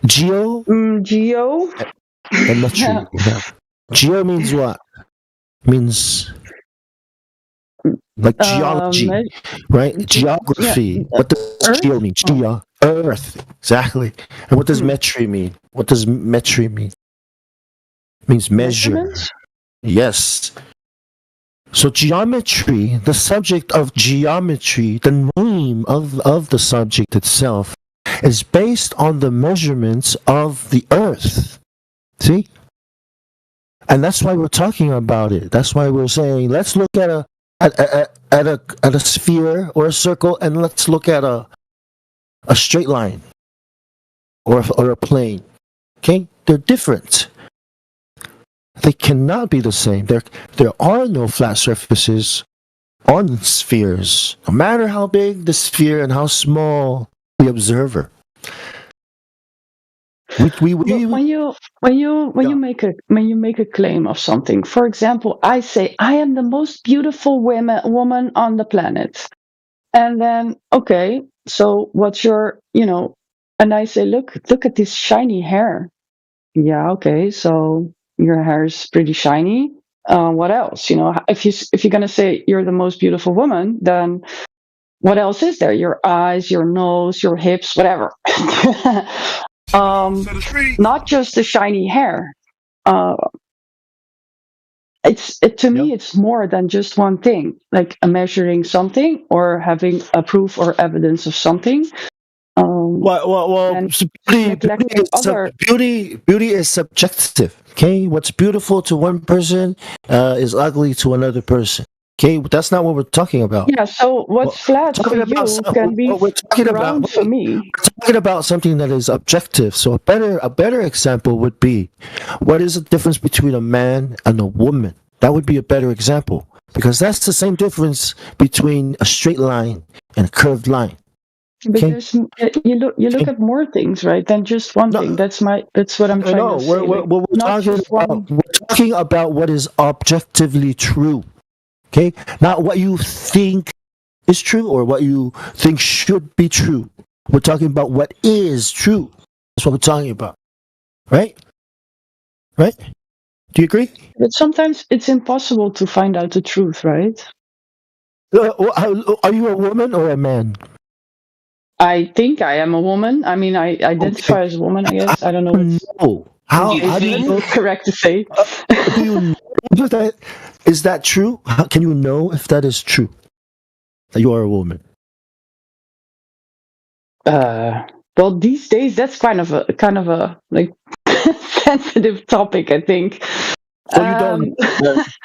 Geo Geo. and metry. Yeah. Geo means what? Means like geology, right? Geography. What does Earth? geo mean? Geo, Earth. Exactly. And what does metry mean? What does metry mean? It means measure. Measurements? Yes. So geometry, the subject of geometry, the name of the subject itself, is based on the measurements of the Earth. See? And that's why we're talking about it. That's why we're saying, let's look at a sphere or a circle, and let's look at a straight line or a plane. Okay? They're different. They cannot be the same. There are no flat surfaces on spheres, no matter how big the sphere and how small the observer. When you make a claim of something, for example, I say I am the most beautiful woman on the planet, and then okay, so what's your and I say look at this shiny hair. Yeah, okay, so your hair is pretty shiny. What else? If you're gonna say you're the most beautiful woman, then what else is there? Your eyes, your nose, your hips, whatever. Not just the shiny hair. To me, it's more than just one thing, like measuring something or having a proof or evidence of something. Well, beauty is subjective. Okay, what's beautiful to one person is ugly to another person. Okay, that's not what we're talking about. Yeah. So what's flat for you can be round for me. We're talking about something that is objective. So a better example would be, what is the difference between a man and a woman? That would be a better example, because that's the same difference between a straight line and a curved line. But you look at more things, right, than just one thing. That's what I'm trying to say. We're talking about what is objectively true. Okay, not what you think is true or what you think should be true. We're talking about what is true. That's what we're talking about, right? Right? Do you agree? But sometimes it's impossible to find out the truth, right? Are you a woman or a man? I think I am a woman. I mean, I identify as a woman, I guess. I don't know. How do you know? Correct to say. Do you know that? Is that true? How can you know if that is true? That you are a woman? Well, these days that's kind of a like sensitive topic, I think. So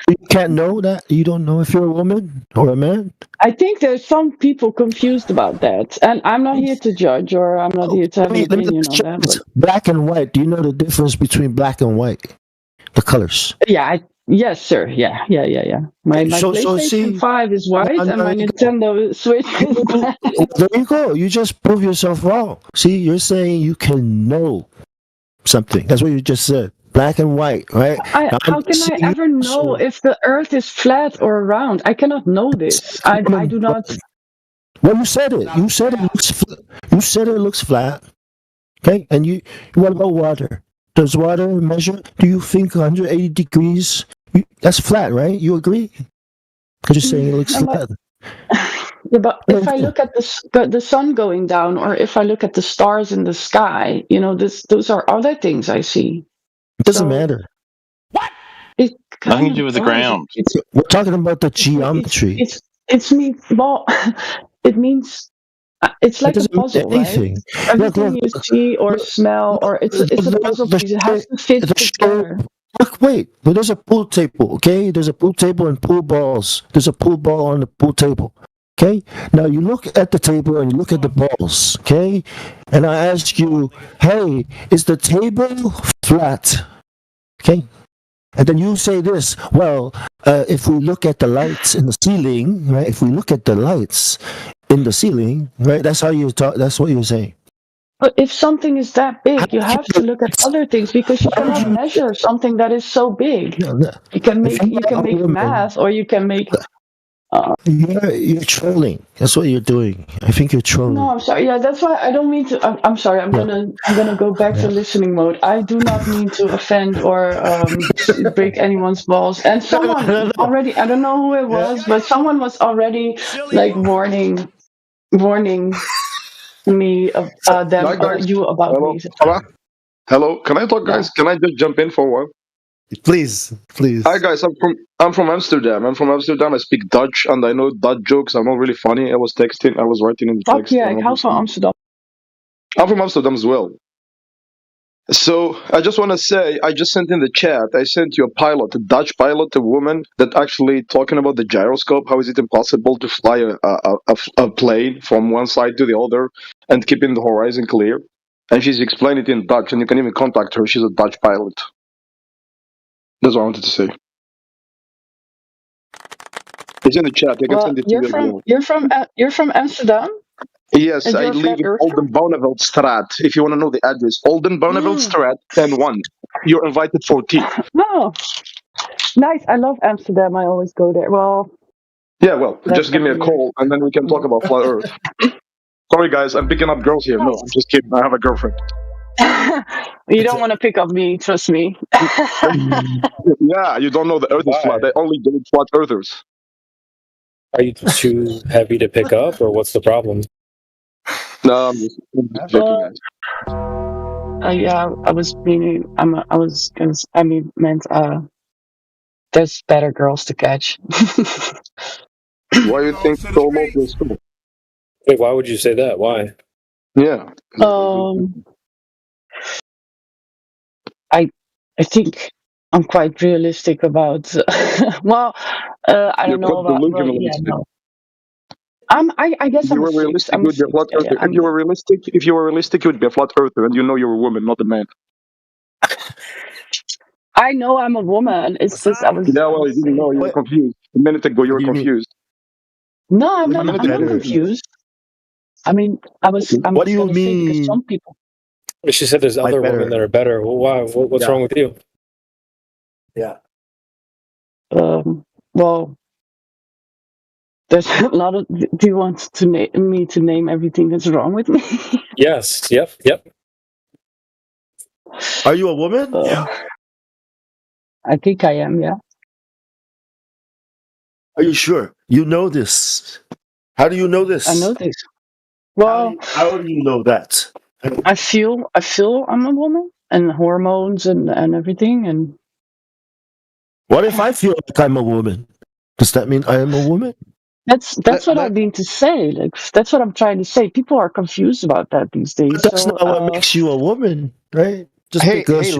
you can't know that? You don't know if you're a woman or a man? I think there's some people confused about that, and I'm not here to judge, or I'm not here to have an opinion on that. Black and white. Do you know the difference between black and white? The colors. Yeah. Yes, sir. Yeah. My PlayStation 5 is white, and my Nintendo Switch is black. There you go. You just prove yourself wrong. See, you're saying you can know something. That's what you just said. Black and white, right? How can I ever know if the Earth is flat or round? I cannot know this. I do not. Well, you said it. You said it looks. You said it looks flat. Okay, and what about water? Does water measure? Do you think 180 degrees? That's flat, right? You agree? Because you're saying it looks flat. Yeah, but if I look at the sun going down, or if I look at the stars in the sky, those are other things I see. It doesn't matter. What? Nothing to do with the ground. We're talking about the geometry. It means it's like a puzzle, right? Everything you see or smell, or it's a puzzle piece. It has to fit together. Look, wait. There's a pool table, okay? There's a pool table and pool balls. There's a pool ball on the pool table, okay? Now you look at the table and you look at the balls, okay? And I ask you, hey, is the table flat? Okay? And then you say this, well, if we look at the lights in the ceiling, right? If we look at the lights in the ceiling, right? That's how you talk. That's what you're saying. But if something is that big, you have to look at other things, because you cannot measure something that is so big. You can make math, or you can make. You're trolling. That's what you're doing. I think you're trolling. No, I'm sorry. Yeah, that's why I don't mean to. I'm sorry. I'm gonna go back to listening mode. I do not mean to offend or break anyone's balls. And someone already, I don't know who it was, but someone was already like warning me about Hello. me. Hello. Can I talk, guys? Can I just jump in for a while? Please. Hi, guys. I'm from Amsterdam. I speak Dutch, and I know Dutch jokes are not really funny. I was writing in the text. Ja, ik hou van Amsterdam. I'm from Amsterdam as well. So I just want to say, I just sent in the chat. I sent you a Dutch pilot, a woman that actually talking about the gyroscope. How is it impossible to fly a plane from one side to the other and keeping the horizon clear? And she's explained it in Dutch, and you can even contact her. She's a Dutch pilot. That's what I wanted to say. It's in the chat. I can send it to you. You're from Amsterdam? Yes, I live in Oldenbarneveldstraat. If you want to know the address, Oldenbarneveldstraat 10-1. You're invited for tea. Oh, nice. I love Amsterdam. I always go there. Well, yeah, well, just give me a call and then we can talk about flat Earth. Sorry, guys, I'm picking up girls here. No, I'm just kidding. I have a girlfriend. You don't want to pick up me, trust me. Yeah, you don't know the Earth is flat. They only do flat Earthers. Are you too heavy to pick up, or what's the problem? No, I'm just joking, guys. Yeah, there's better girls to catch. Why do you think so low to school? Wait, why would you say that? Why? Yeah. I think I'm quite realistic about. Well, I don't know about. Well, yeah, no. I guess I'm realistic. If you were realistic, you would be a flat earther, and you know you're a woman, not a man. I know I'm a woman. It's just I was. Yeah, well, you didn't know. You were confused. A minute ago, you were confused. No, I'm not confused. I mean, what do you mean? Because some people. She said there's other women that are better. Well, why? What's wrong with you? Yeah. Well, there's a lot of. Do you want me to name everything that's wrong with me? Yes. Yep. Are you a woman? Yeah. I think I am. Yeah. Are you sure? You know this. How do you know this? I know this. Well, how do you know that? I feel I'm a woman, and hormones and everything. And what if I feel like I'm a woman? Does that mean I am a woman? That's what I mean to say. Like that's what I'm trying to say. People are confused about that these days. But that's not what makes you a woman, right? Just because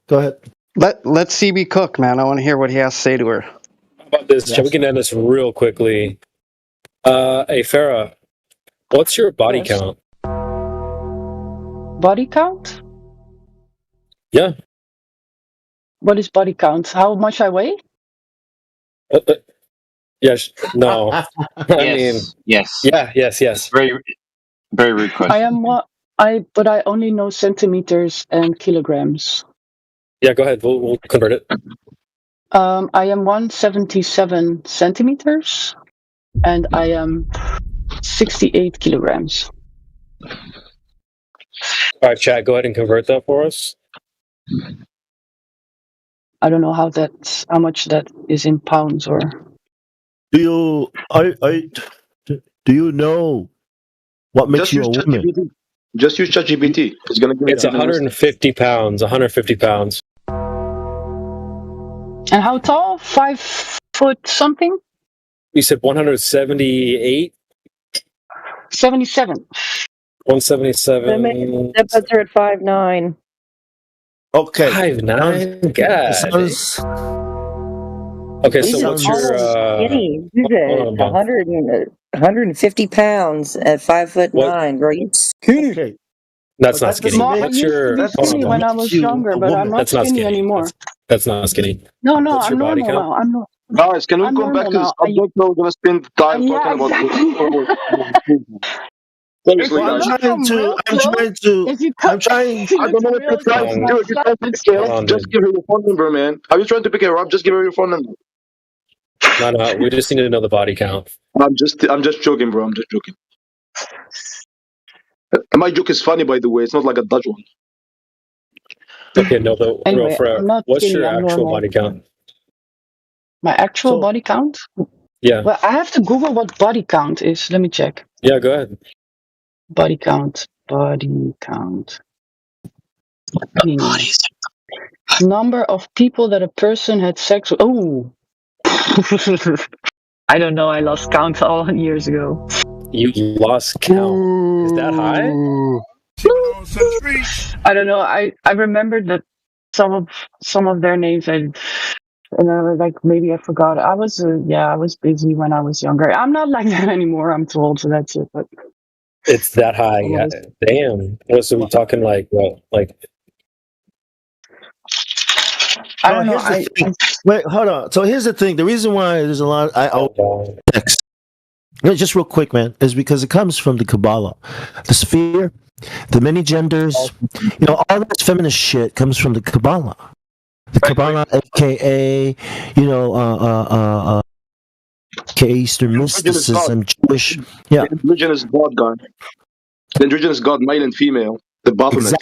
go ahead. Let CB cook, man. I want to hear what he has to say to her. How about this? Yes. We can end this real quickly. Hey, Farah, what's your body count? Body count? Yeah. What is body count? How much I weigh? Yes. No. Yes. Yes. Very, very rude question. I am but I only know centimeters and kilograms. Yeah, go ahead. We'll convert it. I am 177 centimeters, and I am 68 kilograms. All right, chat. Go ahead and convert that for us. I don't know how much that is in pounds or. Do you know what makes you a woman? Just use ChatGPT. It's gonna give It's 150 pounds. 150 pounds. And how tall? 5 foot something? You said 178? 77. 177. That puts her at 5'9". Okay. 5'9"? God. Okay, so what's your skinny? Who's it? 150 pounds at 5'9". Bro, you skinny. Okay. That's not skinny. What's your skinny when I was younger, but I'm not skinny anymore. That's not skinny. No, I'm normal now. I'm not. Guys, can we come back to the subject? We're gonna spend time talking about Seriously, guys. I'm trying to. I don't know what you're trying to do. If you're trying to pick her up, just give her your phone number, man. Are you trying to pick her up? Just give her your phone number. No, we just need to know the body count. I'm just joking, bro. I'm just joking. My joke is funny, by the way. It's not like a Dutch one. Okay, no, but Anyway, real for I'm not what's skinny, your I'm actual normal. body count? My actual So- body count? Yeah, Well, I have to Google what body count is. Let me check. yeah, go ahead. Body count. Body count. Number of people that a person had sex with. Oh. I don't know. I lost count all years ago. You lost count. Is that high? I don't know. I remembered that some of their names and I was like, maybe I forgot. I was busy when I was younger. I'm not like that anymore. I'm too old, so that's it. But It's that high. some of Yeah. this- Damn. What, so we're talking like what? Like I No, don't know. here's the thing. Wait, hold on. So here's the thing. The reason why there's a lot text. Just real quick, man, is because it comes from the Kabbalah, the sphere, the many genders. All this feminist shit comes from the Kabbalah. The Kabbalah, aka, Eastern mysticism, Jewish. Yeah, The indigenous god, guy. The indigenous god, male and female. The Baphomet.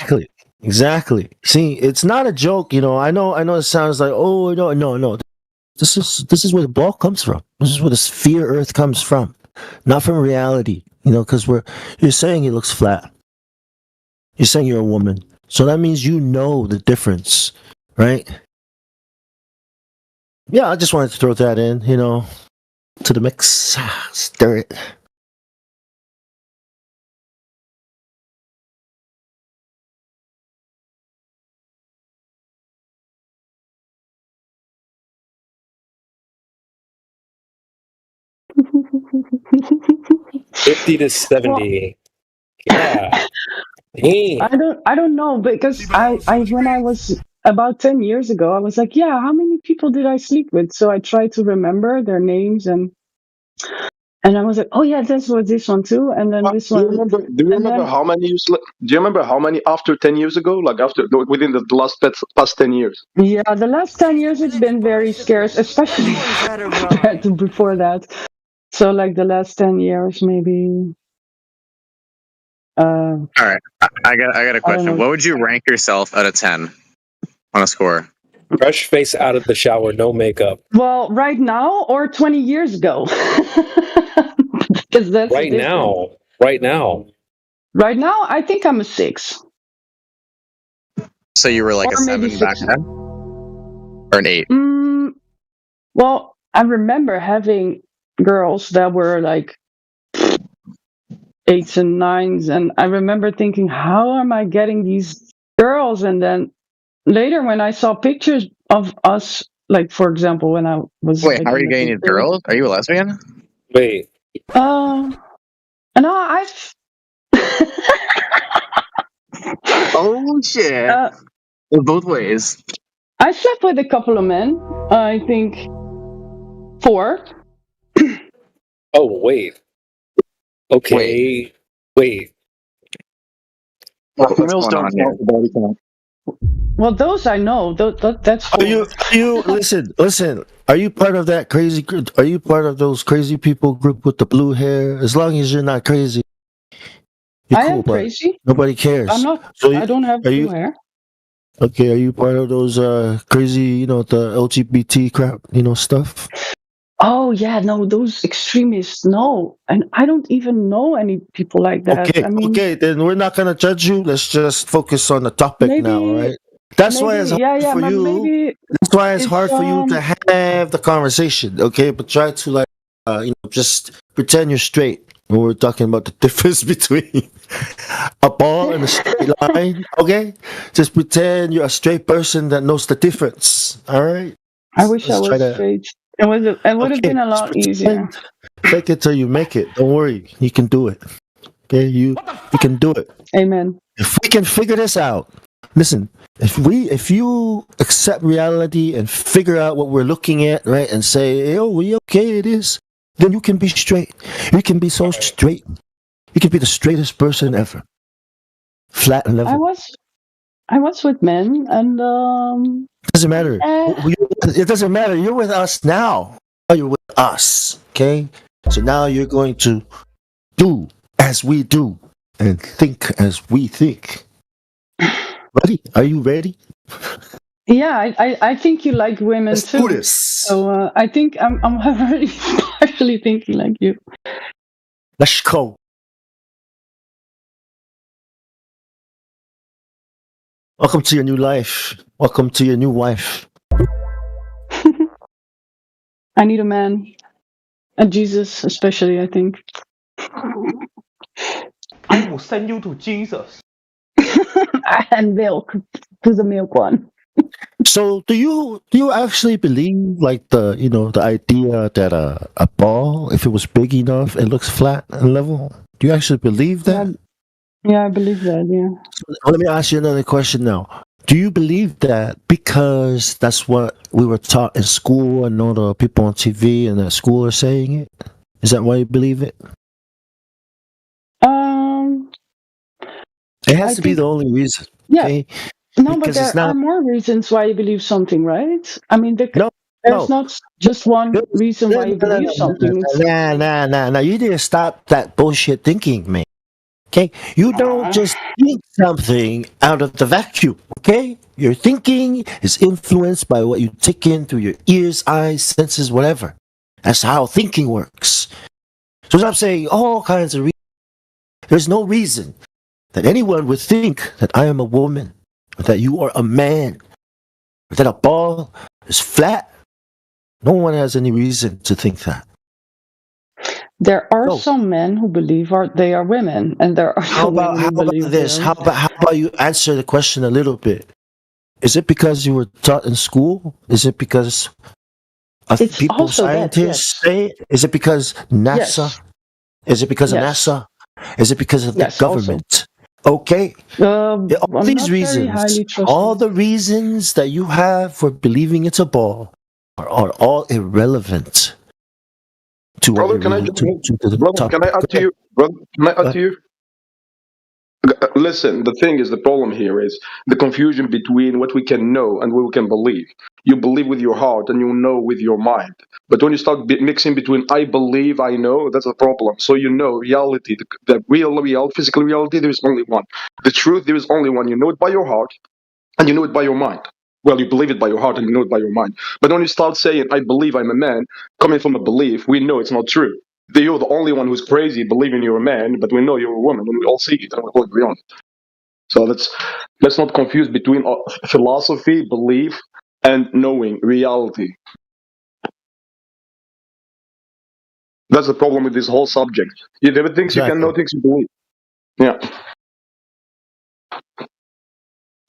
Exactly. See, it's not a joke. I know. It sounds like, oh no. This is where the ball comes from. This is where the sphere Earth comes from, not from reality. Because you're saying it looks flat. You're saying you're a woman, so that means you know the difference, right? Yeah, I just wanted to throw that in, to the mix. Stir it. I 50 to 70. Yeah. Damn. don't know because I when I was about 10 years ago, I was like, yeah, how many people did I sleep with? So I tried to remember their names and I was like, oh yeah, this was this one too, and then this Do you one. remember? Do you remember then- how many you slept? Do you remember how many after 10 years ago? Like within the past 10 years? Yeah, the last 10 years it's been very scarce, especially compared to before that. So like the last 10 years, maybe. All right, I got a know. question. What would you rank yourself out of 10 on a score? Fresh face out of the shower, no makeup. Well, right now or 20 years ago? Because that's Right the difference. now. Right now. Right now, I think I'm a 6. So you were like Or a 7 maybe back 6. then, or an 8? Well, I remember having girls that were like 8s and 9s, and I remember thinking, how am I getting these girls? And then later, when I saw pictures of us, like for example, when I was Wait, like, how are you in the getting these picture- girls? Are you a lesbian? Wait. No, I've. Oh shit! Both ways. I slept with a couple of men. I think 4. Oh, wait. Okay. Wait. Well, females don't count the body count. Well, those I know. That's. Are you listen? Are you part of that crazy group? Are you part of those crazy people group with the blue hair? As long as you're not crazy, you're I cool, am but crazy. nobody cares. I'm not. So I don't have blue hair. Okay, are you part of those crazy, the LGBT crap, stuff? Oh yeah, no, those extremists. No, and I don't even know any people like that. Okay, I mean, okay, then we're not gonna judge you. Let's just focus on the topic maybe, now, all right? That's why it's hard for but you. maybe That's why it's it's, hard for you to have the conversation, okay? But try to just pretend you're straight when we're talking about the difference between a ball and a straight line, okay? Just pretend you're a straight person that knows the difference, all right? I wish I Let's was try to- straight. It would have been a just lot pretend. easier. Fake it till you make it. Don't worry, you can do it. Okay, you can do it. Amen. If we can figure this out, listen. If you accept reality and figure out what we're looking at, right, and say, "Oh, okay, it is," then you can be straight. You can be so straight. You can be the straightest person ever. Flat and level. I was with men, and Doesn't matter. It doesn't matter. You're with us now. you're with us. Okay? So now you're going to do as we do and think as we think. Ready? Are you ready? Yeah, I think you like women Let's too. do this. So I think I'm already partially thinking like you. Let's go. Welcome to your new life. Welcome to your new wife. I need a man. And Jesus, especially, I think. I will send you to Jesus. And milk. To the milk one. So do you actually believe like the idea that a ball, if it was big enough, it looks flat and level? Do you actually believe that? Yeah, I believe that, yeah. So let me ask you another question now. Do you believe that because that's what we were taught in school and all the people on TV and at school are saying it? Is that why you believe it? It has to be the only reason. Yeah. Okay? No, but there are more reasons why you believe something, right? I mean, there's not just one reason why you believe something. Nah. You need to stop that bullshit thinking, man. Okay? You don't just think something out of the vacuum, okay? Your thinking is influenced by what you take in through your ears, eyes, senses, whatever. That's how thinking works. So I'm saying all kinds of reasons. There's no reason that anyone would think that I am a woman, or that you are a man, or that a ball is flat. No one has any reason to think that. There are some men who believe they are women, and there are some women who believe this? How about you answer the question a little bit? Is it because you were taught in school? Is it because people, scientists say it? Is it because NASA? Yes. Is it because of NASA? Is it because of the government? Okay. All these reasons, all the reasons that you have for believing it's a ball are all irrelevant. Brother, can I add to you? Brother, can I add to you? Listen, the thing is, the problem here is the confusion between what we can know and what we can believe. You believe with your heart and you know with your mind. But when you start mixing between I believe, I know, that's a problem. So you know reality, the real physical reality, there is only one. The truth, there is only one. You know it by your heart and you know it by your mind. Well, you believe it by your heart and you know it by your mind. But when you start saying, I believe I'm a man, coming from a belief, we know it's not true. You're the only one who's crazy believing you're a man, but we know you're a woman, and we all see it, and we all agree on it. So let's not confuse between philosophy, belief, and knowing reality. That's the problem with this whole subject. You never think you can know things you believe. Yeah.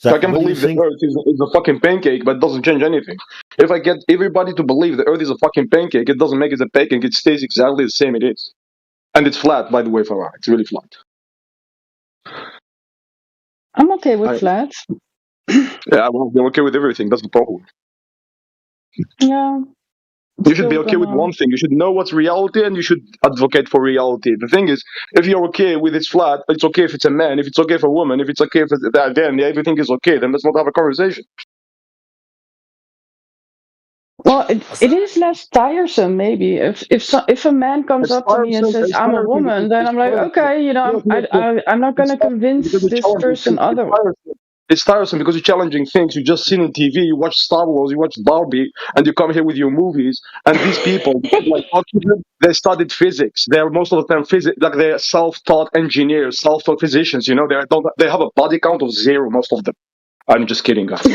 I can believe the Earth is a fucking pancake, but it doesn't change anything. If I get everybody to believe the Earth is a fucking pancake, it doesn't make it a pancake. It stays exactly the same it is. And it's flat, by the way, Farah. It's really flat. I'm okay with flat. Yeah, well, I'm okay with everything. That's the problem. Yeah. You should be okay with one thing. You should know what's reality and you should advocate for reality. The thing is, if you're okay with it's flat, it's okay if it's a man, if it's okay for a woman, if it's okay if then everything is okay, then let's not have a conversation. Well, it is less tiresome, maybe. If a man comes up to me and says I'm a woman, then I'm like, okay, I'm not going to convince this person otherwise. It's tiresome because you're challenging things you just seen on TV. You watch Star Wars, you watch Barbie, and you come here with your movies. And these people, like they studied physics. They're most of the time like they're self-taught engineers, self-taught physicians. You know, they have a body count of 0. Most of them. I'm just kidding, guys.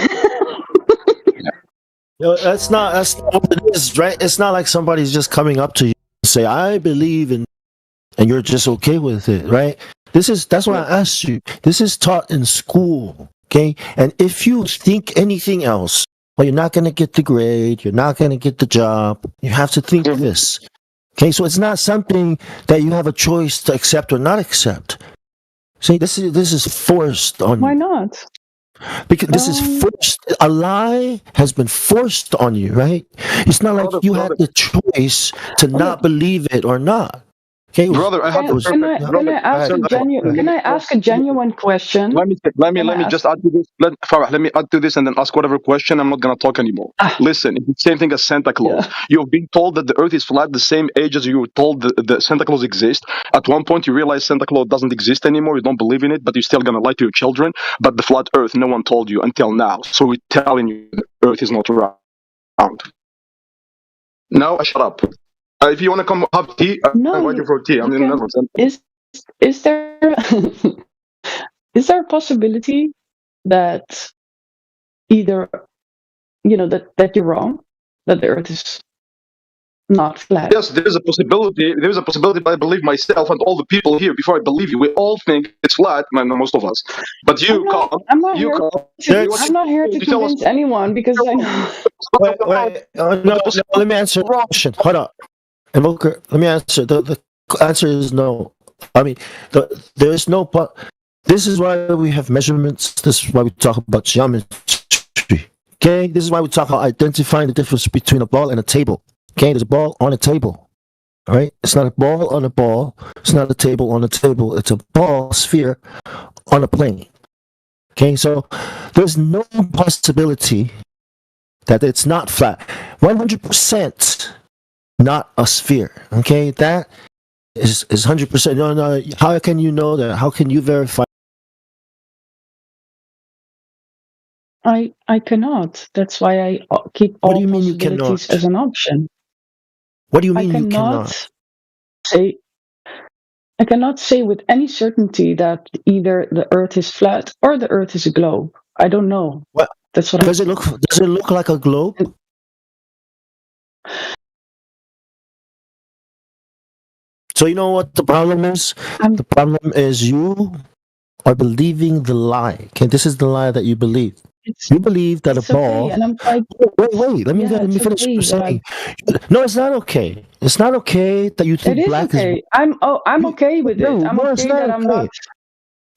That's not what it is, right? It's not like somebody's just coming up to you and say, I believe in, and you're just okay with it, right? That's why I asked you. This is taught in school, okay? And if you think anything else, well, you're not going to get the grade, you're not going to get the job. You have to think this, okay? So it's not something that you have a choice to accept or not accept. See, this is forced on you. Why not? Because this is forced. A lie has been forced on you, right? It's not like you had the choice to not believe it or not. Okay, Brother, I have the Can perfect. I ask a genuine? Can I ask a genuine question? Let me just add to this. Let me add to this and then ask whatever question. I'm not gonna talk anymore. Listen, it's the same thing as Santa Claus. Yeah. You've been told that the Earth is flat the same age as you were told the Santa Claus exists. At one point, you realize Santa Claus doesn't exist anymore. You don't believe in it, but you're still gonna lie to your children. But the flat Earth, no one told you until now. So we're telling you the Earth is not round. Now, shut up. If you want to come have tea, I'm waiting for tea. I'm in the Netherlands. Is there is there a possibility that either that you're wrong, that the Earth is not flat? Yes, there's a possibility. There's a possibility, but I believe myself and all the people here. Before I believe you, we all think it's flat, man. Most of us. But you I'm not here to convince anyone because I know. Wait. No, let me answer the question. Hold up. Invoker, let me answer. The answer is no. I mean, there is no. This is why we have measurements. This is why we talk about geometry. Okay, this is why we talk about identifying the difference between a ball and a table. Okay, there's a ball on a table. All right, it's not a ball on a ball. It's not a table on a table. It's a ball sphere on a plane. Okay, so there's no possibility that it's not flat. 100% not a sphere. Okay, that is 100%. No. How can you know that? How can you verify? I cannot. That's why I keep all possibilities as an option. What do you mean you cannot? I cannot say with any certainty that either the Earth is flat or the Earth is a globe. I don't know. What? That's what. Does it look like a globe? So you know what the problem is? The problem is you are believing the lie. Okay, this is the lie that you believe. You believe that a ball. Okay, and I'm quite... Wait. Let me finish what you're saying. No, it's not okay. It's not okay that you think black is. I'm okay with it. I'm okay that I'm not.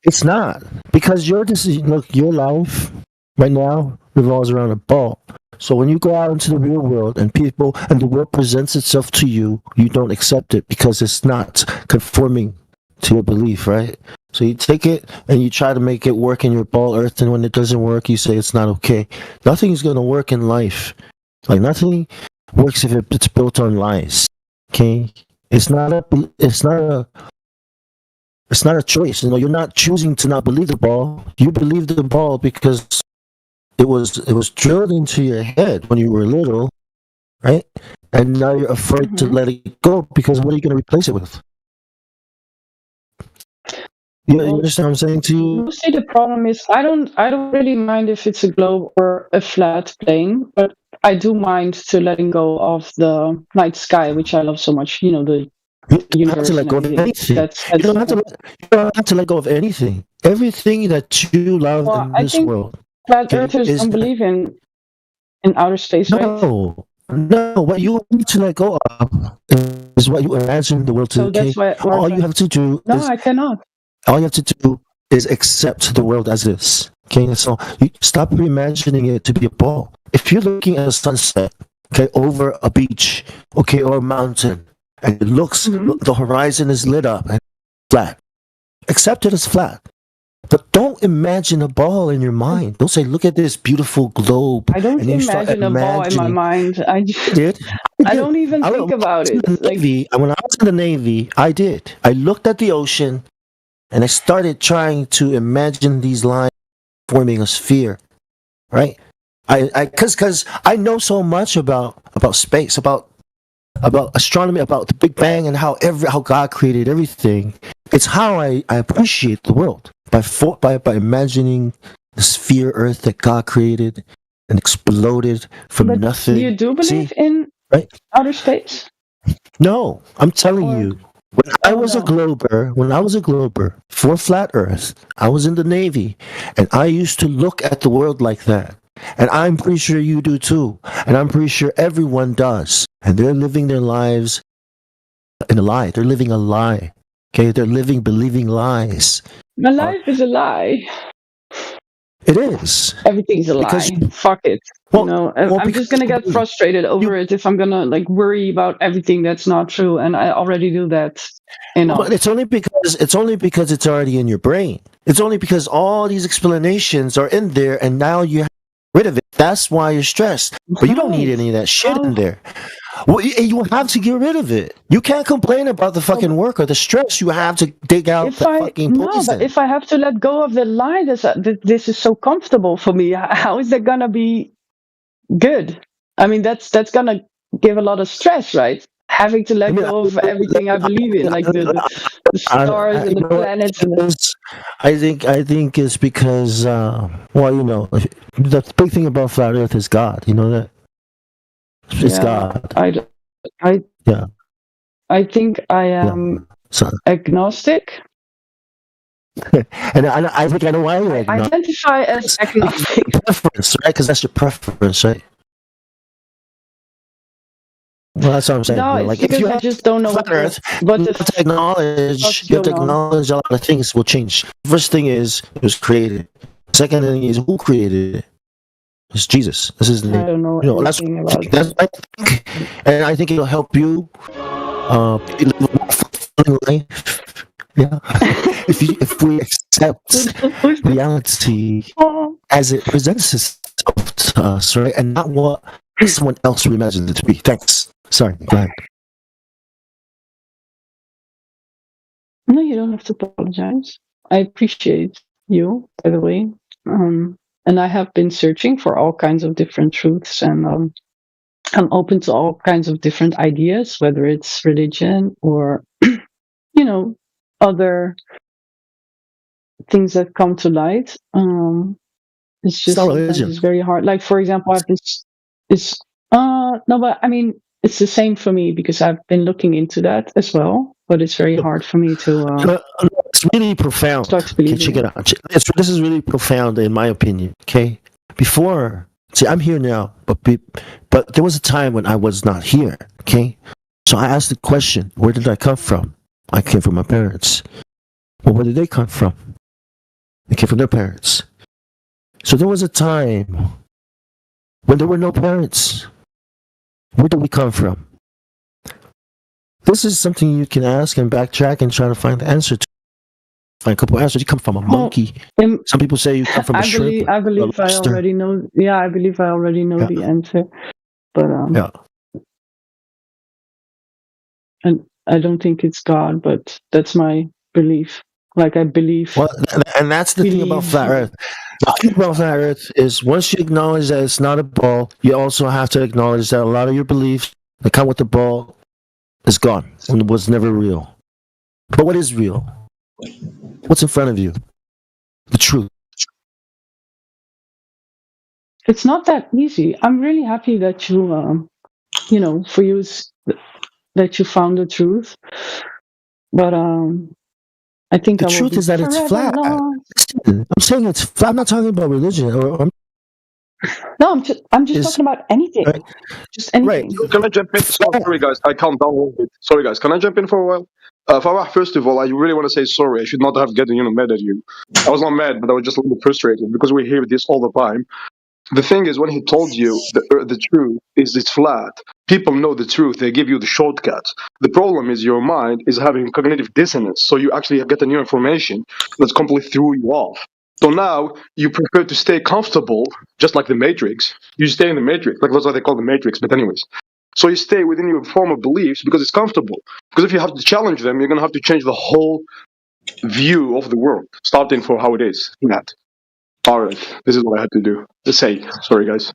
It's not because your decision. Look, your life right now revolves around a ball. So when you go out into the real world and the world presents itself to you, you don't accept it because it's not conforming to your belief, right? So you take it and you try to make it work in your ball earth, and when it doesn't work, you say it's not okay. Nothing is going to work in life. Like nothing works if it's built on lies. Okay, it's not a choice. You know, you're not choosing to not believe the ball. You believe the ball because it was drilled into your head when you were little, right? And now you're afraid to let it go because what are you going to replace it with? You understand what I'm saying to you? Mostly the problem is I don't really mind if it's a globe or a flat plane, but I do mind to letting go of the night sky, which I love so much. You know, the universe. You don't have to let go of anything. You don't have to let go of anything. Everything that you love in this world. Flat earthers don't believe in outer space, right? No, what you need to let go of is what you imagine the world to be. So all you have to do I cannot. All you have to do is accept the world as is. Okay, so you stop imagining it to be a ball. If you're looking at a sunset, okay, over a beach, okay, or a mountain, and it looks, the horizon is lit up and flat, accept it as flat. But don't imagine a ball in your mind. Don't say, "Look at this beautiful globe." I don't imagine a ball in my mind. I don't even think about it. When I was in the Navy, I did. I looked at the ocean, and I started trying to imagine these lines forming a sphere. Right? Because I know so much about space, about astronomy, about the Big Bang, and how God created everything. It's how I appreciate the world by imagining the sphere Earth that God created and exploded from nothing. You do believe in outer space? No, I'm telling you. When I was a glober for Flat Earth, I was in the Navy, and I used to look at the world like that. And I'm pretty sure you do too. And I'm pretty sure everyone does. And they're living their lives in a lie. They're living a lie. Okay, they're believing lies. My life is a lie. It is. Everything's a Because lie. Fuck it. Well, You know, well, I'm just gonna get frustrated over it if I'm gonna like worry about everything that's not true, and I already do that. But it's only because it's already in your brain. It's only because all these explanations are in there, and now you have to get rid of it. That's why you're stressed. But you don't need any of that shit in there. Well, you have to get rid of it. You can't complain about the fucking work or the stress. You have to dig out the fucking poison. But if I have to let go of the lie, this is so comfortable for me. How is that gonna be good? I mean, that's gonna give a lot of stress, right? Having to let go of everything I believe in, like the stars and the planets. I think it's because, well, you know, the big thing about flat Earth is God. You know that? It's God. I think I am agnostic. And I think I know why you're agnostic. Identify as agnostic. Preference, right? Because that's your preference, right? Well, that's what I'm saying. No, it's like, because if you I just don't know what Earth, you have to acknowledge a lot of things will change. First thing is it was created. Second thing is who created it. It's Jesus. This is the name. I don't know anything about that's I think, and I think it'll help you live a more fulfilling life. Yeah, if we accept reality as it presents itself to us, right, and not what someone else imagines it to be. Thanks. Sorry, go ahead. No, you don't have to apologize. I appreciate you, by the way. And I have been searching for all kinds of different truths, and I'm open to all kinds of different ideas, whether it's religion or, you know, other things that come to light. It's just sometimes it's very hard. Like, for example, I have this. No, but I mean, it's the same for me because I've been looking into that as well. But it's very hard for me to. It's really profound. Okay, check it out. This is really profound in my opinion. Okay, before, see, I'm here now, but there was a time when I was not here. Okay, so I asked the question: where did I come from? I came from my parents. Well, where did they come from? They came from their parents. So there was a time when there were no parents. Where did we come from? This is something you can ask and backtrack and try to find the answer to. Find a couple of answers. You come from a monkey. Some people say you come from a shrimp. I believe I already know. Yeah, I believe I already know the answer. But and I don't think it's God, but that's my belief. Like I believe. Well, and that's the thing about flat Earth. The thing about flat Earth is once you acknowledge that it's not a ball, you also have to acknowledge that a lot of your beliefs that come with the ball is gone and was never real. But what is real? What's in front of you? The truth. It's not that easy. I'm really happy that you, you know, for you that you found the truth. But I think the truth is that it's flat. I'm saying it's flat. I'm not talking about religion. No, I'm just talking about anything. Right. Just anything. Right. Can I jump in? Sorry, guys. I calmed down a little bit. Sorry, guys. Can I jump in for a while? Farah, first of all, I really want to say sorry. I should not have gotten mad at you. I was not mad, but I was just a little frustrated because we hear this all the time. The thing is, when he told you the truth is it's flat, people know the truth. They give you the shortcuts. The problem is your mind is having cognitive dissonance. So you actually get a new information that's completely threw you off. So now you prefer to stay comfortable, just like the Matrix. You stay in the Matrix, like that's what they call the Matrix. But anyways, so you stay within your former beliefs because it's comfortable. Because if you have to challenge them, you're going to have to change the whole view of the world, starting for how it is. That. All right, this is what I had to do. Just say, sorry, guys.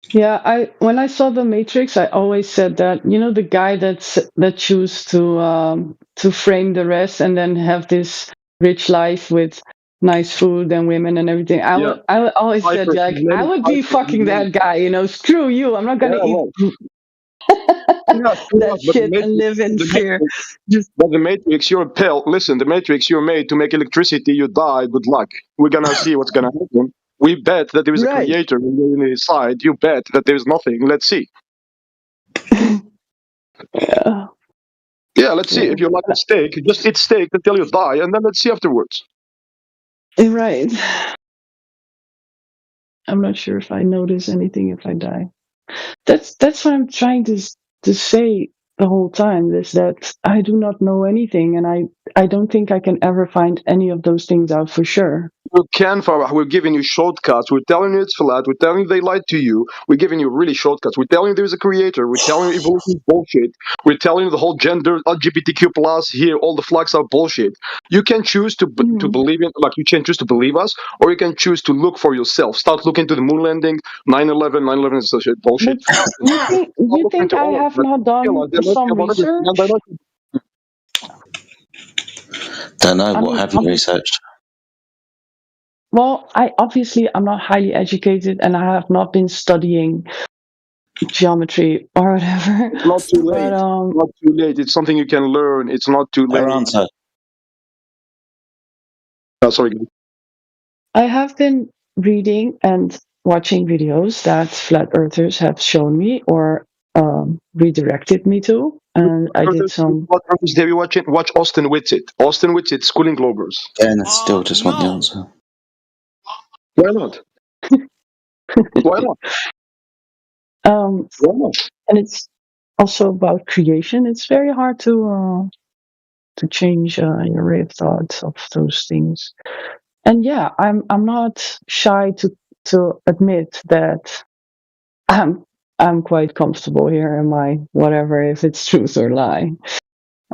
Yeah, when I saw the Matrix, I always said that the guy that chose to frame the rest and then have this rich life with nice food and women and everything. I always said like I would be fucking that guy. Screw you. I'm not gonna eat that shit and live in fear. But the Matrix, you're a pill. Listen, the Matrix, you're made to make electricity. You die. Good luck. We're gonna see what's gonna happen. We bet that there is a creator on his side. You bet that there is nothing. Let's see. Yeah, let's see. If you like a steak, just eat steak until you die, and then let's see afterwards. Right. I'm not sure if I notice anything if I die. That's what I'm trying to say the whole time, is that I do not know anything, and I don't think I can ever find any of those things out for sure. You can, Farah. We're giving you shortcuts. We're telling you it's flat. We're telling you they lied to you. We're giving you really shortcuts. We're telling you there's a creator. We're telling you evolution is bullshit. We're telling you the whole gender LGBTQ plus here, all the flags are bullshit. You can choose to believe in, like you can choose to believe us, or you can choose to look for yourself. Start looking to the moon landing, 9/11. 9/11 is such bullshit. You think I have not done some research? Don't know. What have you researched? Well, I'm not highly educated, and I have not been studying geometry or whatever. It's not too late. It's not too late. It's something you can learn. It's not too late. Her answer. Oh, sorry. I have been reading and watching videos that flat earthers have shown me or redirected me to, and I did some. What earthers did you watch? Watch Austin Whitsitt. Austin Whitsitt, Schooling Globers. And I still just want the answer. Why not? Why not? Why not? And it's also about creation. It's very hard to change your way of thought of those things. And yeah, I'm not shy to admit that I'm quite comfortable here in my whatever, if it's truth or lie.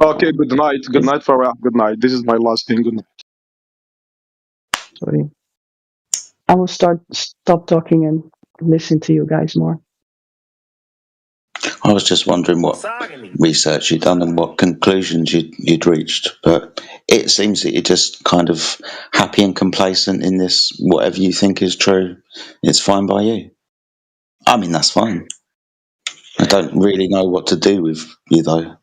Okay, good night. Good night, Farah. Good night. This is my last thing. Good night. Sorry. I will stop talking and listen to you guys more. I was just wondering what research you'd done and what conclusions you'd reached, but it seems that you're just kind of happy and complacent in this. Whatever you think is true, it's fine by you. I mean, that's fine. I don't really know what to do with you, though.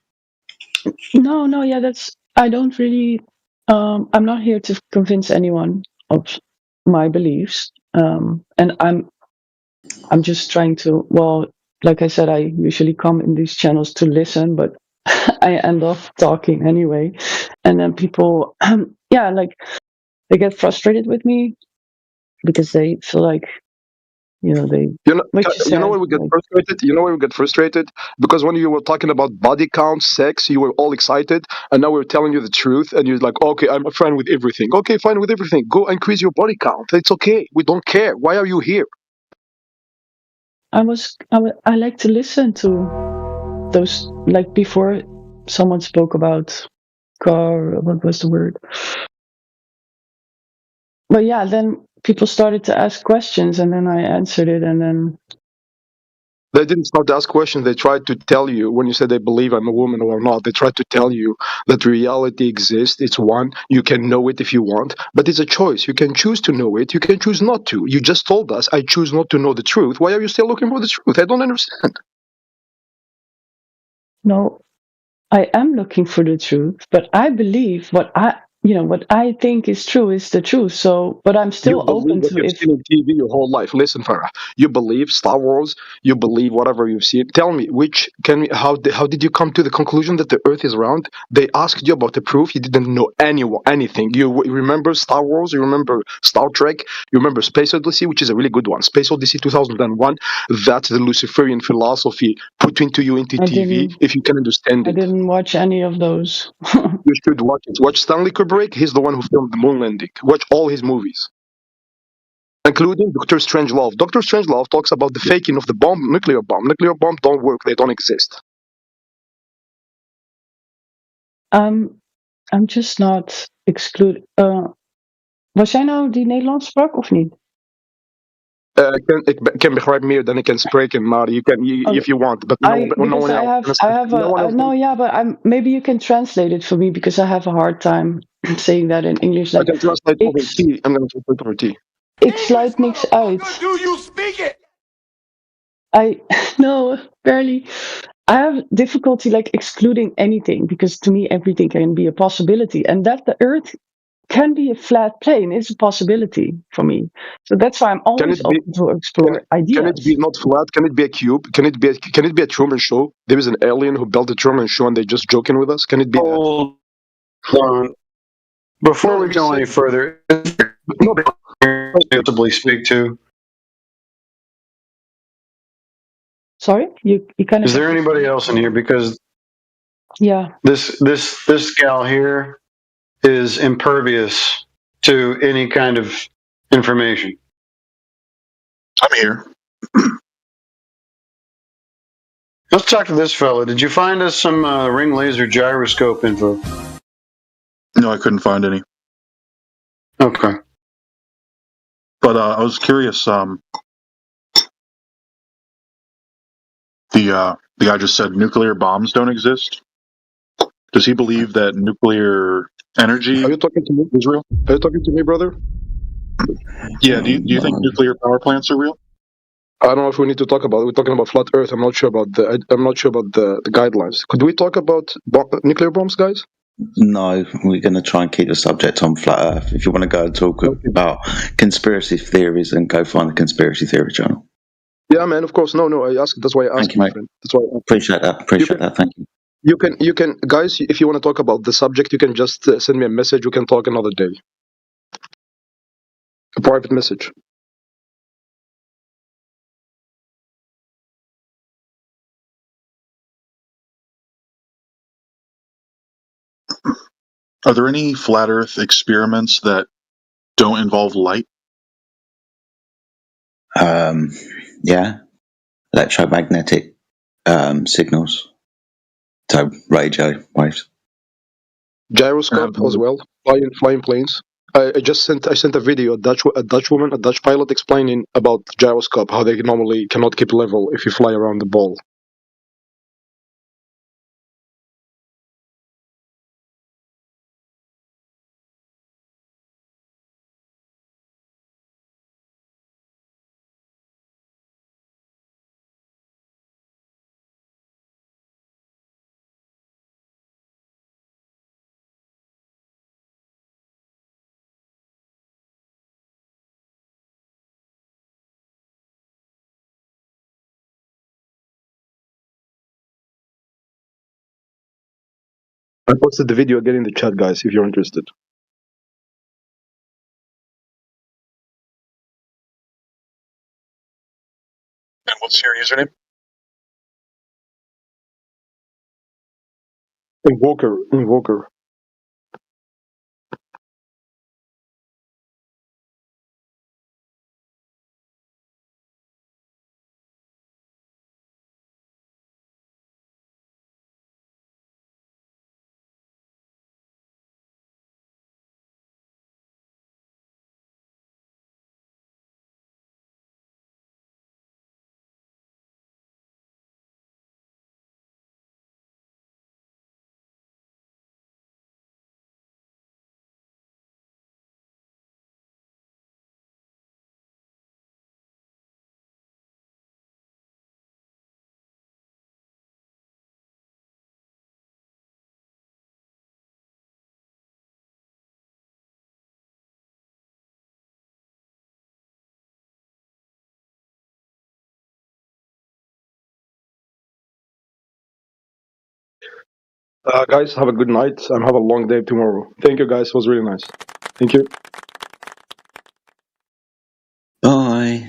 No, yeah, I don't really. I'm not here to convince anyone of my beliefs, and I'm just trying to. Well, like I said, I usually come in these channels to listen, but I end up talking anyway, and then people, yeah, like they get frustrated with me because they feel like, they. You know why we get frustrated? You know why we get frustrated? Because when you were talking about body count, sex, you were all excited, and now we're telling you the truth, and you're like, okay, I'm fine with everything. Okay, fine with everything. Go increase your body count. It's okay. We don't care. Why are you here? I like to listen to those, like before someone spoke about what was the word? But yeah, then people started to ask questions, and then I answered it, and then they didn't start to ask questions. They tried to tell you, when you said they believe I'm a woman or not, they tried to tell you that reality exists. It's one. You can know it if you want, but it's a choice. You can choose to know it. You can choose not to. You just told us, I choose not to know the truth. Why are you still looking for the truth? I don't understand. No, I am looking for the truth, but I believe what I think is true is the truth. So, but I'm still open to you've seen on TV your whole life. Listen, Farah, you believe Star Wars, you believe whatever you've seen. Tell me, how did you come to the conclusion that the Earth is round? They asked you about the proof. You didn't know anything. You remember Star Wars? You remember Star Trek? You remember Space Odyssey, which is a really good one. Space Odyssey 2001. That's the Luciferian philosophy put into you into TV. If you can understand it. I didn't watch any of those. You should watch it. Watch Stanley Kubrick. He's the one who filmed the moon landing. Watch all his movies, including Dr. Strangelove. Dr. Strangelove talks about the faking of the bomb, nuclear bomb. Nuclear bombs don't work. They don't exist. I'm just not exclude. Was jij nou die Nederlands sprak of niet? Ik kan begrijp meer dan ik kan spreken, maar if you want. But no one else. But maybe you can translate it for me because I have a hard time saying that in English. I can translate over tea. I'm going to translate over tea. Ik sluit niks uit. Do you speak it? No, barely. I have difficulty like excluding anything because to me everything can be a possibility, and that the Earth can be a flat plane is a possibility for me. So that's why I'm always open to explore ideas. Can it be not flat? Can it be a cube? Can it be a Truman Show? There is an alien who built a Truman Show and they're just joking with us. Can it be that? Before we go any further, possibly speak to. Sorry, you kind of. Is there anybody else in here? Because yeah, this gal here is impervious to any kind of information. I'm here. Let's talk to this fella. Did you find us some ring laser gyroscope info? No, I couldn't find any. Okay. But I was curious. The guy just said nuclear bombs don't exist. Does he believe that nuclear energy Are you talking to me? is real? Are you talking to me, brother? Yeah. Do you think nuclear power plants are real? I don't know if we need to talk about it. We're talking about flat Earth. I'm not sure about the guidelines. Could we talk about nuclear bombs, guys? No, we're going to try and keep the subject on flat Earth. If you want to go and talk about conspiracy theories, then go find the conspiracy theory channel. Yeah, man. Of course. No. I asked. That's why I asked. Thank you, mate. That's why. Appreciate that. Thank you. You can, guys. If you want to talk about the subject, you can just send me a message. We can talk another day. A private message. Are there any flat Earth experiments that don't involve light? Yeah, electromagnetic signals, so radio waves. Gyroscope as well. Flying planes. I sent a video. A Dutch pilot explaining about gyroscope, how they normally cannot keep level if you fly around the ball. I posted the video again in the chat, guys, if you're interested. And what's your username? Invoker. Guys, have a good night and have a long day tomorrow. Thank you, guys. It was really nice. Thank you. Bye.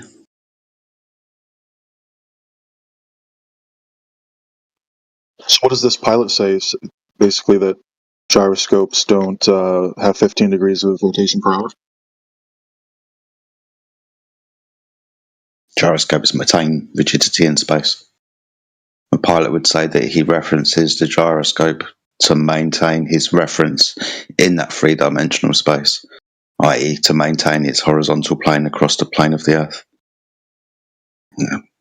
So what does this pilot say? Basically that gyroscopes don't have 15 degrees of rotation per hour? Gyroscopes maintain rigidity in space. A pilot would say that he references the gyroscope to maintain his reference in that three-dimensional space, i.e. to maintain its horizontal plane across the plane of the Earth.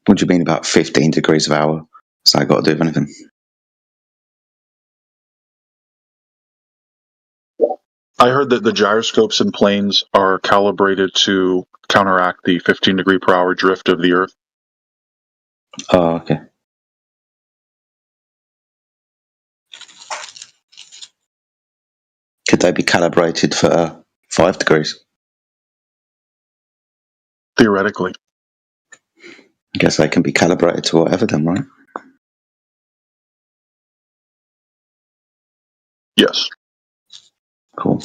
What do you mean about 15 degrees of hour? Has that got to do with anything? I heard that the gyroscopes in planes are calibrated to counteract the 15 degree per hour drift of the Earth. Oh, okay. Could they be calibrated for 5 degrees? Theoretically. I guess they can be calibrated to whatever then, right? Yes. Cool.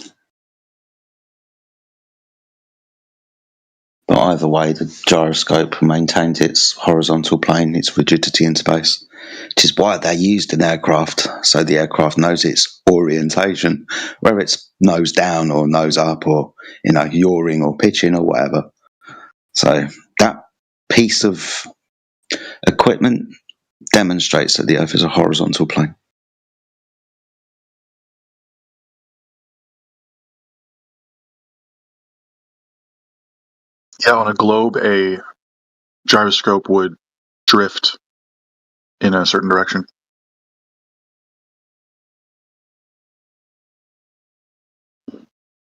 But either way, the gyroscope maintains its horizontal plane, its rigidity in space, which is why they're used in aircraft, so the aircraft knows its orientation, whether it's nose down or nose up or, yawing or pitching or whatever. So that piece of equipment demonstrates that the Earth is a horizontal plane. Yeah, on a globe, a gyroscope would drift in a certain direction.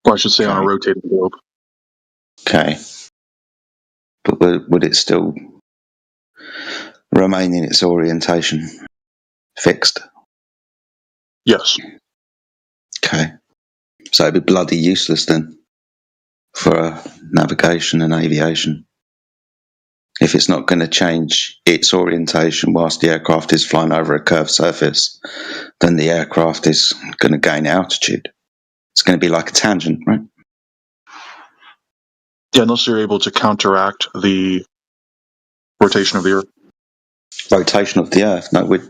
Or I should say on a rotating globe. Okay. But would it still remain in its orientation? Fixed? Yes. Okay. So it'd be bloody useless then for navigation and aviation. If it's not going to change its orientation whilst the aircraft is flying over a curved surface, then the aircraft is going to gain altitude. It's going to be like a tangent, right? Yeah, unless you're able to counteract the rotation of the Earth. Rotation of the Earth? No, we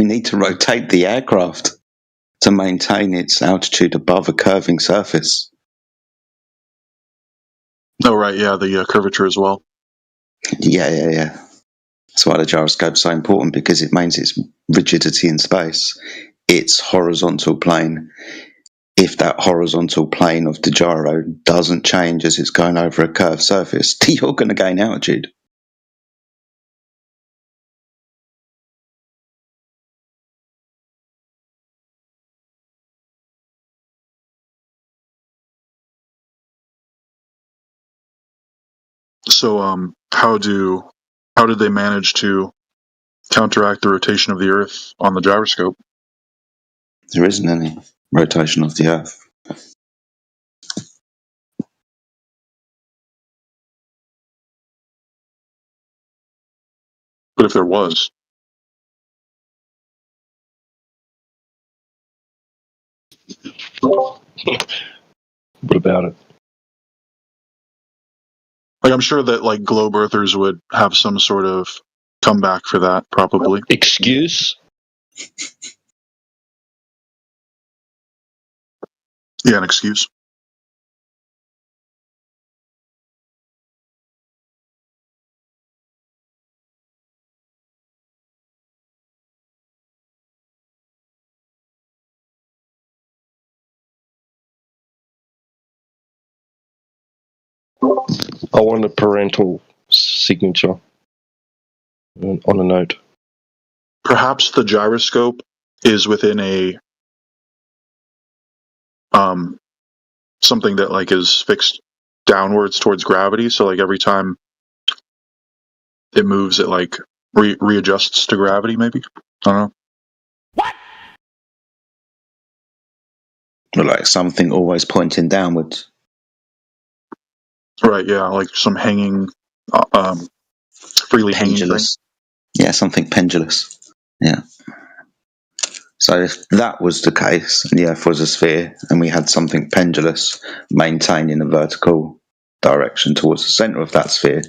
need to rotate the aircraft to maintain its altitude above a curving surface. Oh, right, yeah, the curvature as well. Yeah. That's why the gyroscope's so important, because it means its rigidity in space, its horizontal plane. If that horizontal plane of the gyro doesn't change as it's going over a curved surface, you're going to gain altitude. So, how did they manage to counteract the rotation of the Earth on the gyroscope? There isn't any rotation of the Earth. But if there was, what about it? like, I'm sure that like globe earthers would have some sort of comeback for that, probably. Excuse? Yeah, an excuse. I want a parental signature on a note. Perhaps the gyroscope is within a something that like is fixed downwards towards gravity, so like every time it moves it like readjusts to gravity, maybe. I don't know. Or like something always pointing downwards. Right, yeah, like some hanging freely hanging thing. Yeah, something pendulous. Yeah. So if that was the case, and the Earth was a sphere, and we had something pendulous maintained in a vertical direction towards the centre of that sphere,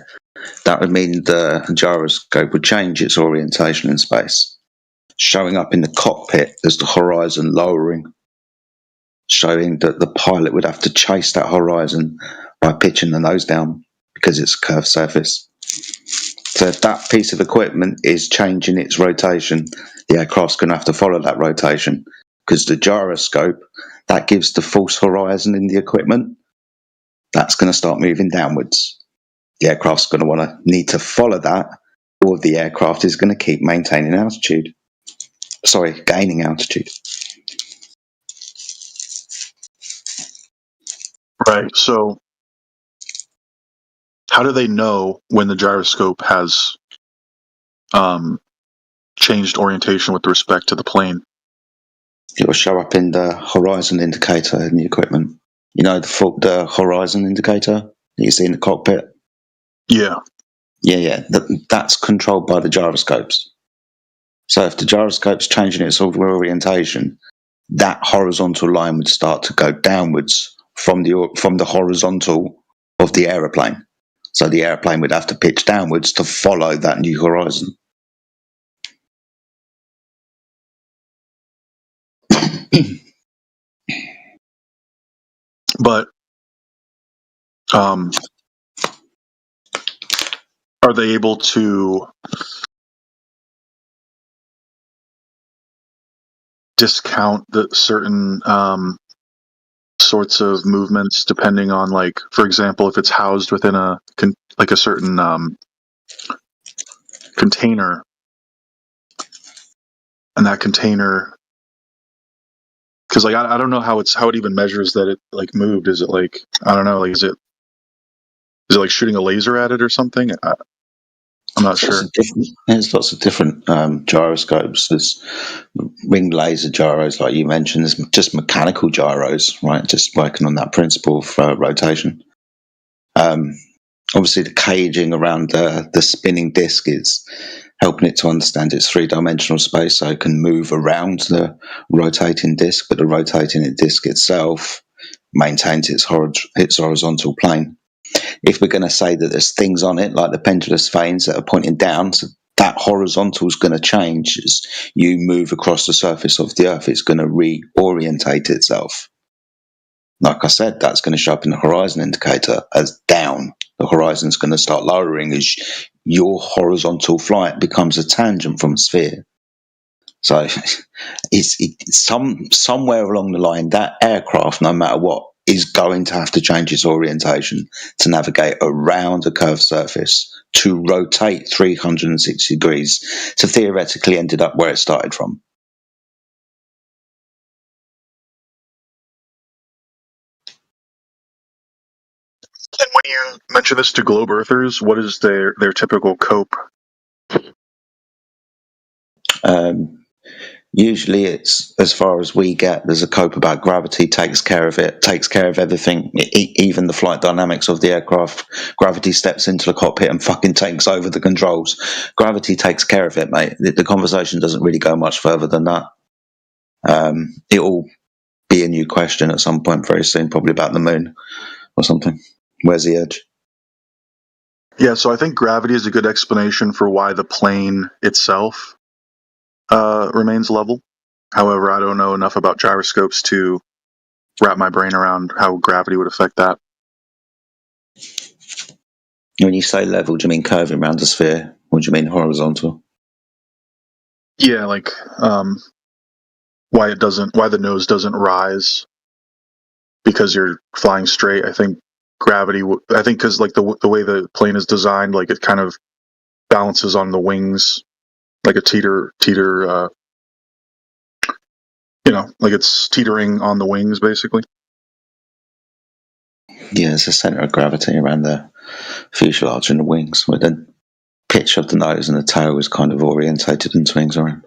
that would mean the gyroscope would change its orientation in space, showing up in the cockpit as the horizon lowering, showing that the pilot would have to chase that horizon by pitching the nose down because it's a curved surface. So if that piece of equipment is changing its rotation, the aircraft's going to have to follow that rotation, because the gyroscope, that gives the false horizon in the equipment, that's going to start moving downwards. The aircraft's going to need to follow that, or the aircraft is going to keep maintaining altitude. Sorry, gaining altitude. Right, so how do they know when the gyroscope has changed orientation with respect to the plane? It will show up in the horizon indicator in the equipment. You know the horizon indicator that you see in the cockpit? Yeah. Yeah. That's controlled by the gyroscopes. So if the gyroscope's changing its orientation, that horizontal line would start to go downwards from the horizontal of the aeroplane. So the airplane would have to pitch downwards to follow that new horizon. But are they able to discount the certain sorts of movements depending on, like, for example, if it's housed within a certain container, and that container, because like I don't know how it even measures that it like moved. Is it like, I don't know, like is it like shooting a laser at it or something? I'm not sure. There's lots of different gyroscopes. There's ring laser gyros, like you mentioned. There's just mechanical gyros, right? Just working on that principle of rotation. Obviously, the caging around the spinning disc is helping it to understand its three-dimensional space, so it can move around the rotating disc, but the rotating disc itself maintains its horizontal plane. If we're going to say that there's things on it, like the pendulous vanes that are pointing down, so that horizontal is going to change as you move across the surface of the Earth. It's going to reorientate itself. Like I said, that's going to show up in the horizon indicator as down. The horizon's going to start lowering as your horizontal flight becomes a tangent from a sphere. So it's somewhere along the line, that aircraft, no matter what, is going to have to change its orientation to navigate around a curved surface, to rotate 360 degrees, to theoretically end up where it started from. And when you mention this to globe earthers, what is their typical cope? Usually it's, as far as we get, there's a cope about gravity takes care of it, takes care of everything, even the flight dynamics of the aircraft. Gravity steps into the cockpit and fucking takes over the controls. Gravity takes care of it, mate. The conversation doesn't really go much further than that. It'll be a new question at some point very soon, probably about the moon or something. Where's the edge? Yeah, so I think gravity is a good explanation for why the plane itself remains level. However, I don't know enough about gyroscopes to wrap my brain around how gravity would affect that. When you say level, do you mean curving around a sphere, or do you mean horizontal? Yeah, like why the nose doesn't rise because you're flying straight. I think gravity. I think because like the way the plane is designed, like it kind of balances on the wings, like a teeter. Like it's teetering on the wings, basically. Yeah, there's a centre of gravity around the fuselage and the wings, where the pitch of the nose and the tail is kind of orientated and swings around.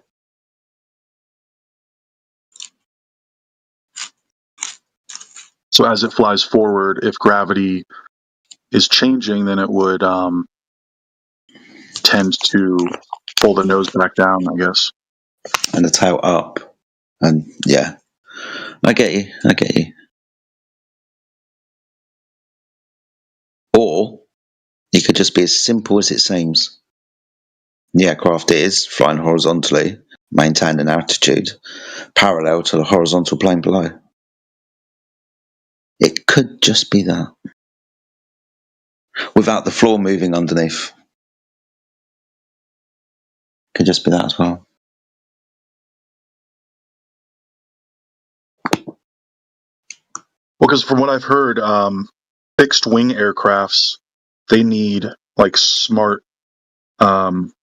So as it flies forward, if gravity is changing, then it would tend to pull the nose back down, I guess. And the tail up. And yeah, I get you. Or it could just be as simple as it seems. The aircraft is flying horizontally, maintained an altitude parallel to the horizontal plane below. It could just be that. Without the floor moving underneath. Could just be that as well. Well, because from what I've heard, fixed wing aircrafts, they need like smart, what's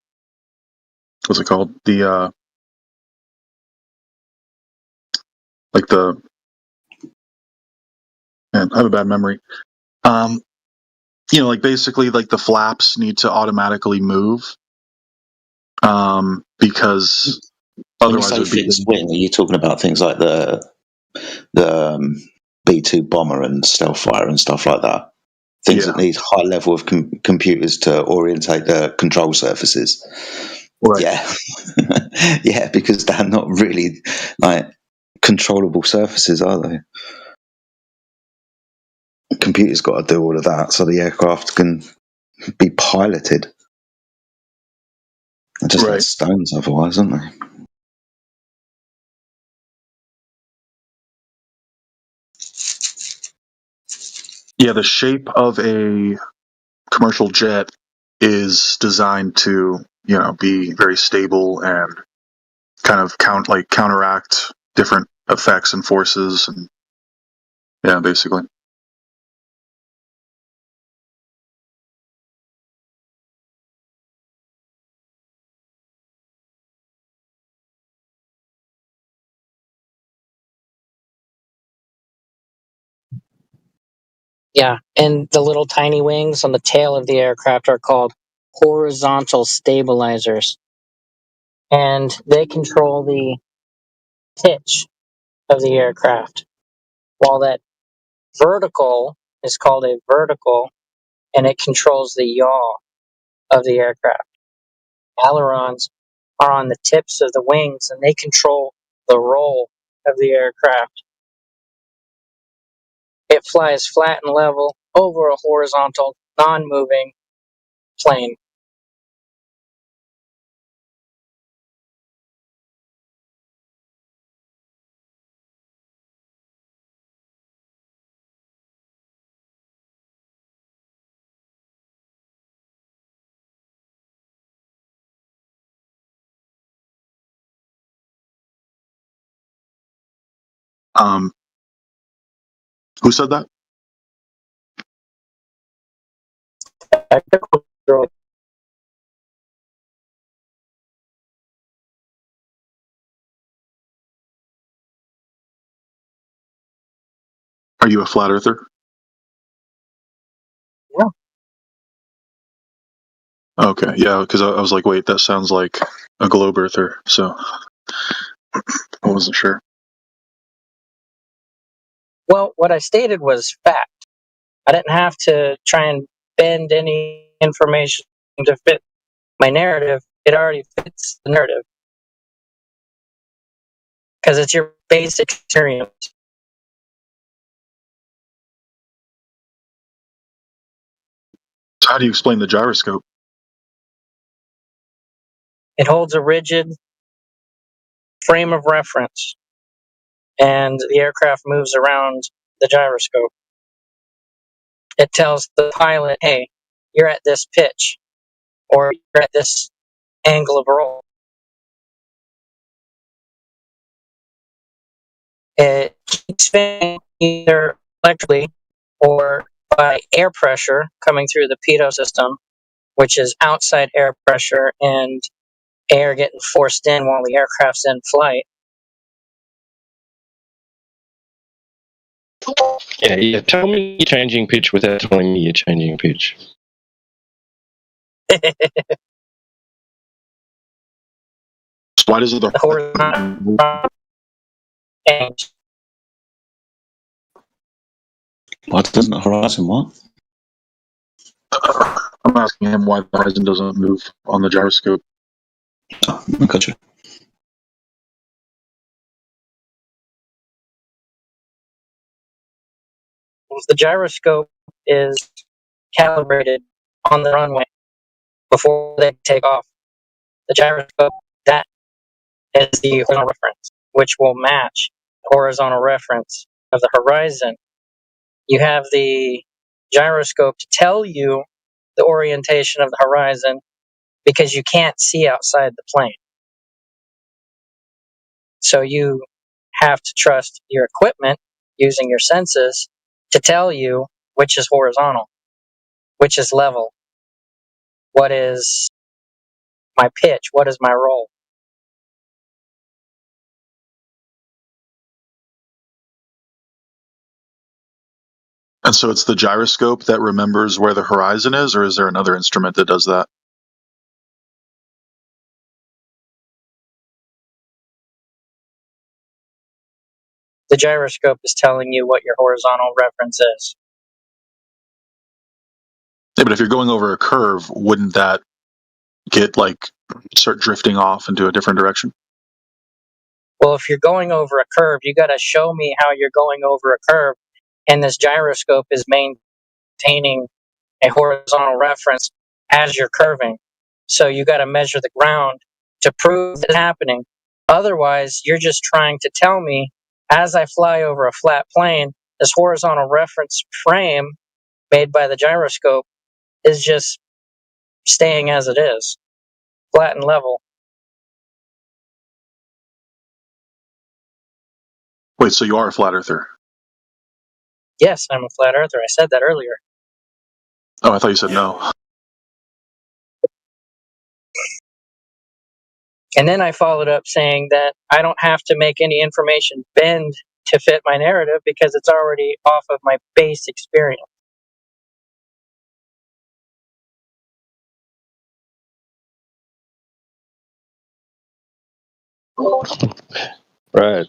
it called? I have a bad memory. Like basically like the flaps need to automatically move, because otherwise when you say fixed wing, are you talking about things like the B-2 bomber and Stealthfire and stuff like that? Things that need high level of computers to orientate the control surfaces. Right. Yeah. Yeah, because they're not really like controllable surfaces, are they? Computers got to do all of that so the aircraft can be piloted. They're just like Right. stones otherwise, aren't they? Yeah, the shape of a commercial jet is designed to, be very stable and kind of counteract different effects and forces, and yeah, basically. Yeah, and the little tiny wings on the tail of the aircraft are called horizontal stabilizers. And they control the pitch of the aircraft, while that vertical is called a vertical, and it controls the yaw of the aircraft. Ailerons are on the tips of the wings, and they control the roll of the aircraft. It flies flat and level over a horizontal, non-moving plane. Who said that? Are you a flat earther? Yeah. Okay, yeah, because I was like, wait, that sounds like a globe earther, so I wasn't sure. Well, what I stated was fact. I didn't have to try and bend any information to fit my narrative. It already fits the narrative because it's your basic experience. So how do you explain the gyroscope? It holds a rigid frame of reference, and the aircraft moves around the gyroscope. It tells the pilot, hey, you're at this pitch, or you're at this angle of roll. It keeps spinning either electrically or by air pressure coming through the pitot system, which is outside air pressure and air getting forced in while the aircraft's in flight. Yeah. Tell me you're changing pitch without telling me you're changing pitch. Why does the horizontal change? What doesn't the horizon what? I'm asking him why the horizon doesn't move on the gyroscope. Oh, I gotcha. The gyroscope is calibrated on the runway before they take off. The gyroscope, that is the horizontal reference, which will match the horizontal reference of the horizon. You have the gyroscope to tell you the orientation of the horizon because you can't see outside the plane. So you have to trust your equipment using your senses to tell you which is horizontal, which is level, what is my pitch, what is my roll. And so it's the gyroscope that remembers where the horizon is, or is there another instrument that does that? The gyroscope is telling you what your horizontal reference is. Yeah, but if you're going over a curve, wouldn't that start drifting off into a different direction? Well, if you're going over a curve, you got to show me how you're going over a curve, and this gyroscope is maintaining a horizontal reference as you're curving. So you got to measure the ground to prove it's happening. Otherwise, you're just trying to tell me as I fly over a flat plane, this horizontal reference frame made by the gyroscope is just staying as it is, flat and level. Wait, so you are a flat earther? Yes, I'm a flat earther. I said that earlier. Oh, I thought you said no. And then I followed up saying that I don't have to make any information bend to fit my narrative because it's already off of my base experience. Right.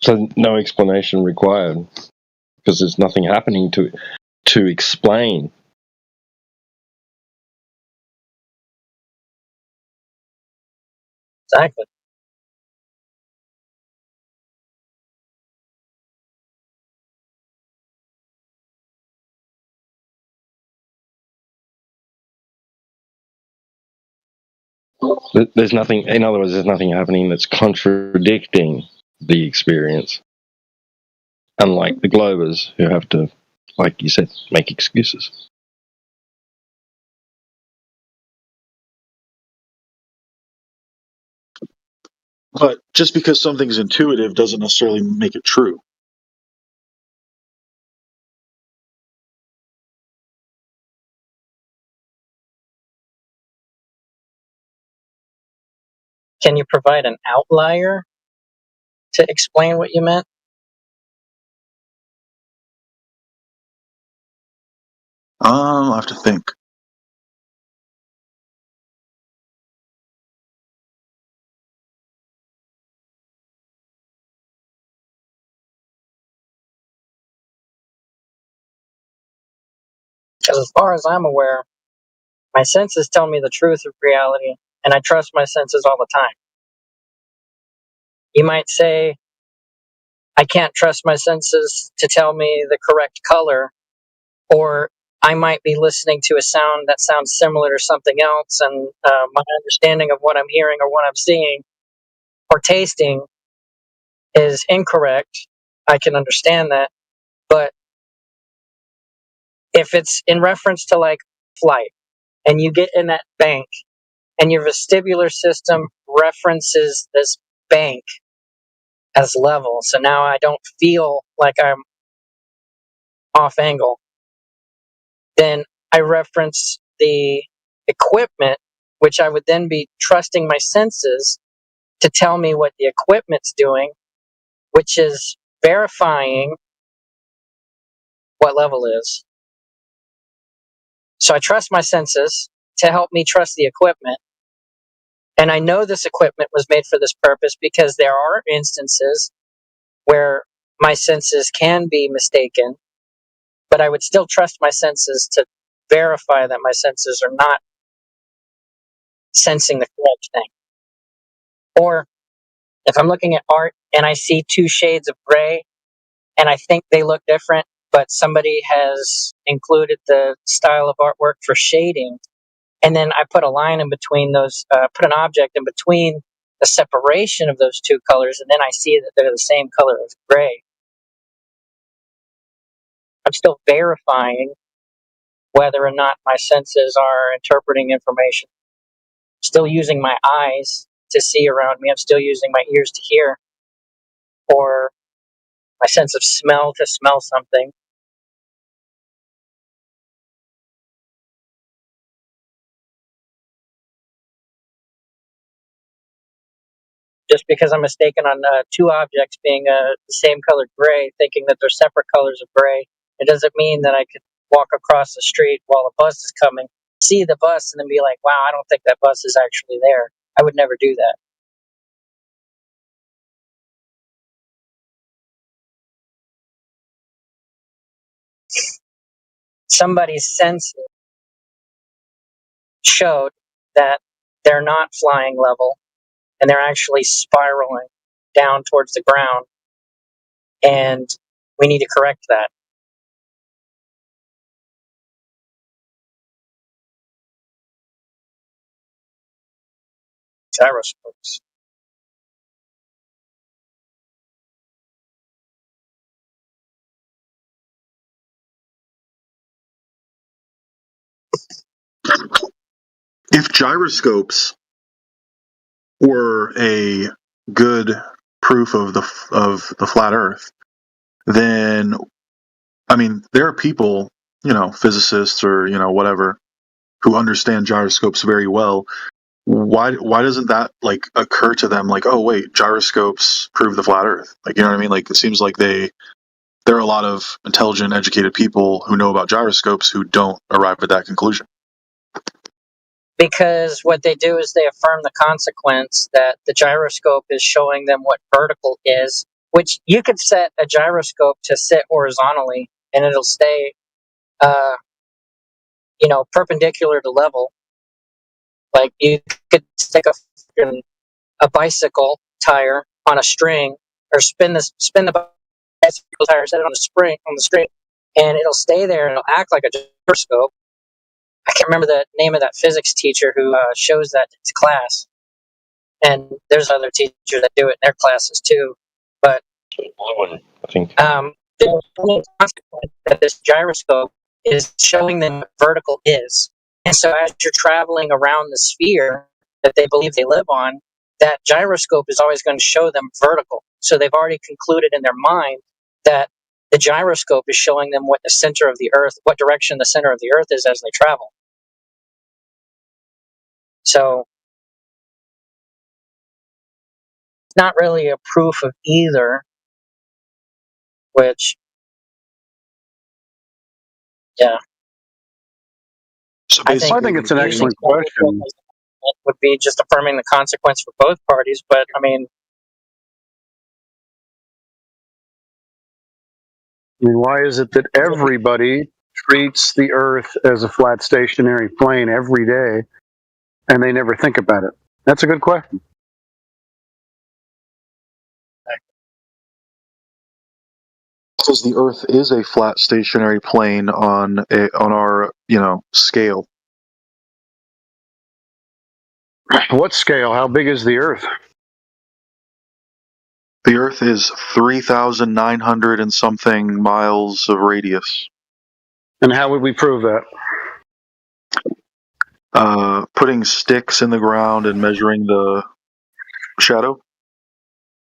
So no explanation required because there's nothing happening to explain. Exactly. There's nothing, in other words, there's nothing happening that's contradicting the experience. Unlike the Globers who have to, like you said, make excuses. But just because something's intuitive doesn't necessarily make it true. Can you provide an outlier to explain what you meant? I'll have to think. Because as far as I'm aware, my senses tell me the truth of reality, and I trust my senses all the time. You might say, I can't trust my senses to tell me the correct color, or I might be listening to a sound that sounds similar to something else, and my understanding of what I'm hearing or what I'm seeing or tasting is incorrect. I can understand that. But if it's in reference to like flight, and you get in that bank, and your vestibular system references this bank as level, so now I don't feel like I'm off angle, then I reference the equipment, which I would then be trusting my senses to tell me what the equipment's doing, which is verifying what level is. So I trust my senses to help me trust the equipment. And I know this equipment was made for this purpose because there are instances where my senses can be mistaken, but I would still trust my senses to verify that my senses are not sensing the correct thing. Or if I'm looking at art and I see two shades of gray and I think they look different, but somebody has included the style of artwork for shading, and then I put a line in between those, put an object in between the separation of those two colors, and then I see that they're the same color as gray. I'm still verifying whether or not my senses are interpreting information. I'm still using my eyes to see around me. I'm still using my ears to hear, or my sense of smell to smell something. Just because I'm mistaken on two objects being the same colored gray, thinking that they're separate colors of gray, it doesn't mean that I could walk across the street while a bus is coming, see the bus, and then be like, wow, I don't think that bus is actually there. I would never do that. Somebody's senses showed that they're not flying level and they're actually spiraling down towards the ground, and we need to correct that. gyroscopes. If gyroscopes were a good proof of the flat Earth, then I mean there are people, physicists or whatever, who understand gyroscopes very well. Why doesn't that like occur to them? Like, oh wait, gyroscopes prove the flat Earth. Like, you know what I mean? Like, it seems like there are a lot of intelligent, educated people who know about gyroscopes who don't arrive at that conclusion. Because what they do is they affirm the consequence that the gyroscope is showing them what vertical is, which you could set a gyroscope to sit horizontally and it'll stay, perpendicular to level. Like you could stick a bicycle tire on a string, or spin the bicycle tire, set it on the string, and it'll stay there and it'll act like a gyroscope. I can't remember the name of that physics teacher who shows that in his class. And there's other teachers that do it in their classes too. But I think that this gyroscope is showing them what vertical is. And so as you're traveling around the sphere that they believe they live on, that gyroscope is always going to show them vertical. So they've already concluded in their mind that the gyroscope is showing them what the center of the Earth, what direction the center of the Earth is as they travel. So it's not really a proof of either, which, yeah. So I think it's an excellent question. Would be just affirming the consequence for both parties, but I mean, why is it that everybody treats the Earth as a flat stationary plane every day, and they never think about it? That's a good question. Because the Earth is a flat stationary plane on our scale. What scale? How big is the Earth? The Earth is 3,900 and something miles of radius. And how would we prove that? Putting sticks in the ground and measuring the shadow.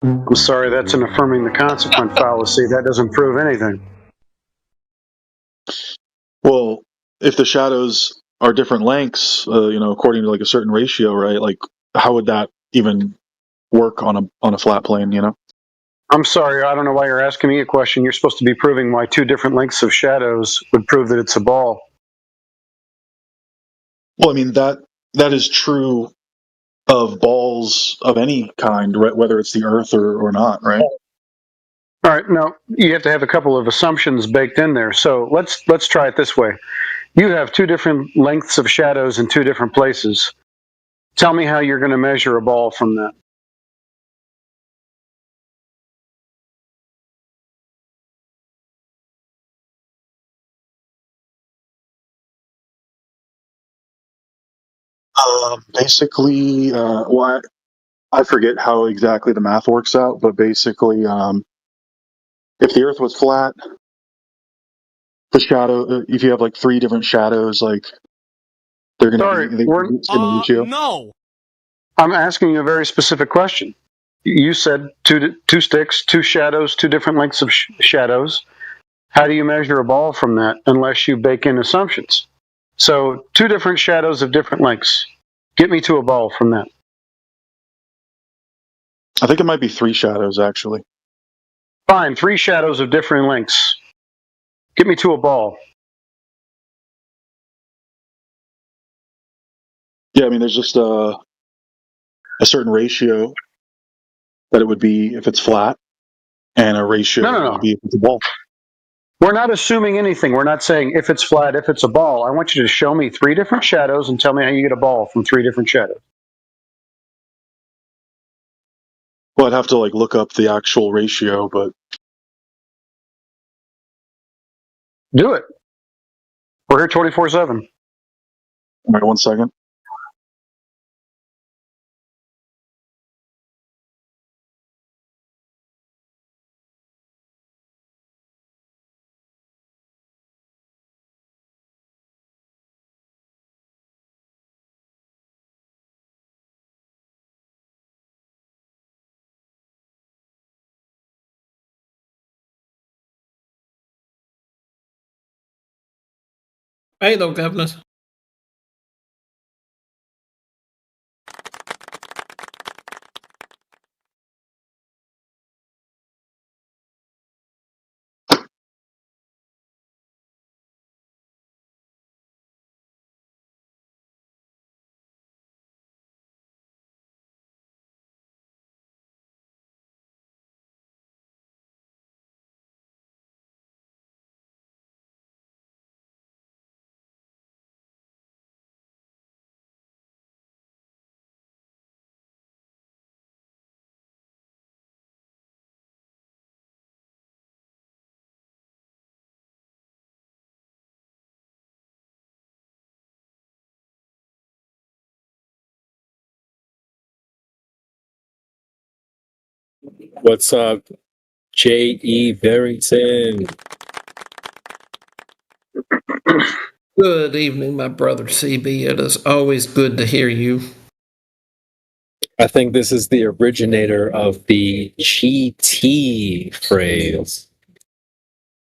I'm sorry, that's an affirming the consequent fallacy. That doesn't prove anything. Well, if the shadows are different lengths, according to like a certain ratio, right? Like, how would that even work on a flat plane? I'm sorry, I don't know why you're asking me a question. You're supposed to be proving why two different lengths of shadows would prove that it's a ball. Well, I mean that is true of balls of any kind, right? Whether it's the Earth or not, right? All right, now you have to have a couple of assumptions baked in there. So let's try it this way. You have two different lengths of shadows in two different places. Tell me how you're going to measure a ball from that. Basically, I forget how exactly the math works out, but basically, if the Earth was flat, the shadow, if you have like three different shadows, like they're going to be in the ratio. No. I'm asking you a very specific question. You said two sticks, two shadows, two different lengths of shadows. How do you measure a ball from that unless you bake in assumptions? So two different shadows of different lengths. Get me to a ball from that. I think it might be three shadows, actually. Fine, three shadows of different lengths. Get me to a ball. Yeah, I mean, there's just a certain ratio that it would be if it's flat, and a ratio No. would be if it's a ball. We're not assuming anything. We're not saying if it's flat, if it's a ball. I want you to show me three different shadows and tell me how you get a ball from three different shadows. Well, I'd have to like look up the actual ratio, but Do it. We're here 24/7. All right, 1 second. Hey, though, governors. What's up, J.E. Barrington? Good evening, my brother CB. It is always good to hear you. I think this is the originator of the GT phrase.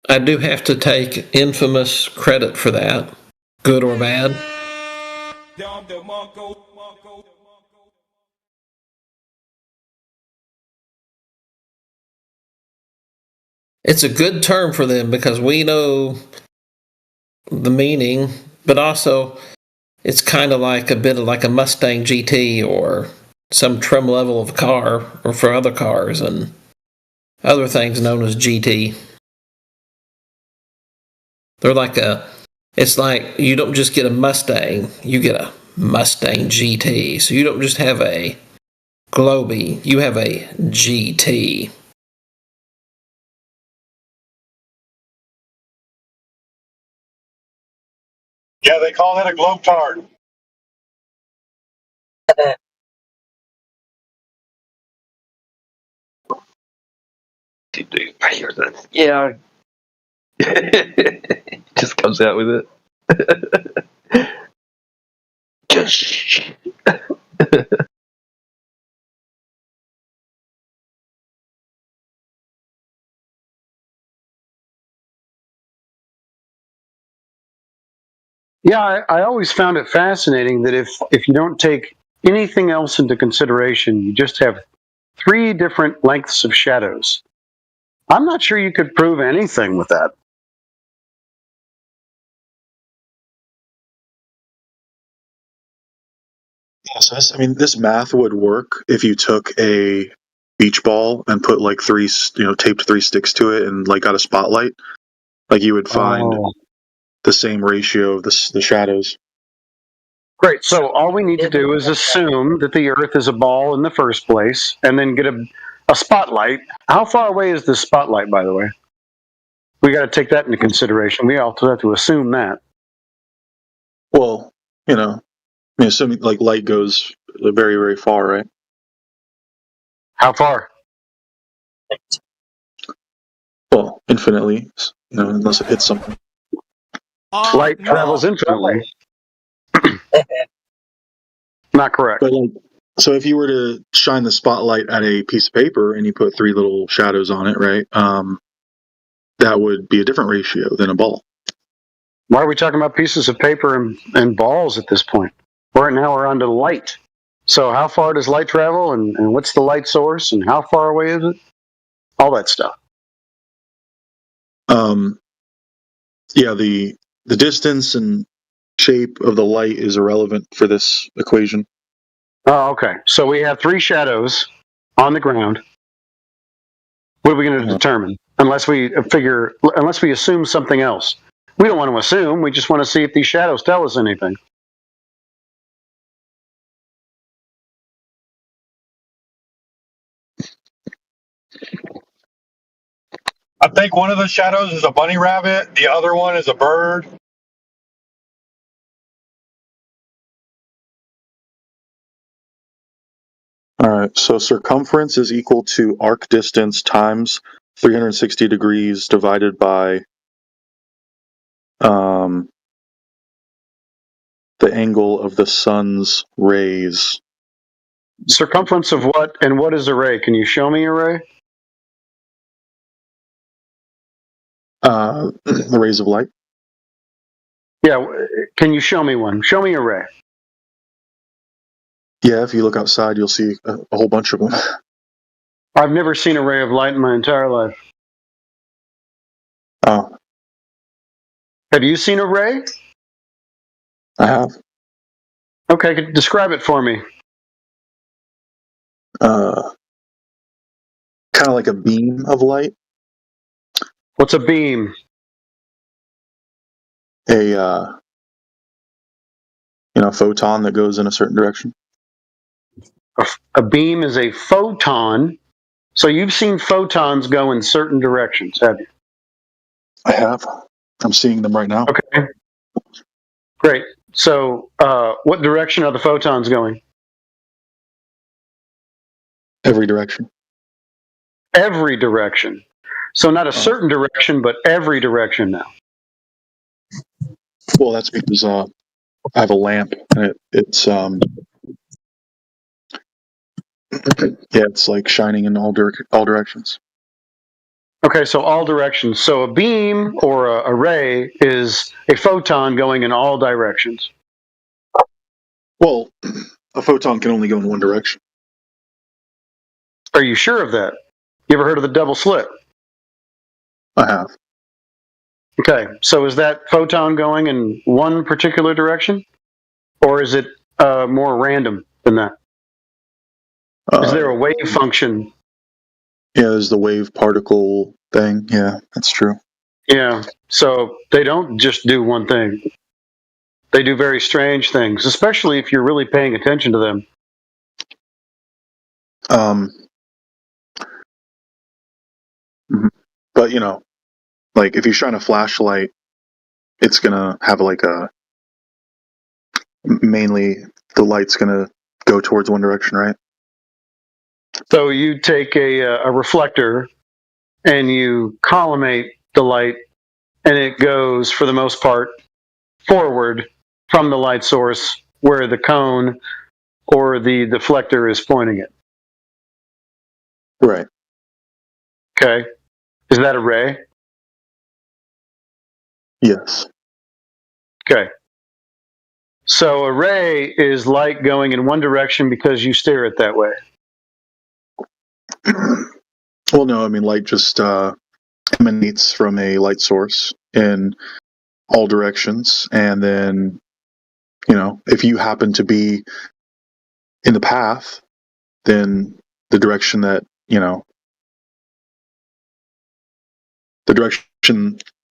I do have to take infamous credit for that, good or bad. It's a good term for them because we know the meaning, but also it's kind of like a bit of like a Mustang GT or some trim level of car, or for other cars and other things known as GT. They're like it's like you don't just get a Mustang, you get a Mustang GT. So you don't just have a Globy, you have a GT. Yeah, they call that a globetard. Dude, I hear that. Yeah. Just comes out with it. Just. Yeah, I always found it fascinating that if you don't take anything else into consideration, you just have 3 different lengths of shadows. I'm not sure you could prove anything with that. Yeah, so this math would work if you took a beach ball and put like taped 3 sticks to it and like got a spotlight. Like you would find the same ratio of the shadows. Great. So all we need to do is assume that the Earth is a ball in the first place, and then get a spotlight. How far away is this spotlight, by the way? We got to take that into consideration. We also have to assume that. Well, assuming like light goes very, very far, right? How far? Well, infinitely. Unless it hits something. Light travels infinitely. Not correct. But so if you were to shine the spotlight at a piece of paper and you put 3 little shadows on it, right? That would be a different ratio than a ball. Why are we talking about pieces of paper and balls at this point? Right now we're on to light. So how far does light travel, and what's the light source, and how far away is it? All that stuff. Yeah, the distance and shape of the light is irrelevant for this equation. Oh, okay. So we have 3 shadows on the ground. What are we going to determine? Unless we assume something else. We don't want to assume. We just want to see if these shadows tell us anything. I think one of the shadows is a bunny rabbit. The other one is a bird. All right, so circumference is equal to arc distance times 360 degrees divided by the angle of the sun's rays. Circumference of what, and what is a ray? Can you show me a ray? The rays of light. Yeah, can you show me one? Show me a ray. Yeah, if you look outside, you'll see a whole bunch of them. I've never seen a ray of light in my entire life. Oh, Have you seen a ray? I have. Okay, describe it for me. Kind of like a beam of light. What's a beam? A photon that goes in a certain direction. A beam is a photon. So you've seen photons go in certain directions, have you? I have. I'm seeing them right now. Okay. Great. So what direction are the photons going? Every direction. Every direction. So not a certain direction, but every direction now. Well, that's because I have a lamp, and it's it's like shining in all directions. Okay, so all directions. So a beam or a ray is a photon going in all directions. Well, a photon can only go in one direction. Are you sure of that? You ever heard of the double slit? I have. Okay, so is that photon going in one particular direction? Or is it more random than that? Is there a wave function? Yeah, there's the wave particle thing. Yeah, that's true. Yeah, so they don't just do one thing. They do very strange things, especially if you're really paying attention to them. But like if you shine a flashlight, it's gonna have mainly the light's gonna go towards one direction, right? So you take a reflector and you collimate the light, and it goes, for the most part, forward from the light source where the cone or the deflector is pointing it. Right. Okay. Is that a ray? Yes. Okay. So a ray is light going in one direction because you steer it that way. Well, no, I mean light just emanates from a light source in all directions, and then if you happen to be in the path, then the direction that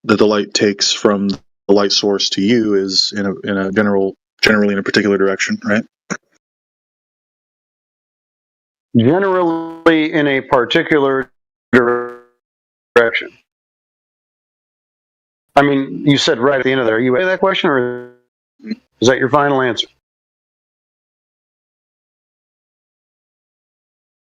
the light takes from the light source to you is generally in a particular direction, right? Generally in a particular direction. I mean, you said right at the end of there. Are you ready for that question, or is that your final answer?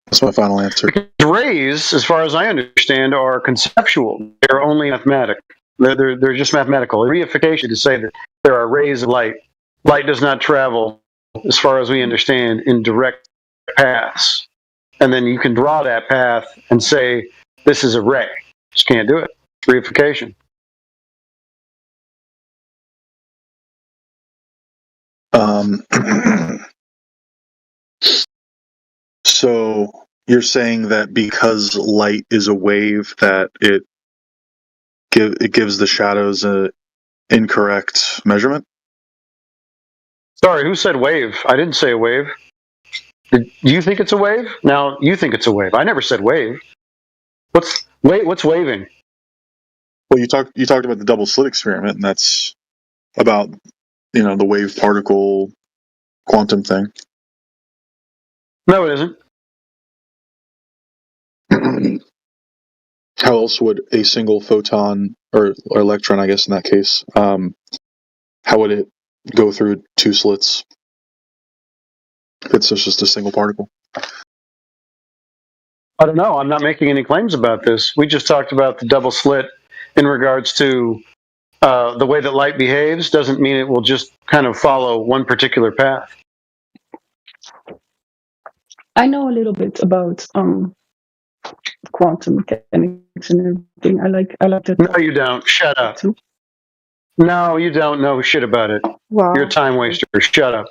That's my final answer. Because rays, as far as I understand, are conceptual. They're only mathematical. They're just mathematical. Reification to say that there are rays of light. Light does not travel, as far as we understand, in direct paths. And then you can draw that path and say, this is a ray. Just can't do it. It's reification. So you're saying that because light is a wave, that it gives the shadows a incorrect measurement? Sorry, who said wave? I didn't say a wave. Do you think it's a wave? Now you think it's a wave. I never said wave. What's waving? Well, you talked about the double slit experiment, and that's about the wave particle quantum thing. No, it isn't. How else would a single photon or electron, I guess in that case, how would it go through two slits if it's just a single particle? I don't know. I'm not making any claims about this. We just talked about the double slit in regards to the way that light behaves. Doesn't mean it will just kind of follow one particular path. I know a little bit about quantum mechanics and everything. I like that. No, you don't. Shut up. Too. No, you don't know shit about it. Wow. You're a time waster. Shut up.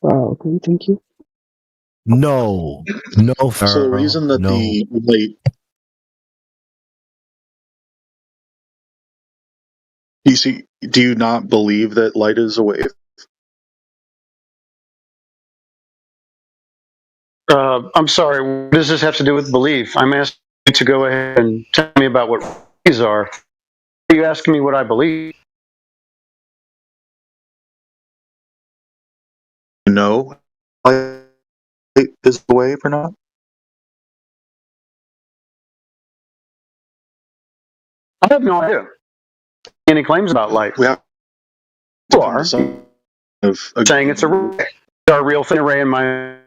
Wow, okay, thank you. No, So the Pharaoh, reason that no. the light, you see, do you not believe that light is a wave? I'm sorry. What does this have to do with belief? I'm asking you to go ahead and tell me about what rays are. Are you asking me what I believe? No, light is a wave or not? I have no idea. Any claims about light? We have You are saying it's a ray. There are real thin array in my.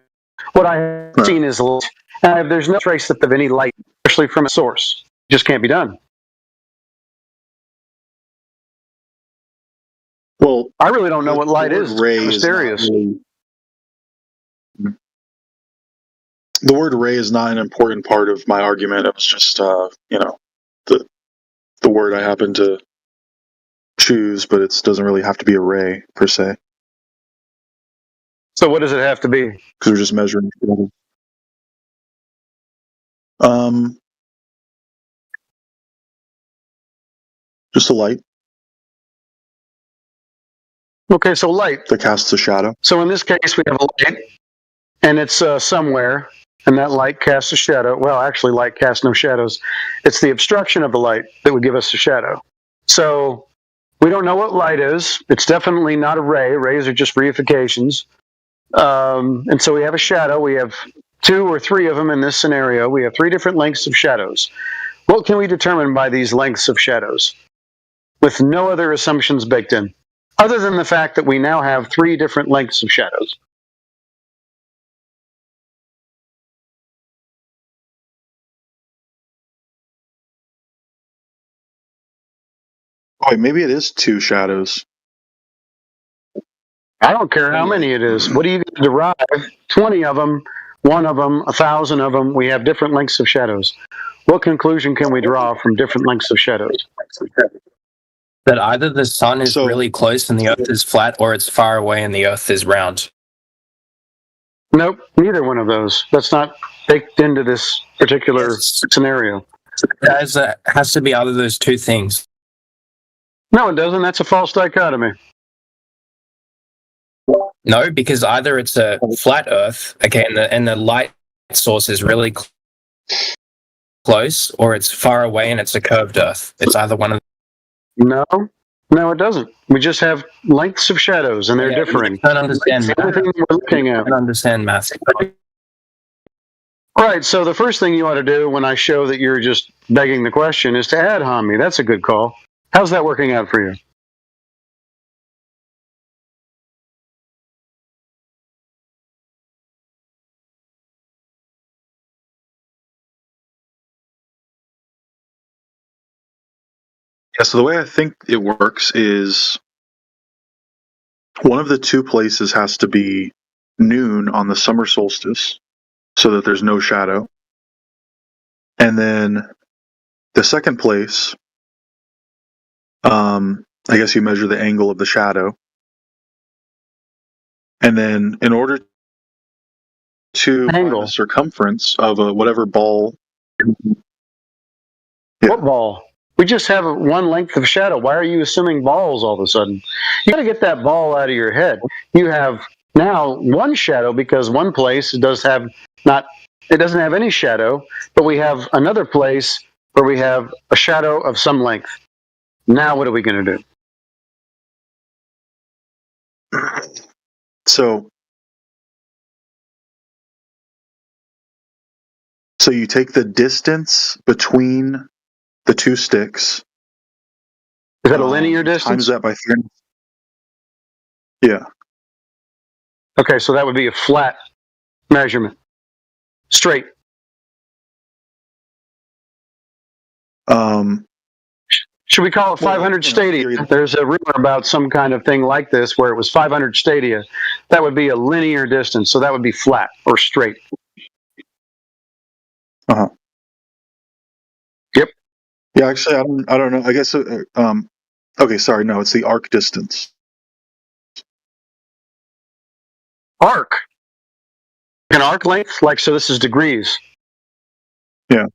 What I have seen is light. There's no trace of any light, especially from a source. It just can't be done. Well, I really don't know what light is. Ray It's mysterious. The word ray is not an important part of my argument. It was just, the word I happen to choose, but it doesn't really have to be a ray per se. So what does it have to be? Because we're just measuring. Just a light. Okay, so light that casts a shadow. So in this case, we have a light, and it's somewhere, and that light casts a shadow. Well, actually, light casts no shadows. It's the obstruction of the light that would give us a shadow. So we don't know what light is. It's definitely not a ray. Rays are just reifications. And so we have a shadow. We have 2 or 3 of them in this scenario. We have 3 different lengths of shadows. What can we determine by these lengths of shadows with no other assumptions baked in, other than the fact that we now have 3 different lengths of shadows? Oh, maybe it is 2 shadows. I don't care how many it is. What do you derive? 20 of them, 1 of them, 1,000 of them. We have different lengths of shadows. What conclusion can we draw from different lengths of shadows? That either the sun is really close and the earth is flat, or it's far away and the earth is round. Nope, neither one of those. That's not baked into this particular scenario. It has to be either of those 2 things. No, it doesn't. That's a false dichotomy. No, because either it's a flat Earth, okay, and the light source is really close, or it's far away and it's a curved Earth. It's either one of them. No, it doesn't. We just have lengths of shadows, and they're differing. I don't understand. That's everything we're looking at. I don't understand math. Right. So the first thing you ought to do when I show that you're just begging the question is to ad hom me. That's a good call. How's that working out for you? Yeah, so the way I think it works is one of the 2 places has to be noon on the summer solstice so that there's no shadow. And then the second place, I guess you measure the angle of the shadow. And then in order to find the circumference of whatever ball. What ball? We just have 1 length of shadow. Why are you assuming balls all of a sudden? You got to get that ball out of your head. You have now 1 shadow because 1 place it doesn't have any shadow, but we have another place where we have a shadow of some length. Now what are we going to do? So you take the distance between the 2 sticks. Is that a linear distance? Times that by 3. Yeah. Okay, so that would be a flat measurement. Straight. Should we call it 500 stadia? There's a rumor about some kind of thing like this where it was 500 stadia. That would be a linear distance, so that would be flat or straight. Uh-huh. Yep. Yeah, actually, I don't know. I guess. Okay, sorry. No, it's the arc distance. Arc. An arc length? Like, so this is degrees. Yeah.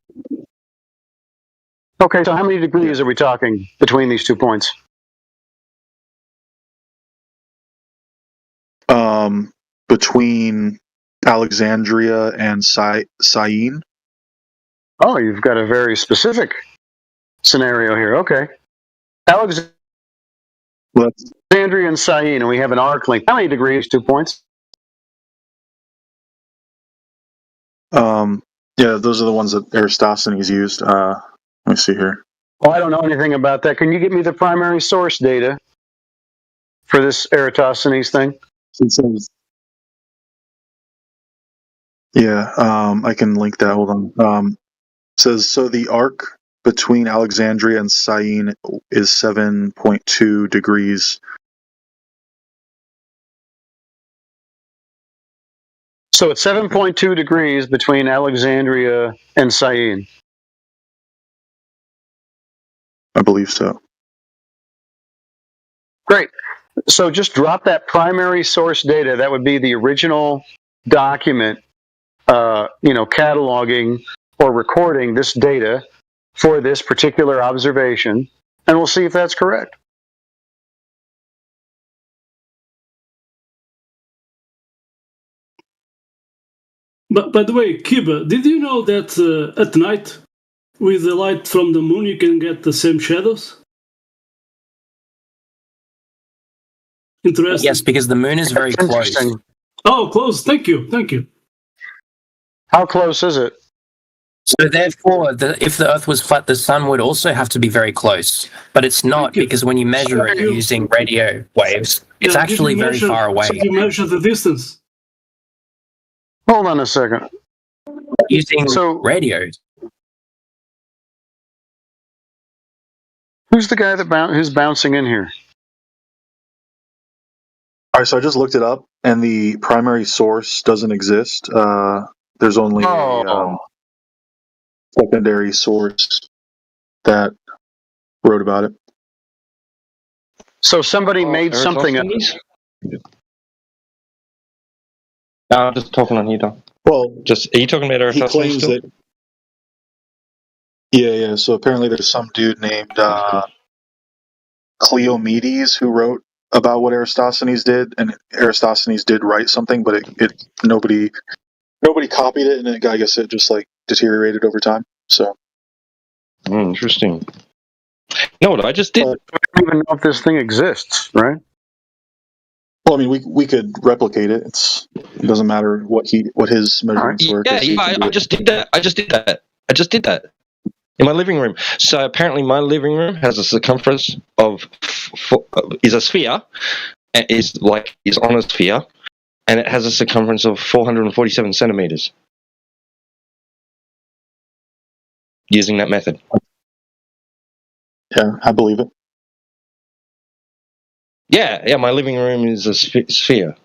Okay, so how many degrees are we talking between these 2 points? Between Alexandria and Syene. Oh, you've got a very specific scenario here. Okay. Alexandria and Syene, and we have an arc length. How many degrees? 2 points? Yeah, those are the ones that Eratosthenes used. Let me see here. Well, I don't know anything about that. Can you give me the primary source data for this Eratosthenes thing? Yeah, I can link that. Hold on. It says, so the arc between Alexandria and Syene is 7.2 degrees. So it's 7.2 degrees between Alexandria and Syene. I believe so. Great. So just drop that primary source data. That would be the original document, cataloging or recording this data for this particular observation, and we'll see if that's correct. But by the way, Kiba, did you know that at night, with the light from the moon, you can get the same shadows? Interesting. Yes, because the moon is very close. Oh, close. Thank you. Thank you. How close is it? So therefore, if the Earth was flat, the sun would also have to be very close. But it's not, because when you measure it using radio waves, it's actually very far away. So you measure the distance. Hold on a second. Using radio. Who's the guy who's bouncing in here? All right, so I just looked it up, and the primary source doesn't exist. There's only a secondary source that wrote about it. So somebody made something up. No, I'm just talking on here, Don. Well, are you talking about Eratosthenes? He claims that. Yeah. So apparently, there's some dude named Cleomedes who wrote about what Eratosthenes did, and Eratosthenes did write something, but nobody copied it, and I guess it just like deteriorated over time. So interesting. You know what I just did? I don't even know if this thing exists, right? Well, I mean, we could replicate it. It doesn't matter what his measurements were. Yeah, I just did that. I just did that in my living room. So apparently, my living room has a circumference of is a sphere, is on a sphere, and it has a circumference of 447 centimeters. Using that method. Yeah, I believe it. Yeah, my living room is a sphere.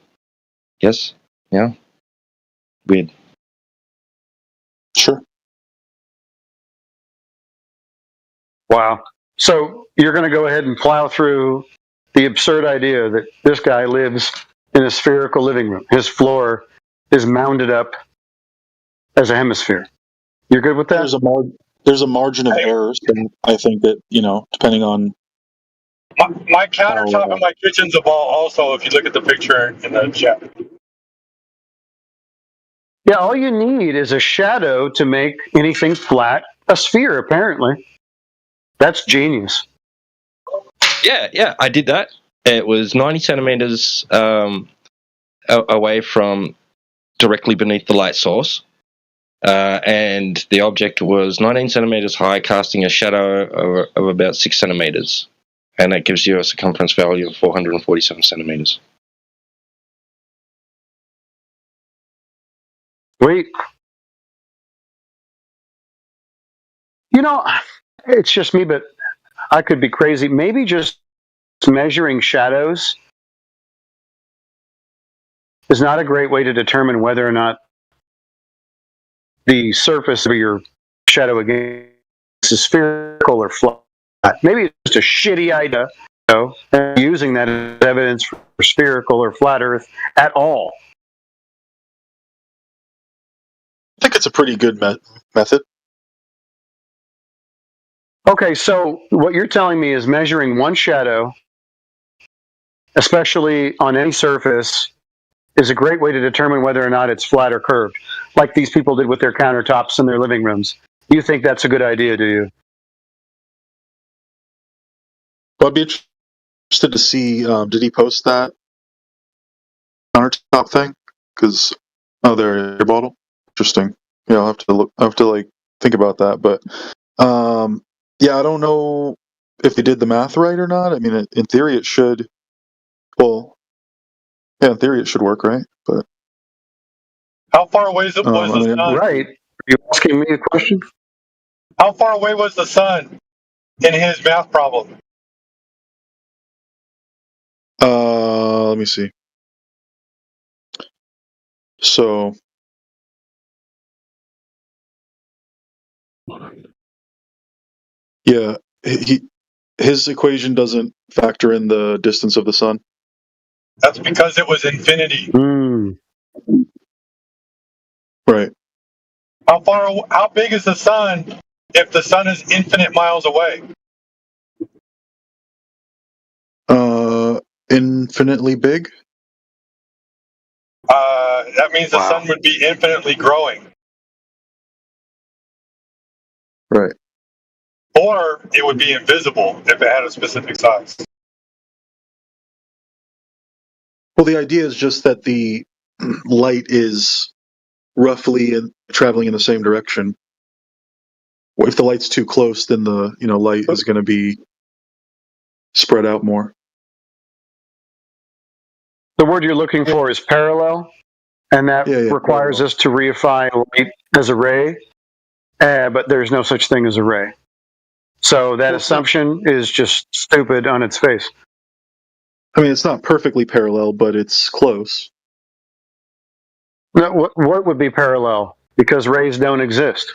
Yes? Yeah? Weird. Sure. Wow. So you're going to go ahead and plow through the absurd idea that this guy lives in a spherical living room. His floor is mounded up as a hemisphere. You're good with that? There's a margin of error, and I think that, depending on... My countertop in my kitchen's a ball also, if you look at the picture in the chat. Yeah, all you need is a shadow to make anything flat a sphere, apparently. That's genius. Yeah, I did that. It was 90 centimeters away from directly beneath the light source. And the object was 19 centimeters high, casting a shadow of about 6 centimeters. And that gives you a circumference value of 447 centimeters. Wait. It's just me, but I could be crazy. Maybe just measuring shadows is not a great way to determine whether or not the surface of your shadow against a spherical spherical or flat. Maybe it's just a shitty idea, and using that as evidence for spherical or flat Earth at all. I think it's a pretty good method. Okay, so what you're telling me is measuring one shadow, especially on any surface, is a great way to determine whether or not it's flat or curved, like these people did with their countertops in their living rooms. You think that's a good idea, do you? Well, I'd be interested to see, did he post that countertop thing? Because, there, your bottle. Interesting. Yeah, I'll have to think about that. But, yeah, I don't know if they did the math right or not. I mean, in theory, it should. Well, yeah, in theory, it should work, right? But how far away was the sun? Right. Are you asking me a question? How far away was the sun in his math problem? Let me see. So, yeah, his equation doesn't factor in the distance of the sun. That's because it was infinity. Right. How big is the sun if the sun is infinite miles away? Infinitely big. That means the sun would be infinitely growing. Right. Or it would be invisible if it had a specific size. Well, the idea is just that the light is roughly traveling in the same direction. If the light's too close, then the light is going to be spread out more. The word you're looking for is parallel, and that requires parallel. us to reify light as a ray, but there's no such thing as a ray. So that assumption is just stupid on its face. I mean, it's not perfectly parallel, but it's close. No, what would be parallel? Because rays don't exist.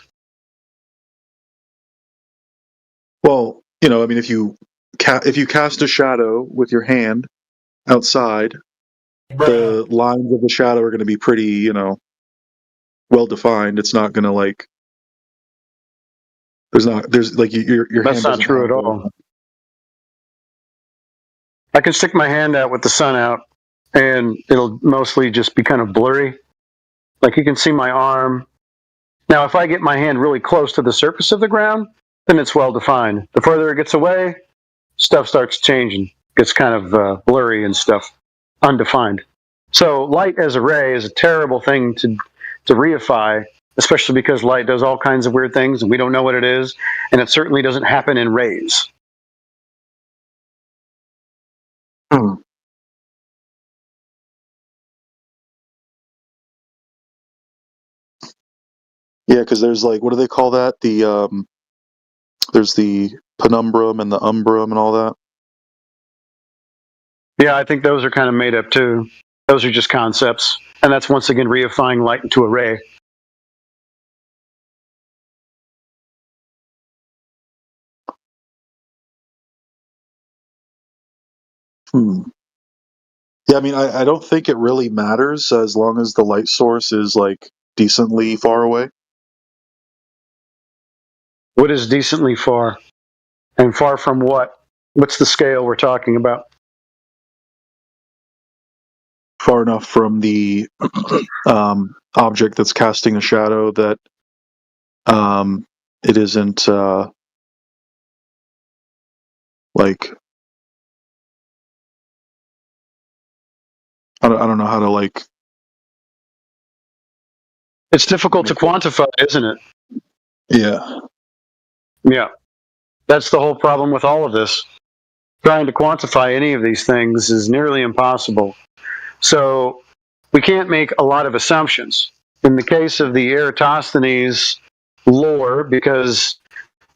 Well, I mean, if you cast a shadow with your hand outside, the lines of the shadow are going to be pretty, well defined. It's not going to there's like your hand. That's not true at all. I can stick my hand out with the sun out, and it'll mostly just be kind of blurry. Like you can see my arm. Now, if I get my hand really close to the surface of the ground, then it's well defined. The further it gets away, stuff starts changing. Gets kind of blurry and stuff, undefined. So light as a ray is a terrible thing to reify, especially because light does all kinds of weird things, and we don't know what it is, and it certainly doesn't happen in rays. Yeah, because there's what do they call that? There's the penumbrum and the umbrum and all that. Yeah, I think those are kind of made up too. Those are just concepts, and that's once again reifying light into a ray. Yeah, I mean, I don't think it really matters as long as the light source is decently far away. What is decently far? And far from what? What's the scale we're talking about? Far enough from the object that's casting a shadow that it isn't I don't know how to It's difficult to quantify, isn't it? Yeah. Yeah. That's the whole problem with all of this. Trying to quantify any of these things is nearly impossible. So we can't make a lot of assumptions. In the case of the Eratosthenes lore, because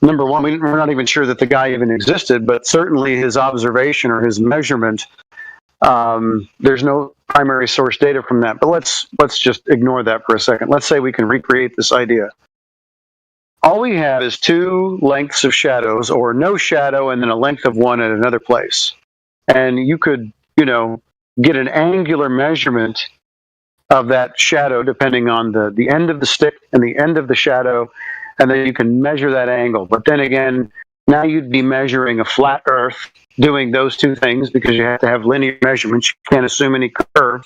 number one, we're not even sure that the guy even existed, but certainly his observation or his measurement, there's no primary source data from that. But let's just ignore that for a second. Let's say we can recreate this idea. All we have is two lengths of shadows, or no shadow and then a length of one at another place. And you could, get an angular measurement of that shadow depending on the end of the stick and the end of the shadow, and then you can measure that angle. But then again, now you'd be measuring a flat Earth doing those two things because you have to have linear measurements. You can't assume any curve.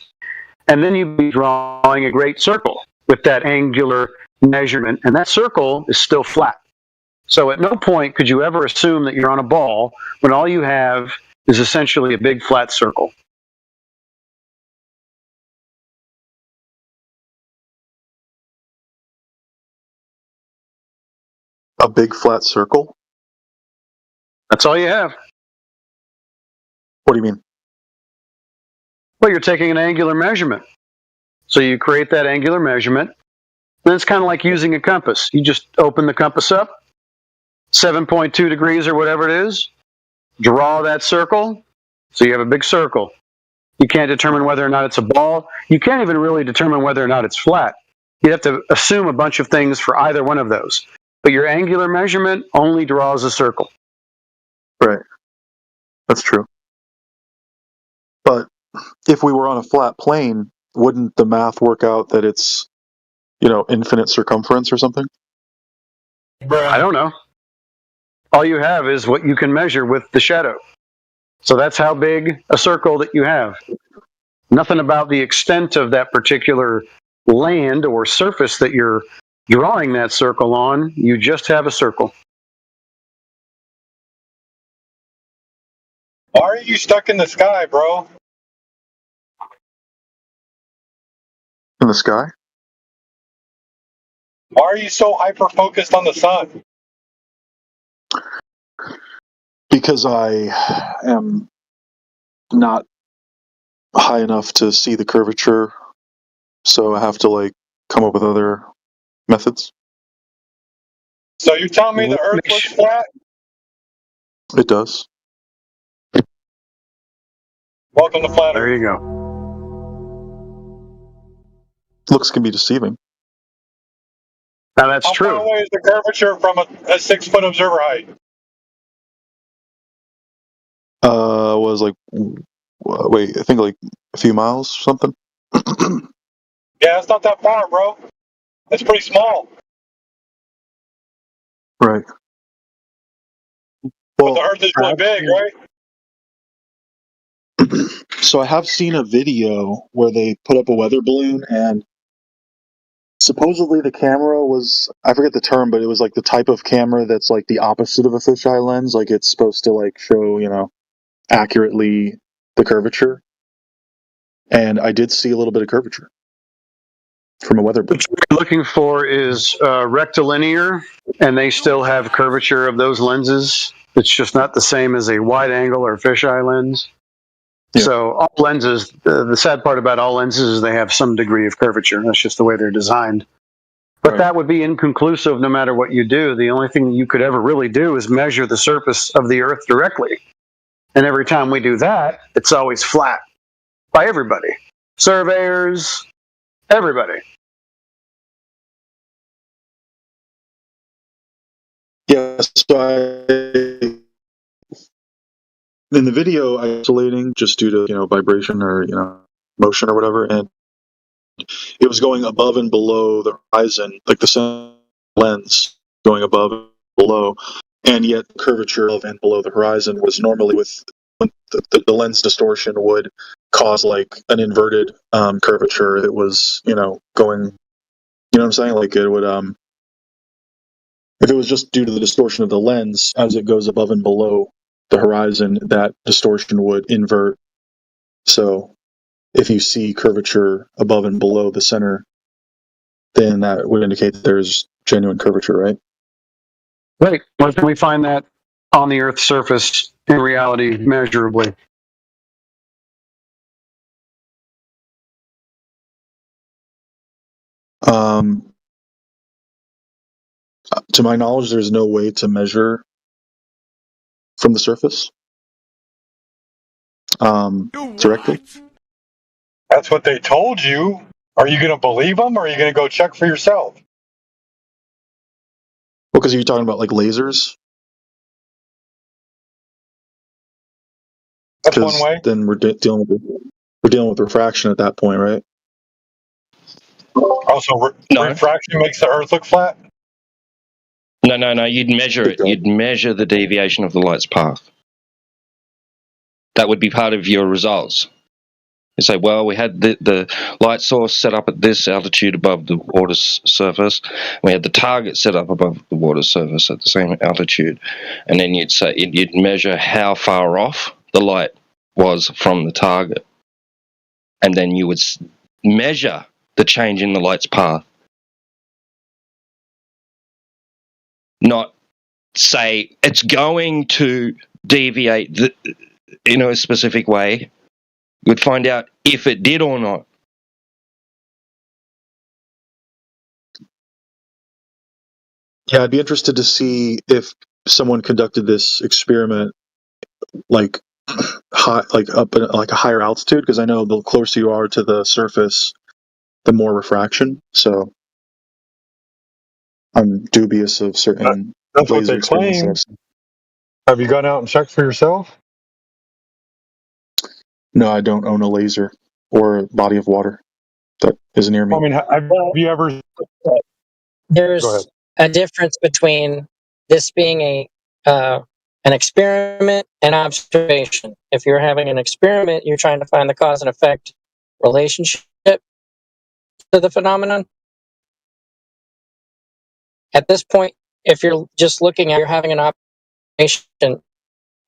And then you'd be drawing a great circle with that angular measurement, and that circle is still flat. So at no point could you ever assume that you're on a ball when all you have is essentially a big flat circle. A big flat circle? That's all you have. What do you mean? Well, you're taking an angular measurement. So you create that angular measurement. Then it's kind of like using a compass. You just open the compass up, 7.2 degrees or whatever it is, draw that circle, so you have a big circle. You can't determine whether or not it's a ball. You can't even really determine whether or not it's flat. You have to assume a bunch of things for either one of those. But your angular measurement only draws a circle. Right. That's true. But if we were on a flat plane, wouldn't the math work out that it's, infinite circumference or something? I don't know. All you have is what you can measure with the shadow. So that's how big a circle that you have. Nothing about the extent of that particular land or surface that you're drawing that circle on. You just have a circle. Why are you stuck in the sky, bro? In the sky? Why are you so hyper-focused on the sun? Because I am not high enough to see the curvature, so I have to, come up with other methods. So you're telling me the Earth looks flat? It does. Welcome to Flat Earth. There you go. Looks can be deceiving. Now that's true. How far away is the curvature from a 6-foot observer height? Was I think a few miles or something. Yeah, it's not that far, bro. It's pretty small. Right. Well, but the Earth is really big, right? So I have seen a video where they put up a weather balloon, and supposedly the camera was, I forget the term, but it was the type of camera that's the opposite of a fisheye lens. It's supposed to show, accurately the curvature. And I did see a little bit of curvature from a weather balloon. What you're looking for is rectilinear, and they still have curvature of those lenses. It's just not the same as a wide angle or fisheye lens. Yeah. So all lenses, the sad part about all lenses is they have some degree of curvature. That's just the way they're designed. But right. That would be inconclusive no matter what you do. The only thing you could ever really do is measure the surface of the Earth directly. And every time we do that, it's always flat by everybody. Surveyors, everybody. Yes, in the video, isolating just due to vibration or motion or whatever, and it was going above and below the horizon, the sun lens going above and below, and yet the curvature of and below the horizon was normally with the lens distortion would cause an inverted curvature. It was going, what I'm saying, it would if it was just due to the distortion of the lens as it goes above and below the horizon, that distortion would invert. So if you see curvature above and below the center, then that would indicate that there's genuine curvature, right? Right. Where can we find that on the Earth's surface in reality measurably? To my knowledge, there's no way to measure from the surface directly. That's what they told you. Are you going to believe them, or are you going to go check for yourself? because you're talking about like lasers. That's one way. Then we're dealing with refraction at that point, right? Also, refraction makes the Earth look flat. No. You'd measure it. You'd measure the deviation of the light's path. That would be part of your results. You say, well, we had the light source set up at this altitude above the water's surface. We had the target set up above the water's surface at the same altitude. And then you'd measure how far off the light was from the target. And then you would measure the change in the light's path. Not say it's going to deviate in a specific way. You'd find out if it did or not. Yeah, I'd be interested to see if someone conducted this experiment like up at like a higher altitude, because I know the closer you are to the surface, the more refraction. So I'm dubious of certain That's what laser they experiments. claim. Have you gone out and checked for yourself? No, I don't own a laser or a body of water that is near me. I mean, have you ever? There's a difference between this being an experiment and observation. If you're having an experiment, you're trying to find the cause and effect relationship to the phenomenon. At this point, if you're just looking at, you're having an observation.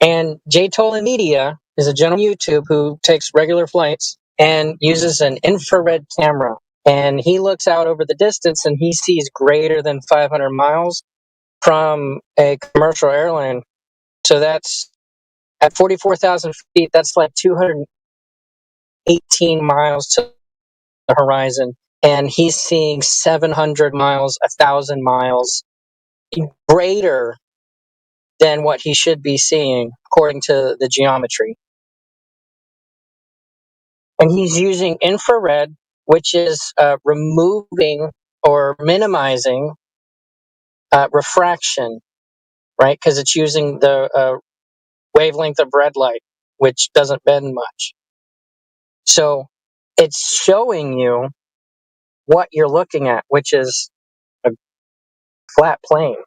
And Jay Tolan Media is a gentleman on YouTube who takes regular flights and uses an infrared camera. And he looks out over the distance and he sees greater than 500 miles from a commercial airline. So that's at 44,000 feet, that's like 218 miles to the horizon. And he's seeing 700 miles, 1,000 miles greater than what he should be seeing according to the geometry. And he's using infrared, which is removing or minimizing refraction, right? Because it's using the wavelength of red light, which doesn't bend much. So it's showing you what you're looking at, which is a flat plane.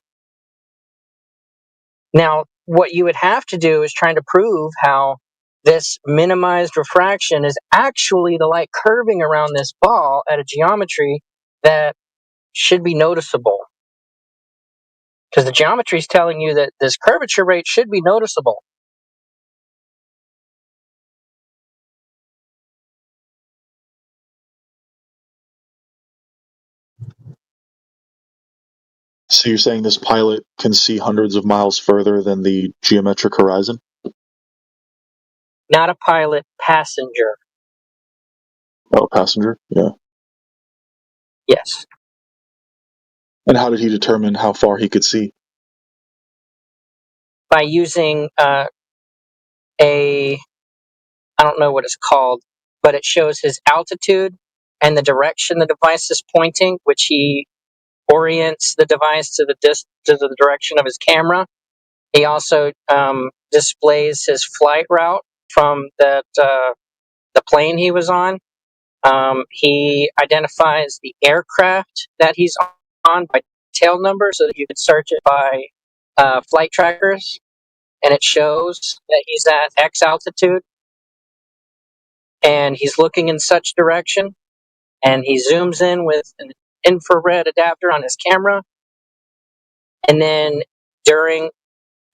Now, what you would have to do is trying to prove how this minimized refraction is actually the light curving around this ball at a geometry that should be noticeable. Because the geometry is telling you that this curvature rate should be noticeable. So you're saying this pilot can see hundreds of miles further than the geometric horizon? Not a pilot, passenger. Oh, passenger? Yeah. Yes. And how did he determine how far he could see? By using I don't know what it's called, but it shows his altitude and the direction the device is pointing, which he orients the device to the direction of his camera. He also displays his flight route from the plane he was on. He identifies the aircraft that he's on by tail number, so that you can search it by flight trackers, and it shows that he's at X altitude, and he's looking in such direction, and he zooms in with an infrared adapter on his camera, and then during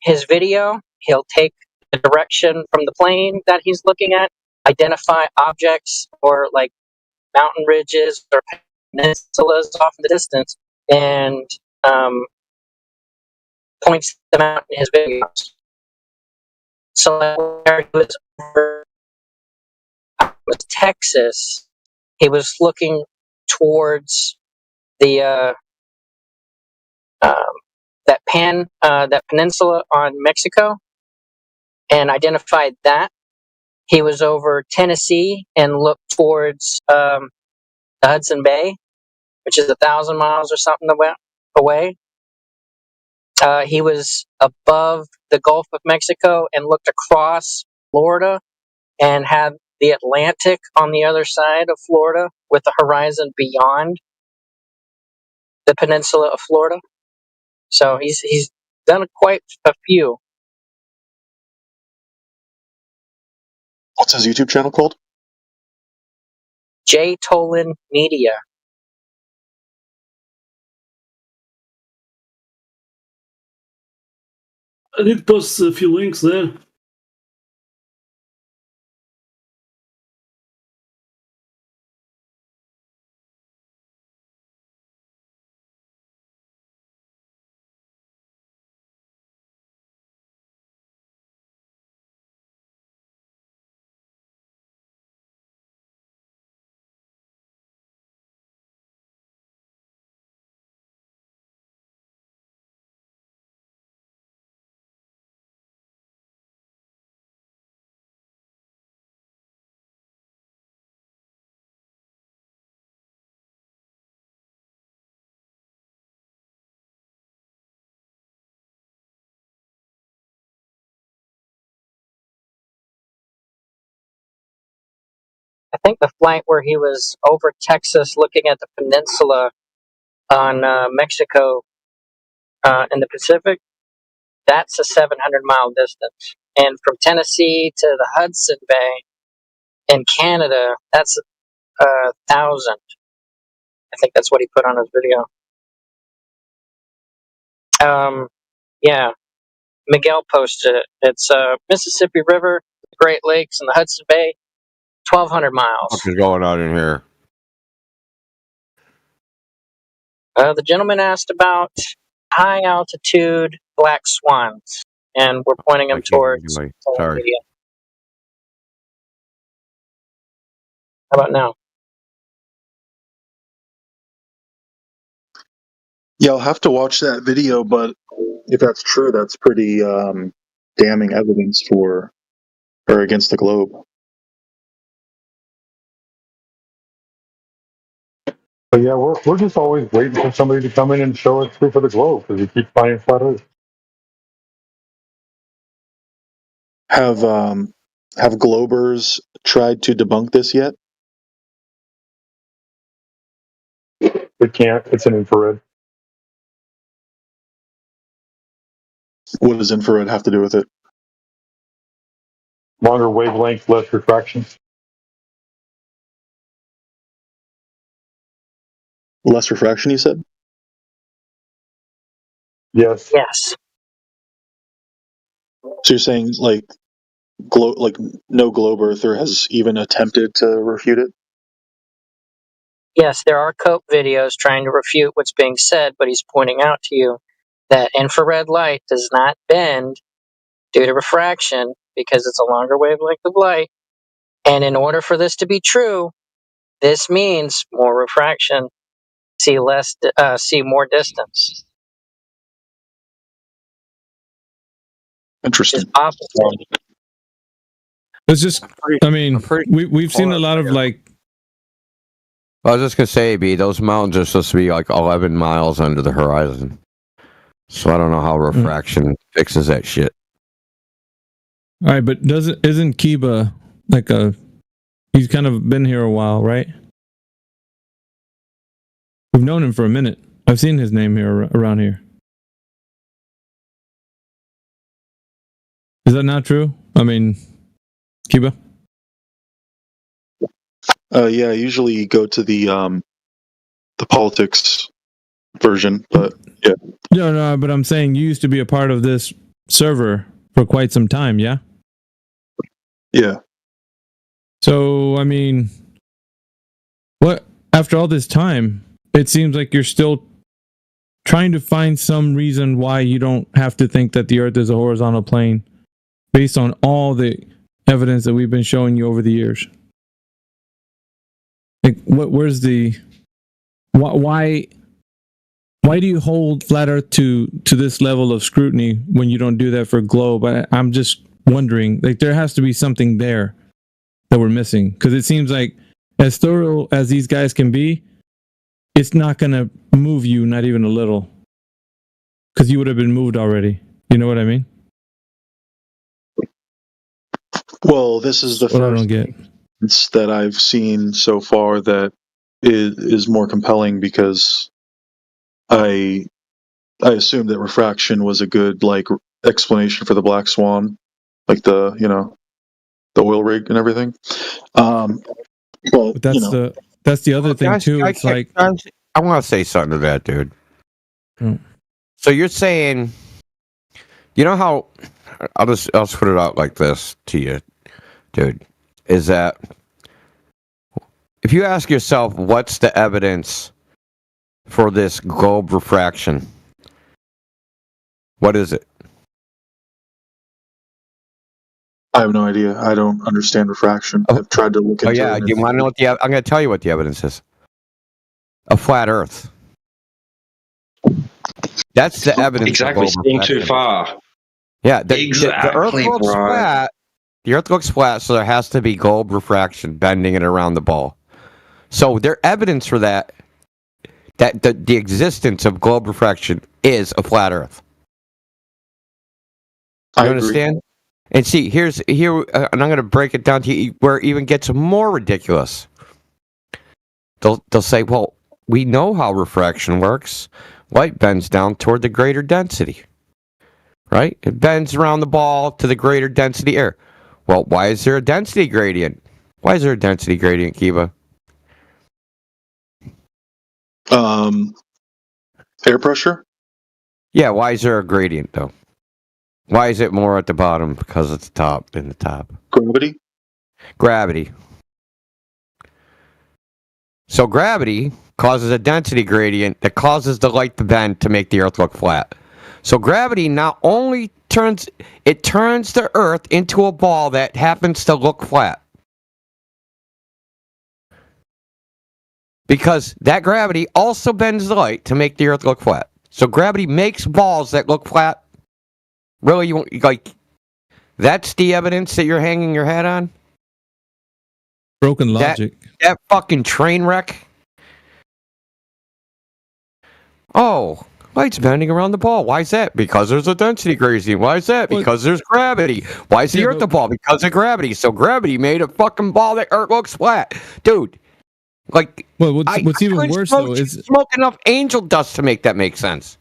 his video, he'll take the direction from the plane that he's looking at, identify objects or like mountain ridges or peninsulas off in the distance, and points them out in his videos. So where he was over Texas, he was looking towards the that peninsula on Mexico, and identified that. He was over Tennessee and looked towards the Hudson Bay, which is 1,000 miles or something away. He was above the Gulf of Mexico and looked across Florida and had the Atlantic on the other side of Florida with the horizon beyond the peninsula of Florida. So he's done quite a few. What's his YouTube channel called? J. Tolan Media. I did post a few links there. I think the flight where he was over Texas looking at the peninsula on Mexico in the Pacific, that's a 700-mile distance. And from Tennessee to the Hudson Bay in Canada, that's 1,000. I think that's what he put on his video. Yeah, Miguel posted it. It's Mississippi River, Great Lakes, and the Hudson Bay, 1,200 miles. What is going on in here? The gentleman asked about high altitude black swans, and we're pointing him towards. Sorry. Media. How about now? Yeah, I'll have to watch that video, but if that's true, that's pretty damning evidence for or against the globe. But yeah, we're just always waiting for somebody to come in and show us proof of the globe because we keep finding flat Earth. Have Globers tried to debunk this yet? They can't. It's an infrared. What does infrared have to do with it? Longer wavelength, less refraction. Less refraction, you said? Yes. Yes. So you're saying like no globe earther has even attempted to refute it? Yes, there are COPE videos trying to refute what's being said, but he's pointing out to you that infrared light does not bend due to refraction because it's a longer wavelength of light. And in order for this to be true, this means more refraction, see more distance. Interesting. It's just, I mean, we've seen a lot of like. I was just gonna say, B, those mountains are supposed to be like 11 miles under the horizon, so I don't know how refraction fixes that shit. All right, but isn't Kiba like he's kind of been here a while, right? We've known him for a minute. I've seen his name here around here. Is that not true? I mean, Kiba? Yeah, I usually go to the politics version, but yeah. No, but I'm saying you used to be a part of this server for quite some time, yeah? Yeah. So, I mean, what after all this time, it seems like you're still trying to find some reason why you don't have to think that the Earth is a horizontal plane based on all the evidence that we've been showing you over the years. Like, where's the why do you hold flat Earth to this level of scrutiny when you don't do that for globe? I'm just wondering, like, there has to be something there that we're missing, because it seems like as thorough as these guys can be, it's not going to move you, not even a little. because you would have been moved already. You know what I mean? Well, this is the What I first don't get. instance that I've seen so far that is more compelling because I assumed that refraction was a good like explanation for the black swan, like the the oil rig and everything. But that's the other thing too. It's like I want to say something to that, dude. So you're saying, you know how I'll put it out like this to you, dude, is that if you ask yourself what's the evidence for this globe refraction, what is it? I have no idea. I don't understand refraction. I've tried to look into it. Oh yeah, you want to know what I'm going to tell you what the evidence is. A flat Earth. That's the evidence. Exactly. Seeing too far. Yeah, the Earth looks flat. The Earth looks flat, so there has to be globe refraction bending it around the ball. So their evidence for that the existence of globe refraction is a flat Earth. You understand? And see, here, and I'm going to break it down to you where it even gets more ridiculous. They'll say, well, we know how refraction works. Light bends down toward the greater density, right? It bends around the ball to the greater density air. Well, why is there a density gradient? Why is there a density gradient, Kiva? Air pressure? Yeah, why is there a gradient, though? Why is it more at the bottom? Because it's top in the top. Gravity? Gravity. So gravity causes a density gradient that causes the light to bend to make the Earth look flat. So gravity not only turns the Earth into a ball that happens to look flat. Because that gravity also bends the light to make the Earth look flat. So gravity makes balls that look flat. Really, that's the evidence that you're hanging your hat on? Broken logic. That fucking train wreck? Oh, light's bending around the ball. Why is that? Because there's a density gradient. Why is that? Because there's gravity. Why is the Earth a ball? Because of gravity. So gravity made a fucking ball that Earth looks flat. Dude, what's even worse though is smoke enough angel dust to make that make sense.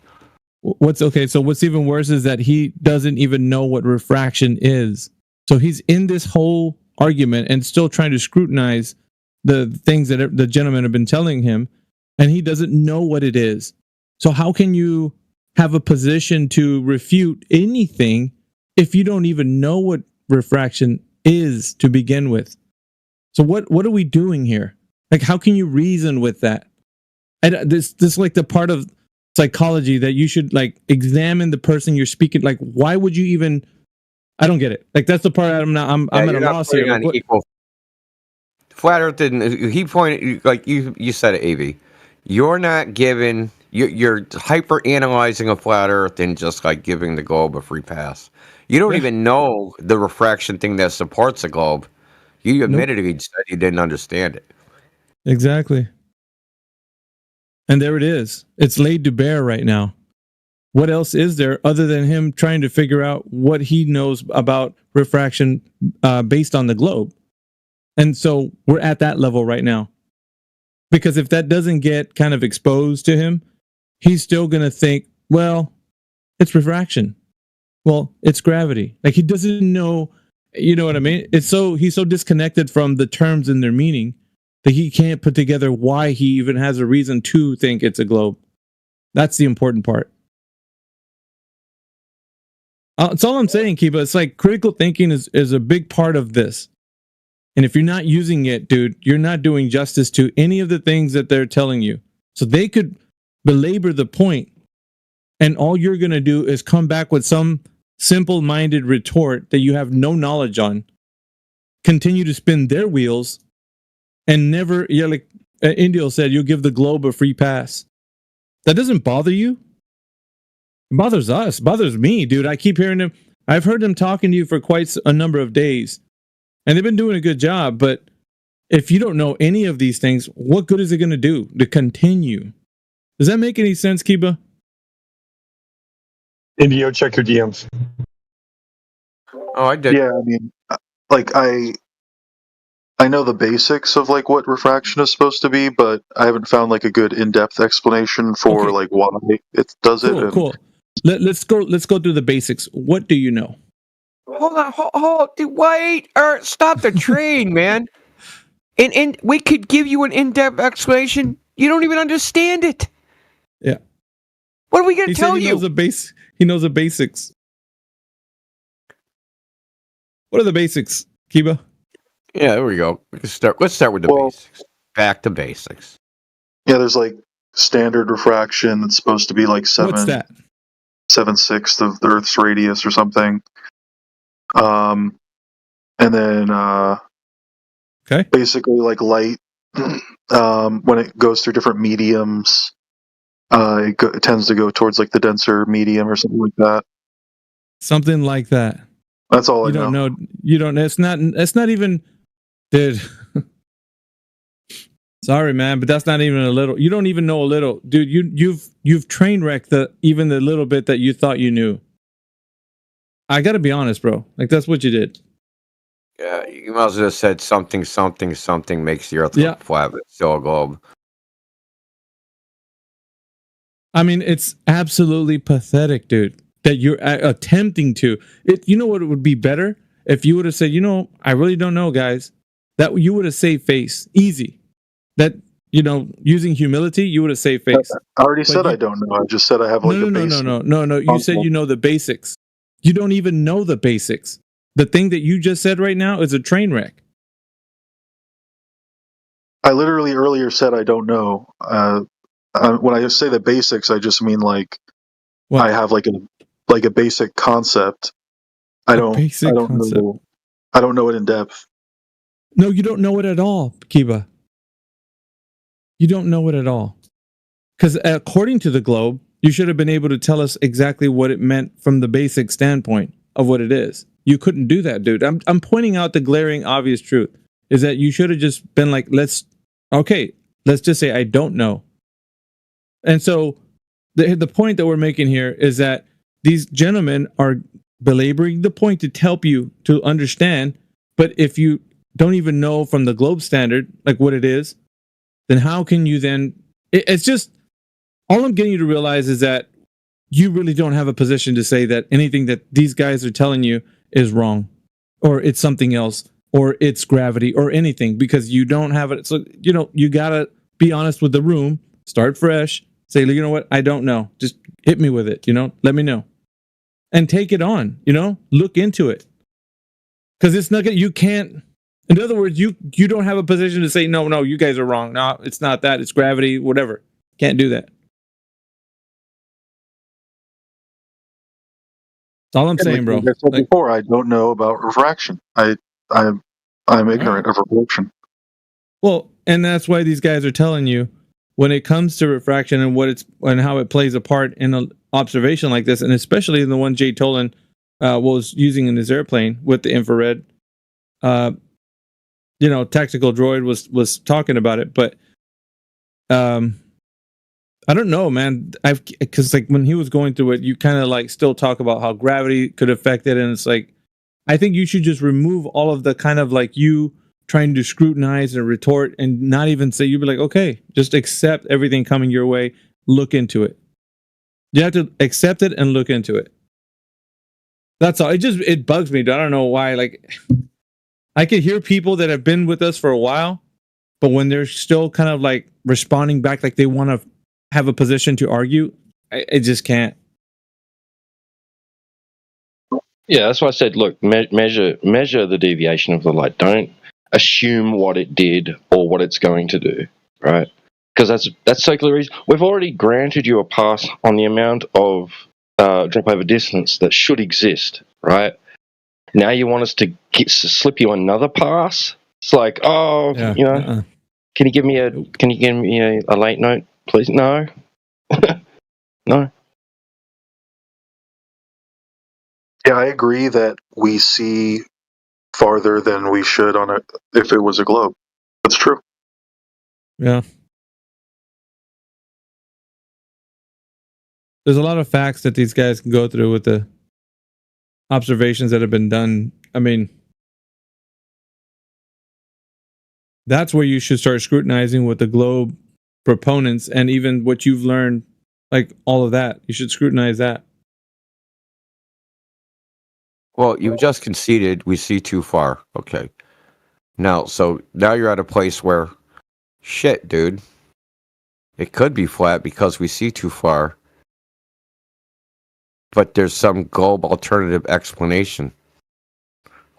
So what's even worse is that he doesn't even know what refraction is. So he's in this whole argument and still trying to scrutinize the things that the gentlemen have been telling him, and he doesn't know what it is. So how can you have a position to refute anything if you don't even know what refraction is to begin with? So what are we doing here? Like, how can you reason with that? This is like the part of psychology that you should like examine the person you're speaking. Like, why would you even? I don't get it. Like, that's the part I'm at a loss here. Flat Earth didn't. He pointed like you said it, AV. You're not giving. You're hyper analyzing a flat Earth and just like giving the globe a free pass. You don't even know the refraction thing that supports the globe. You admittedly said you didn't understand it. Exactly. And there it is. It's laid to bear right now. What else is there other than him trying to figure out what he knows about refraction based on the globe? And so we're at that level right now. Because if that doesn't get kind of exposed to him, he's still going to think, well, it's refraction. Well, it's gravity. Like, he doesn't know, you know what I mean? He's so disconnected from the terms and their meaning that he can't put together why he even has a reason to think it's a globe. That's the important part. That's all I'm saying, Kiba. It's like critical thinking is a big part of this. And if you're not using it, dude, you're not doing justice to any of the things that they're telling you. So they could belabor the point, and all you're going to do is come back with some simple-minded retort that you have no knowledge on, continue to spin their wheels, and never, like Indio said, you'll give the globe a free pass. That doesn't bother you? It bothers us. It bothers me, dude. I keep hearing them. I've heard them talking to you for quite a number of days, and they've been doing a good job, but if you don't know any of these things, what good is it going to do to continue? Does that make any sense, Kiba? Indio, check your DMs. Oh, I did. Yeah, I mean, like I know the basics of like what refraction is supposed to be, but I haven't found like a good in-depth explanation for like why it does it. And Cool. Let's go through the basics. What do you know? Hold on, wait, stop the train, man. And we could give you an in-depth explanation. You don't even understand it. Yeah. What are we going to tell he you? knows the basics. What are the basics, Kiba? Yeah, there we go. Let's start with the basics. Back to basics. yeah, there's like standard refraction that's supposed to be like What's that? 7/6 of the Earth's radius or something. And then okay, basically like light when it goes through different mediums, it tends to go towards like the denser medium or something like that. Something like that. That's all I know. You don't know. You don't. It's not even, dude. Sorry, man, but that's not even a little. You don't even know a little, dude. You've train wrecked even the little bit that you thought you knew. I gotta be honest, bro. Like that's what you did. Yeah, you might as well have said something makes the Earth look flat, but it's still a globe. I mean, it's absolutely pathetic, dude, that you're attempting to. You know what? It would be better if you would have said, I really don't know, guys. That you would have saved face, easy. That using humility, you would have saved face. I already said I don't know. I just said I have like a basic. No. You said you know the basics. You don't even know the basics. The thing that you just said right now is a train wreck. I literally earlier said I don't know. When I say the basics, I just mean like I have like a basic concept. I don't know it in depth. No, you don't know it at all, Kiba. You don't know it at all. Because according to the globe, you should have been able to tell us exactly what it meant from the basic standpoint of what it is. You couldn't do that, dude. I'm pointing out the glaring, obvious truth is that you should have just been like, let's just say I don't know. And so the point that we're making here is that these gentlemen are belaboring the point to help you to understand. But if you don't even know from the globe standard, like what it is, then how can you then? It's just, all I'm getting you to realize is that you really don't have a position to say that anything that these guys are telling you is wrong, or it's something else, or it's gravity, or anything, because you don't have it. So, you gotta be honest with the room, start fresh, say, you know what, I don't know. Just hit me with it, let me know. And take it on, look into it. Because it's not, you can't, in other words, you don't have a position to say, no, you guys are wrong. No, it's not that, it's gravity, whatever. Can't do that. That's all I'm saying, bro. Like I said before, I don't know about refraction. I'm ignorant of refraction. Well, and that's why these guys are telling you when it comes to refraction and how it plays a part in an observation like this, and especially in the one Jay Tolan was using in his airplane with the infrared. Tactical Droid was talking about it, but I don't know, man. Because like when he was going through it, you kind of like still talk about how gravity could affect it, and it's like, I think you should just remove all of the kind of like you trying to scrutinize and retort, and not even say, you'd be like, okay, just accept everything coming your way, look into it. You have to accept it and look into it. That's all. It bugs me. I don't know why. Like, I could hear people that have been with us for a while, but when they're still kind of like responding back, like they want to have a position to argue, I just can't. Yeah, that's why I said, look, measure the deviation of the light. Don't assume what it did or what it's going to do, right? Because that's circular reason. We've already granted you a pass on the amount of drop over distance that should exist, right? Now you want us to slip you another pass? It's like, can you give me a late note, please? No. No. Yeah, I agree that we see farther than we should on it if it was a globe. That's true. Yeah. there's a lot of facts that these guys can go through with the observations that have been done. I mean, that's where you should start scrutinizing with the globe proponents and even what you've learned, like all of that. You should scrutinize that. Well, you just conceded we see too far. Okay. Now you're at a place where, shit, dude, it could be flat because we see too far. But there's some globe alternative explanation.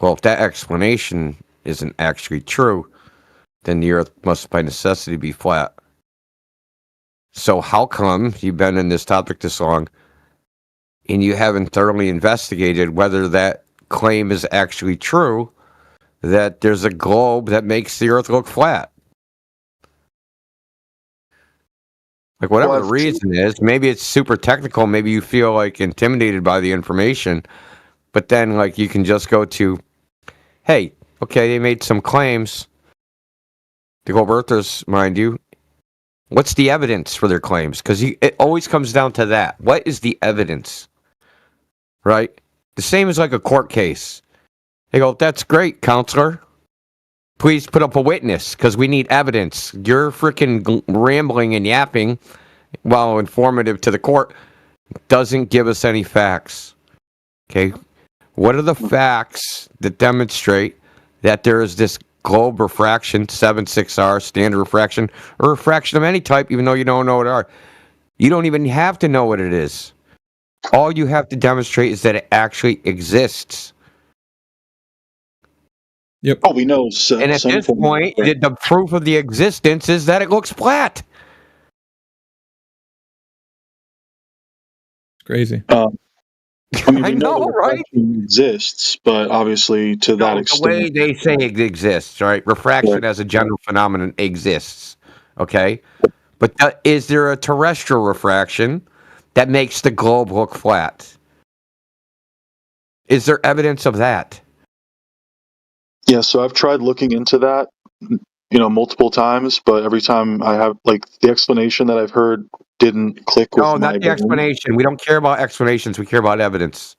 Well, if that explanation isn't actually true, then the Earth must by necessity be flat. So how come you've been in this topic this long and you haven't thoroughly investigated whether that claim is actually true, that there's a globe that makes the Earth look flat? Like, whatever the reason is, maybe it's super technical, maybe you feel like intimidated by the information, but then like you can just go to, hey, okay, they made some claims. The globe earthers, mind you, what's the evidence for their claims? Because it always comes down to that. What is the evidence? Right? The same as like a court case. They go, that's great, counselor. Please put up a witness because we need evidence. You're freaking rambling and yapping while informative to the court doesn't give us any facts. Okay? What are the facts that demonstrate that there is this globe refraction, 7/6R, standard refraction, or refraction of any type, even though you don't know what it are? You don't even have to know what it is. All you have to demonstrate is that it actually exists. Yep. Oh, we know. And at this point, the proof of the existence is that it looks flat. It's crazy. I mean, I we know know, that right? refraction exists, but obviously to that The extent. way they say it exists, right? Refraction as a general phenomenon exists. Okay? But is there a terrestrial refraction that makes the globe look flat? Is there evidence of that? Yeah, so I've tried looking into that, multiple times, but every time I have, like, the explanation that I've heard didn't click with No, my not the brain. explanation. We don't care about explanations. We care about evidence.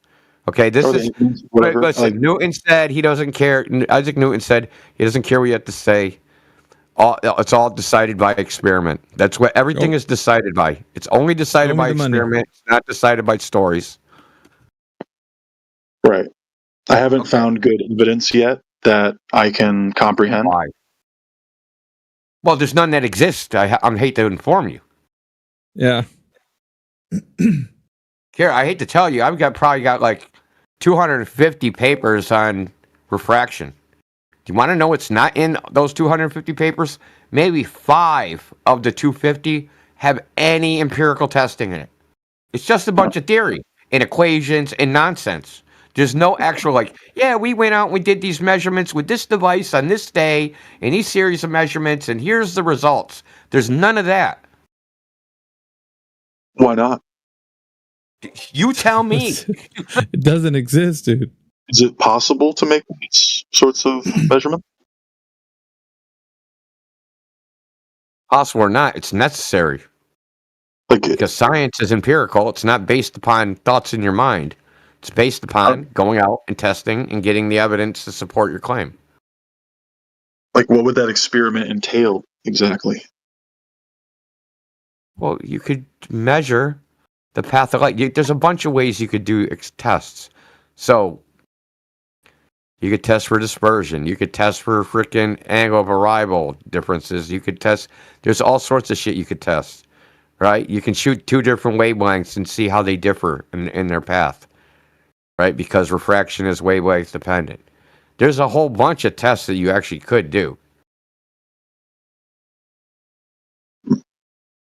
Okay, this Or is whatever. listen. Newton said he doesn't care. Isaac Newton said he doesn't care what you have to say. It's all decided by experiment. That's what everything is decided by. It's only decided by experiment. It's not decided by stories. Right. I haven't found good evidence yet that I can comprehend. Why? Well, there's none that exist. I hate to inform you. Yeah. Here, I hate to tell you, I've probably got like 250 papers on refraction. Do you want to know what's not in those 250 papers? Maybe 5 of the 250 have any empirical testing in it. It's just a bunch of theory and equations and nonsense. There's no actual we went out and we did these measurements with this device on this day and these series of measurements and here's the results. There's none of that. Why not? You tell me. It doesn't exist, dude. Is it possible to make these sorts of measurements? Possible or not, it's necessary. Because science is empirical. It's not based upon thoughts in your mind. It's based upon going out and testing and getting the evidence to support your claim. Like, what would that experiment entail exactly? Well, you could measure the path of light. There's a bunch of ways you could do tests. So, you could test for dispersion. You could test for freaking angle of arrival differences. You could test. There's all sorts of shit you could test, right? You can shoot 2 different wavelengths and see how they differ in their path, right? Because refraction is wavelength dependent. There's a whole bunch of tests that you actually could do.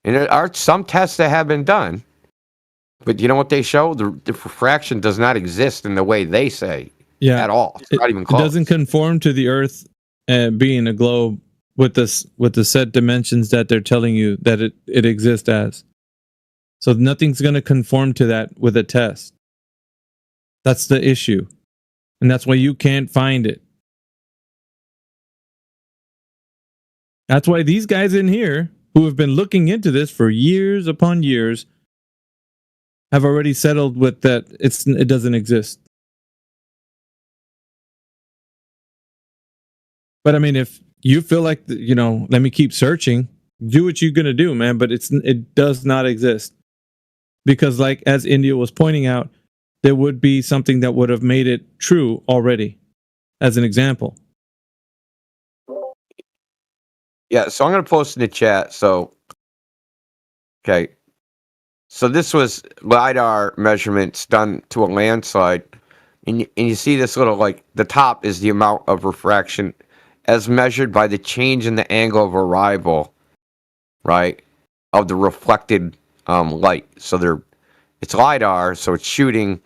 And there are some tests that have been done, but you know what they show? The refraction does not exist in the way they say at all. It's not even close. It doesn't conform to the Earth being a globe with the set dimensions that they're telling you that it exists as. So nothing's going to conform to that with a test. That's the issue. And that's why you can't find it. That's why these guys in here who have been looking into this for years upon years have already settled with that it doesn't exist. But I mean, if you feel like, let me keep searching, do what you're going to do, man, but it does not exist. Because like, as India was pointing out, there would be something that would have made it true already, as an example. Yeah, so I'm going to post in the chat. So, okay. So this was LiDAR measurements done to a landslide. And you see this little, like, the top is the amount of refraction as measured by the change in the angle of arrival, right, of the reflected light. So it's LiDAR, so it's shooting,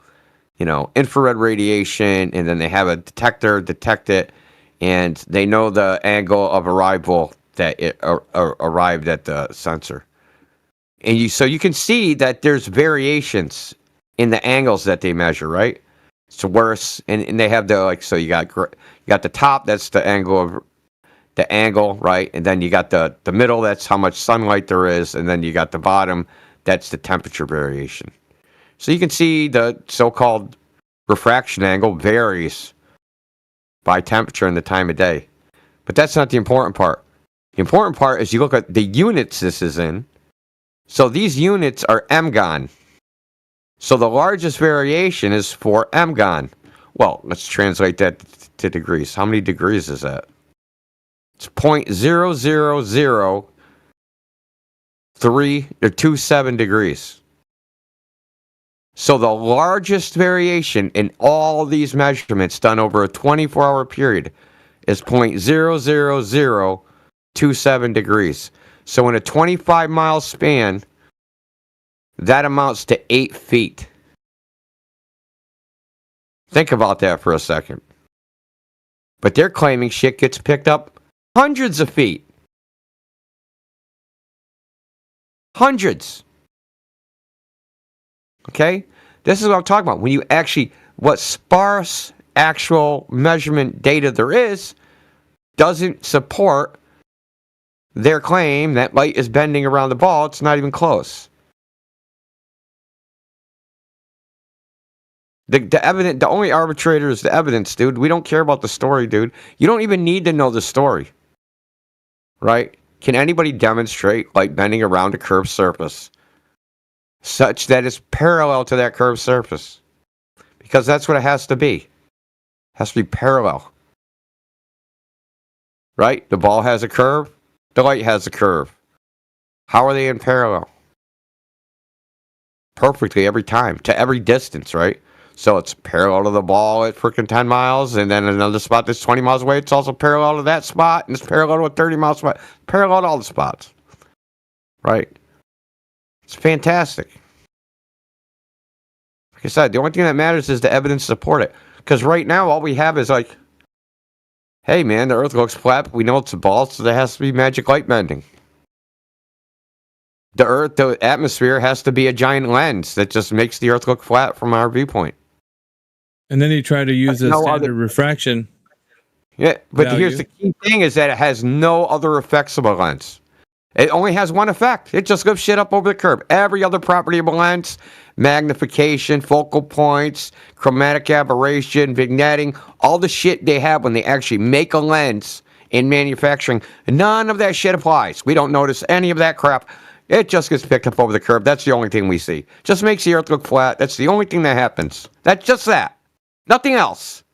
infrared radiation, and then they have a detector detect it, and they know the angle of arrival that it arrived at the sensor. And so you can see that there's variations in the angles that they measure, right? It's worse, and they have so you got the top, that's the angle, right? And then you got the middle, that's how much sunlight there is, and then you got the bottom, that's the temperature variation. So you can see the so-called refraction angle varies by temperature and the time of day. But that's not the important part. The important part is you look at the units this is in. So these units are MGON. So the largest variation is for MGON. Well, let's translate that to degrees. How many degrees is that? It's 0.000327 degrees. So the largest variation in all of these measurements done over a 24-hour period is 0.00027 degrees. So in a 25-mile span, that amounts to 8 feet. Think about that for a second. But they're claiming shit gets picked up hundreds of feet. Hundreds. Okay? This is what I'm talking about. When you actually, what sparse actual measurement data there is, doesn't support their claim that light is bending around the ball. It's not even close. The only arbitrator is the evidence, dude. We don't care about the story, dude. You don't even need to know the story. Right? Can anybody demonstrate light bending around a curved surface such that it's parallel to that curved surface? Because that's what it has to be. It has to be parallel. Right? The ball has a curve. The light has a curve. How are they in parallel? Perfectly every time, to every distance, right? So it's parallel to the ball at freaking 10 miles, and then another spot that's 20 miles away, it's also parallel to that spot, and it's parallel to a 30-mile spot. Parallel to all the spots. Right? It's fantastic. Like I said, the only thing that matters is the evidence to support it. Because right now, all we have is like, hey man, the Earth looks flat, but we know it's a ball, so there has to be magic light bending. The atmosphere has to be a giant lens that just makes the Earth look flat from our viewpoint. And then they try to use a standard refraction. Yeah, but value. Here's the key thing is that it has no other effects of a lens. It only has one effect. It just lifts shit up over the curve. Every other property of a lens, magnification, focal points, chromatic aberration, vignetting, all the shit they have when they actually make a lens in manufacturing, none of that shit applies. We don't notice any of that crap. It just gets picked up over the curve. That's the only thing we see. Just makes the Earth look flat. That's the only thing that happens. That's just that. Nothing else.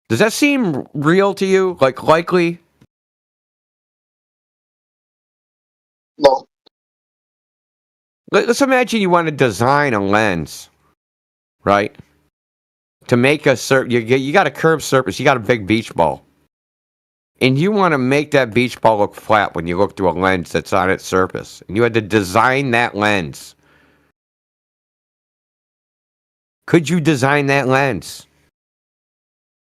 Does that seem real to you? Like likely? No. Let's imagine you want to design a lens, right? To make a you got a curved surface. You got a big beach ball. And you want to make that beach ball look flat when you look through a lens that's on its surface. And you had to design that lens. Could you design that lens?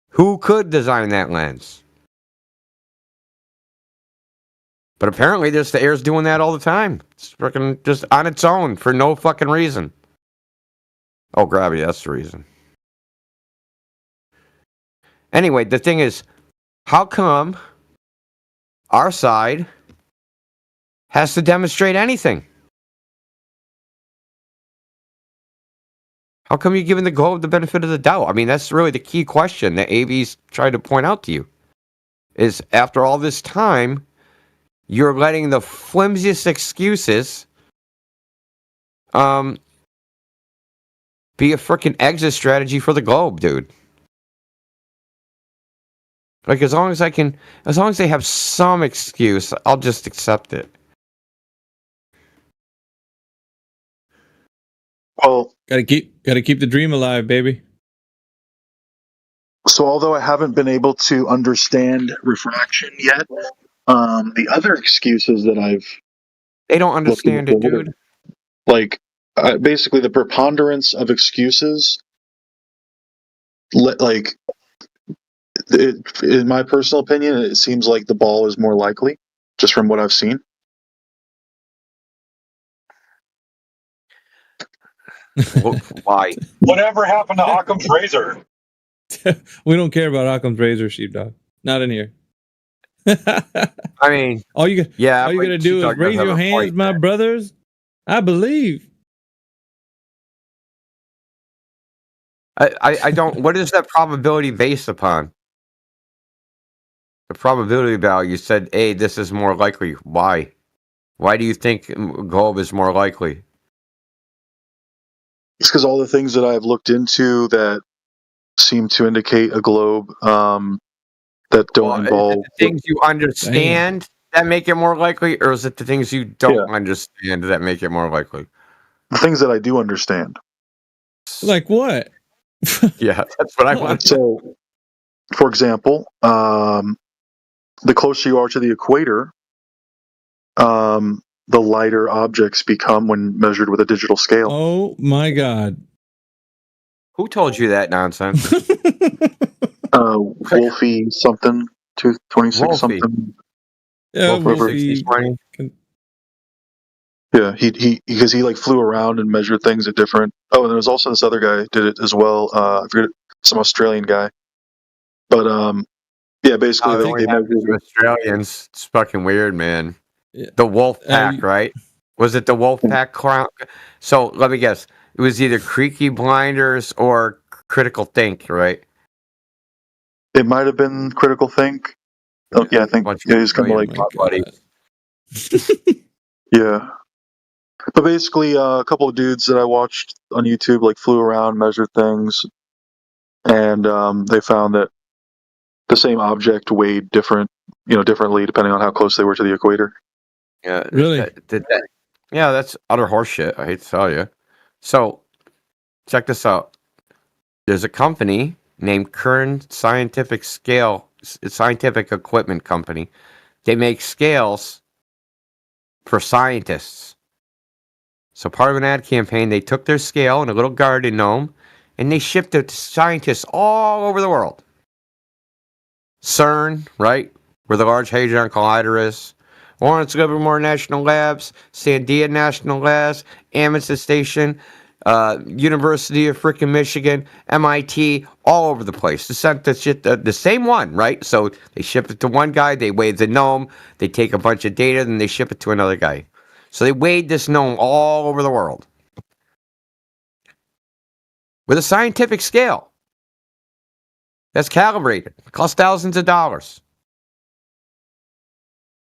Who could design that lens? But apparently the air's doing that all the time. It's freaking just on its own for no fucking reason. Oh, gravity, that's the reason. Anyway, the thing is, how come our side has to demonstrate anything. How come you're giving the globe the benefit of the doubt? I mean, that's really the key question that AB's trying to point out to you. Is after all this time, you're letting the flimsiest excuses be a freaking exit strategy for the globe, dude. Like, as long as they have some excuse, I'll just accept it. Well, gotta keep the dream alive, baby. So although I haven't been able to understand refraction yet, the other excuses that they don't understand it, dude. Like basically the preponderance of excuses, like in my personal opinion, it seems like the ball is more likely, just from what I've seen. Why? Whatever happened to Occam's razor? We don't care about Occam's razor, sheepdog. Not in here. I mean, all you gotta do is raise your hands, my brothers. I believe. I don't. What is that probability based upon? The probability value said, "Hey, this is more likely." Why? Why do you think globe is more likely? It's because all the things that I've looked into that seem to indicate a globe that don't involve the things you understand that make it more likely, or is it the things you don't understand that make it more likely? The things that I do understand. Like what? Yeah, that's what I want. So, for example, the closer you are to the equator, the lighter objects become when measured with a digital scale. Oh my God! Who told you that nonsense? Wolfie something, 226 something. Yeah, Wolfie. Yeah, he because he like flew around and measured things at different. Oh, and there was also this other guy did it as well. I forget, some Australian guy. But yeah, basically they measured Australians. It's fucking weird, man. Yeah. The Wolf Pack, right? Was it the Wolf Pack crown? So let me guess. It was either Creaky Blinders or Critical Think, right? It might have been Critical Think. Oh, yeah, I think he's kind of like buddy. Yeah. But basically, a couple of dudes that I watched on YouTube like flew around, measured things, and they found that the same object weighed differently depending on how close they were to the equator. Yeah, really? Yeah, that's utter horseshit. I hate to tell you. So, check this out. There's a company named Kern Scientific Equipment Company. They make scales for scientists. So part of an ad campaign, they took their scale in a little garden gnome, and they shipped it to scientists all over the world. CERN, right, where the Large Hadron Collider is. Lawrence Livermore National Labs, Sandia National Labs, Amundsen Station, University of frickin' Michigan, MIT, all over the place. They sent the shit, the same one, right? So they ship it to one guy, they weigh the gnome, they take a bunch of data, then they ship it to another guy. So they weighed this gnome all over the world with a scientific scale that's calibrated. It costs thousands of dollars.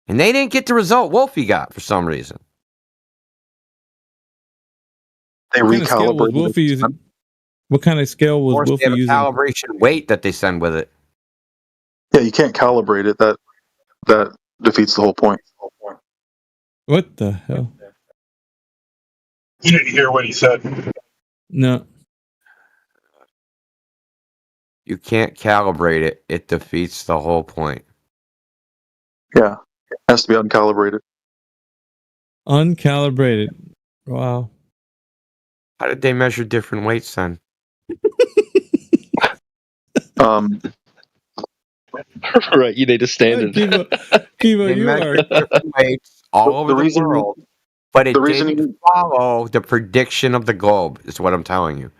And they didn't get the result Wolfie got for some reason. They recalibrated. What kind of scale was Wolfie using? Calibration weight that they send with it. Yeah, you can't calibrate it. That defeats the whole point. What the hell? You didn't hear what he said. No. You can't calibrate it. It defeats the whole point. Yeah. It has to be uncalibrated. Uncalibrated. Wow. How did they measure different weights then? Right, you need a standard. Kiva, you are different weights all over the world, but it didn't follow the prediction of the globe. Is what I'm telling you.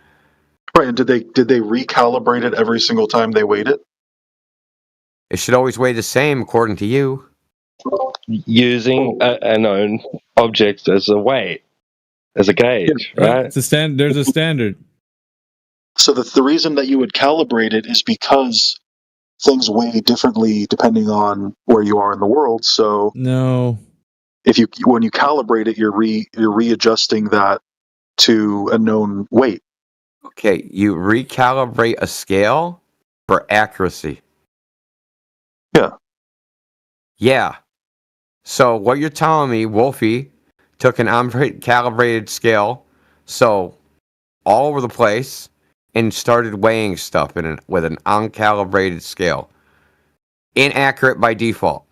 Right, and did they recalibrate it every single time they weighed it? It should always weigh the same, according to you. using a known object as a weight, as a gauge, right? It's a there's a standard. So the reason that you would calibrate it is because things weigh differently depending on where you are in the world. So no, when you calibrate it, you're readjusting that to a known weight. Okay, you recalibrate a scale for accuracy. Yeah. Yeah. So what you're telling me, Wolfie took an uncalibrated scale, so all over the place, and started weighing stuff with an uncalibrated scale. Inaccurate by default.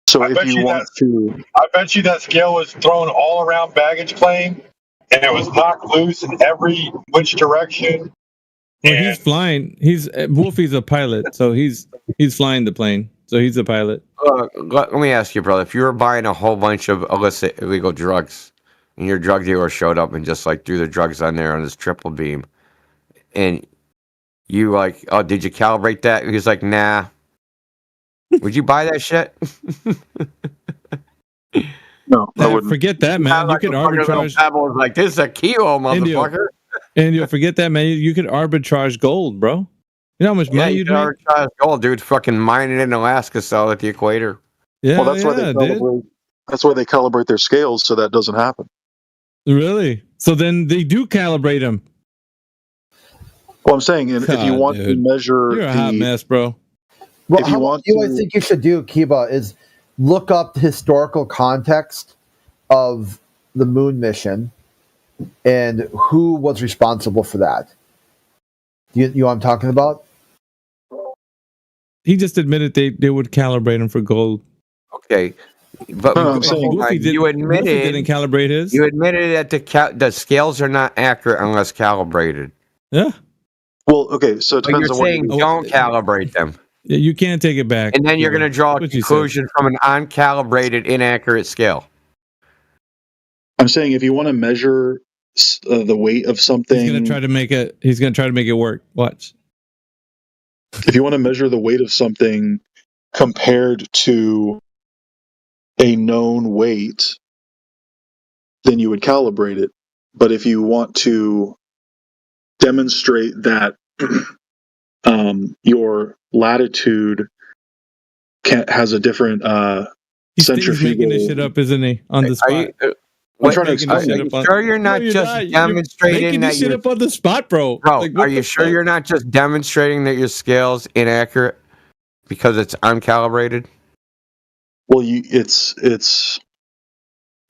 So I bet you that scale was thrown all around baggage claim, and it was knocked loose in every which direction. Well, he's flying. Wolfie's a pilot, so he's flying the plane. So he's a pilot. Let me ask you, brother. If you were buying a whole bunch of illicit, illegal drugs, and your drug dealer showed up and just threw the drugs on there on his triple beam, and you oh, did you calibrate that? And he's like, nah. Would you buy that shit? No, I wouldn't. Forget that, man. You could arbitrage. Pebbles like this is a kilo, motherfucker. And you'll forget that, man. You could arbitrage gold, bro. You know how much money you'd make? Arbitrage gold, dude. Fucking mining in Alaska, sell at the equator. Yeah, well, that's why they calibrate their scales so that doesn't happen. Really? So then they do calibrate them. Well, I'm saying, if you want to measure, you're a hot mess, bro. Well, I think you should do, Kiba, is look up the historical context of the moon mission and who was responsible for that. You know what I'm talking about? He just admitted they would calibrate him for gold. Okay, but you admitted didn't calibrate his. You admitted that the scales are not accurate unless calibrated. Yeah. Well, okay, so it depends on what you're saying. Don't calibrate them. Yeah, you can't take it back. And then you're going to draw a conclusion from an uncalibrated, inaccurate scale. I'm saying if you want to measure the weight of something, he's going to try to make it work. Watch. If you want to measure the weight of something compared to a known weight, then you would calibrate it. But if you want to demonstrate that your latitude has a different centrifugal. He's making this shit up, isn't he? On the spot. I'm trying to explain. Are you sure you're not just demonstrating that shit up on the spot, bro? Are you sure you're not just demonstrating that your scale's inaccurate because it's uncalibrated? Well, it's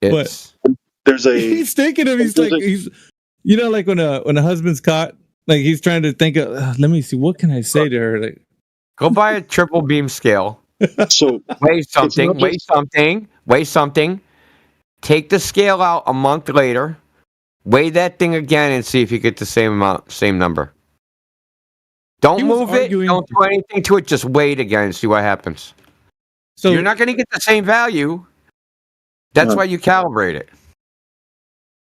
there's a. He's thinking of. He's like when a husband's caught. Like he's trying to think of. Let me see. What can I say to her? Like, go buy a triple beam scale. So weigh something. Take the scale out a month later. Weigh that thing again and see if you get the same number. Don't move it. Don't do anything to it. Just weigh it again and see what happens. So you're not going to get the same value. That's why you calibrate it.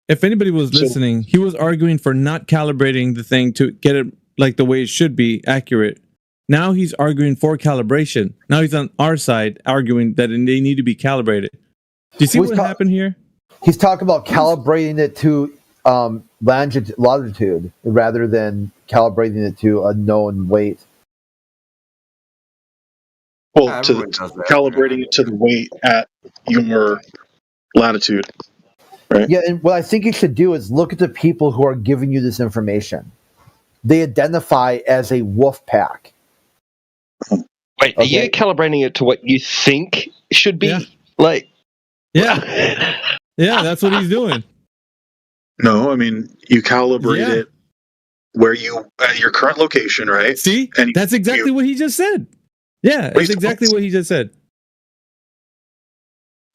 If anybody was listening, he was arguing for not calibrating the thing to get it like the way it should be accurate. Now he's arguing for calibration. Now he's on our side arguing that they need to be calibrated. Do you see what happened here? He's talking about calibrating it to latitude rather than calibrating it to a known weight. Well, calibrating it to the weight at your latitude. Right. Yeah, and what I think you should do is look at the people who are giving you this information. They identify as a wolf pack. Wait, are you calibrating it to what you think should be? Yeah. Yeah, that's what he's doing. No, I mean, you calibrate it where at your current location, right? See? And that's exactly what he just said. Yeah, that's exactly what he just said.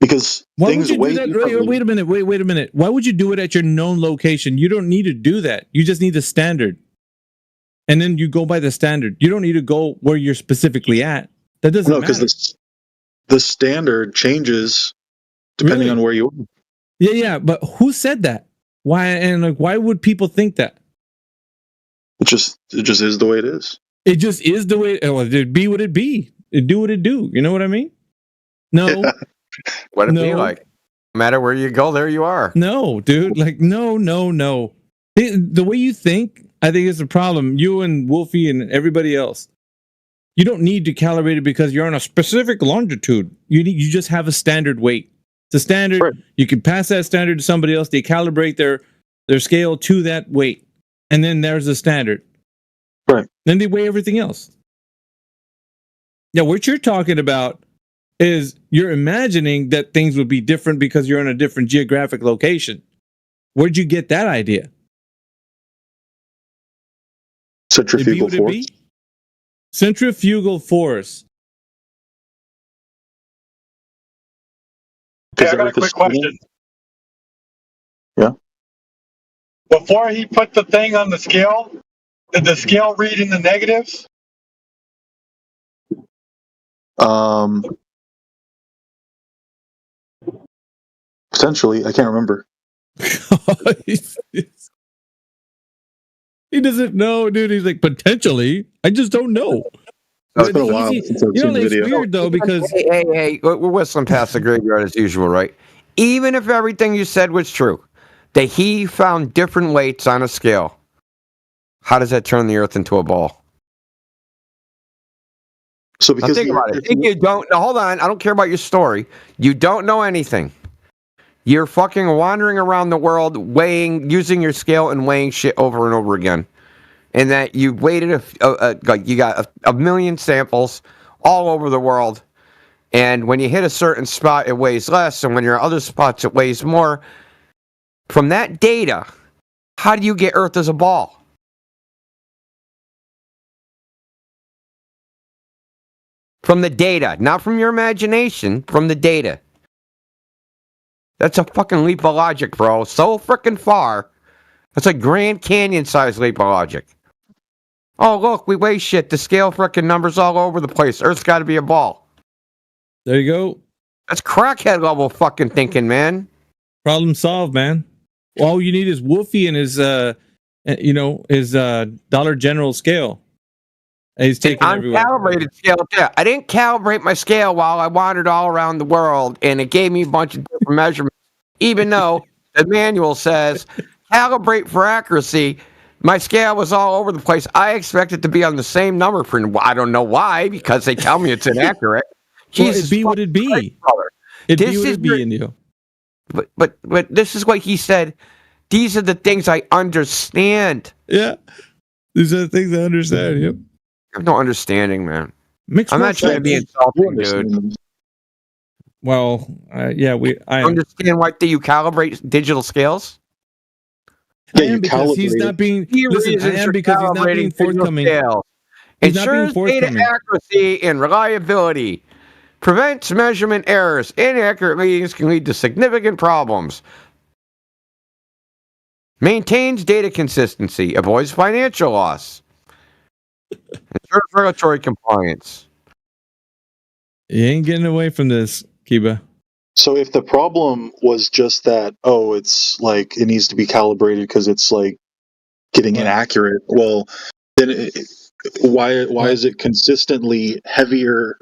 Because why would you do that? Wait a minute. Why would you do it at your known location? You don't need to do that. You just need the standard. And then you go by the standard. You don't need to go where you're specifically at. That doesn't matter. No, because the standard changes depending on where you are. Yeah, but who said that? Why and why would people think that? It just is the way it is. It just is the way it'd be what it be. It'd do what it do. You know what I mean? No. What it be No. like? No matter where you go, there you are. No, dude. Like, no. The way you think, I think is a problem. You and Wolfie and everybody else. You don't need to calibrate it because you're on a specific longitude. You just have a standard weight. It's a standard. Right. You can pass that standard to somebody else. They calibrate their scale to that weight. And then there's the standard. Right. Then they weigh everything else. Yeah, what you're talking about is you're imagining that things would be different because you're in a different geographic location. Where'd you get that idea? Centrifugal force. Centrifugal force. Okay, I got a quick question. Yeah. Before he put the thing on the scale, did the scale read in the negatives? Potentially, I can't remember. He doesn't know, dude. He's like, potentially. I just don't know. It's been a while since I've seen the video. It's weird though because hey, we're whistling past the graveyard as usual, right? Even if everything you said was true, that he found different weights on a scale, how does that turn the Earth into a ball? So because think about it. You don't. Now, hold on. I don't care about your story. You don't know anything. You're fucking wandering around the world, using your scale and weighing shit over and over again. And that you waited you got a million samples all over the world, and when you hit a certain spot, it weighs less, and when you're at other spots, it weighs more. From that data, how do you get Earth as a ball? From the data, not from your imagination, from the data. That's a fucking leap of logic, bro. So freaking far. That's a Grand Canyon-sized leap of logic. Oh, look, we weigh shit. The scale freaking numbers all over the place. Earth's got to be a ball. There you go. That's crackhead level fucking thinking, man. Problem solved, man. All you need is Wolfie and his, Dollar General scale. And he's taking uncalibrated scale. Yeah, I didn't calibrate my scale while I wandered all around the world, and it gave me a bunch of different measurements. Even though the manual says calibrate for accuracy, my scale was all over the place. I expect it to be on the same number for I don't know why, because they tell me it's inaccurate. Jesus, it'd be what it'd be. It'd be what it'd be in you. But this is what he said. These are the things I understand. Yeah, these are the things I understand. Yep. I have no understanding, man. I'm not trying to be insulting, dude. Well, I understand why you calibrate digital scales. I am because he's not being. Listen, I am because he's not being forthcoming. Ensures data accuracy and reliability. Prevents measurement errors. Inaccurate readings can lead to significant problems. Maintains data consistency. Avoids financial loss. Ensures regulatory compliance. You ain't getting away from this, Kiba. So if the problem was just that, it's like it needs to be calibrated because it's like getting inaccurate, well, then why is it consistently heavier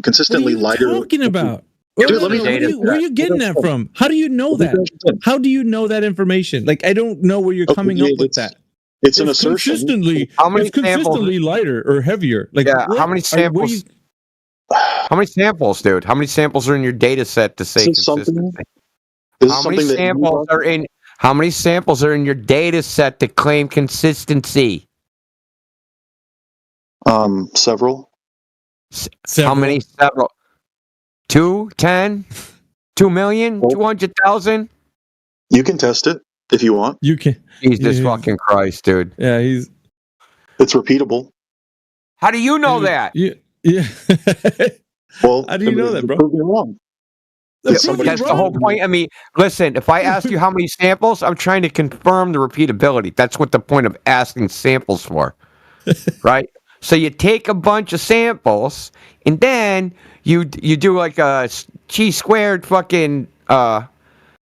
consistently lighter? What are you talking about? Where are you getting that from? How do you know that? How do you know that information? Like, I don't know where you're coming up with that. It's an assertion. Consistently lighter or heavier. Like, how many samples? How many samples, dude? How many samples are in your data set to say consistency? How many samples are in your data set to claim consistency? Several. How many? Several. 2, 10, 2 million, 200,000. You can test it if you want. You can. Jesus fucking Christ, dude. Yeah, it's repeatable. How do you know that? Yeah. Well, how do you know that, bro? Prove me wrong. That's the whole point. I mean, listen, if I ask you how many samples, I'm trying to confirm the repeatability. That's what the point of asking samples for, right? So you take a bunch of samples, and then you do like a chi-squared fucking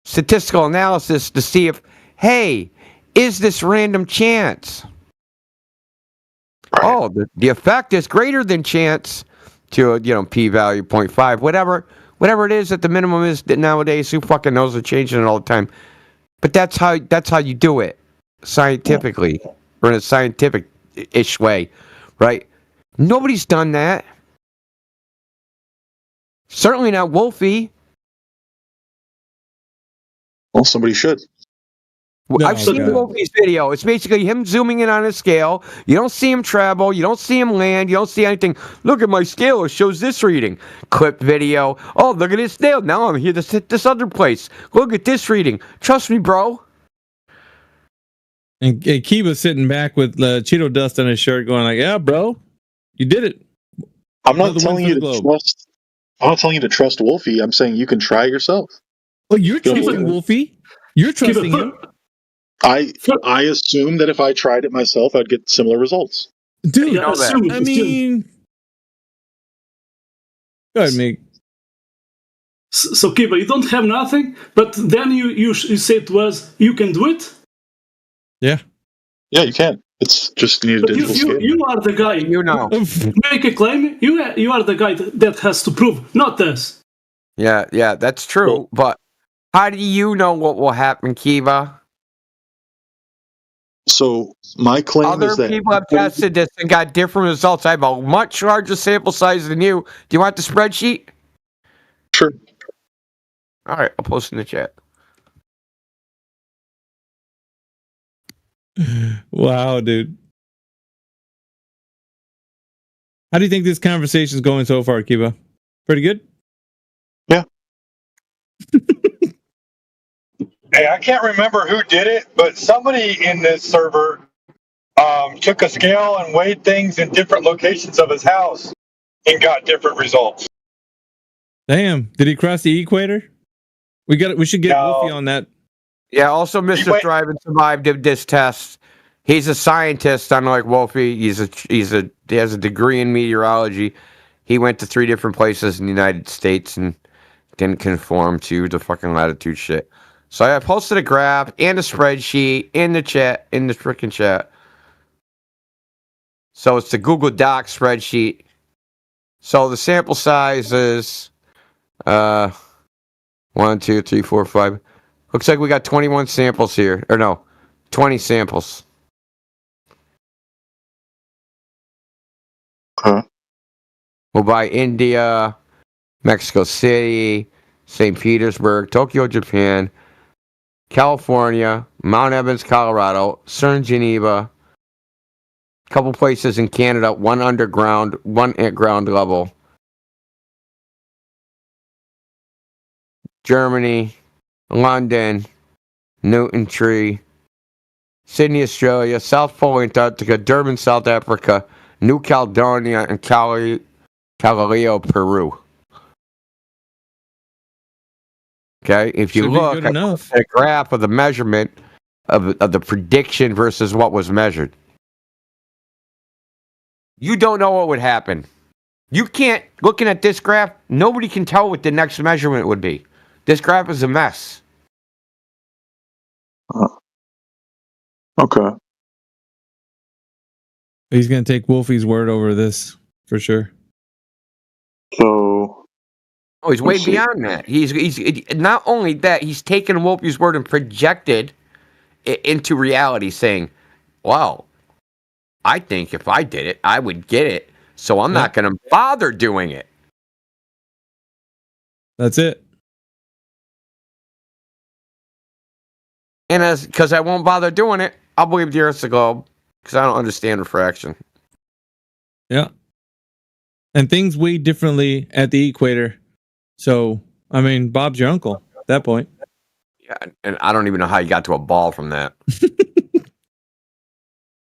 statistical analysis to see if, hey, is this random chance? Oh, the effect is greater than chance to, p-value 0.5, whatever. whatever it is that the minimum is that nowadays. Who fucking knows? They're changing it all the time. But that's how you do it scientifically, or in a scientific-ish way, right? Nobody's done that. Certainly not Wolfie. Well, somebody should. No, I've seen Wolfie's video. It's basically him zooming in on a scale. You don't see him travel. You don't see him land. You don't see anything. Look at my scale. It shows this reading. Clip video. Oh, look at this scale. Now I'm here to hit this other place. Look at this reading. Trust me, bro. And Kiba's sitting back with Cheeto dust on his shirt going like, yeah, bro, you did it. I'm not telling you to trust. I'm not telling you to trust Wolfie. I'm saying you can try yourself. Oh, you're trusting Wolfie? You're trusting him? I assume that if I tried it myself, I'd get similar results. Dude, I mean... Go ahead, Mig. So, Kiba, you don't have nothing, but then you said to us, you can do it? Yeah. Yeah, you can. It's just need a digital scale. You are the guy. You know. Make a claim. You are the guy that has to prove, not us. Yeah, that's true. But how do you know what will happen, Kiva? So my claim is that other people have tested this and got different results. I have a much larger sample size than you. Do you want the spreadsheet? Sure. All right, I'll post in the chat. Wow, dude. How do you think this conversation is going so far, Kiba? Pretty good? Yeah. Hey, I can't remember who did it, but somebody in this server took a scale and weighed things in different locations of his house and got different results. Damn. Did he cross the equator? We should get Wolfie on that. Yeah, also Mr. Thrive and Survive did this test. He's a scientist, unlike Wolfie. He has a degree in meteorology. He went to 3 different places in the United States and didn't conform to the fucking latitude shit. So I posted a graph and a spreadsheet in the chat, in the freaking chat. So it's the Google Docs spreadsheet. So the sample size is 1, 2, 3, 4, 5. Looks like we got 21 samples here. Or no, 20 samples. Huh? We'll buy India, Mexico City, St. Petersburg, Tokyo, Japan, California, Mount Evans, Colorado, CERN, Geneva, a couple places in Canada, 1 underground, 1 at ground level. Germany, London, Newton Tree, Sydney, Australia, South Pole, Antarctica, Durban, South Africa, New Caledonia, and Calileo, Peru. Okay, if you look at the graph of the measurement of the prediction versus what was measured, you don't know what would happen. You can't, looking at this graph, nobody can tell what the next measurement would be. This graph is a mess. Okay. He's going to take Wolfie's word over this, for sure. So... Oh, he's way beyond that. He's not only that, he's taken Wolfie's word and projected it into reality, saying, wow, I think if I did it, I would get it, so I'm not going to bother doing it. That's it. And because I won't bother doing it, I'll believe the Earth's a globe, because I don't understand refraction. Yeah. And things weigh differently at the equator. So, I mean, Bob's your uncle at that point. Yeah, and I don't even know how you got to a ball from that.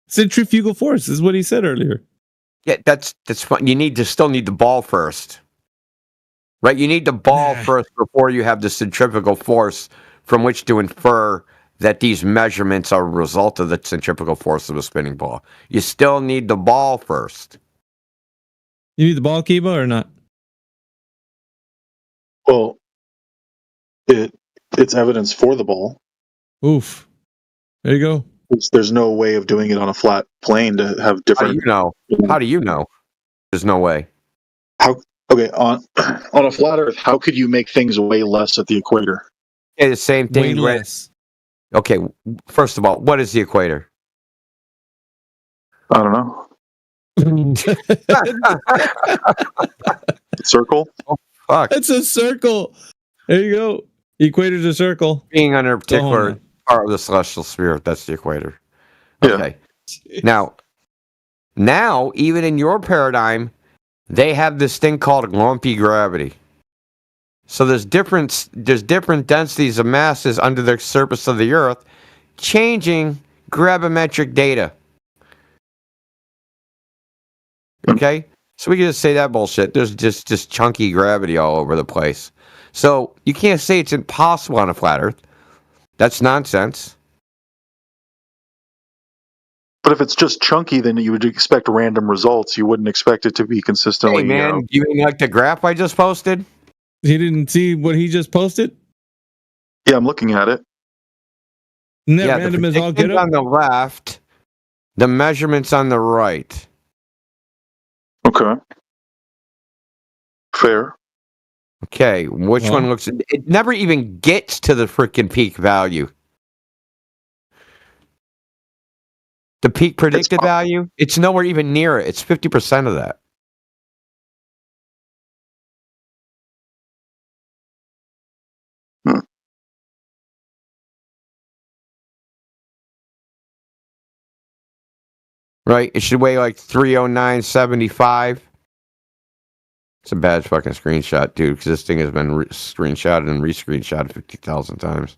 Centrifugal force is what he said earlier. Yeah, that's fun. You still need the ball first. Right? You need the ball first before you have the centrifugal force from which to infer that these measurements are a result of the centrifugal force of a spinning ball. You still need the ball first. You need the ball, Kiba, or not? Well, it's evidence for the ball. Oof. There you go. There's no way of doing it on a flat plane to have different... How do you know? How do you know? There's no way. How Okay, on a flat Earth, how could you make things weigh less at the equator? Okay, the same thing. Way less. Okay, first of all, what is the equator? I don't know. Circle? Oh, fuck. It's a circle. There you go. Equator's a circle. Being under a particular part of the celestial sphere, that's the equator. Okay. Yeah. Now, even in your paradigm, they have this thing called lumpy gravity. So there's different densities of masses under the surface of the Earth, changing gravimetric data. Okay? So we can just say that bullshit. There's just chunky gravity all over the place. So you can't say it's impossible on a flat Earth. That's nonsense. But if it's just chunky, then you would expect random results. You wouldn't expect it to be consistently. Hey, man, you mean like the graph I just posted? He didn't see what he just posted? Yeah, I'm looking at it. Isn't that random as all get up? On the left, the measurements on the right. Okay. Fair. Okay, which one looks... It never even gets to the freaking peak value. The peak predicted value, it's nowhere even near it. It's 50% of that. Right? It should weigh like 309.75. It's a bad fucking screenshot, dude, because this thing has been screenshotted and re-screenshotted 50,000 times.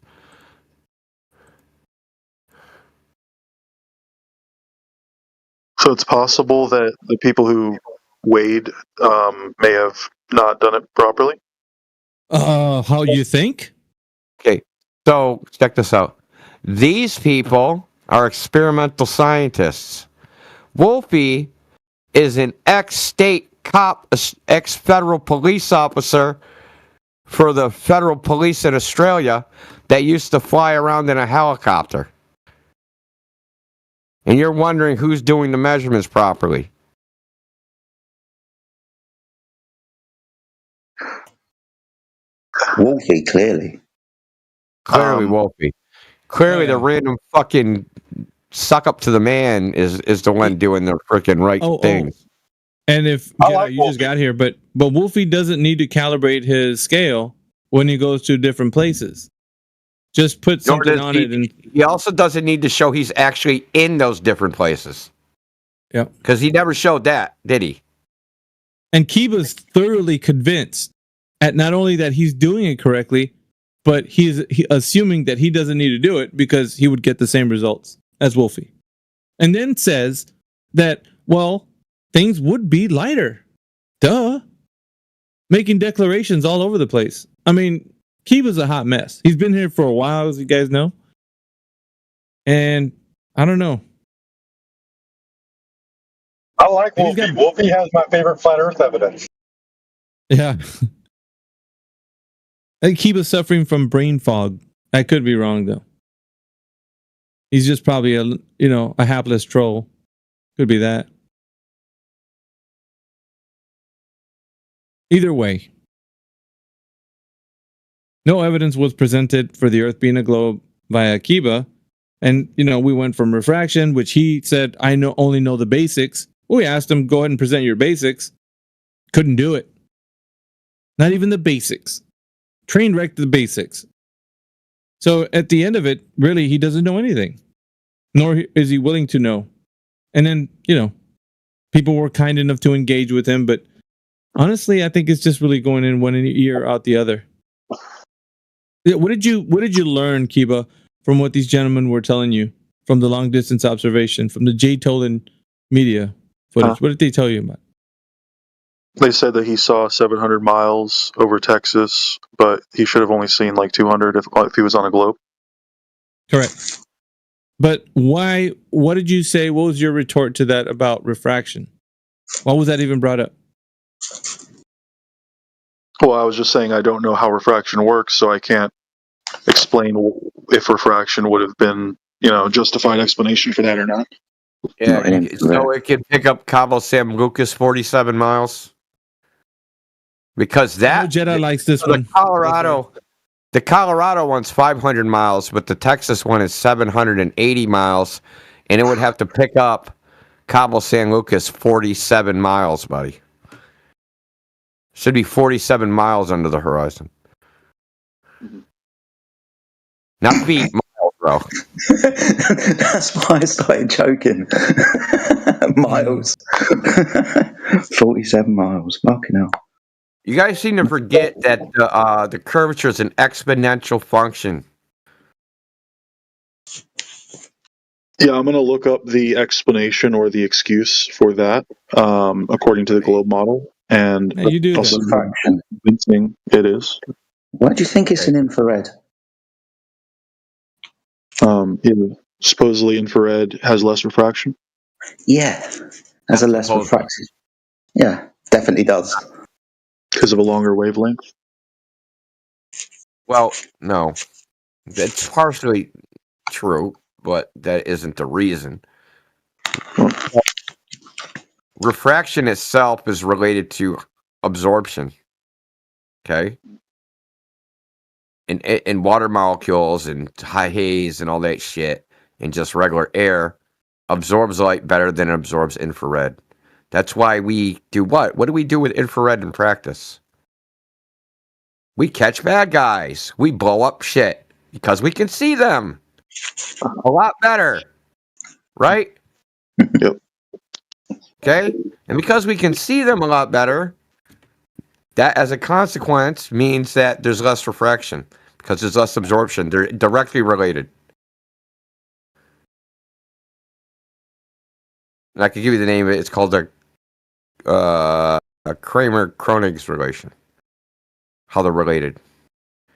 So it's possible that the people who weighed may have not done it properly? How you think? Okay, so check this out. These people are experimental scientists. Wolfie is an ex-state cop, ex-federal police officer for the federal police in Australia that used to fly around in a helicopter. And you're wondering who's doing the measurements properly. Wolfie, clearly. Clearly, Wolfie. Clearly, the random fucking suck up to the man is the one doing the freaking right things. And if you just got here, but Wolfie doesn't need to calibrate his scale when he goes to different places. Just put something on it, and he also doesn't need to show he's actually in those different places. Yeah, because he never showed that, did he? And Kiba's thoroughly convinced at not only that he's doing it correctly, but he's assuming that he doesn't need to do it because he would get the same results as Wolfie, and then says that things would be lighter. Duh. Making declarations all over the place. I mean, Kiba's a hot mess. He's been here for a while, as you guys know. And I don't know. I like Wolfie. Wolfie has my favorite flat Earth evidence. Yeah. I think Kiba's suffering from brain fog. I could be wrong, though. He's just probably a hapless troll. Could be that. Either way, no evidence was presented for the Earth being a globe via Kiba. And, we went from refraction, which he said, I only know the basics. We asked him, go ahead and present your basics. Couldn't do it. Not even the basics. Train wrecked the basics. So at the end of it, really, he doesn't know anything. Nor is he willing to know. And then, people were kind enough to engage with him. But honestly, I think it's just really going in one ear out the other. What did you learn, Kiba, from what these gentlemen were telling you from the long distance observation, from the Jay Tolan media footage? What did they tell you about? They said that he saw 700 miles over Texas, but he should have only seen like 200 if he was on a globe. Correct. But why? What did you say? What was your retort to that about refraction? Why was that even brought up? Well, I was just saying I don't know how refraction works, so I can't explain if refraction would have been, justified explanation for that or not. Yeah, so it could pick up Cabo San Lucas 47 miles. Because that Jedi likes this so one. The Colorado one's 500 miles, but the Texas one is 780 miles, and it would have to pick up Cabo San Lucas 47 miles, buddy. Should be 47 miles under the horizon. Not feet, miles, bro. That's why I started joking. Miles. 47 miles. Fucking hell. You guys seem to forget that the curvature is an exponential function. Yeah, I'm going to look up the explanation or the excuse for that, according to the globe model, and you do also that. convincing it is. Why do you think it's an infrared? Supposedly infrared has less refraction. Yeah, has a less refraction. Yeah, definitely does. Because of a longer wavelength? Well, no. It's partially true, but that isn't the reason. Refraction itself is related to absorption. Okay? In water molecules and high haze and all that shit, and just regular air, absorbs light better than it absorbs infrared. That's why we do what? What do we do with infrared in practice? We catch bad guys. We blow up shit because we can see them a lot better. Right? Yep. Okay? And because we can see them a lot better, that as a consequence means that there's less refraction because there's less absorption. They're directly related. And I could give you the name of it. It's called a Kramer-Kronig's relation. How they're related.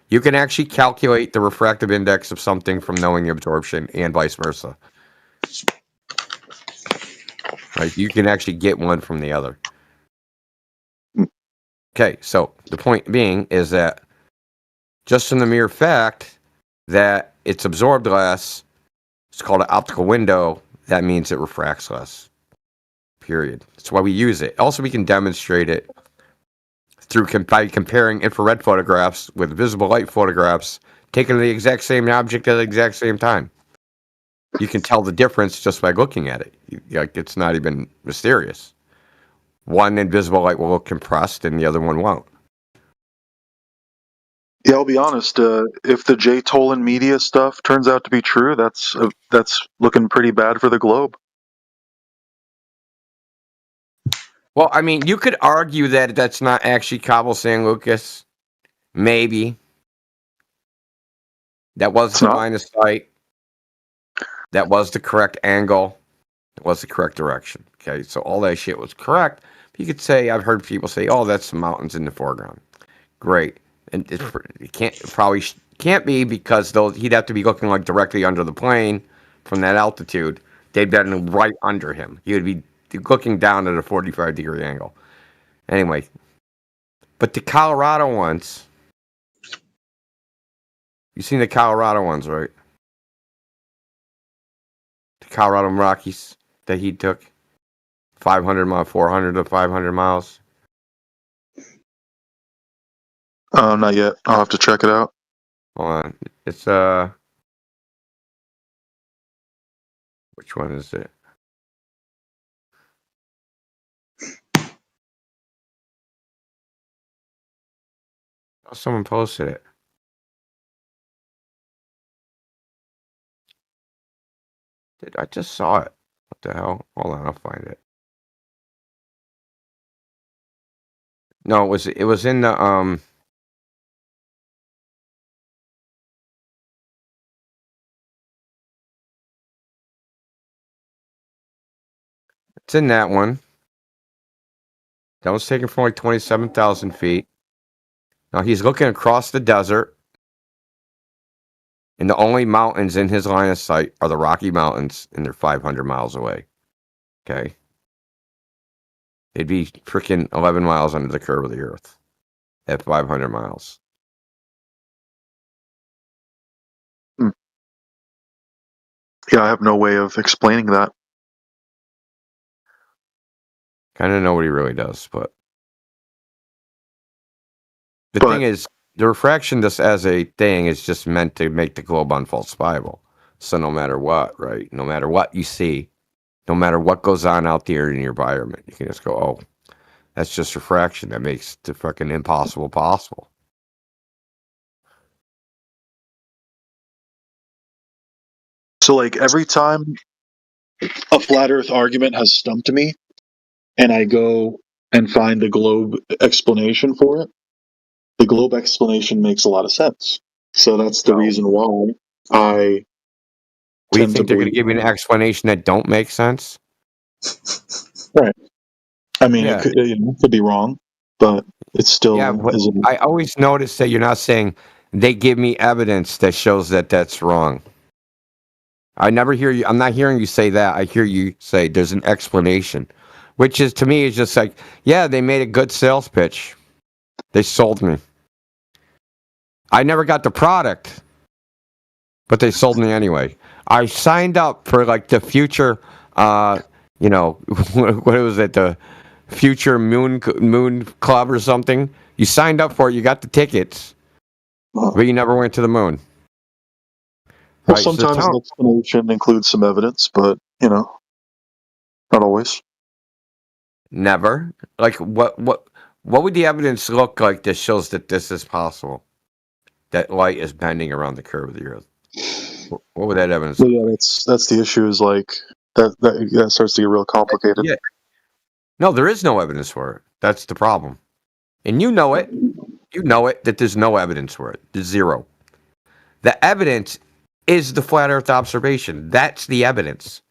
You can actually calculate the refractive index of something from knowing the absorption and vice versa. Right? You can actually get one from the other. Okay, so the point being is that just from the mere fact that it's absorbed less, it's called an optical window, that means it refracts less. Period. That's why we use it. Also, we can demonstrate it by comparing infrared photographs with visible light photographs taken of the exact same object at the exact same time. You can tell the difference just by looking at it. Like, it's not even mysterious. One invisible light will look compressed and the other one won't. Yeah, I'll be honest. If the J. Tolan media stuff turns out to be true, that's looking pretty bad for the globe. Well, I mean, you could argue that that's not actually Cabo San Lucas. Maybe. That was the line of sight. That was the correct angle. It was the correct direction. Okay, so all that shit was correct. You could say, I've heard people say, "Oh, that's some mountains in the foreground." Great, and it probably can't be because he'd have to be looking like directly under the plane from that altitude. They'd been right under him. He would be looking down at a 45-degree angle. Anyway, but the Colorado ones, you've seen the Colorado ones, right? The Colorado Rockies that he took 500 miles, 400 to 500 miles. Not yet. I'll have to check it out. Hold on. It's which one is it? Oh, someone posted it. I just saw it. What the hell? Hold on, I'll find it. No, it was in the it's in that one. That was taken from like 27,000 feet. Now he's looking across the desert. And the only mountains in his line of sight are the Rocky Mountains, and they're 500 miles away. Okay? They'd be freaking 11 miles under the curve of the Earth at 500 miles. Yeah, I have no way of explaining that. Kind of nobody really does, but The thing is, the refraction just as a thing is just meant to make the globe unfalsifiable. So no matter what, right? No matter what you see, no matter what goes on out there in your environment, you can just go, oh, that's just refraction. That makes the fucking impossible possible. So, like, every time a flat Earth argument has stumped me, and I go and find the globe explanation for it, the globe explanation makes a lot of sense. So that's the reason why I. What do you think they're going to give you an explanation that don't make sense? Right. I mean, Yeah. it could be wrong, but it's still. Yeah, I always notice that you're not saying they give me evidence that shows that that's wrong. I never hear you. I'm not hearing you say that. I hear you say there's an explanation, which is to me is just like, yeah, they made a good sales pitch. They sold me. I never got the product, but they sold me anyway. I signed up for like the future, what was it? The future moon club or something. You signed up for it. You got the tickets, but you never went to the moon. Well, Right, so sometimes an explanation includes some evidence, but not always. Never. Like what would the evidence look like that shows that this is possible? That light is bending around the curve of the Earth. What would that evidence? Well, yeah, that's the issue. Is like that starts to get real complicated. Yeah. No, there is no evidence for it. That's the problem, and you know it. You know it that there's no evidence for it. There's zero. The evidence is the flat Earth observation. That's the evidence.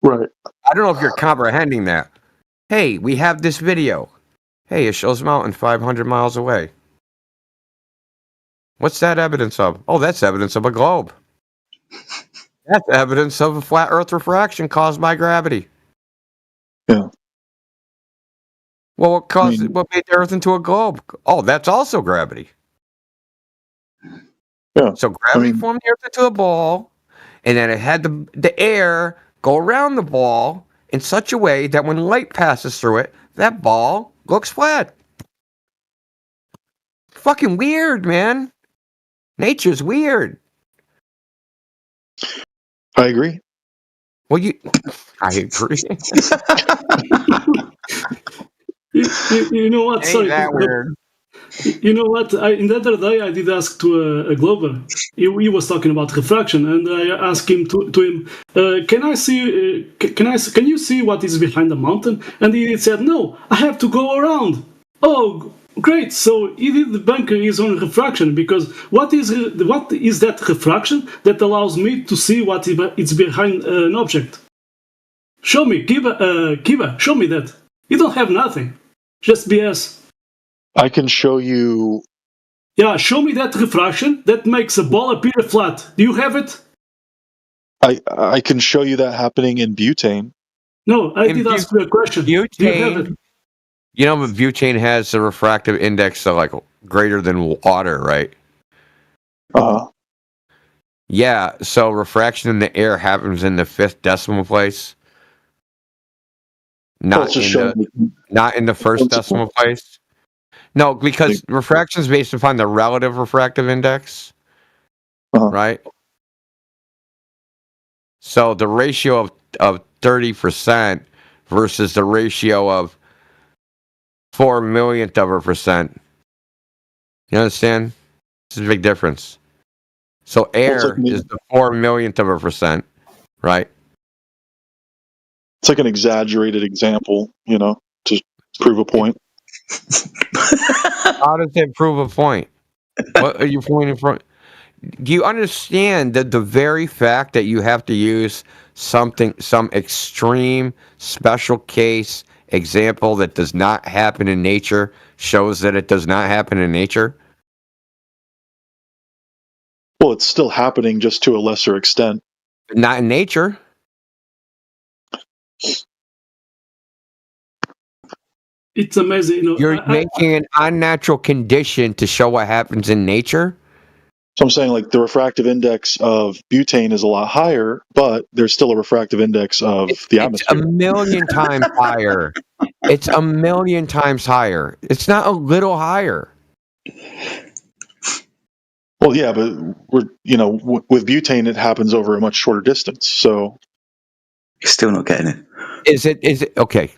Right. I don't know if you're comprehending that. Hey, we have this video. Hey, it shows a mountain 500 miles away. What's that evidence of? Oh, that's evidence of a globe. That's evidence of a flat Earth refraction caused by gravity. Yeah. Well, what made the Earth into a globe? Oh, that's also gravity. Yeah. So gravity formed the Earth into a ball, and then it had the air go around the ball in such a way that when light passes through it, that ball looks flat. Fucking weird, man. Nature's weird. I agree. Well, I agree. You know what? Ain't Sorry. that weird? You know what? In the other day, I did ask to a glober. He was talking about refraction, and I asked him can you see what is behind the mountain? And he said, no, I have to go around. Oh, great! So he did debunk his own refraction, because what is that refraction that allows me to see what is behind an object? Show me, Kiba, show me that. You don't have nothing, just BS. I can show you. Yeah, show me that refraction that makes a ball appear flat. Do you have it? I can show you that happening in butane. No, I did ask you a question. Do you have it? You know, but butane has a refractive index of like greater than water, right? Yeah, so refraction in the air happens in the 5th decimal place. Not in the 1st decimal place. No, because refraction is based upon the relative refractive index, right? So the ratio of 30% versus the ratio of 4 millionth of a percent. You understand? This is a big difference. So air is the 4 millionth of a percent, right? It's like an exaggerated example, to prove a point. How does it prove a point? What are you pointing from? Do you understand that the very fact that you have to use some extreme special case example that does not happen in nature shows that it does not happen in nature? Well, it's still happening, just to a lesser extent. Not in nature. It's amazing. You're making an unnatural condition to show what happens in nature? So I'm saying like the refractive index of butane is a lot higher, but there's still a refractive index of the atmosphere. It's a million times higher. It's a million times higher. It's not a little higher. Well, yeah, but we're with butane it happens over a much shorter distance. So you're still not getting it. Is it okay?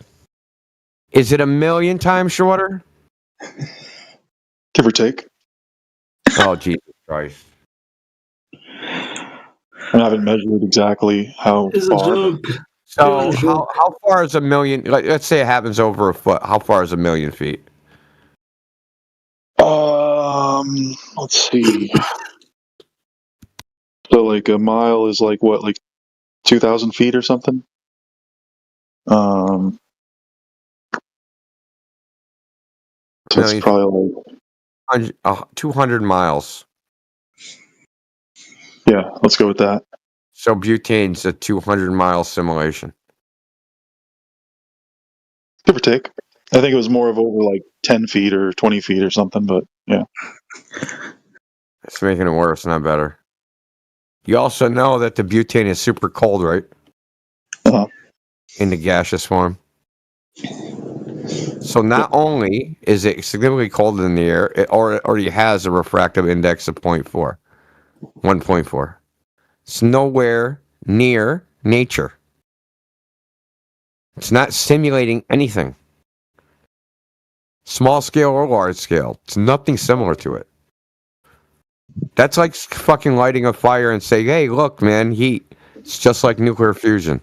Is it a million times shorter? Give or take. Oh, Jesus Christ. I haven't measured exactly how far. So how far is a million? Let's say it happens over a foot. How far is a million feet? Let's see. So like a mile is like what, like 2,000 feet or something? So it's probably like 200 miles. Yeah, let's go with that. So butane's a 200-mile simulation. Give or take. I think it was more of over like 10 feet or 20 feet or something, but yeah. It's making it worse, not better. You also know that the butane is super cold, right? Uh-huh. In the gaseous form. So not only is it significantly colder than the air, it already has a refractive index of 0.4. 1.4. It's nowhere near nature. It's not simulating anything. Small scale or large scale. It's nothing similar to it. That's like fucking lighting a fire and saying, hey, look, man, heat. It's just like nuclear fusion.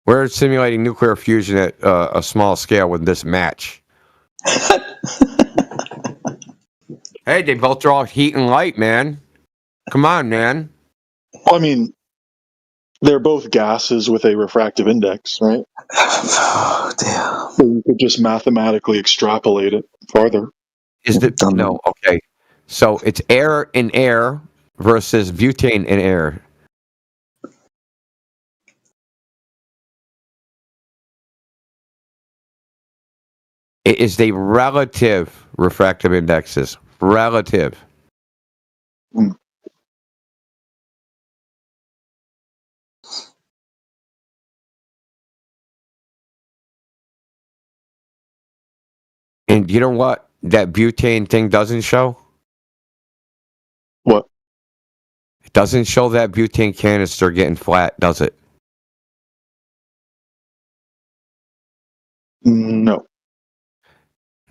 We're simulating nuclear fusion at a small scale with this match. Hey, they both draw heat and light, man. Come on, man. Well, I mean, they're both gases with a refractive index, right? Oh, dear. So you could just mathematically extrapolate it farther. No, okay. So it's air in air versus butane in air. It is the relative refractive indexes. Relative. And you know what that butane thing doesn't show? What? It doesn't show that butane canister getting flat, does it? No.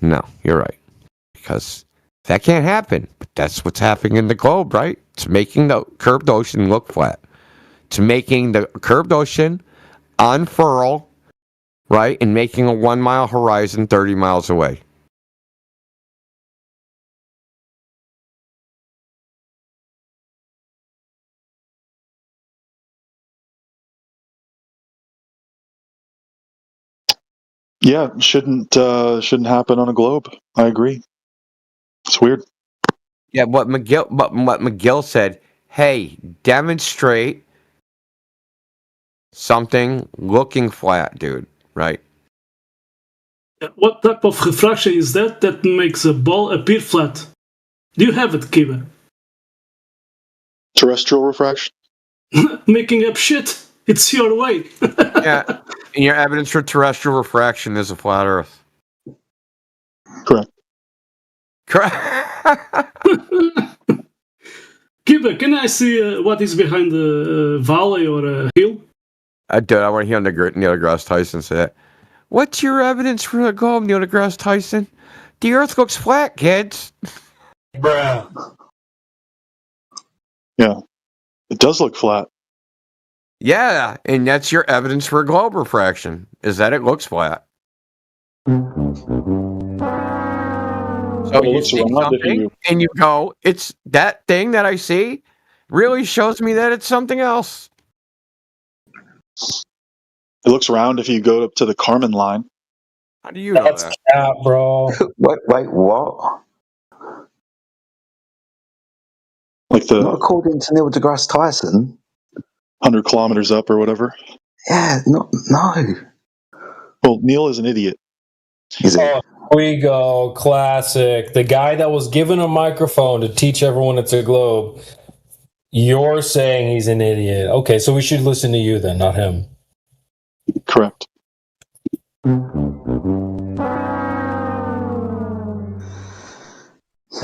No, you're right. Because that can't happen. But that's what's happening in the globe, right? It's making the curved ocean look flat. It's making the curved ocean unfurl, right? And making a 1 mile horizon 30 miles away. Yeah, shouldn't happen on a globe. I agree. It's weird. Yeah, what McGill said, hey, demonstrate something looking flat, dude, right? What type of refraction is that makes a ball appear flat? Do you have it, Kiba? Terrestrial refraction? Making up shit. It's your way. Yeah, and your evidence for terrestrial refraction is a flat Earth. Correct. Kiba, can I see what is behind the valley or a hill? I want to hear Neil deGrasse Tyson say that. What's your evidence for the globe, Neil deGrasse Tyson? The Earth looks flat, kids. Bruh. Yeah, it does look flat. Yeah, and that's your evidence for globe refraction, is that it looks flat. So you see something, and you go, it's that thing that I see really shows me that it's something else. It looks round if you go up to the Kármán line. How do you know that? Cap, bro. Wait, what? Like Not according to Neil deGrasse Tyson. 100 kilometers up or whatever. Yeah, no. Well, Neil is an idiot. Is he? we go. Classic. The guy that was given a microphone to teach everyone it's a globe. You're saying he's an idiot. Okay, so we should listen to you then, not him. Correct.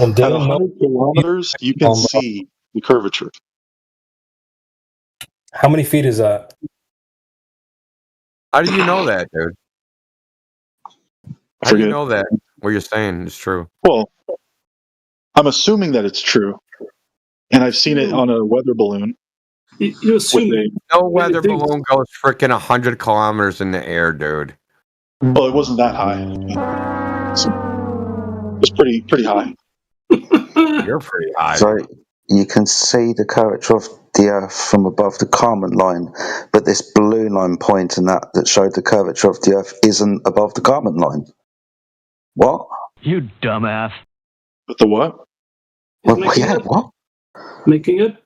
And at 100 kilometers, you can see the curvature. How many feet is that? How do you know that, dude? How do you know that what you're saying is true? Well, I'm assuming that it's true, and I've seen it on a weather balloon. You assume no weather balloon goes freaking 100 kilometers in the air, dude. Well, it wasn't that high. It's pretty high. You're pretty high. So you can see the curvature of the Earth from above the Kármán line, but this blue line point and that showed the curvature of the Earth isn't above the Kármán line. What? You dumbass. But the what? Well, yeah, what? Making it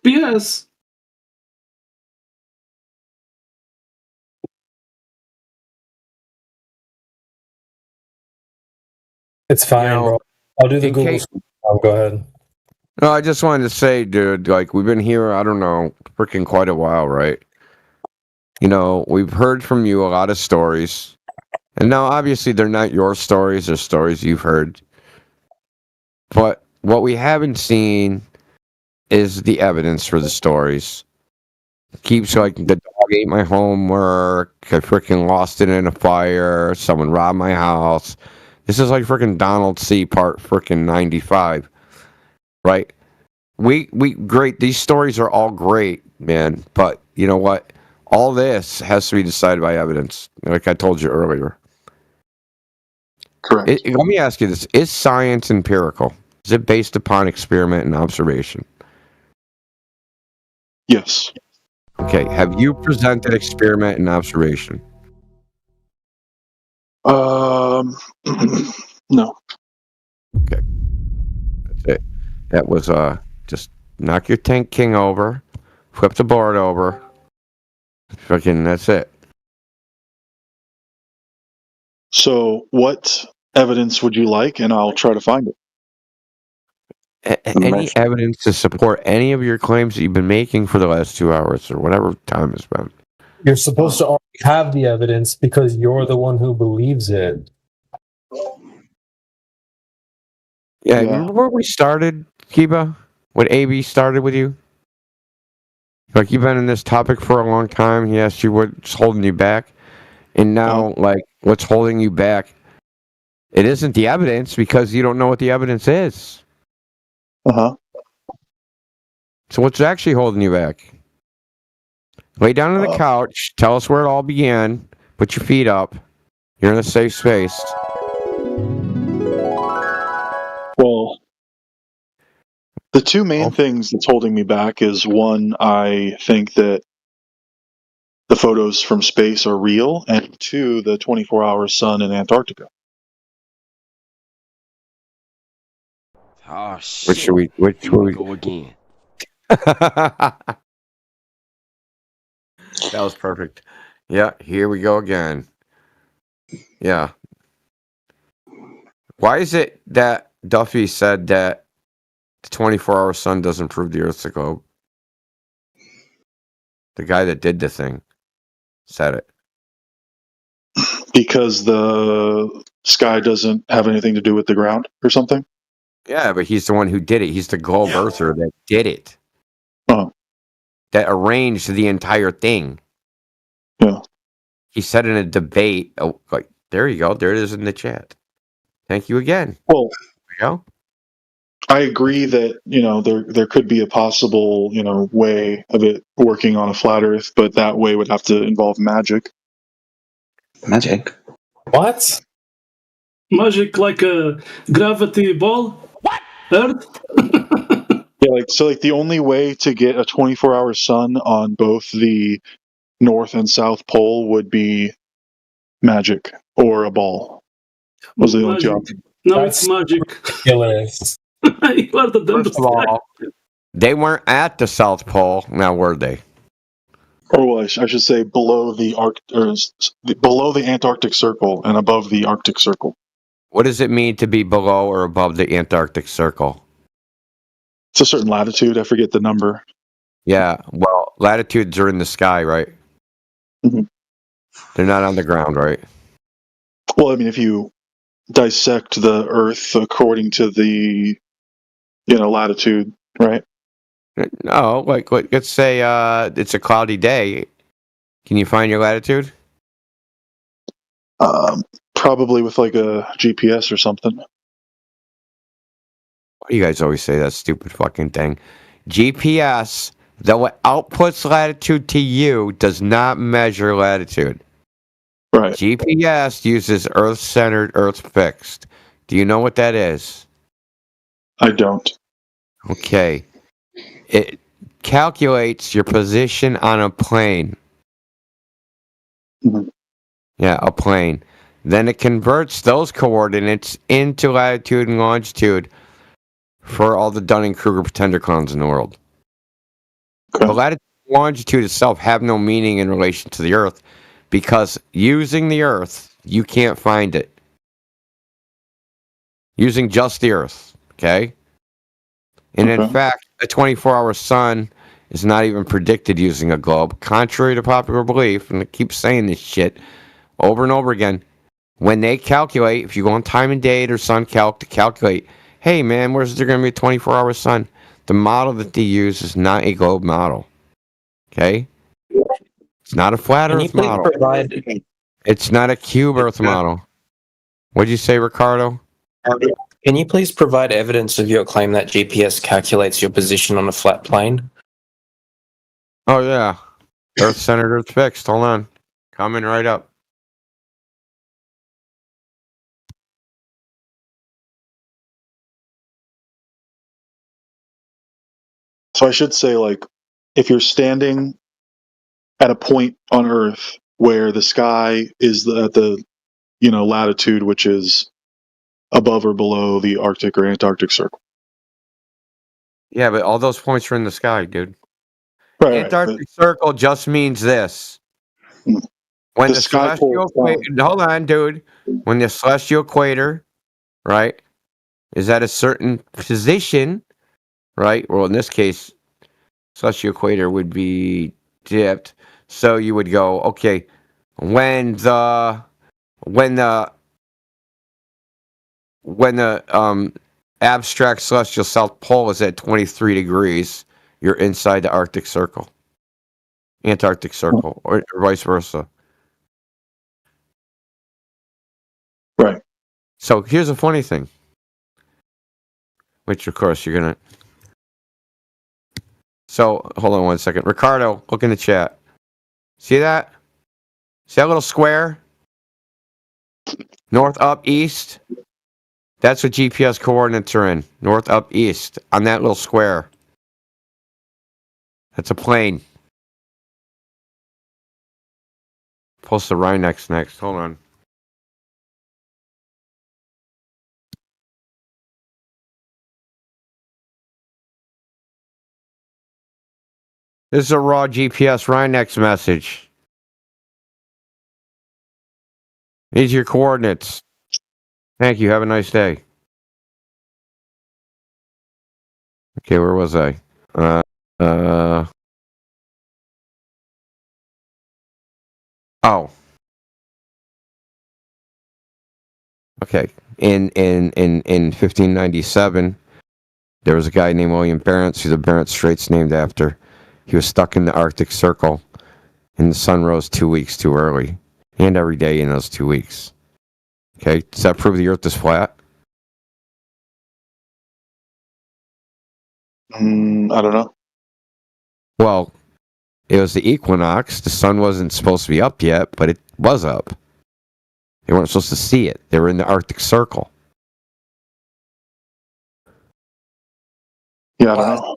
BS. It's fine, bro. I'll do the Google. Go ahead. No, I just wanted to say, dude, like, we've been here, I don't know, freaking quite a while, right? You know, we've heard from you a lot of stories. And now, obviously, they're not your stories, they're stories you've heard. But what we haven't seen is the evidence for the stories. It keeps, like, the dog ate my homework, I freaking lost it in a fire, someone robbed my house. This is like freaking Donald C. part freaking 95. Right? We great. These stories are all great, man. But you know what? All this has to be decided by evidence, like I told you earlier. Correct. Let me ask you this: is science empirical? Is it based upon experiment and observation? Yes. Okay. Have you presented experiment and observation? No. Okay. That's it. That was just knock your tank king over, flip the board over. Fucking that's it. So, what evidence would you like, and I'll try to find it. Any evidence to support any of your claims that you've been making for the last 2 hours or whatever time it's been? You're supposed to already have the evidence because you're the one who believes it. Yeah, remember where we started, Kiba? What AB started with you? Like, you've been in this topic for a long time. He asked you what's holding you back. And now, like, what's holding you back? It isn't the evidence because you don't know what the evidence is. Uh-huh. So what's actually holding you back? Lay down on the couch. Tell us where it all began. Put your feet up. You're in a safe space. Well, the two main things that's holding me back is, one, I think that the photos from space are real, and two, the 24-hour sun in Antarctica. Oh shit! Which should we go again? That was perfect. Yeah, here we go again. Yeah. Why is it that Duffy said that the 24-hour sun doesn't prove the Earth's a globe? The guy that did the thing said it. Because the sky doesn't have anything to do with the ground or something? Yeah, but he's the one who did it. He's the globe earther that did it. Oh. That arranged the entire thing. Yeah. He said in a debate, oh, like, there you go. There it is in the chat. Thank you again. Well, there you go. I agree that, there could be a possible, way of it working on a flat Earth, but that way would have to involve magic. Magic? What? Magic like a gravity ball? What? Earth? Yeah, like the only way to get a 24-hour sun on both the North and South Pole would be magic or a ball. Those are the only two options. No, it's magic. Ridiculous. First of all, they weren't at the South Pole. Now, were they? Or well, I should say below the below the Antarctic Circle and above the Arctic Circle. What does it mean to be below or above the Antarctic Circle? It's a certain latitude. I forget the number. Yeah, well, latitudes are in the sky, right? Mm-hmm. They're not on the ground, right? Well, I mean, if you dissect the Earth according to the, latitude, right? No, like let's say it's a cloudy day. Can you find your latitude? Probably with like a GPS or something. You guys always say that stupid fucking thing. GPS, though it outputs latitude to you, does not measure latitude. Right. GPS uses Earth-centered, Earth-fixed. Do you know what that is? I don't. Okay. It calculates your position on a plane. Mm-hmm. Yeah, a plane. Then it converts those coordinates into latitude and longitude for all the Dunning-Kruger pretender clones in the world. Okay. The latitude and longitude itself have no meaning in relation to the Earth because using the Earth, you can't find it. Using just the Earth, okay? And in fact, a 24-hour sun is not even predicted using a globe, contrary to popular belief, and I keep saying this shit over and over again. When they calculate, if you go on Time and Date or SunCalc to calculate, hey man, where's there going to be a 24-hour sun? The model that they use is not a globe model. Okay? It's not a flat Can you Earth please model. provide? It's not a cube Earth model. What'd you say, Ricardo? Can you please provide evidence of your claim that GPS calculates your position on a flat plane? Oh yeah, Earth-centered, Earth-fixed. Hold on, coming right up. So I should say, like, if you're standing at a point on Earth where the sky is at the latitude which is above or below the Arctic or Antarctic Circle. Yeah, but all those points are in the sky, dude. Right, Antarctic Circle just means this. When the celestial equator, hold on, dude. When the celestial equator, right, is at a certain position, right? Well, in this case, celestial equator would be dipped. So you would go, okay, when the abstract celestial south pole is at 23 degrees, you're inside the Arctic Circle, Antarctic Circle, or vice versa. Right. So here's a funny thing, which of course you're gonna. So hold on one second, Ricardo. Look in the chat. See that? See that little square? North, up, east. That's what GPS coordinates are in. North, up, east. On that little square. That's a plane. Post the Rhinex next. Hold on. This is a raw GPS Rhinex message. These are your coordinates. Thank you. Have a nice day. Okay, where was I? Oh. Okay. In 1597, there was a guy named William Barents, who the Barents Strait's named after. He was stuck in the Arctic Circle, and the sun rose 2 weeks too early, and every day in those 2 weeks. Okay, does that prove the Earth is flat? I don't know. Well, it was the equinox. The sun wasn't supposed to be up yet, but it was up. They weren't supposed to see it. They were in the Arctic Circle. Yeah, I don't know.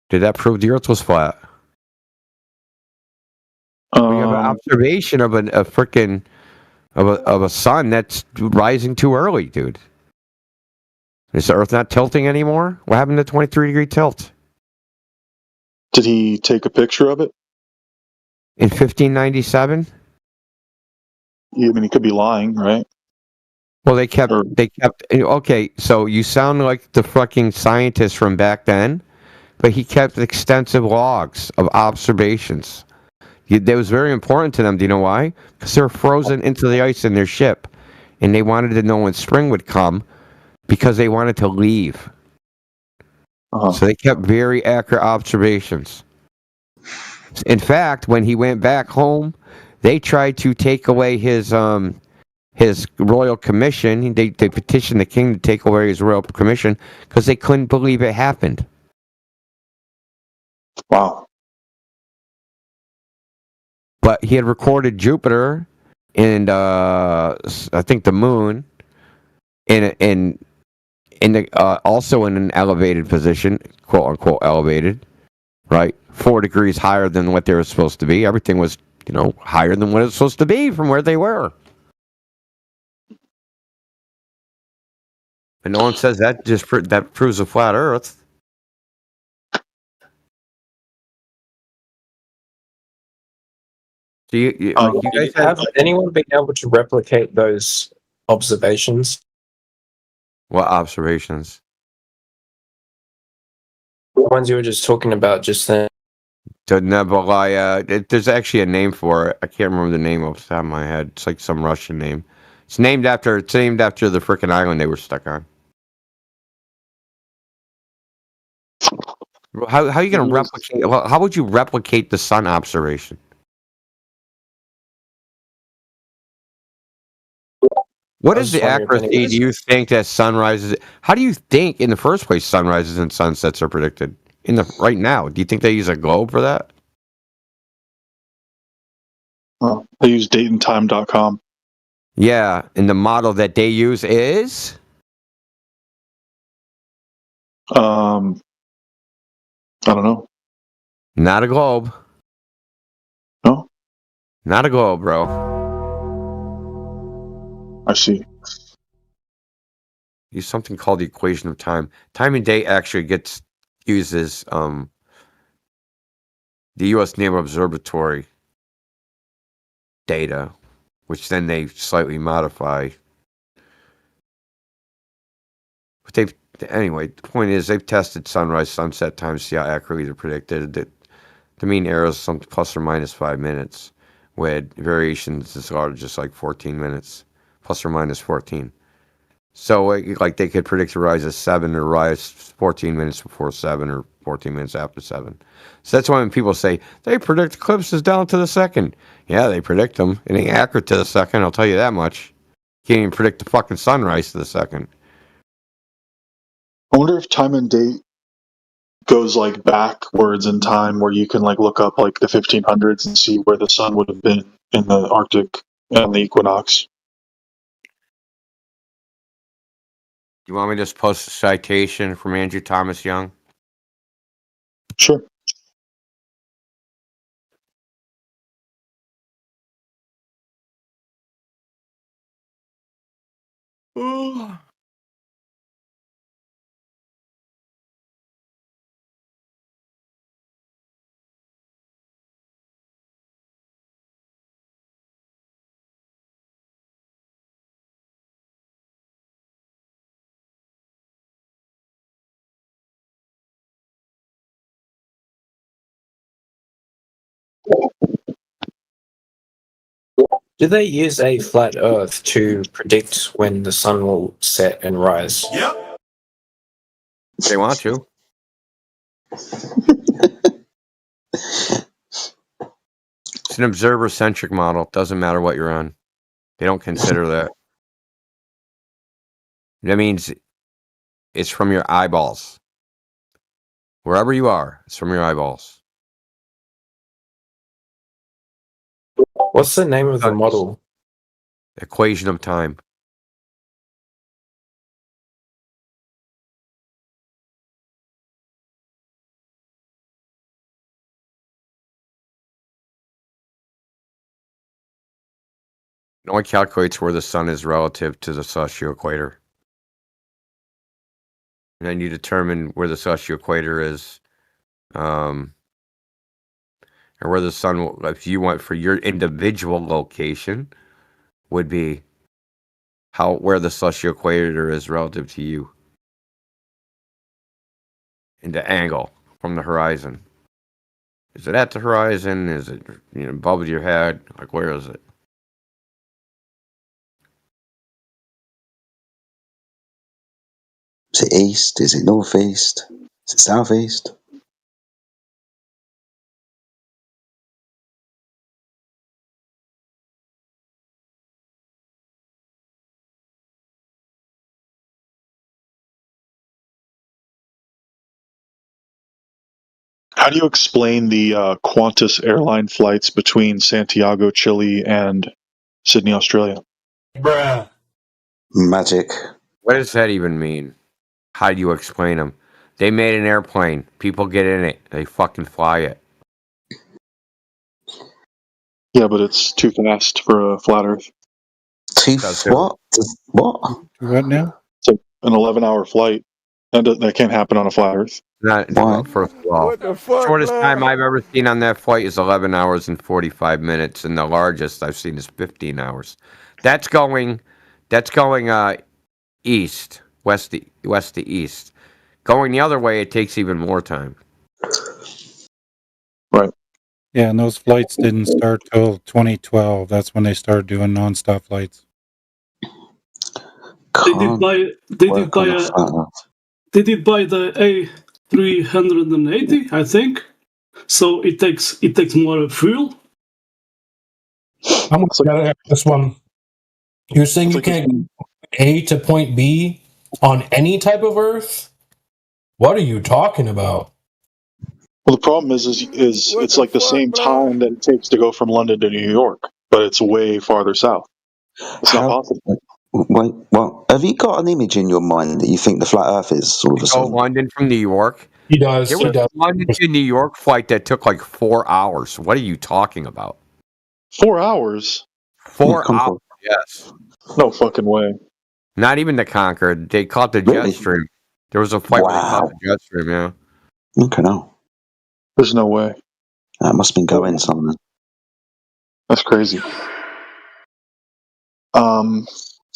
Did that prove the Earth was flat? We have an observation of a freaking of a sun that's rising too early, dude. Is the Earth not tilting anymore? What happened to 23-degree tilt? Did he take a picture of it? In 1597? I mean, he could be lying, right? Well, they kept. Okay, so you sound like the fucking scientist from back then, but he kept extensive logs of observations. That was very important to them. Do you know why? Because they were frozen into the ice in their ship, and they wanted to know when spring would come, because they wanted to leave. So they kept very accurate observations. In fact, when he went back home, they tried to take away his royal commission. They petitioned the king to take away his royal commission because they couldn't believe it happened. Wow. But he had recorded Jupiter and I think the moon also in an elevated position, quote unquote elevated, right? 4 degrees higher than what they were supposed to be. Everything was, higher than what it was supposed to be from where they were. But no one says that. That proves a flat Earth. Do you guys have anyone been able to replicate those observations? What observations? The ones you were just talking about just then. The nebula. There's actually a name for it. I can't remember the name off the top of my head. It's like some Russian name. It's named after the frickin' island they were stuck on. How are you going to replicate? How would you replicate the sun observation? What is the accuracy do you think that sunrises? How do you think, in the first place, sunrises and sunsets are predicted right now? Do you think they use a globe for that? They use dateandtime.com. Yeah, and the model that they use is? I don't know. Not a globe. No? Not a globe, bro. I see. Use something called the equation of time. Time and date actually uses the U.S. Naval Observatory data, which then they slightly modify. But anyway, the point is they've tested sunrise, sunset times to see how accurately they're predicted. The mean error is some plus or minus 5 minutes, with variations as large as like 14 minutes, plus or minus 14. So like they could predict a rise of 7 or rise 14 minutes before 7 or 14 minutes after 7. So that's why when people say they predict eclipses down to the second. Yeah, they predict them. It ain't accurate to the second, I'll tell you that much. Can't even predict the fucking sunrise to the second. I wonder if time and date goes like backwards in time, where you can like look up like the 1500s and see where the sun would have been in the Arctic and the equinox. You want me to just post a citation from Andrew Thomas Young? Sure. Do they use a flat Earth to predict when the sun will set and rise? Yep. They want to. It's an observer-centric model. Doesn't matter what you're on. They don't consider that. That means it's from your eyeballs. Wherever you are, it's from your eyeballs. What's the name of the model? Equation of time. It only calculates where the sun is relative to the celestial equator. And then you determine where the celestial equator is. or where the sun, if you went for your individual location, would be where the celestial equator is relative to you, in the angle from the horizon. Is it at the horizon? Is it above your head? Like, where is it? Is it east? Is it northeast? Is it southeast? How do you explain the Qantas airline flights between Santiago, Chile, and Sydney, Australia? Bruh. Magic. What does that even mean? How do you explain them? They made an airplane. People get in it. They fucking fly it. Yeah, but it's too fast for a flat Earth. What? What? What now? It's an 11-hour flight. That can't happen on a flat Earth. Not first of all. Shortest time I've ever seen on that flight is 11 hours and 45 minutes, and the largest I've seen is 15 hours. That's going east, west to east. Going the other way, it takes even more time. Right. Yeah, and those flights didn't start till 2012. That's when they started doing nonstop flights. They did buy the A380, I think. So it takes more fuel. I'm gonna ask this one. You're saying you can't go A to point B on any type of Earth? What are you talking about? Well, the problem is it's like the same time that it takes to go from London to New York, but it's way farther south. It's not possible. Wait, well, have you got an image in your mind that you think the flat Earth is all of a sudden? London from New York? He does. There was a London to New York flight that took like 4 hours. What are you talking about? 4 hours? 4 hours, yes. No fucking way. Not even the Concorde. They caught the Jetstream. There was a flight where they caught the Jetstream, yeah. Okay, no. There's no way. That must have been going something. That's crazy.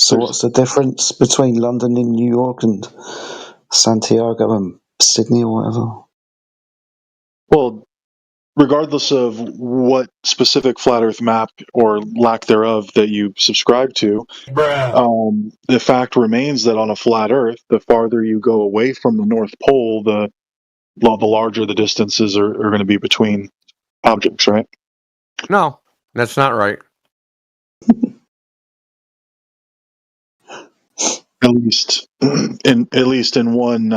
So what's the difference between London and New York and Santiago and Sydney or whatever? Well, regardless of what specific flat Earth map or lack thereof that you subscribe to, the fact remains that on a flat Earth, the farther you go away from the North Pole, the larger the distances are going to be between objects, right? No, that's not right. At least in one,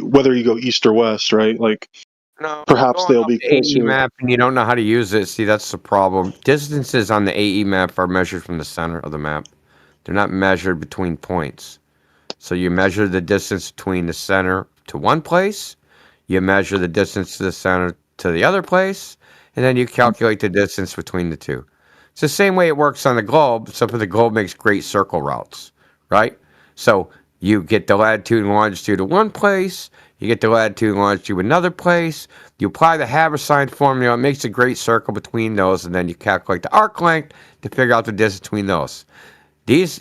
whether you go east or west, right? Like, no, perhaps they'll be AE closer. map and you don't know how to use it. See, that's the problem. Distances on the AE map are measured from the center of the map. They're not measured between points. So you measure the distance between the center to one place, you measure the distance to the center to the other place, and then you calculate the distance between the two. It's the same way it works on the globe, except for the globe makes great circle routes, right? So you get the latitude and longitude to one place, you get the latitude and longitude to another place, you apply the Haversine formula, it makes a great circle between those, and then you calculate the arc length to figure out the distance between those.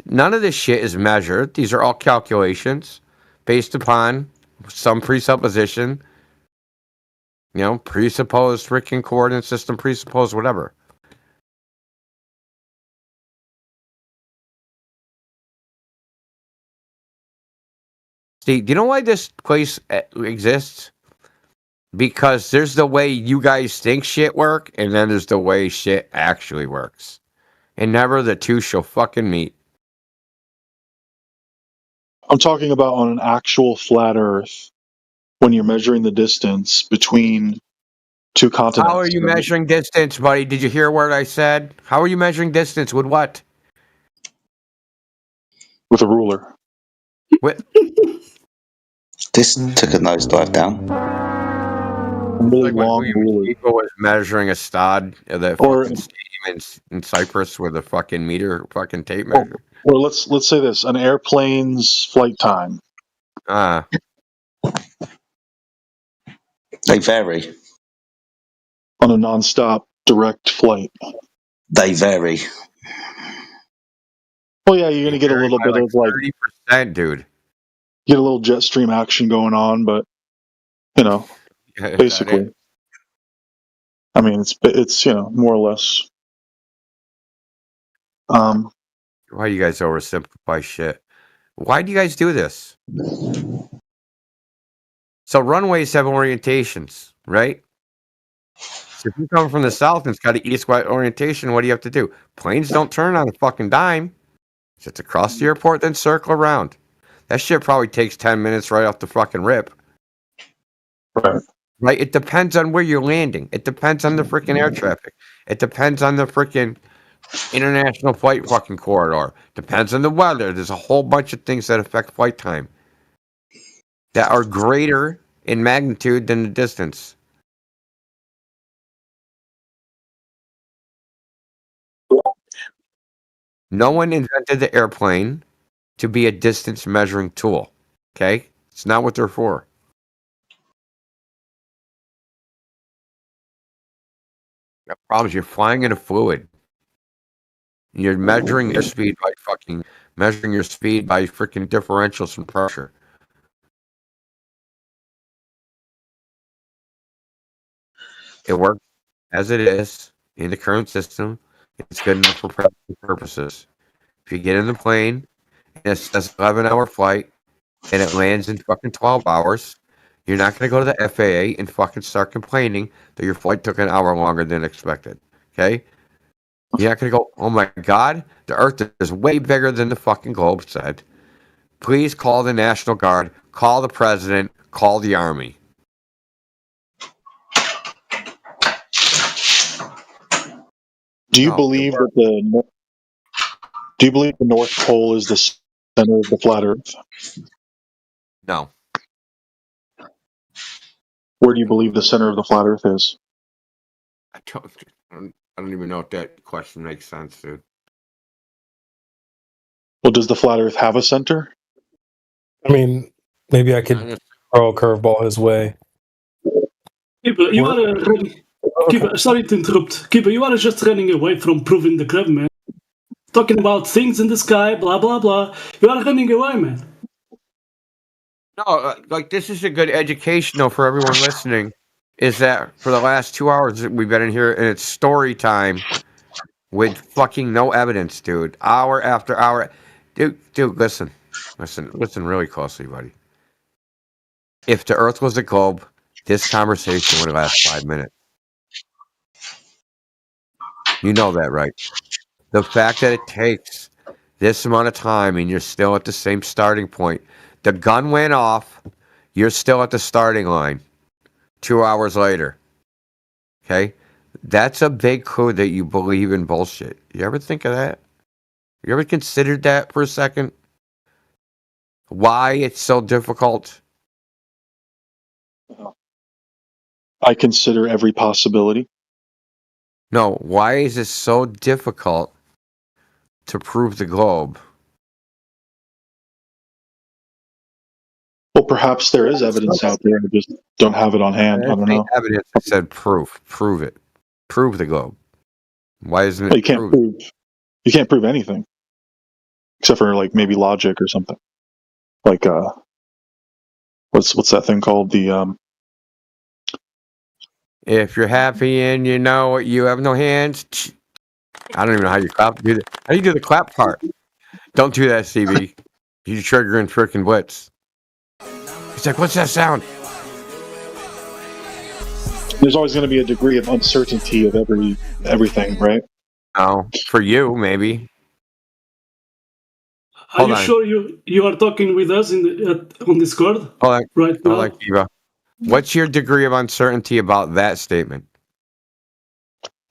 None of this shit is measured. These are all calculations based upon some presupposition, presupposed freaking coordinate system, presupposed whatever. Steve, do you know why this place exists? Because there's the way you guys think shit work, and then there's the way shit actually works. And never the two shall fucking meet. I'm talking about on an actual flat Earth, when you're measuring the distance between two continents. How are you measuring distance, buddy? Did you hear what I said? How are you measuring distance? With what? With a ruler. This took a nosedive down. Really like long ruler. People was measuring a stad at the fucking stadium in Cyprus with a fucking meter fucking tape measure. Or let's say this: an airplane's flight time. They vary. on a nonstop direct flight? They vary. Well, yeah, you're going to get a little bit of like 30%, dude. get a little jet stream action going on, but you know, basically, I mean, it's more or less. Why do you guys oversimplify shit? Why do you guys do this? So runways have orientations, right? So if you come from the south and it's got an east-west orientation, what do you have to do? Planes don't turn on a fucking dime. Just across the airport, then circle around. That shit probably takes 10 minutes right off the fucking rip. Right? It depends on where you're landing. It depends on the freaking air traffic. It depends on the freaking international flight fucking corridor. Depends on the weather. There's a whole bunch of things that affect flight time that are greater in magnitude than the distance. No one invented the airplane to be a distance measuring tool. Okay? It's not what they're for. The problem is you're flying in a fluid. You're measuring your speed by freaking differentials and pressure. It works as it is in the current system. It's good enough for practical purposes. If you get in the plane and it says 11-hour flight and it lands in fucking 12 hours, you're not going to go to the FAA and fucking start complaining that your flight took an hour longer than expected. Okay? You're not going to go, oh my God, the Earth is way bigger than the fucking globe said. Please call the National Guard, call the President, call the Army. Do you believe that the North Pole is the center of the flat Earth? No. Where do you believe the center of the flat Earth is? I don't even know if that question makes sense, dude. Well, does the flat Earth have a center? I mean, maybe I could throw a curveball his way. Keeper, you are running. Keeper, sorry to interrupt. Keeper, you are just running away from proving the crab, man. Talking about things in the sky, blah blah blah. You are running away, man. No, like this is a good educational for everyone listening. Is that for the last 2 hours that we've been in here and it's story time with fucking no evidence, dude. Hour after hour. Dude, listen really closely, buddy. If the Earth was a globe, this conversation would last 5 minutes. You know that, right? The fact that it takes this amount of time and you're still at the same starting point. The gun went off, you're still at the starting line 2 hours later. Okay? That's a big clue that you believe in bullshit. You ever think of that? You ever considered that for a second? Why it's so difficult? I consider every possibility. No, why is it so difficult to prove the globe? Well, perhaps there is evidence out there. I just don't have it on hand. I don't know. Evidence that said proof. Prove it. Prove the globe. Why isn't it? Well, you can't prove anything, except for like maybe logic or something. Like what's that thing called? The If you're happy and you know you have no hands, I don't even know how you clap. How do you do the clap part? Don't do that, CB. You're triggering freaking Blitz. He's like, what's that sound? There's always going to be a degree of uncertainty of everything, right? Oh, for you, maybe. Are you sure you are talking with us on Discord? Hold on. Right now? Hold on, Kiva. What's your degree of uncertainty about that statement?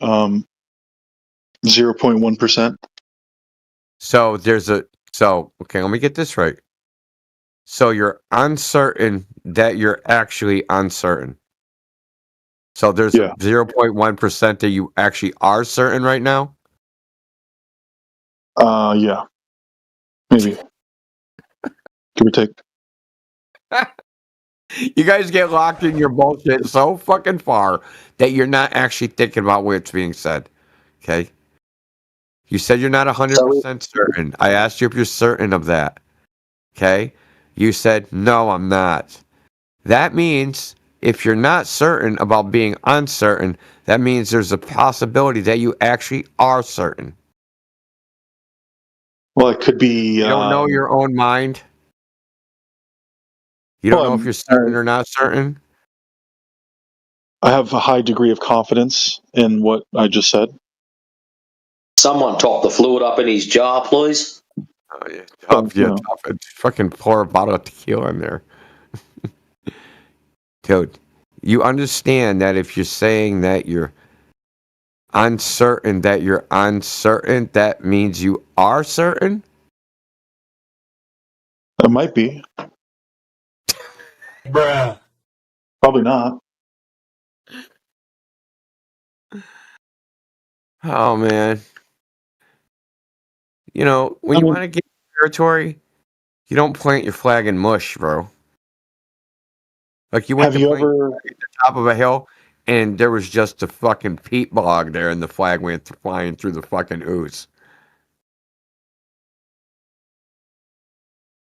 0.1%. So okay, let me get this right. So you're uncertain that you're actually uncertain. So there's 0.1% that you actually are certain right now? Yeah. Maybe. Give or take. You guys get locked in your bullshit so fucking far that you're not actually thinking about what's being said. Okay? You said you're not 100% certain. I asked you if you're certain of that. Okay? You said, no, I'm not. That means if you're not certain about being uncertain, that means there's a possibility that you actually are certain. Well, it could be. You don't know your own mind. You don't know if you're certain or not certain. I have a high degree of confidence in what I just said. Someone top the fluid up in his jar, please. Oh, yeah, top it. Fucking pour a bottle of tequila in there. Dude, you understand that if you're saying that you're uncertain, that means you are certain? It might be. Bruh. Probably not. Oh, man. You know, when you want to get territory, you don't plant your flag in mush, bro. Like you went to plant your flag at the top of a hill, and there was just a fucking peat bog there, and the flag went flying through the fucking ooze.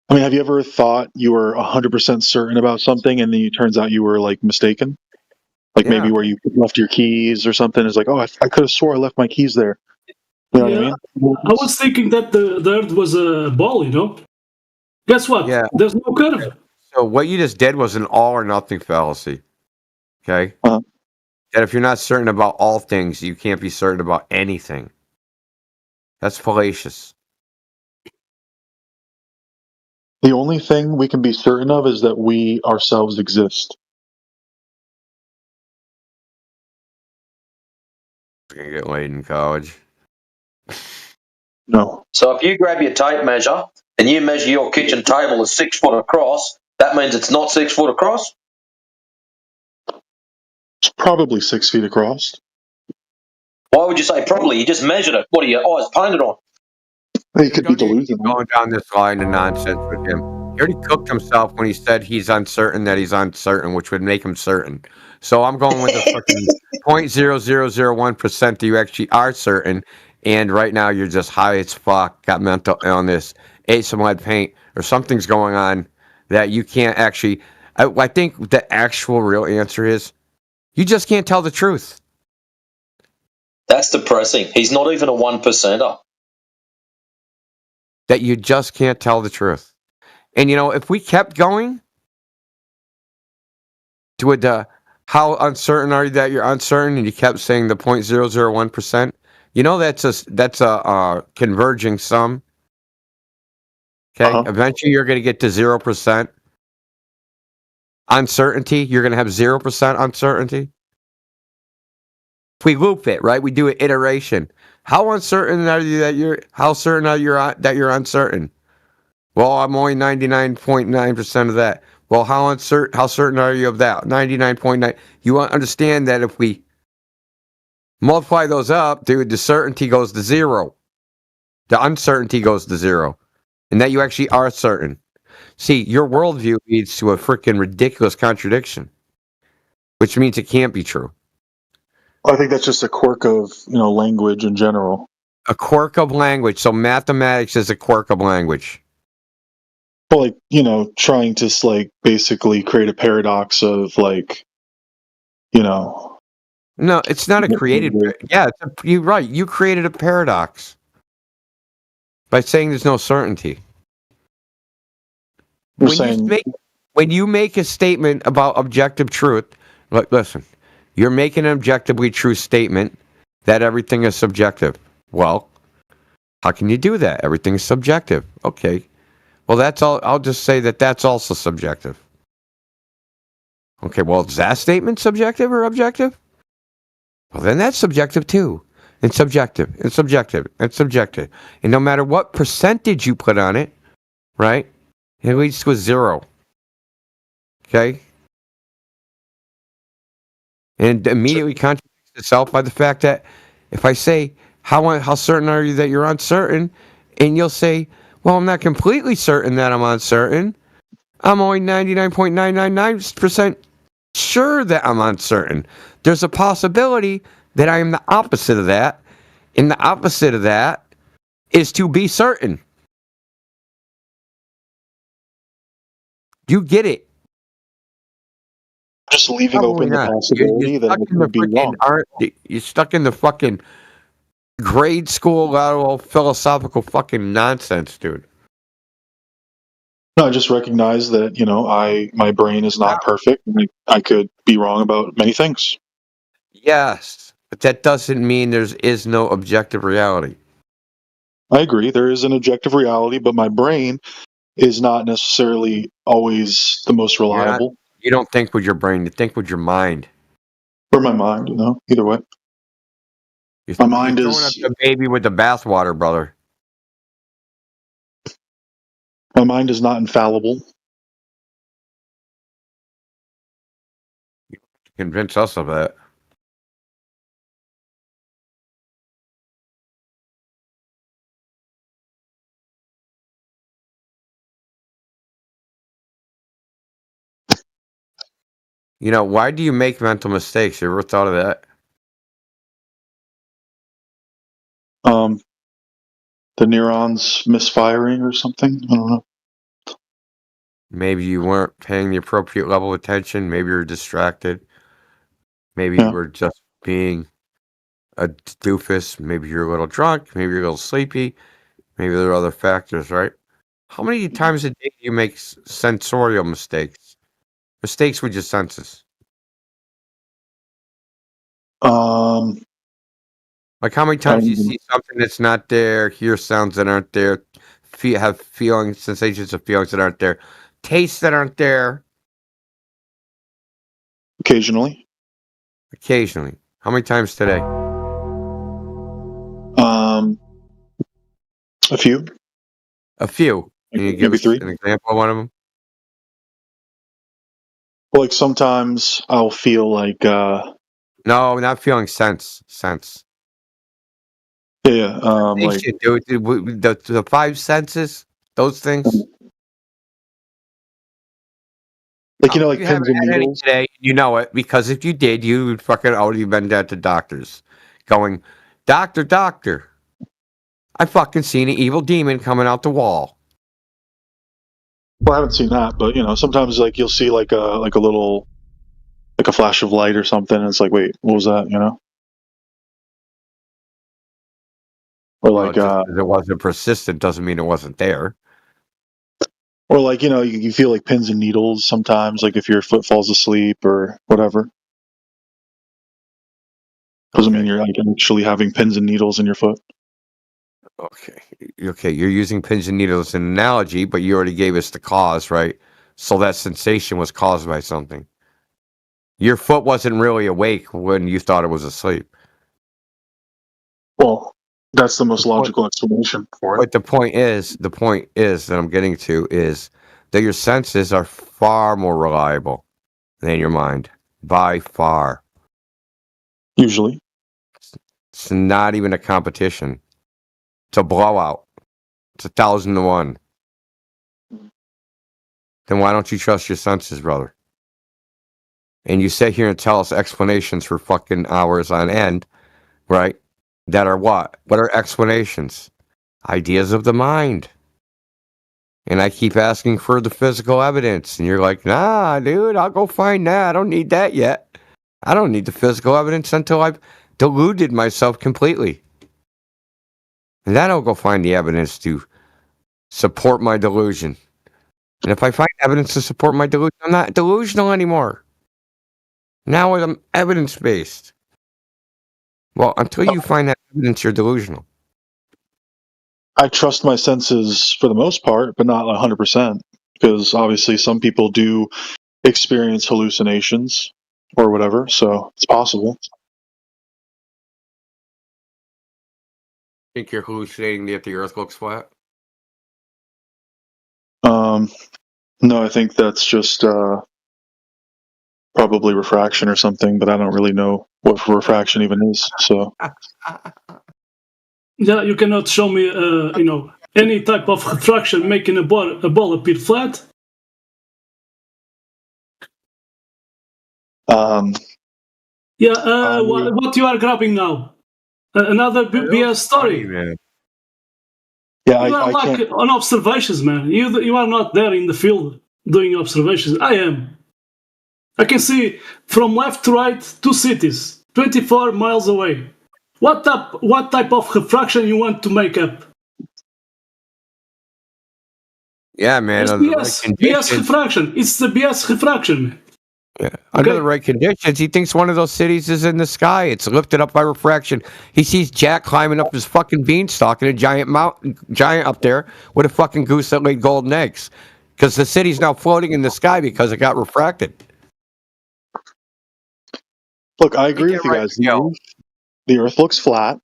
I mean, have you ever thought you were 100% certain about something, and then it turns out you were like mistaken? Like maybe where you left your keys or something. It's like, oh, I could have swore I left my keys there. You know what I mean? I was thinking that the Earth was a ball, you know? Guess what? Yeah. There's no curve. So what you just did was an all or nothing fallacy. Okay? Uh-huh. That if you're not certain about all things, you can't be certain about anything. That's fallacious. The only thing we can be certain of is that we ourselves exist. Gonna get laid in college. No. So if you grab your tape measure and you measure your kitchen table as 6 foot across, that means it's not 6 foot across? It's probably 6 feet across. Why would you say probably? You just measured it. What are your eyes painted on? He could be delusional. Going down this line of nonsense with him. He already cooked himself when he said he's uncertain that he's uncertain, which would make him certain. So I'm going with the fucking 0.0001% that you actually are certain, and right now you're just high as fuck, got mental illness, ate some lead paint, or something's going on that you can't actually. I think the actual real answer is you just can't tell the truth. That's depressing. He's not even a 1%er. That you just can't tell the truth. And you know, if we kept going to the how uncertain are you that you're uncertain, and you kept saying the 0.001%, you know that's a converging sum. Okay, eventually you're going to get to 0% uncertainty. You're going to have 0% uncertainty. If we loop it, right, we do an iteration. How uncertain are you that you're? How certain are you that you're uncertain? Well, I'm only 99.9% of that. Well, how certain are you of that? 99.9. You understand that if we multiply those up, dude, the certainty goes to 0. The uncertainty goes to 0. And that you actually are certain. See, your worldview leads to a freaking ridiculous contradiction, which means it can't be true. I think that's just a quirk of, language in general. A quirk of language. So mathematics is a quirk of language. Well, trying to basically create a paradox of No, it's not a created. Yeah, you're right. You created a paradox by saying there's no certainty. When you make a statement about objective truth, listen, you're making an objectively true statement that everything is subjective. Well, how can you do that? Everything is subjective. Okay. Well, that's all. I'll just say that that's also subjective. Okay, well, is that statement subjective or objective? Well, then that's subjective too. And subjective, and subjective, and subjective. And no matter what percentage you put on it, right, it leads to a 0. Okay? And immediately contradicts itself by the fact that if I say, how certain are you that you're uncertain? And you'll say, well, I'm not completely certain that I'm uncertain. I'm only 99.999% sure that I'm uncertain. There's a possibility that I am the opposite of that, and the opposite of that is to be certain. You get it. Just leaving Probably open the not. possibility You're that stuck it in the could be freaking wrong. you're stuck in the fucking grade school level philosophical fucking nonsense, dude. No, I just recognize that, my brain is not perfect. And I could be wrong about many things. Yes, but that doesn't mean there is no objective reality. I agree. There is an objective reality, but my brain is not necessarily always the most reliable. You don't think with your brain, you think with your mind. Or my mind, either way. My mind You're throwing up the baby with the bathwater, brother. My mind is not infallible. Convince us of that. Why do you make mental mistakes? You ever thought of that? The neurons misfiring or something? I don't know. Maybe you weren't paying the appropriate level of attention. Maybe you're distracted. Maybe you were just being a doofus. Maybe you're a little drunk. Maybe you're a little sleepy. Maybe there are other factors, right? How many times a day do you make sensorial mistakes? Mistakes with your senses. Like how many times do you see something that's not there, hear sounds that aren't there, have feelings, sensations of feelings that aren't there, tastes that aren't there? Occasionally. Occasionally. How many times today? A few. A few. Can you give us an example of one of them? Like sometimes I'll feel like no, not feeling sense. Yeah, like dude, the five senses, those things. Like like you pins haven't and had any needles. today. You know it because if you did, you would fucking already been dead to doctors, going, doctor. I fucking seen an evil demon coming out the wall. Well, I haven't seen that, but sometimes like you'll see like a little like a flash of light or something, and it's like, wait, what was that? Or like just because it wasn't persistent doesn't mean it wasn't there. Or like you feel like pins and needles sometimes, like if your foot falls asleep or whatever. Doesn't mean you're like actually having pins and needles in your foot. Okay, you're using pins and needles as an analogy, but you already gave us the cause, right? So that sensation was caused by something. Your foot wasn't really awake when you thought it was asleep. Well, that's the most logical explanation for it. But the point is that I'm getting to is that your senses are far more reliable than your mind, by far. Usually. It's not even a competition. It's a blowout. It's 1,000 to 1. Then why don't you trust your senses, brother? And you sit here and tell us explanations for fucking hours on end, right? That are what? What are explanations? Ideas of the mind. And I keep asking for the physical evidence. And you're like, nah, dude, I'll go find that. I don't need that yet. I don't need the physical evidence until I've deluded myself completely. And then I'll go find the evidence to support my delusion. And if I find evidence to support my delusion, I'm not delusional anymore. Now I'm evidence-based. Well, until you find that evidence, you're delusional. I trust my senses for the most part, but not 100%, because obviously some people do experience hallucinations or whatever, so it's possible. Think you're hallucinating that the Earth looks flat? No, I think that's just probably refraction or something, but I don't really know what refraction even is. So yeah, you cannot show me any type of refraction making a ball appear flat. What you are grabbing now? Another BS story. Yeah, You are I like can't. on observations, man. You are not there in the field doing observations. I am. I can see from left to right 2 cities, 24 miles away. What type of refraction you want to make up? Yeah, man. It's Under the right BS conditions, refraction. It's the BS refraction, man. yeah, under the right conditions, he thinks one of those cities is in the sky. It's lifted up by refraction. He sees Jack climbing up his fucking beanstalk in a giant up there with a fucking goose that laid golden eggs. Because the city's now floating in the sky because it got refracted. Look, I agree with you guys. The Earth looks flat.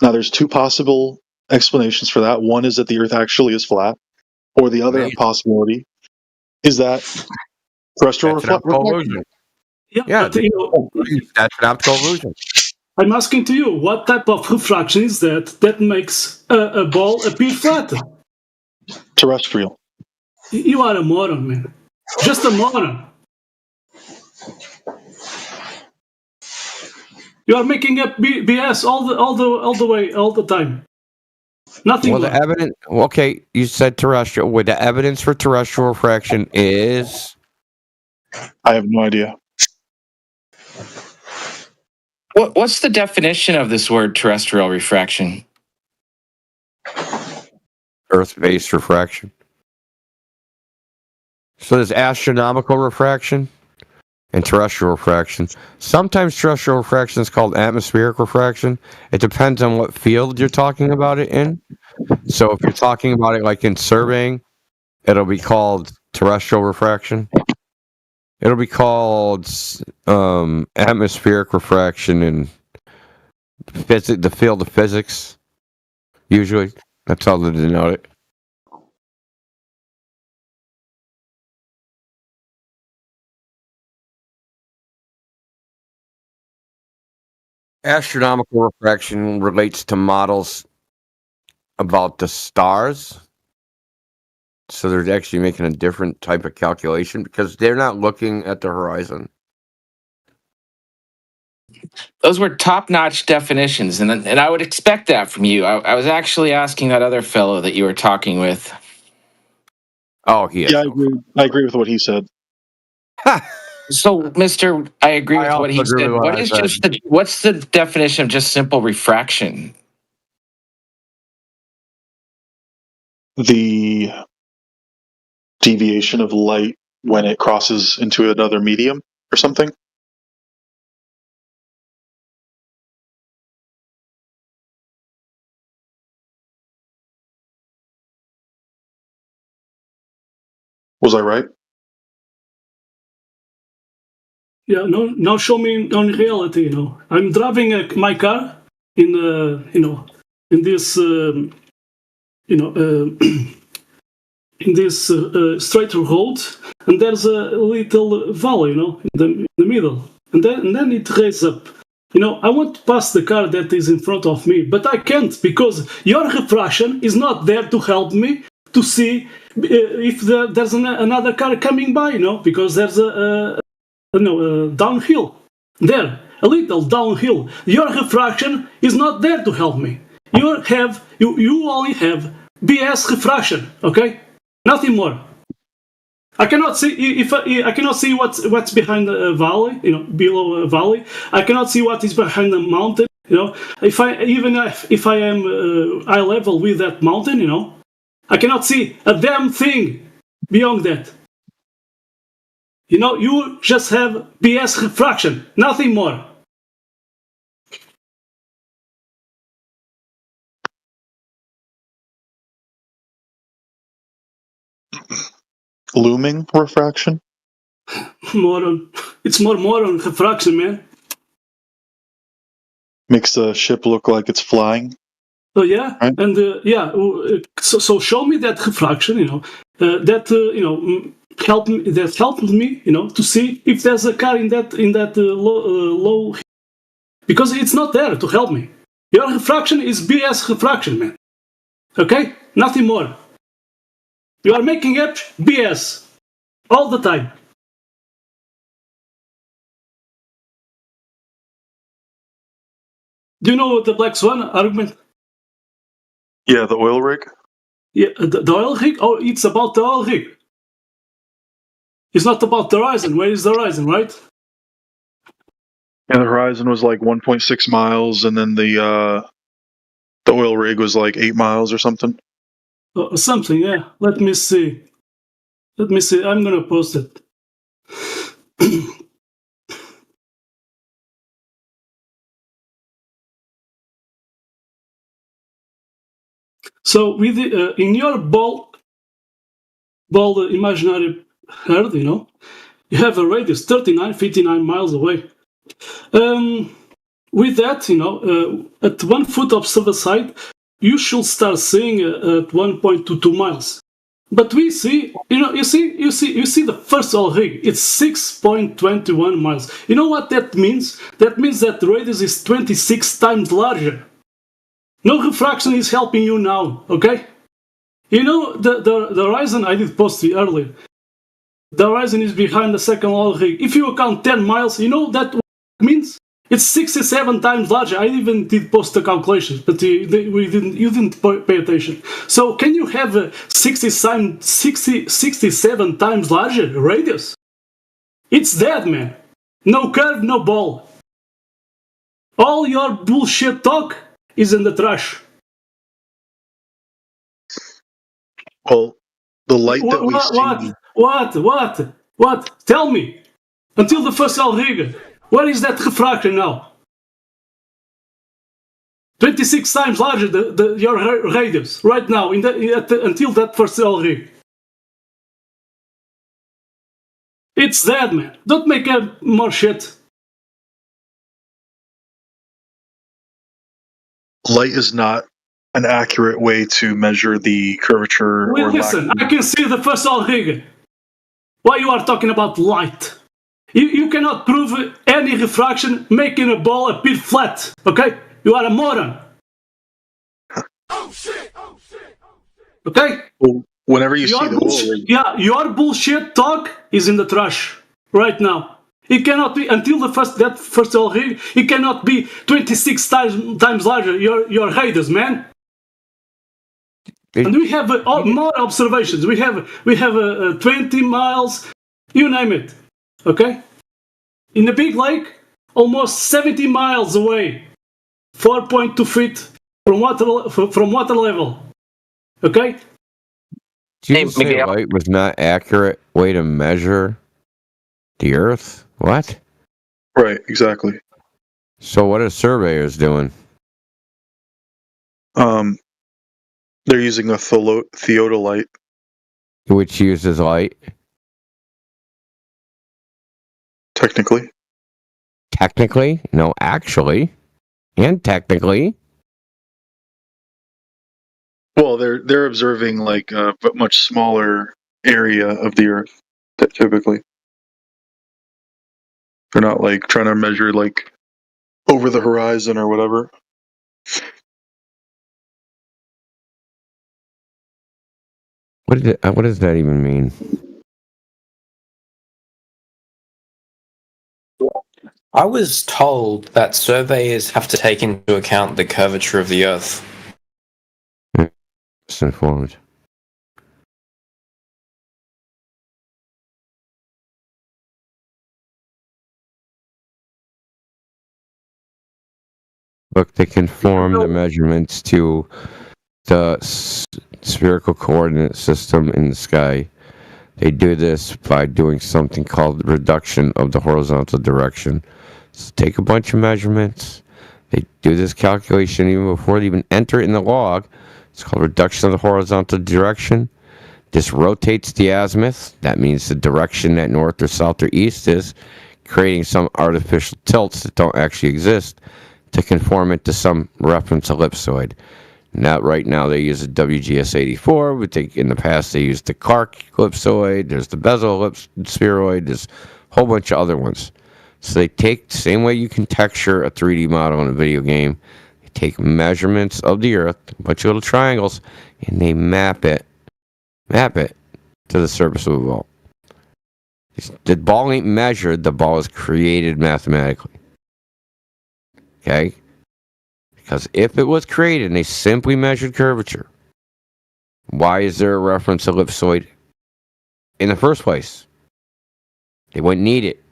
Now, there's 2 possible explanations for that. One is that the Earth actually is flat, or the other possibility is that terrestrial That's an optical reflection. illusion. Yeah, but, that's an optical illusion. I'm asking to you, what type of refraction is that makes a ball appear flat? Terrestrial. You are a moron, man. Just a moron. You are making up BS all the way, all the time. Nothing. Well, the evidence. Okay, you said terrestrial. Well, the evidence for terrestrial refraction is. I have no idea. What's the definition of this word terrestrial refraction? Earth-based refraction. So there's astronomical refraction and terrestrial refraction. Sometimes terrestrial refraction is called atmospheric refraction. It depends on what field you're talking about it in. So if you're talking about it like in surveying, it'll be called terrestrial refraction. It'll be called atmospheric refraction in the field of physics. Usually, that's how they denote it. Astronomical refraction relates to models about the stars. So they're actually making a different type of calculation because they're not looking at the horizon. Those were top-notch definitions, and I would expect that from you. I was actually asking that other fellow that you were talking with. Oh, he is. Yeah, I agree with what he said. So, Mister, I agree with what he also agree said. with what What I is said. what's the definition of just simple refraction? The deviation of light when it crosses into another medium or something. Was I right? Yeah, no. Now show me on reality. I'm driving my car in in this in this straight road, and there's a little valley, in the middle, and then it raises up. I want to pass the car that is in front of me, but I can't because your refraction is not there to help me to see if there's another car coming by, because there's a downhill there, a little downhill. Your refraction is not there to help me. You only have BS refraction, okay? Nothing more. I cannot see I cannot see what's behind a valley, below a valley. I cannot see what is behind the mountain, If I am eye level with that mountain, I cannot see a damn thing beyond that. You just have BS refraction, nothing more. Looming refraction? Moron. It's more moron refraction, man. Makes the ship look like it's flying. Oh yeah, right? And so show me that refraction, that helped me, to see if there's a car in that low, because it's not there to help me. Your refraction is BS refraction, man. Okay, nothing more. You are making up BS all the time. Do you know the Black Swan argument? Yeah, the oil rig. Yeah, the oil rig. Oh, it's about the oil rig. It's not about the horizon. Where is the horizon, right? And the horizon was like 1.6 miles, and then the oil rig was like 8 miles or something. Something, yeah. Let me see. I'm gonna post it. So with in your ball imaginary Earth, you have a radius 39, 59 miles away. With that, at 1 foot of server side, you should start seeing at 1.22 miles. But we see, you see the first oil rig. It's 6.21 miles. You know what that means? That means that the radius is 26 times larger. No refraction is helping you now, okay? The horizon, I did post it earlier. The horizon is behind the second oil rig. If you count 10 miles, you know that means? It's 67 times larger. I even did post the calculations, but you didn't pay attention. So can you have a 67 times larger radius? It's dead, man. No curve, no ball. All your bullshit talk is in the trash. Well, the light that we see... What? Tell me. Until the first oil rig. Where is that refraction now? 26 times larger your radius right now until that first oil rig. It's dead, man. Don't make more shit. Light is not an accurate way to measure the curvature. Well, listen, I can see the first oil rig. Why you are talking about light? You cannot prove any refraction making a ball appear flat, okay? You are a moron. Okay? Well, whenever you see the oil... Yeah, your bullshit talk is in the trash right now. It cannot be, until that first oil rig, it cannot be 26 times larger, your radius, man. And we have more observations. We have 20 miles, you name it. Okay? In the big lake, almost 70 miles away, 4.2 feet from water level. Okay? Did you say light was not accurate way to measure the Earth? What? Right, exactly. So what are surveyors doing? They're using a theodolite. Which uses light? Technically. Technically? No, actually. And technically. Well, they're observing like a much smaller area of the Earth, typically. They're not like trying to measure like over the horizon or whatever. What does that even mean? I was told that surveyors have to take into account the curvature of the Earth. Misinformed. Look, they conform the measurements to the spherical coordinate system in the sky. They do this by doing something called reduction of the horizontal direction. So take a bunch of measurements. They do this calculation even before they even enter it in the log. It's called reduction of the horizontal direction. This rotates the azimuth. That means the direction that north or south or east is, creating some artificial tilts that don't actually exist to conform it to some reference ellipsoid. Now, right now, they use a WGS84, but in the past, they used the Clark ellipsoid. There's the Bezel spheroid. There's a whole bunch of other ones. So they take the same way you can texture a 3D model in a video game. They take measurements of the Earth, a bunch of little triangles, and they map it to the surface of the ball. The ball ain't measured. The ball is created mathematically. Okay? Because if it was created and they simply measured curvature, why is there a reference ellipsoid in the first place? They wouldn't need it.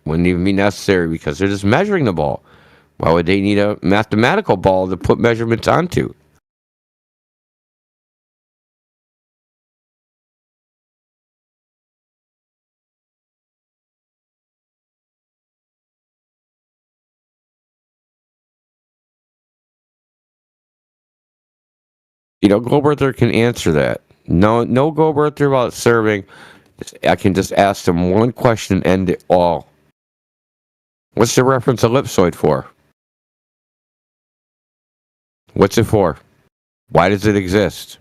Wouldn't even be necessary because they're just measuring the ball. Why would they need a mathematical ball to put measurements onto? Goldberther can answer that. No Goldberther about serving. I can just ask them one question and end it all. What's the reference ellipsoid for? What's it for? Why does it exist?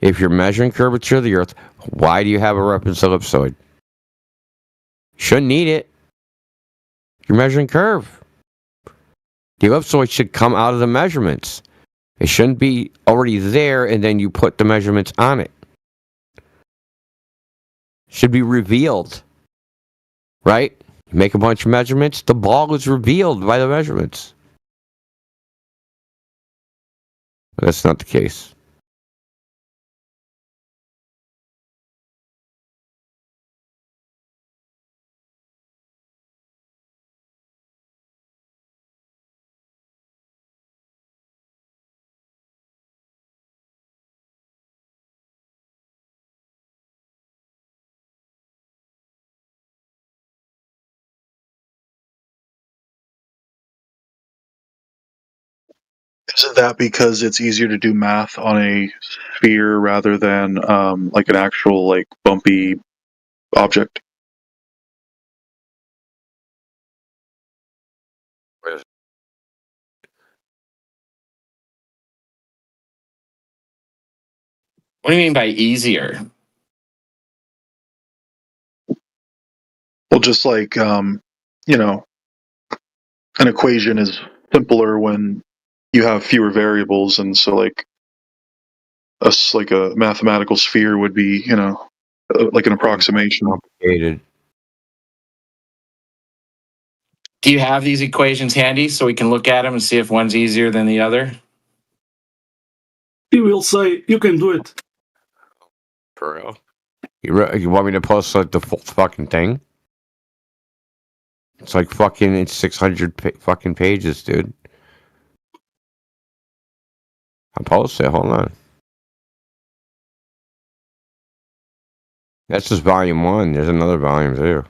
If you're measuring curvature of the Earth, why do you have a reference ellipsoid? Shouldn't need it. You're measuring curve. The ellipsoid should come out of the measurements. It shouldn't be already there and then you put the measurements on it. Should be revealed. Right? You make a bunch of measurements, the ball is revealed by the measurements. But that's not the case. Isn't that because it's easier to do math on a sphere rather than like an actual like bumpy object? What do you mean by easier? Well, just like an equation is simpler when you have fewer variables, and so like a mathematical sphere would be like an approximation. Complicated. Do you have these equations handy so we can look at them and see if one's easier than the other? He will say, you can do it. For real? You want me to post like the full fucking thing? It's like it's 600 fucking pages, dude. I'll post it. Hold on. That's just volume 1. There's another volume too.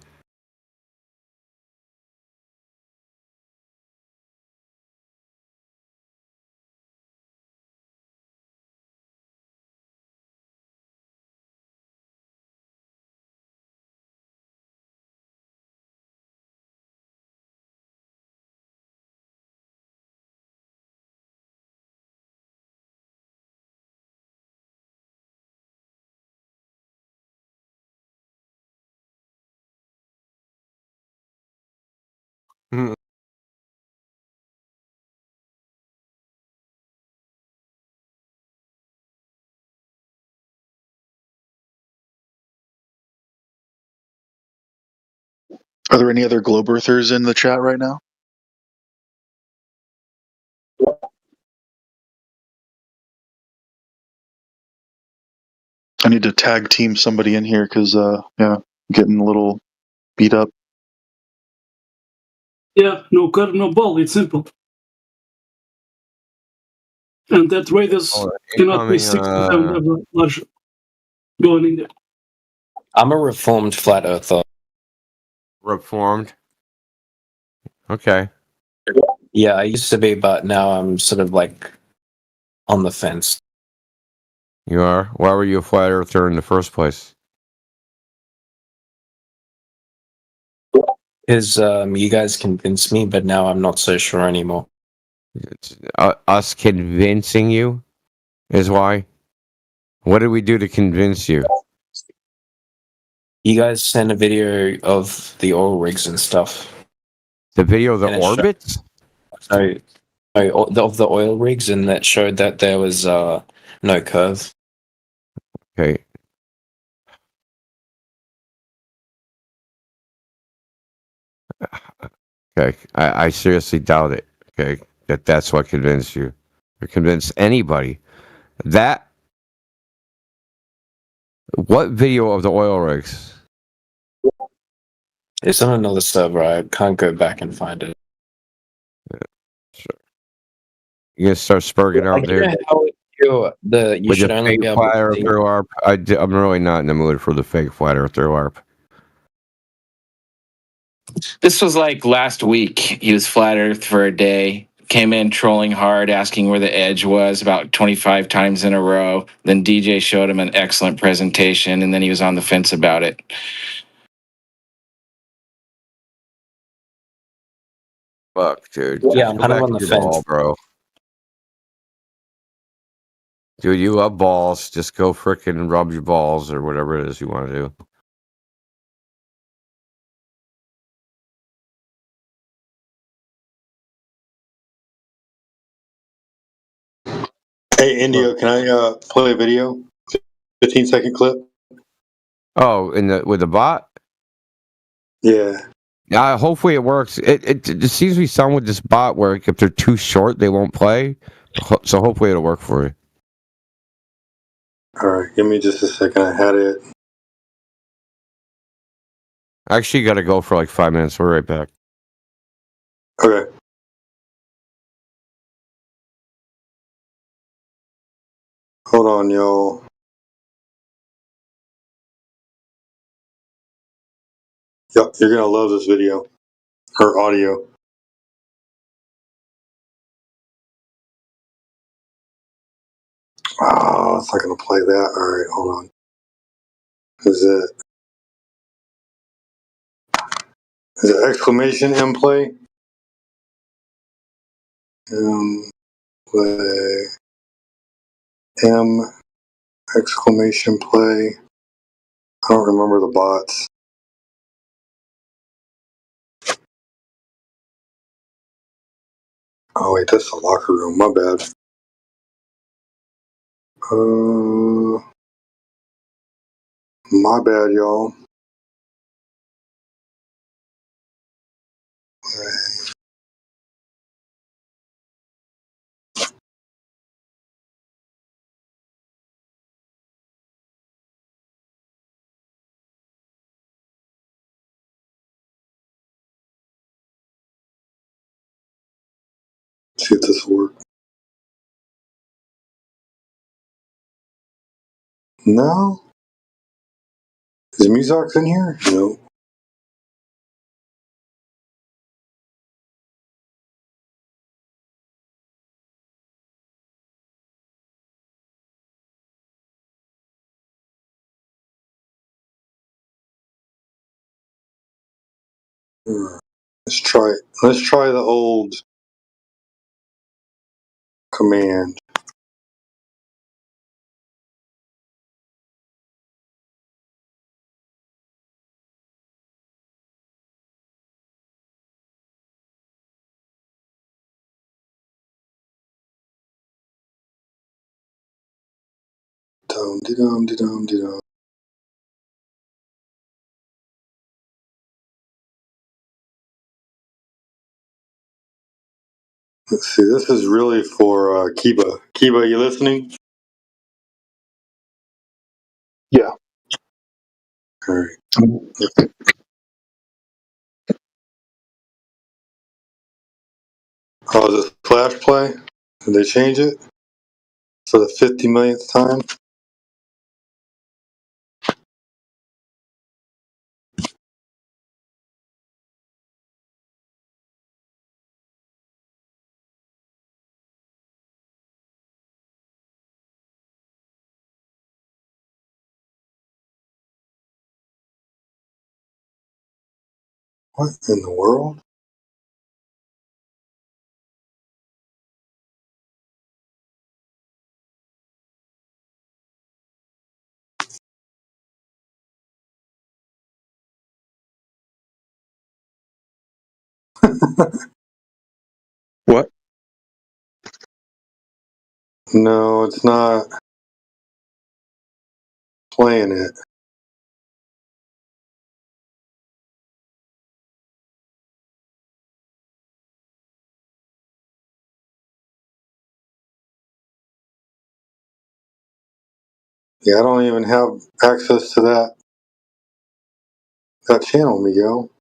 Are there any other globe earthers in the chat right now? I need to tag team somebody in here because getting a little beat up. Yeah, no curve, no ball. It's simple. And that radius cannot be 6 larger going in there. I'm a reformed flat earther. Reformed? Okay. Yeah, I used to be, but now I'm sort of like on the fence. You are? Why were you a flat earther in the first place? Because you guys convinced me, but now I'm not so sure anymore. Us convincing you is why? What did we do to convince you? You guys sent a video of the oil rigs and stuff. The video of the orbits? Of the oil rigs, and that showed that there was no curve. Okay. Okay. I seriously doubt it. Okay. that that's what convinced you, or convinced anybody. That what video of the oil rigs? It's on another server. I can't go back and find it. You gonna start spurging out there You with should the only fake be able flat to earth see. through ARP? I'm really not in the mood for the fake flat earth through ARP. This was like last week. He was flat Earth for a day. Came in trolling hard, asking where the edge was about 25 times in a row. Then DJ showed him an excellent presentation, and then he was on the fence about it. Fuck, dude. Yeah, Just I'm go kind of back on to the your fence. ball, bro. Dude, you love balls. Just go frickin' rub your balls or whatever it is you want to do. Hey, Indio, can I play a video? 15-second clip? Oh, with the bot? Yeah. Yeah, hopefully it works. It seems to be some with this bot where if they're too short, they won't play. So hopefully it'll work for you. All right, give me just a second. I had it. Actually, you got to go for like 5 minutes. We're right back. Okay. Hold on, y'all. Yep, you're going to love this video. Or audio. Oh, it's not going to play that. All right, hold on. Is it exclamation M play? Play. M exclamation play. I don't remember the bots. Oh wait, that's the locker room. My bad. My bad, y'all. See if this works. No? Is Muzak's in here? No. Let's try it. Let's try the old command. Dum de dum de dum de dum. Let's see. This is really for Kiba. Kiba, you listening? Yeah. All right. Oh, is it flash play? Did they change it for the 50 millionth time? What in the world? What? No, it's not playing it. Yeah, I don't even have access to that channel, Miguel.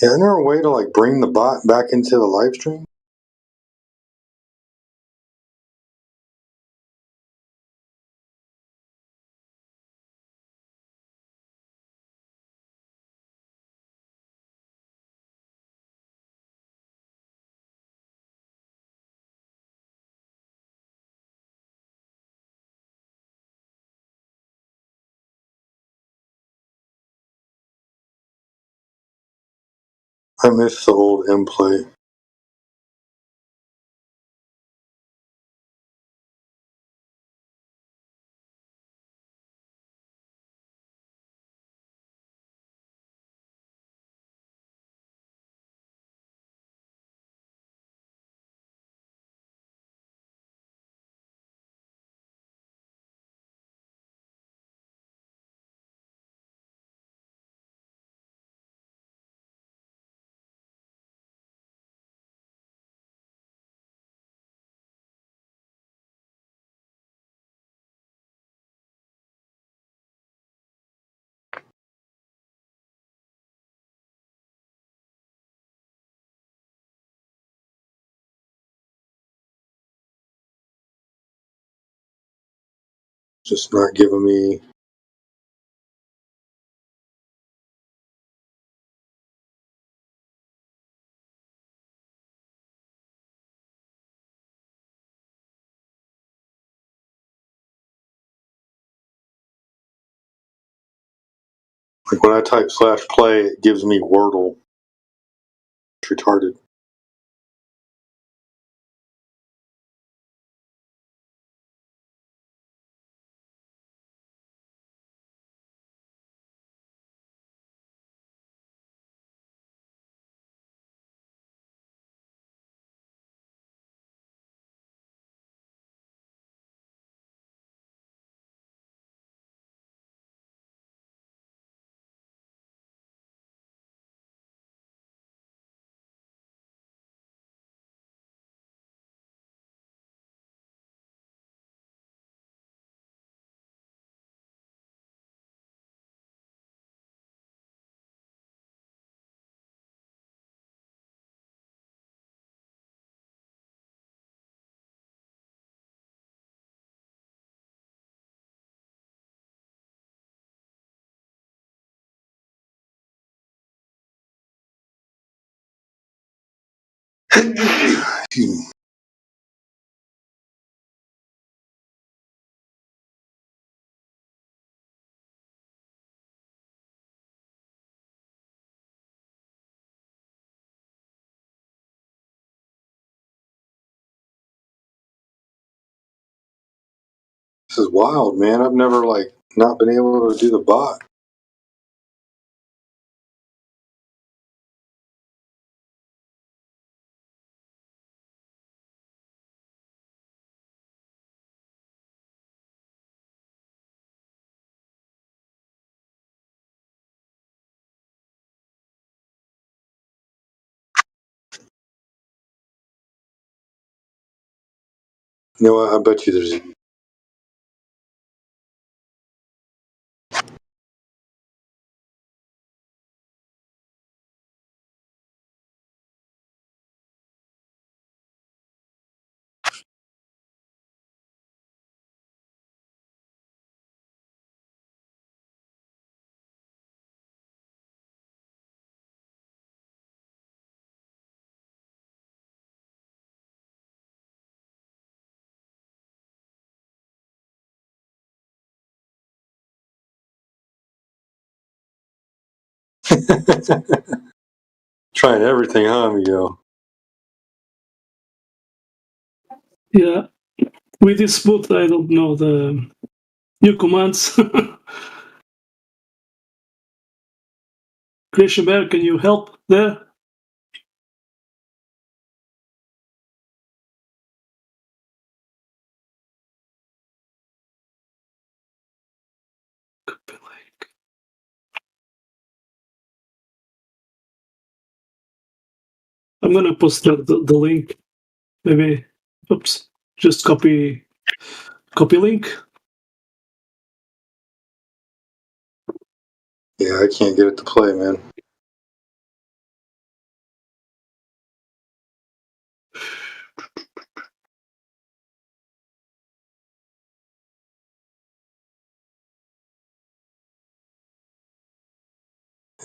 Yeah, isn't there a way to like bring the bot back into the live stream? I miss the old M play. Just not giving me. Like when I type /play, it gives me Wordle. It's retarded. This is wild, man. I've never like not been able to do the bot. You know what? I bet you there's. Trying everything, huh, Miguel? Yeah. With this boot, I don't know the new commands. Christian Bear, can you help there? I'm gonna post the link. Maybe, oops, just copy link. Yeah, I can't get it to play, man.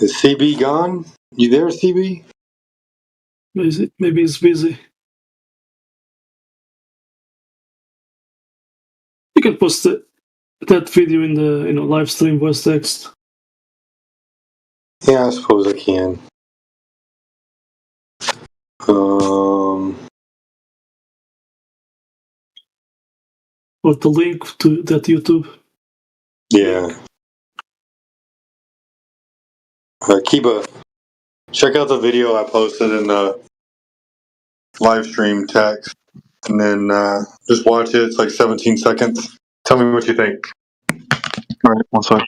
Is CB gone? You there, CB? Maybe it's busy. You can post that video in the live stream voice text. Yeah, I suppose I can. Or the link to that YouTube. Yeah. Kiba, check out the video I posted in the live stream text, and then just watch it. It's like 17 seconds. Tell me what you think. All right, one sec.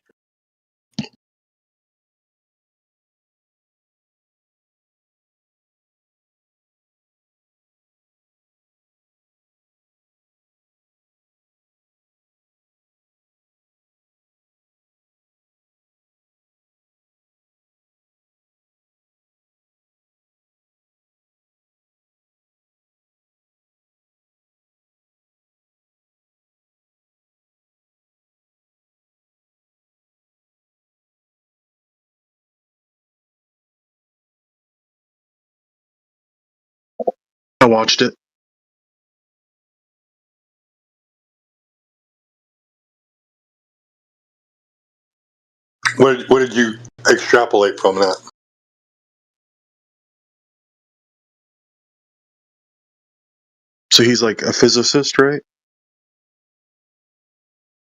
I watched it. What did you extrapolate from that? So he's like a physicist, right?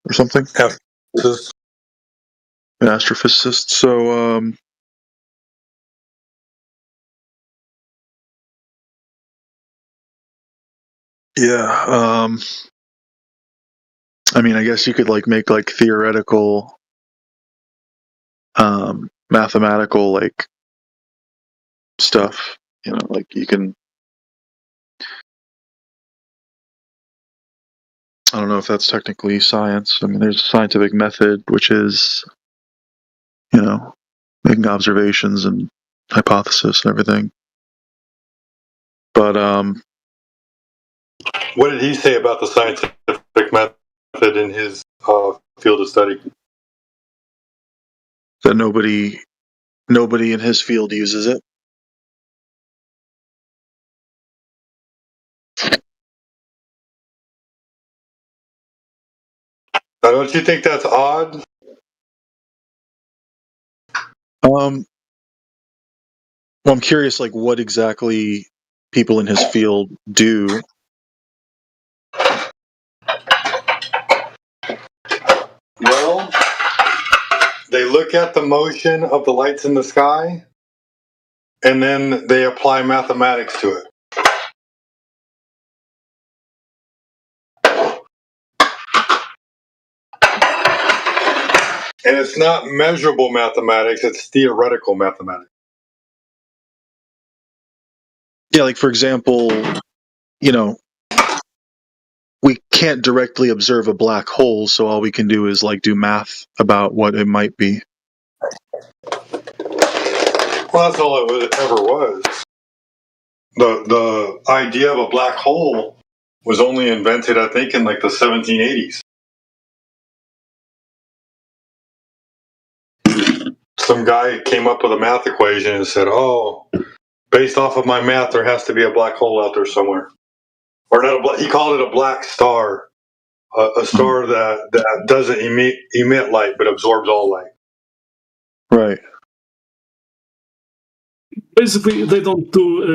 Or something? Yeah. An astrophysicist. So, yeah, I mean, I guess you could like make like theoretical, mathematical like stuff. Like you can. I don't know if that's technically science. I mean, there's a scientific method, which is, making observations and hypothesis and everything. But What did he say about the scientific method in his field of study? that nobody in his field uses it. Now, don't you think that's odd? Well, I'm curious, like, what exactly people in his field do. Well, they look at the motion of the lights in the sky, and then they apply mathematics to it. And it's not measurable mathematics, it's theoretical mathematics. Yeah, like, for example, we can't directly observe a black hole, so all we can do is, like, do math about what it might be. Well, that's all it ever was. The idea of a black hole was only invented, I think, in like the 1780s. Some guy came up with a math equation and said, "Oh, based off of my math, there has to be a black hole out there somewhere." Or not he called it a black star, a star that doesn't emit light but absorbs all light. Right. Basically, they don't do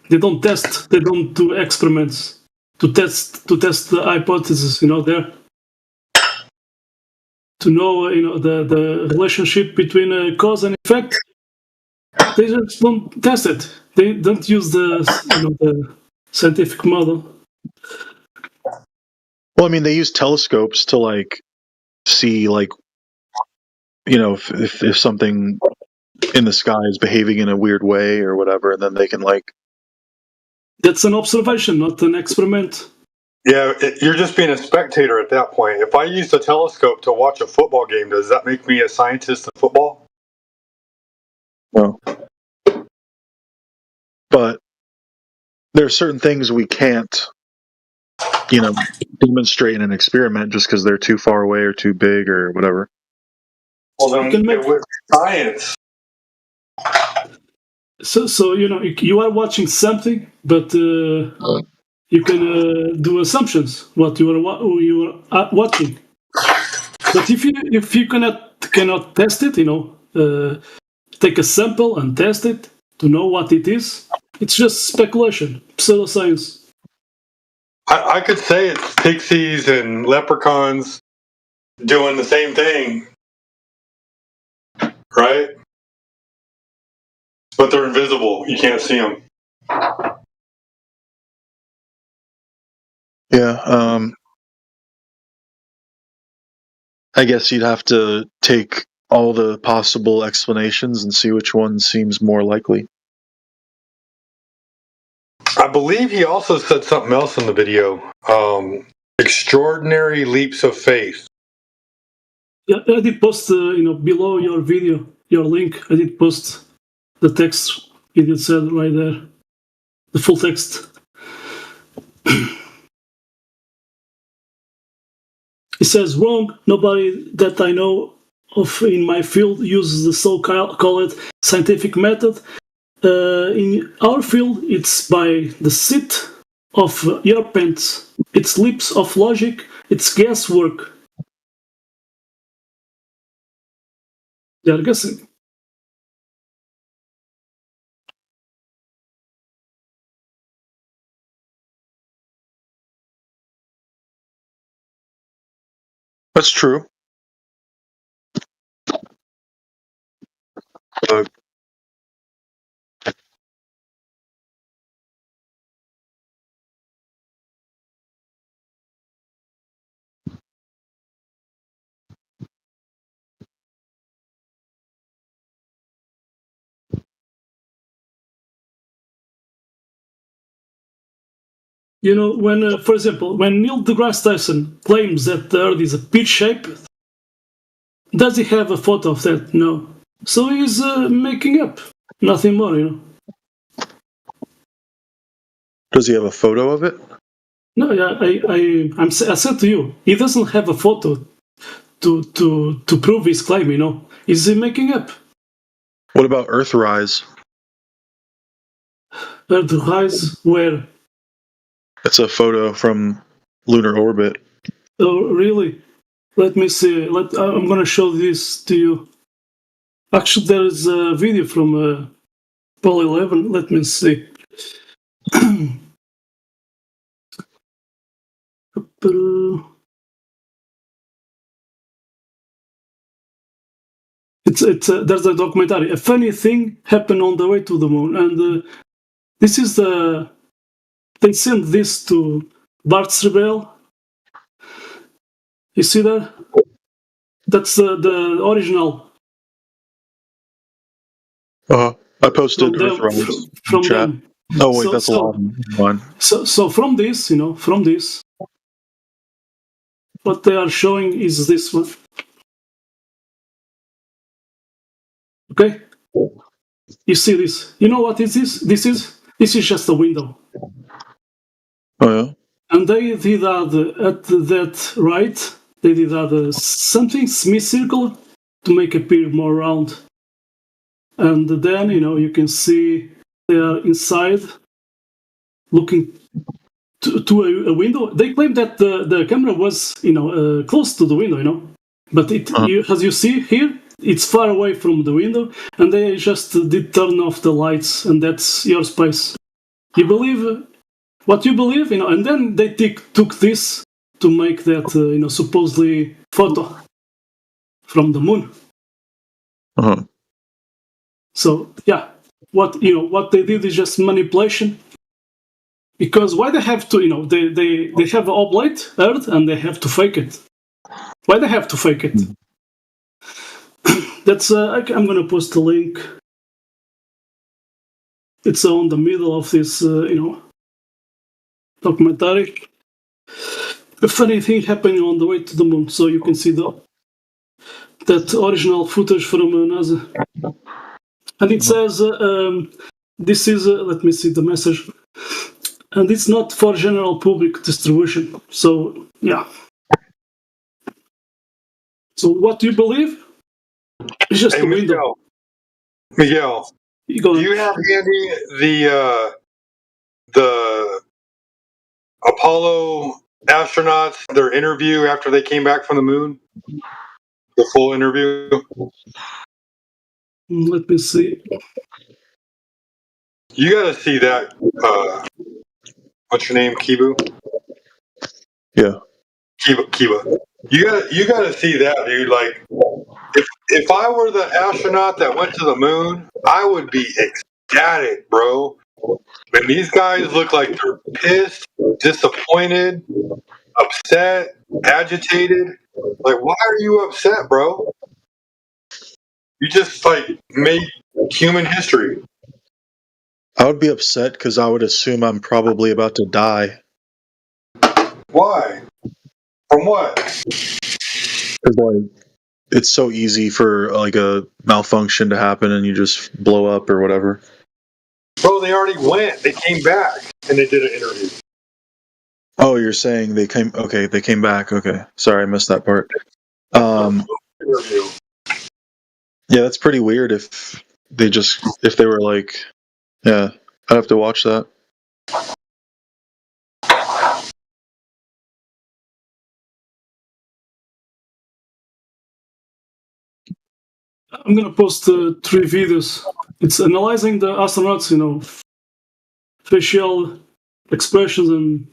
they don't test, they don't do experiments to test the hypothesis. There to know the relationship between cause and effect. They just don't test it. They don't use the scientific model. Well, I mean, they use telescopes to like see like if something in the sky is behaving in a weird way or whatever, and then they can like. That's an observation, not an experiment. Yeah, you're just being a spectator at that point. If I used a telescope to watch a football game, does that make me a scientist in football? No. But there are certain things we can't, demonstrate in an experiment just because they're too far away or too big or whatever. Well, then it would be science. So you are watching something, but you can do assumptions what you are watching. But if you cannot test it, take a sample and test it to know what it is, it's just speculation, pseudoscience. I could say it's pixies and leprechauns doing the same thing, right? But they're invisible. You can't see them. Yeah. I guess you'd have to take all the possible explanations and see which one seems more likely. I believe he also said something else in the video. Extraordinary leaps of faith. Yeah, I did post, below your video, your link. I did post the text. It did said right there, the full text. It says wrong. Nobody that I know of in my field uses the so-called scientific method. In our field, it's by the seat of your pants. It's leaps of logic. It's guesswork. They are guessing. That's true. When, for example, when Neil deGrasse Tyson claims that the Earth is a peach shape, does he have a photo of that? No. So he's making up. Nothing more, Does he have a photo of it? No, I said to you, he doesn't have a photo to prove his claim, Is he making up? What about Earthrise? Earthrise, where? It's a photo from lunar orbit. Oh, really? Let me see. I'm going to show this to you. Actually, there is a video from Apollo 11. Let me see. There's a documentary. A funny thing happened on the way to the moon, and this is they sent this to Bart Srbel. You see that? That's the original. I posted Earthrise from chat. them. Oh wait, that's a lot. One. So from this, what they are showing is this one. Okay? You see this? You know what is this? This is just a window. Oh yeah. And they did add at that right. They did add something semicircular to make it appear more round. And then you can see they are inside, looking to a window. They claim that the camera was close to the window, but as you see here, it's far away from the window, and they just did turn off the lights, and that's your space. You believe what you believe, and then they took this to make that supposedly photo from the moon. Uh-huh. So yeah, what they did is just manipulation. Because why they have to, they have an oblate Earth and they have to fake it. Why they have to fake it? That's I'm gonna post a link. It's on the middle of this, documentary. A funny thing happening on the way to the moon, so you can see that original footage from NASA. And it says, this is, let me see the message, and it's not for general public distribution. So, yeah. So what do you believe? It's just a window. Miguel, do you have handy the Apollo astronauts, their interview after they came back from the moon? The full interview? Let me see. You gotta see that, what's your name, Kibu? Yeah. Kiba. You gotta see that, dude. Like, if I were the astronaut that went to the moon, I would be ecstatic, bro. And these guys look like they're pissed, disappointed, upset, agitated. Like, why are you upset, bro? You just made human history. I would be upset because I would assume I'm probably about to die. Why? From what? Because it's so easy for a malfunction to happen and you just blow up or whatever. Bro, they already went. They came back and they did an interview. Oh, you're saying they came? Okay, they came back. Okay, sorry, I missed that part. Interview. Yeah, that's pretty weird. If they were like, yeah, I'd have to watch that. I'm gonna post 3 videos. It's analyzing the astronauts, facial expressions, and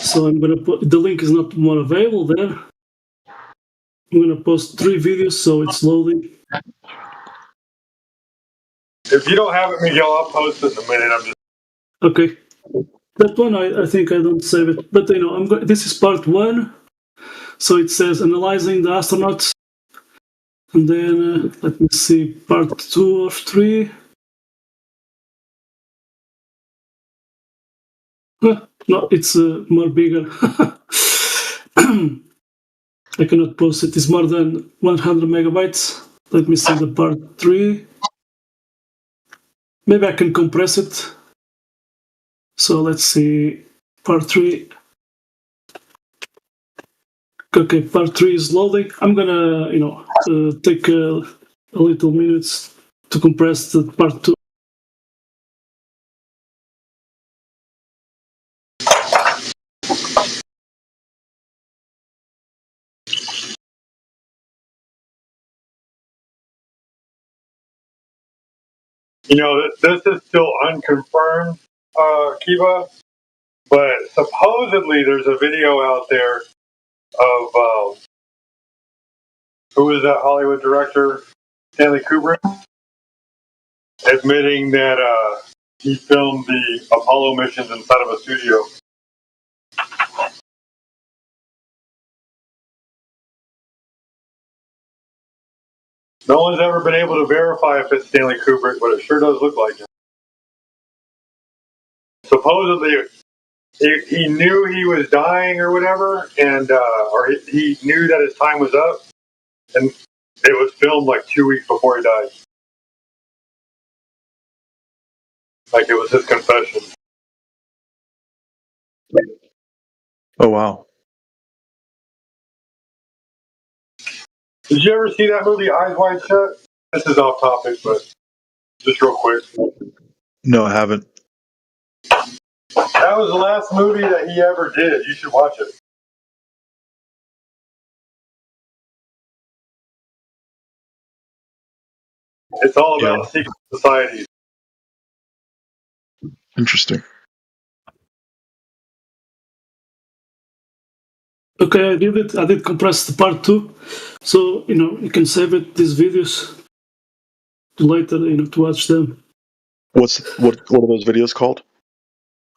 so I'm gonna put the link is not more available there. I'm gonna post 3 videos, so it's loading. If you don't have it, Miguel, I'll post it in a minute. Okay, that one I think I don't save it, but this is part 1. So it says analyzing the astronauts, and then let me see part 2 or 3. No, it's more bigger. I cannot post it. It's more than 100 megabytes. Let me see the part 3. Maybe I can compress it. So let's see part 3. Okay, part 3 is loading. I'm gonna, take a little minutes to compress the part 2. This is still unconfirmed, Kiva, but supposedly there's a video out there of who is that Hollywood director, Stanley Kubrick, admitting that he filmed the Apollo missions inside of a studio. No one's ever been able to verify if it's Stanley Kubrick, but it sure does look like him. Supposedly, he knew he was dying or whatever, and or he knew that his time was up, and it was filmed 2 weeks before he died. Like it was his confession. Oh, wow. Did you ever see that movie Eyes Wide Shut? This is off topic, but just real quick. No, I haven't. That was the last movie that he ever did. You should watch it. It's all about secret societies. Interesting. Okay, I did it. I did compress the part 2. So, you can save it, these videos. later, to watch them. What are those videos called?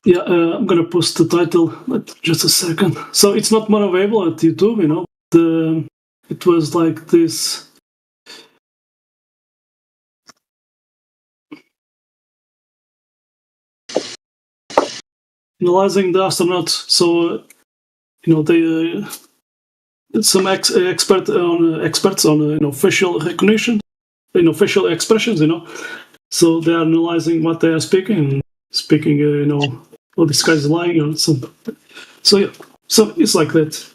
Yeah, I'm gonna post the title. Just a second. So it's not more available at YouTube, it was like this. Analyzing the astronauts. So, they some experts on facial recognition, facial expressions. So they are analyzing what they are speaking, oh, this guy's lying or something. So yeah, so it's like that.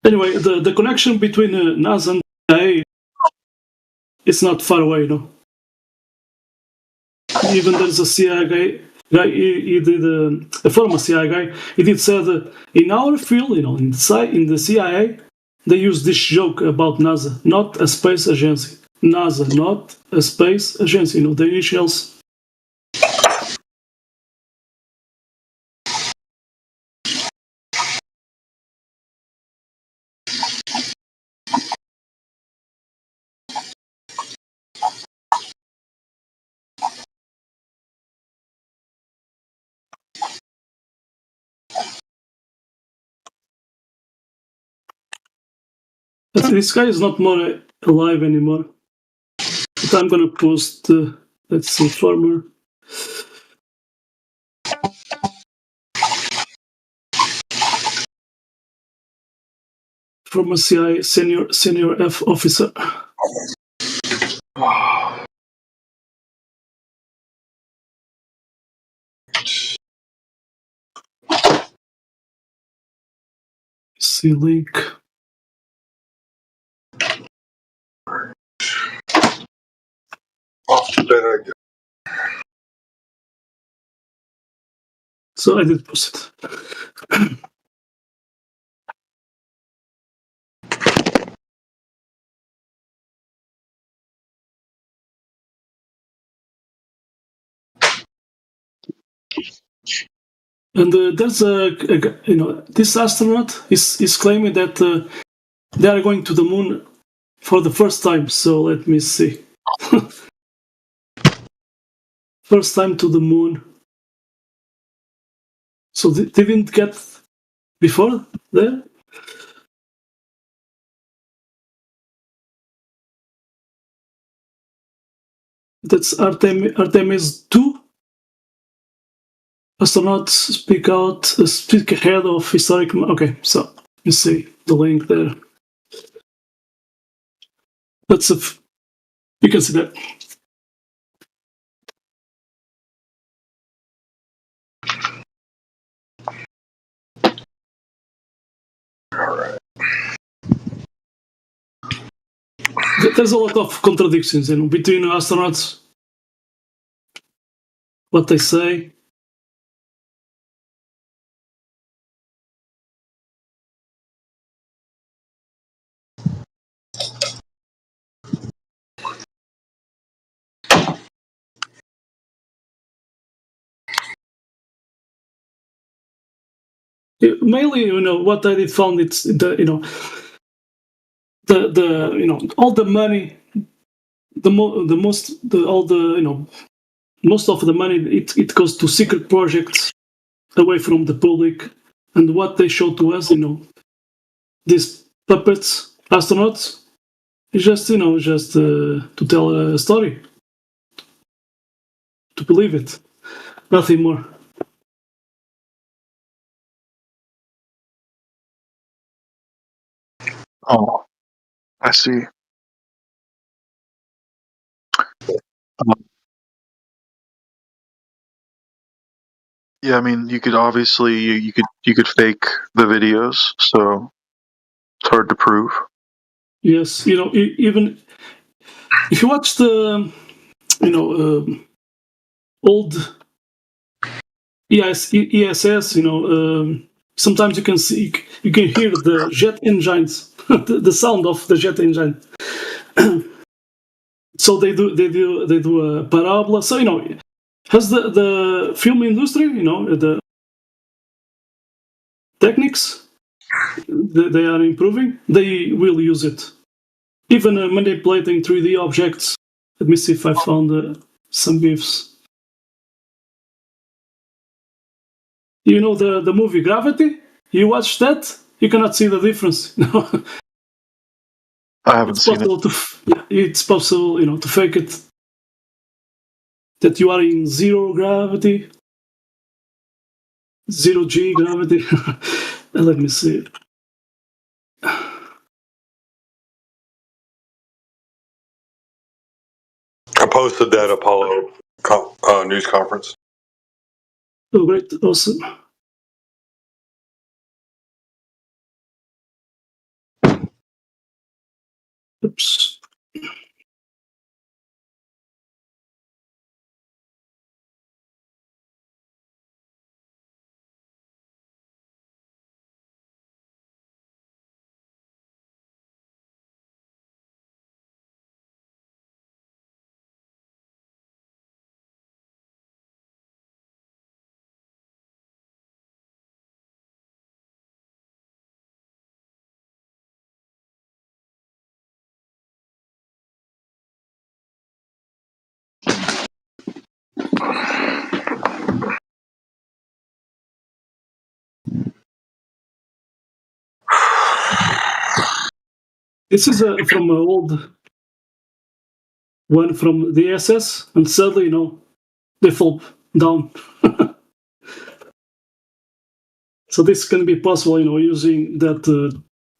Anyway, the connection between NASA and CIA is not far away, Even there's a CIA guy, he did a former CIA guy. He did say that in our field, in the CIA, they use this joke about NASA, not a space agency. NASA, not a space agency. The initials. But this guy is not more alive anymore. But I'm gonna post. Let's see, former. From a CIA senior F officer. See link. So I did post it. And there's this astronaut is claiming that they are going to the moon for the first time. So let me see. First time to the moon. So they didn't get before there? That's Artemis 2. Astronauts speak ahead of historic. Okay, so you see the link there. That's you can see that. There's a lot of contradictions, between astronauts, what they say. Mainly, what I did found it's all the money, most of the money it goes to secret projects away from the public, and what they show to us, these puppets astronauts, is just to tell a story, to believe it, nothing more. Oh, I see. Yeah, I mean, you could obviously you could fake the videos, so it's hard to prove. Yes, even if you watch the old ESS, sometimes you can hear the jet engines, the sound of the jet engine. So they do a parabola. So has the film industry, the techniques, they are improving. They will use it even manipulating 3D objects. Let me see if I found some GIFs. You know the movie Gravity? You watch that? You cannot see the difference. I haven't seen it. It's possible, to fake it. That you are in zero gravity, 0G gravity. Let me see. I posted that Apollo news conference. Oh, great. Awesome. Oops. This is from an old one from the SS, and sadly, they fall down. So this can be possible, using that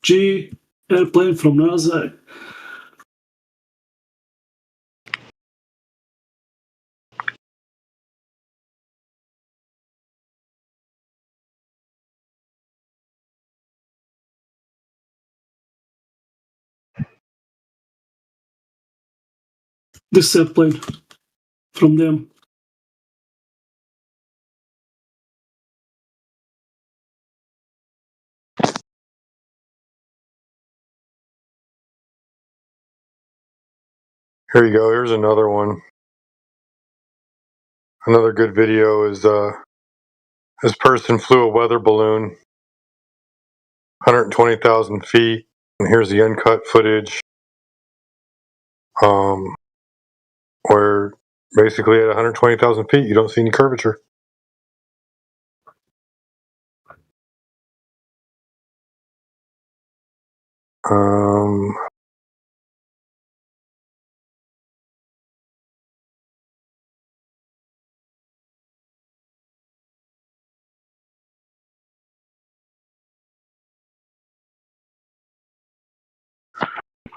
G airplane from NASA. This airplane from them. Here you go. Here's another one. Another good video is this person flew a weather balloon 120,000 feet. And here's the uncut footage where basically at 120,000 feet you don't see any curvature.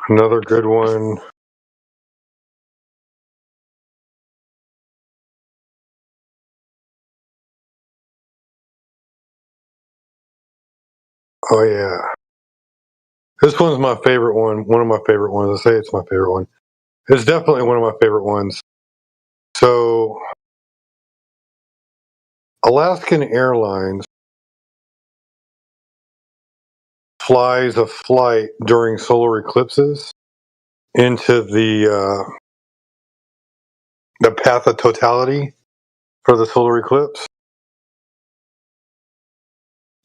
Another good one. Oh yeah. This one's my favorite one. One of my favorite ones. I say it's my favorite one. It's definitely one of my favorite ones. So, Alaskan Airlines flies a flight during solar eclipses into the path of totality for the solar eclipse.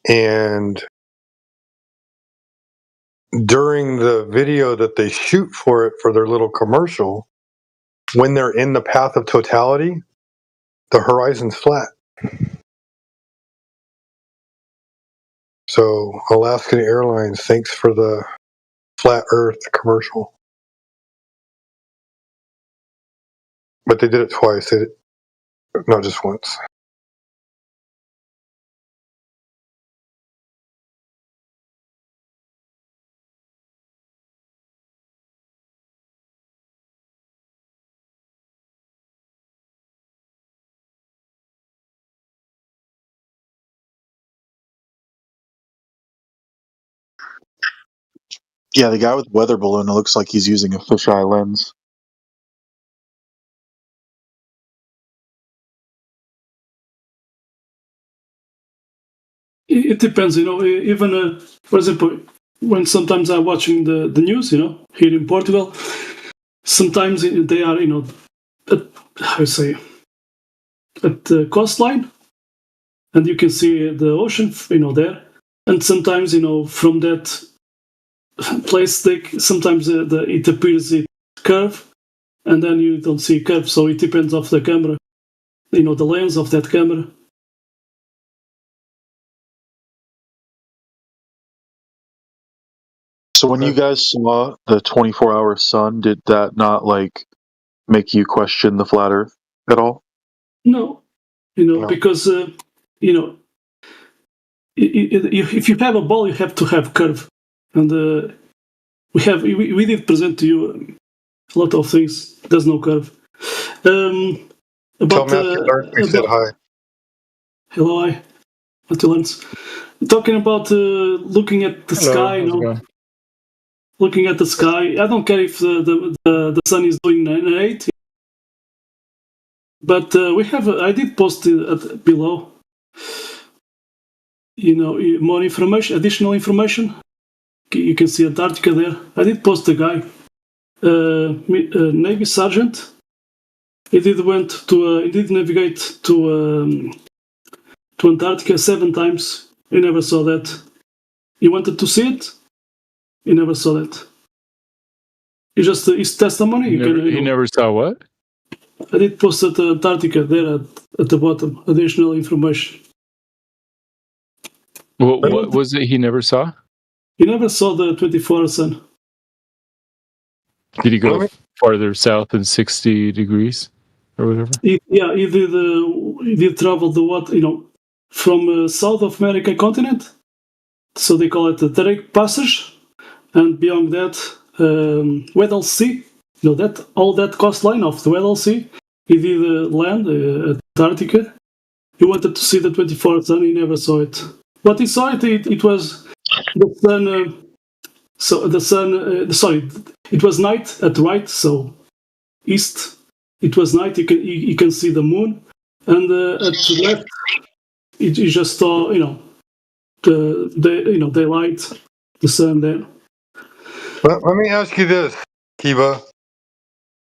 And during the video that they shoot for it for their little commercial, when they're in the path of totality, the horizon's flat. So Alaskan Airlines, thanks for the flat Earth commercial. But they did it twice, not just once. Yeah, the guy with the weather balloon, it looks like he's using a fisheye lens. It depends, even, for example, when sometimes I'm watching the news, here in Portugal, sometimes they are, at the coastline, and you can see the ocean, there. And sometimes, from that place stick, sometimes it appears it curve, and then you don't see curve. So it depends of the camera, the lens of that camera. So when you guys saw the 24-hour sun, did that not like make you question the flat Earth at all? No, because if you have a ball, you have to have curve, and we did present to you a lot of things. There's no curve. Tell Matthew Lawrence we said hi. Hello, hi, Matthew Lawrence. Talking about looking at the sky, looking at the sky. I don't care if the sun is doing 9/8, but we have. I did post it below. More information, additional information. You can see Antarctica there. I did post a guy, Navy Sergeant. He did navigate to Antarctica 7 times. He never saw that. He wanted to see it. He never saw that. He just his testimony. He never saw what? I did post at Antarctica there at the bottom. Additional information. What was it he never saw? He never saw the 24-hour sun. Did he go farther south than 60 degrees or whatever? He did travel from South of American continent. So they call it the Drake Passage, and beyond that, Weddell Sea. That coastline of the Weddell Sea. He did land at Antarctica. He wanted to see the 24-hour sun. He never saw it. But he saw it. It was the sun. It was night at right. So east. It was night. You can see the moon, and at the left, you just saw daylight, the sun there. Let me ask you this, Kiva.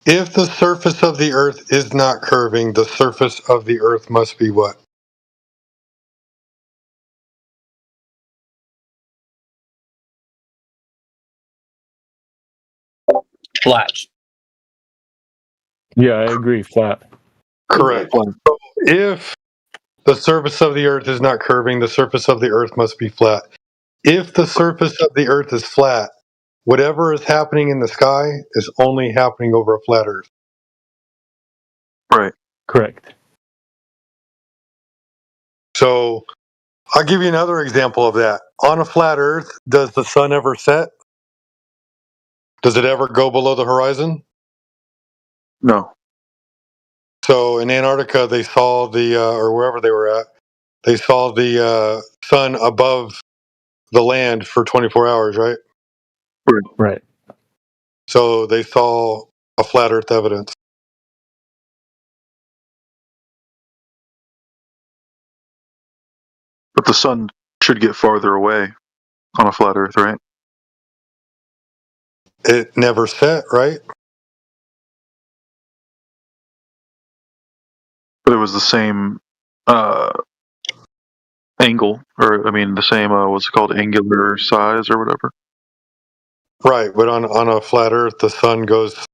If the surface of the Earth is not curving, the surface of the Earth must be what? Flat. Yeah, I agree. Flat. Correct. So if the surface of the Earth is not curving, the surface of the Earth must be flat. If the surface of the Earth is flat, whatever is happening in the sky is only happening over a flat Earth. Right. Correct. So I'll give you another example of that. On a flat Earth, does the sun ever set? Does it ever go below the horizon? No. So in Antarctica, they saw or wherever they were at, they saw the sun above the land for 24 hours, right? Right. So they saw a flat Earth evidence. But the sun should get farther away on a flat Earth, right? It never set, right? But it was the same angle, or the same what's it called, angular size or whatever. Right, but on a flat Earth, the sun goes,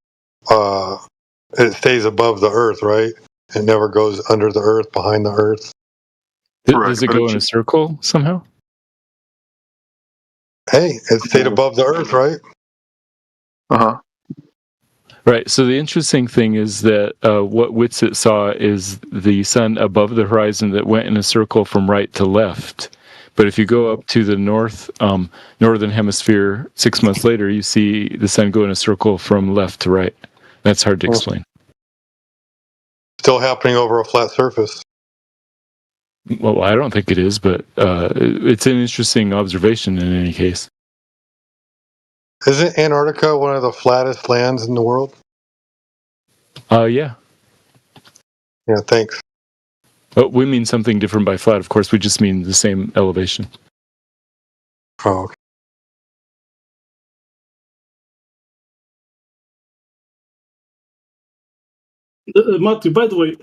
it stays above the Earth, right? It never goes under the Earth, behind the Earth. Does it go in a circle somehow? Hey, it stayed above the Earth, right? Right. So the interesting thing is that what Whitsitt saw is the sun above the horizon that went in a circle from right to left. But if you go up to the northern hemisphere 6 months later, you see the sun go in a circle from left to right. That's hard to explain. Still happening over a flat surface. Well, I don't think it is, but it's an interesting observation in any case. Isn't Antarctica one of the flattest lands in the world? Yeah. Yeah, thanks. But we mean something different by flat. Of course, we just mean the same elevation. Oh, okay. Matthew, by the way,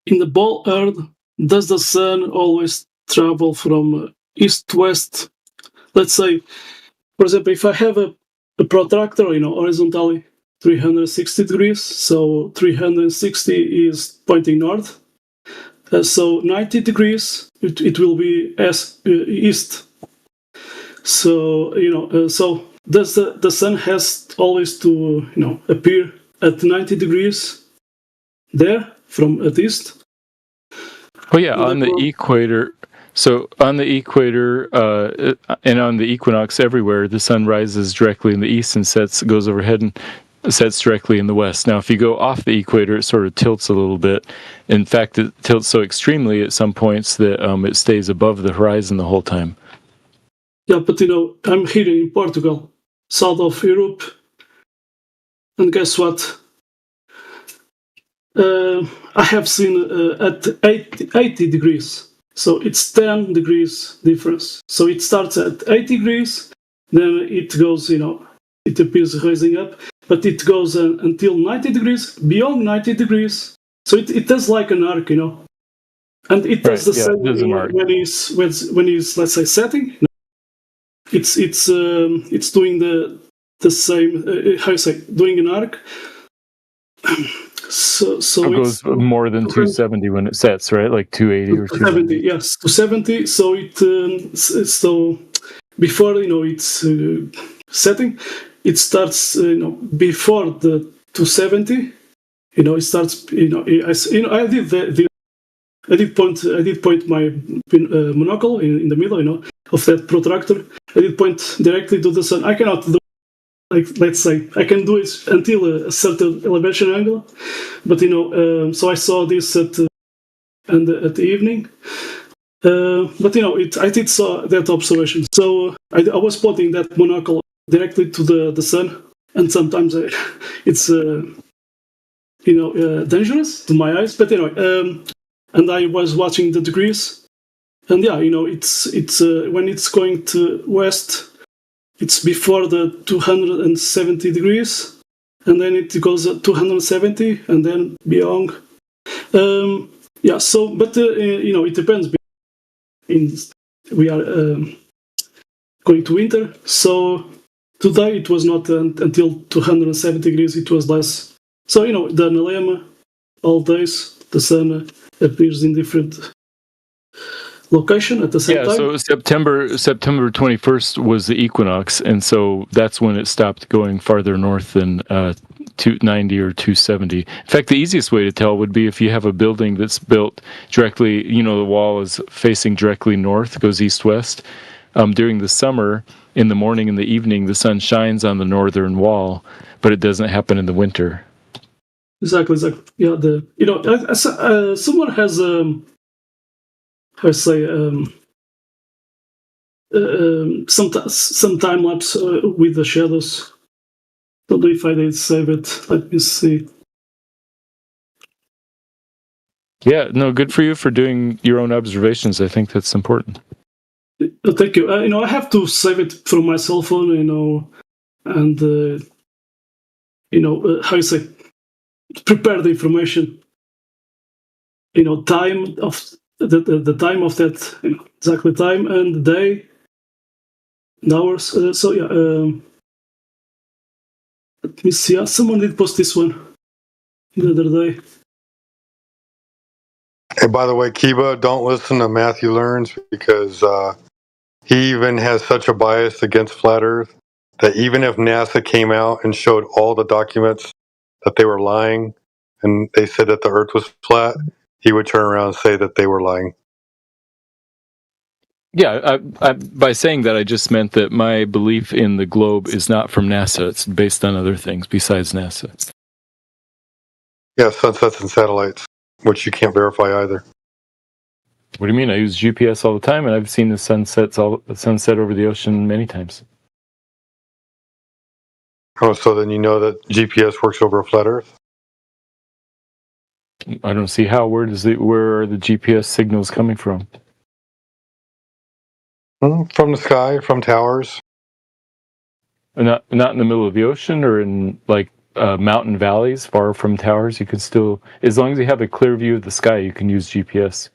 in the ball Earth, does the sun always travel from east to west? Let's say for example, if I have a protractor, horizontally 360 degrees, so 360 is pointing north. So 90 degrees, it will be east. So so the sun has always to appear at 90 degrees there from at east. Oh yeah, on the equator. So on the equator and on the equinox everywhere, the sun rises directly in the east and goes overhead and sets directly in the west. Now, if you go off the equator, it sort of tilts a little bit. In fact, it tilts so extremely at some points that it stays above the horizon the whole time. Yeah, but I'm here in Portugal, south of Europe, and guess what? I have seen at 80 degrees. So it's 10 degrees difference. So it starts at 80 degrees, then it goes, it appears rising up, but it goes until 90 degrees, beyond 90 degrees. So it does like an arc, and it does the same when he's let's say setting. It's doing the same. How you say? Doing an arc. So it goes more than 270 when it sets, right? Like 280 or 270. Yes, 270. So so before it's setting, it starts before the 270. It starts. I did point my monocle in the middle, of that protractor. I did point directly to the sun. I cannot do. Let's say I can do it until a certain elevation angle, but so I saw this at the evening, but I did saw that observation. So I was spotting that monocle directly to the sun, and sometimes it's dangerous to my eyes. But and I was watching the degrees, and it's when it's going to west. It's before the 270 degrees, and then it goes at 270, and then beyond. So, but it depends. We are going to winter, so today it was not until 270 degrees. It was less. So the Analema, all days the sun appears in different location at the same time. So September 21st was the equinox, and so that's when it stopped going farther north than 290 or 270. In fact, the easiest way to tell would be if you have a building that's built directly, the wall is facing directly north, goes east-west. During the summer, in the morning and the evening, the sun shines on the northern wall, but it doesn't happen in the winter. Exactly. Yeah, someone has I say some time lapse with the shadows. Don't know if I did save it. Let me see. Yeah, no, good for you for doing your own observations. I think that's important. Thank you. I have to save it from my cell phone, and how you say, prepare the information. Time of the time of that exactly time and the day, and hours. So yeah, let me see. Someone did post this one the other day. Hey, by the way, Kiba, don't listen to Matthew Learns because he even has such a bias against flat Earth that even if NASA came out and showed all the documents that they were lying and they said that the Earth was flat, he would turn around and say that they were lying. Yeah, by saying that, I just meant that my belief in the globe is not from NASA. It's based on other things besides NASA. Yeah, sunsets and satellites, which you can't verify either. What do you mean? I use GPS all the time, and I've seen the sunset over the ocean many times. Oh, so then you know that GPS works over a flat Earth? I don't see how. Where are the GPS signals coming from? From the sky, from towers. Not in the middle of the ocean or in mountain valleys far from towers. You can still, as long as you have a clear view of the sky, you can use GPS.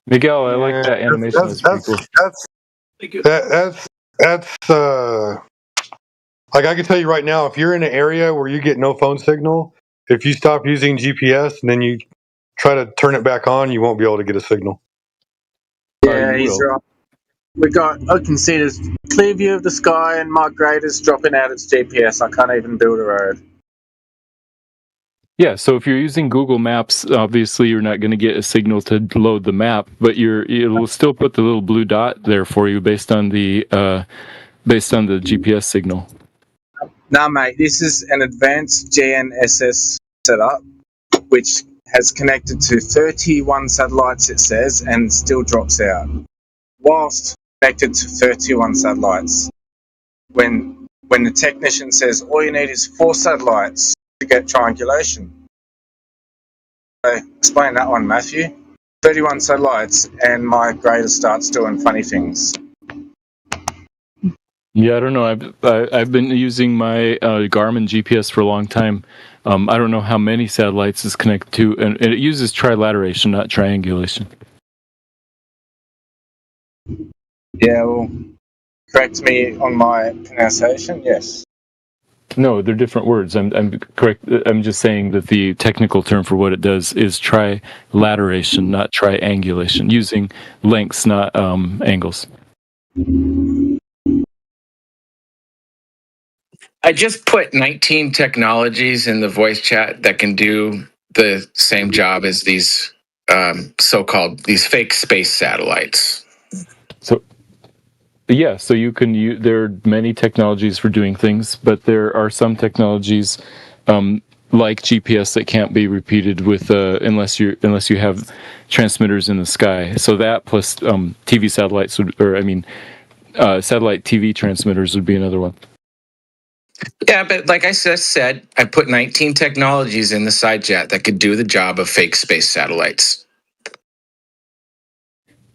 Miguel, I like that animation. That's pretty cool. That's like I can tell you right now, if you're in an area where you get no phone signal, if you stop using GPS and then you try to turn it back on, you won't be able to get a signal. Yeah, he's right. I can see this clear view of the sky, and my grader's dropping out its GPS. I can't even build a road. Yeah, so if you're using Google Maps, obviously you're not going to get a signal to load the map, but it'll still put the little blue dot there for you based on the GPS signal. No, mate, this is an advanced GNSS setup, which has connected to 31 satellites, it says, and still drops out. Whilst connected to 31 satellites, when the technician says all you need is 4 satellites to get triangulation. So explain that one, Matthew. 31 satellites, and my grader starts doing funny things. Yeah, I don't know. I've been using my Garmin GPS for a long time. I don't know how many satellites it's connected to, and it uses trilateration, not triangulation. Yeah, well, correct me on my pronunciation. Yes. No, they're different words. I'm correct. I'm just saying that the technical term for what it does is trilateration, not triangulation, using lengths, not angles. I just put 19 technologies in the voice chat that can do the same job as these these fake space satellites. So, yeah, so you can there are many technologies for doing things, but there are some technologies like GPS that can't be repeated with unless you have transmitters in the sky. So that plus TV satellites satellite TV transmitters would be another one. Yeah, but like I just said, I put 19 technologies in the side chat that could do the job of fake space satellites.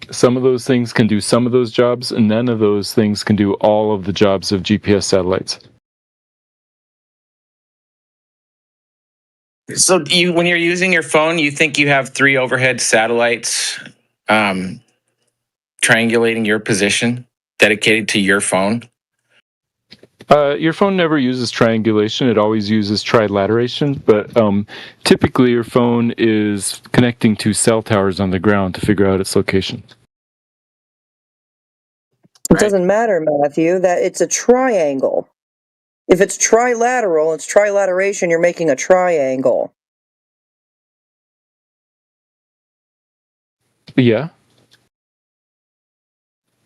Some of those things can do some of those jobs, and none of those things can do all of the jobs of GPS satellites. So when you're using your phone, you think you have 3 overhead satellites triangulating your position, dedicated to your phone? Your phone never uses triangulation. It always uses trilateration, but typically your phone is connecting to cell towers on the ground to figure out its location. It doesn't matter, Matthew, that it's a triangle. If it's trilateral, it's trilateration, you're making a triangle. Yeah.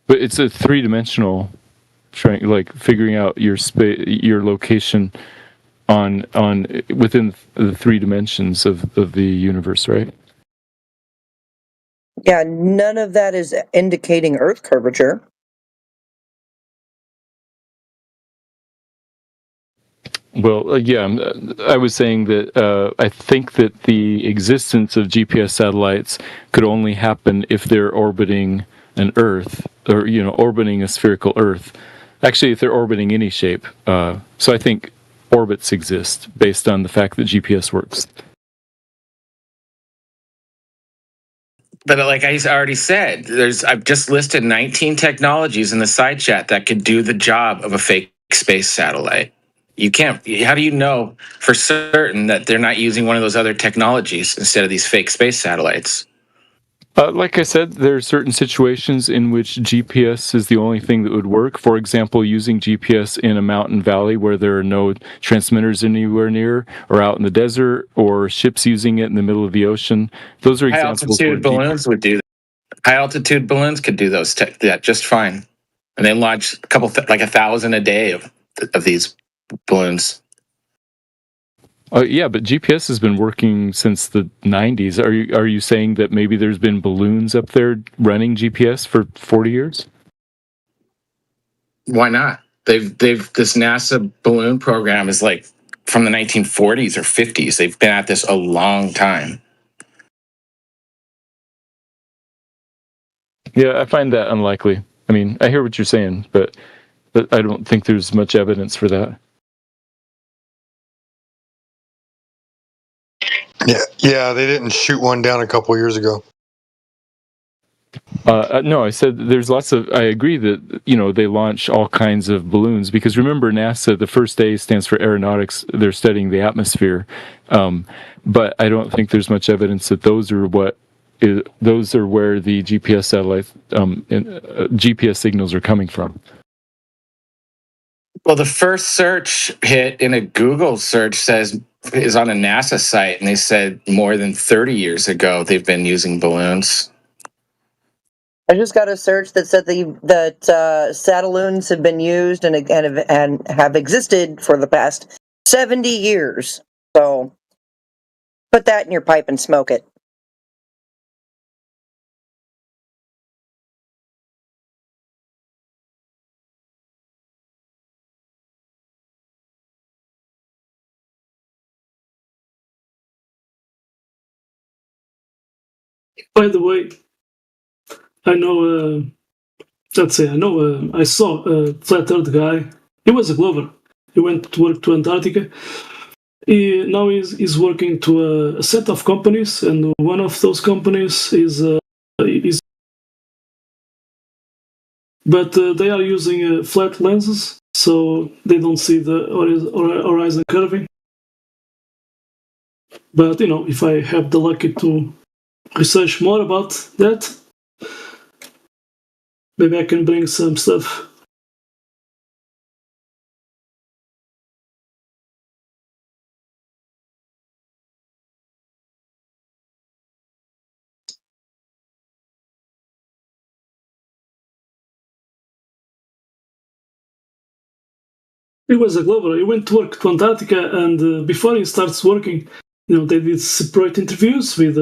But it's a 3-dimensional like figuring out your your location on within the 3 dimensions of the universe, right? Yeah, none of that is indicating Earth curvature. Well, yeah, I was saying that I think that the existence of GPS satellites could only happen if they're orbiting an Earth, or orbiting a spherical Earth. Actually, if they're orbiting any shape. So I think orbits exist based on the fact that GPS works. But like I already said, I've just listed 19 technologies in the side chat that could do the job of a fake space satellite. You can't. How do you know for certain that they're not using one of those other technologies instead of these fake space satellites? Like I said, there are certain situations in which GPS is the only thing that would work. For example, using GPS in a mountain valley where there are no transmitters anywhere near, or out in the desert, or ships using it in the middle of the ocean. Those are examples. High altitude balloons would do that. High altitude balloons could do that just fine, and they launch like 1,000 a day of these balloons. Yeah, but GPS has been working since the 90s. Are you saying that maybe there's been balloons up there running GPS for 40 years? Why not? This NASA balloon program is like from the 1940s or 50s. They've been at this a long time. Yeah, I find that unlikely. I mean, I hear what you're saying, but I don't think there's much evidence for that. Yeah, they didn't shoot one down a couple years ago. No, I said there's lots of. I agree that they launch all kinds of balloons because remember NASA, the first A stands for aeronautics. They're studying the atmosphere, but I don't think there's much evidence that those are where the GPS satellite GPS signals are coming from. Well, the first search hit in a Google search is on a NASA site, and they said more than 30 years ago they've been using balloons. I just got a search that said that satelloons have been used and have existed for the past 70 years. So put that in your pipe and smoke it. By the way, I know. I saw a flat Earth guy. He was a Glover. He went to work to Antarctica. Now he's working to a set of companies, and one of those companies is but they are using flat lenses, so they don't see the horizon curving. But if I have the lucky to research more about that, maybe I can bring some stuff. He was a Glover. He went to work to Antarctica, and before he starts working, they did separate interviews with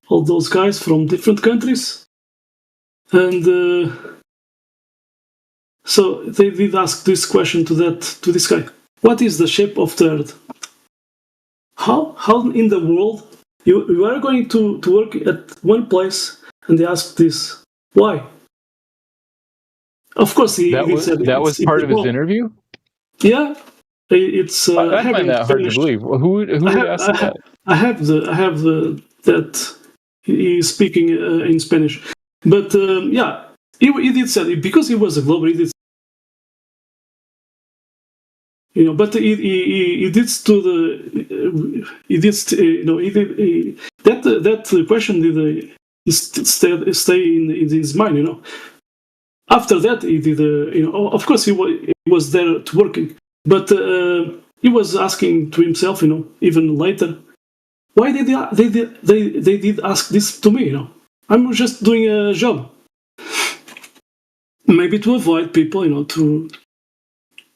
all those guys from different countries, and so they did ask this question to this guy: what is the shape of the Earth? How in the world you are going to work at one place? And they asked this: why? Of course, that was part of his interview. Yeah, it's. I find that hard to believe. Who would ask that? I have that he's speaking in Spanish, but yeah, he did say because he was a Glover. He did, but he did to the he did that question did stay in his mind. After that, he did. Of course, he was there to working, but he was asking to himself, even later, why did they did ask this to me? I'm just doing a job, maybe to avoid people, to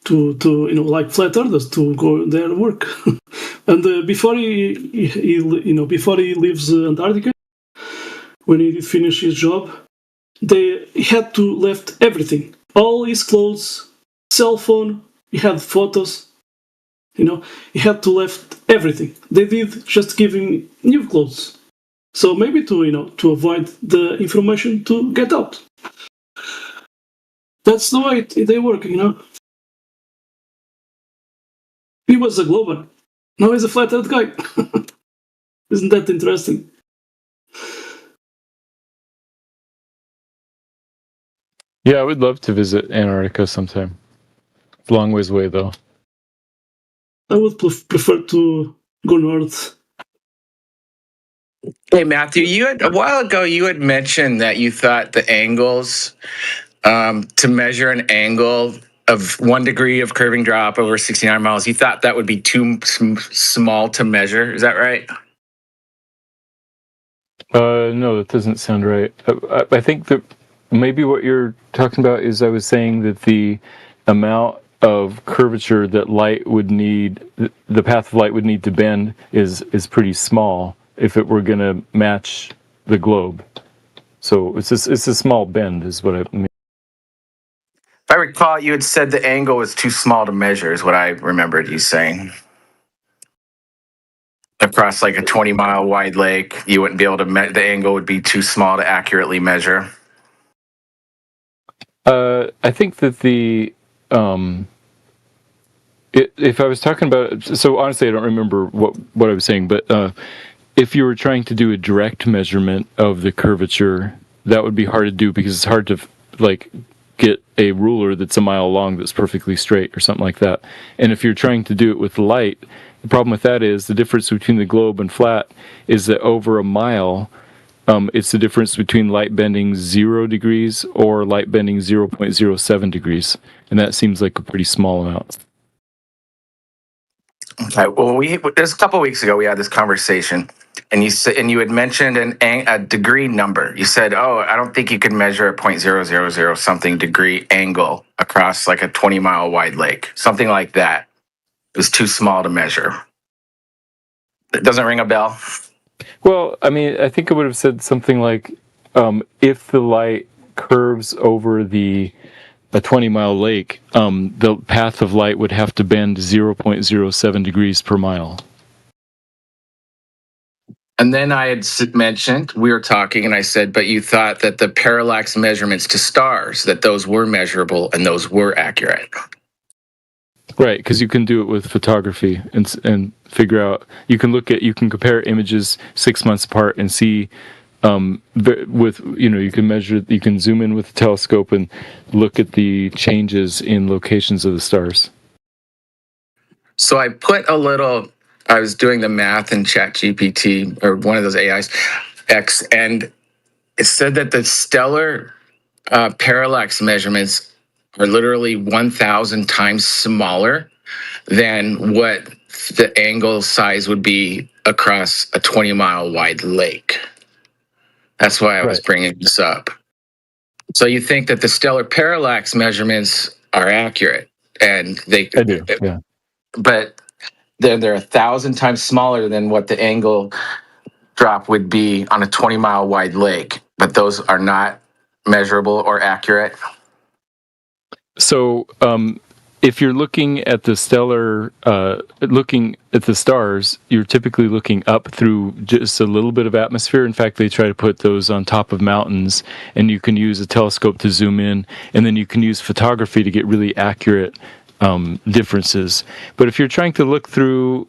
like flat earthers to go there and work. And before he leaves Antarctica, when he finished his job, he had to left everything, all his clothes, cell phone. He had photos. He had to left everything. They did just give him new clothes, so maybe to avoid the information to get out. That's the way they work. He was a Glover. Now he's a flat earth guy. Isn't that interesting? Yeah, I would love to visit Antarctica sometime. It's a long ways away, though. I would prefer to go north. Hey, Matthew, a while ago you had mentioned that you thought the angles to measure an angle of 1 degree of curving drop over 69 miles, you thought that would be too small to measure. Is that right? No, that doesn't sound right. I think that maybe what you're talking about is I was saying that the amount of curvature that light would need, the path of light would need to bend is pretty small if it were going to match the globe. So it's a small bend is what I mean. If I recall, you had said the angle was too small to measure, is what I remembered you saying. Across like a 20-mile wide lake, you wouldn't be able to the angle would be too small to accurately measure. I think that if I was talking about, so honestly, I don't remember what I was saying, but if you were trying to do a direct measurement of the curvature that would be hard to do because it's hard to like get a ruler that's a mile long that's perfectly straight or something like that. And if you're trying to do it with light, the problem with that is the difference between the globe and flat is that over a mile, it's the difference between light bending 0 degrees or light bending 0.07 degrees. And that seems like a pretty small amount. Okay. Well, there's a couple of weeks ago we had this conversation, and you had mentioned a degree number. You said, "Oh, I don't think you could measure a 0.000 something degree angle across like a 20-mile wide lake, something like that. It was too small to measure." It doesn't ring a bell. Well, I mean, I think I would have said something like, if the light curves over a 20-mile lake, the path of light would have to bend 0.07 degrees per mile. And then I had mentioned, we were talking, and I said, but you thought that the parallax measurements to stars, that those were measurable and those were accurate. Right, because you can do it with photography and figure out, you can compare images 6 months apart and see you can zoom in with the telescope and look at the changes in locations of the stars. So I was doing the math in ChatGPT or one of those AIs, and it said that the stellar parallax measurements are literally 1,000 times smaller than what the angle size would be across a 20-mile wide lake. That's why I was bringing this up. So you think that the stellar parallax measurements are accurate, and I do, yeah. But they're 1,000 times smaller than what the angle drop would be on a 20-mile wide lake. But those are not measurable or accurate. So if you're looking at the stars, you're typically looking up through just a little bit of atmosphere. In fact, they try to put those on top of mountains, and you can use a telescope to zoom in, and then you can use photography to get really accurate differences. But if you're trying to look through,